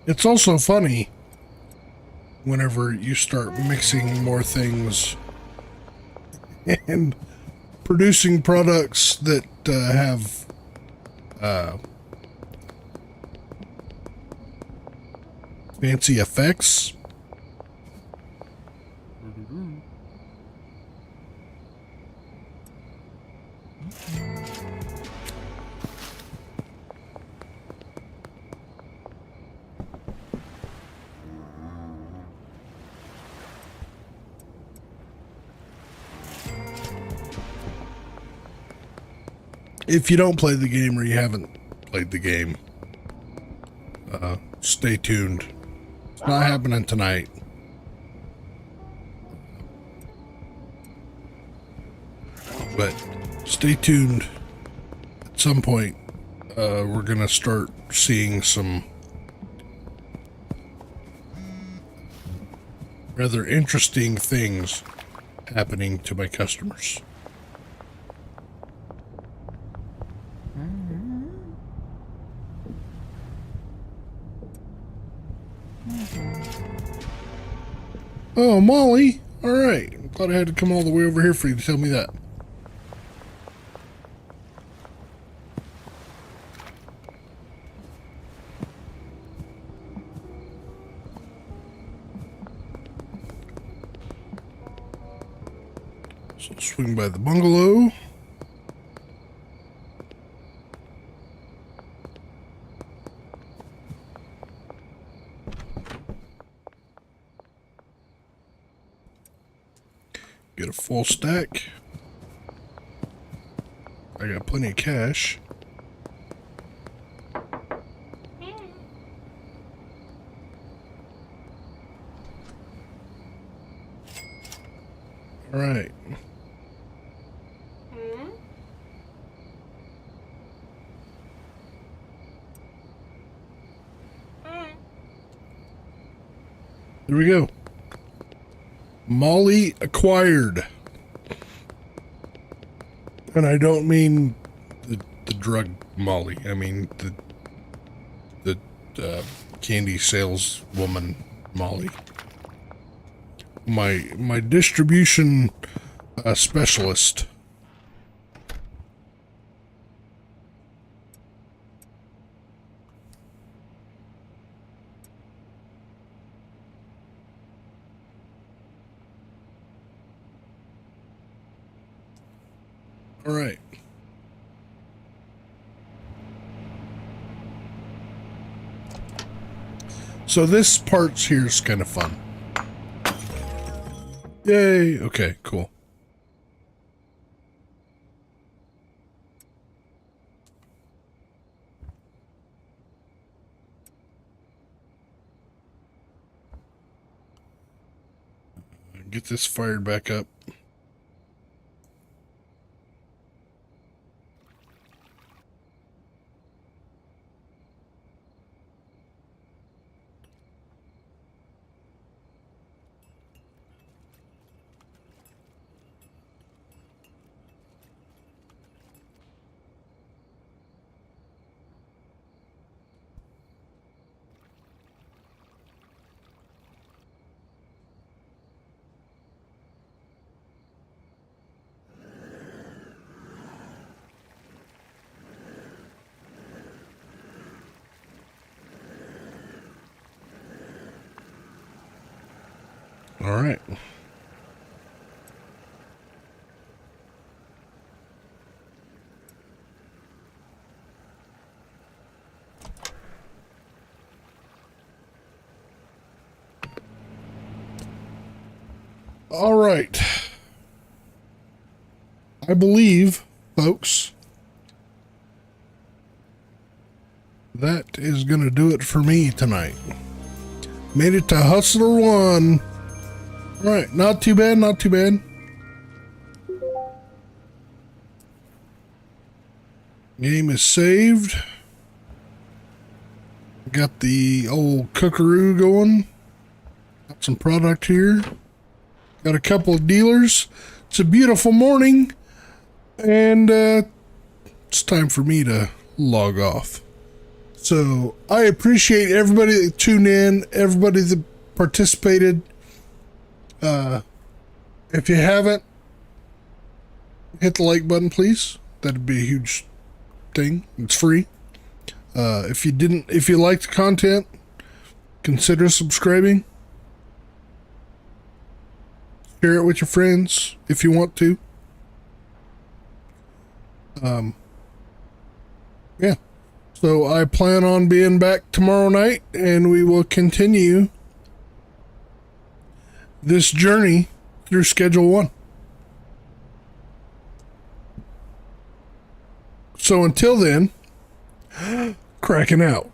It's also funny whenever you start mixing more things and producing products that have fancy effects. If you don't play the game or you haven't played the game, stay tuned. It's not happening tonight. But stay tuned. At some point, we're going to start seeing some rather interesting things happening to my customers. Oh, Molly. All right. I'm glad I had to come all the way over here for you to tell me that. So swing by the bungalow. Get a full stack. I got plenty of cash. All right. There we go. Molly acquired. And I don't mean the drug Molly. I mean the candy saleswoman Molly. My distribution specialist. All right. So this part's here is kind of fun. Yay. Okay, cool. Get this fired back up. All right. All right. I believe, folks, that is going to do it for me tonight. Made it to Hustler 1. All right, not too bad, not too bad. Game is saved. Got the old cookaroo going. Got some product here. Got a couple of dealers. It's a beautiful morning. And it's time for me to log off. So I appreciate everybody that tuned in, everybody that participated. If you haven't, hit the like button, please. That'd be a huge thing. It's free. If you like the content, consider subscribing. Share it with your friends if you want to. Yeah. So I plan on being back tomorrow night, and we will continue this journey through Schedule 1. So until then, cracking out.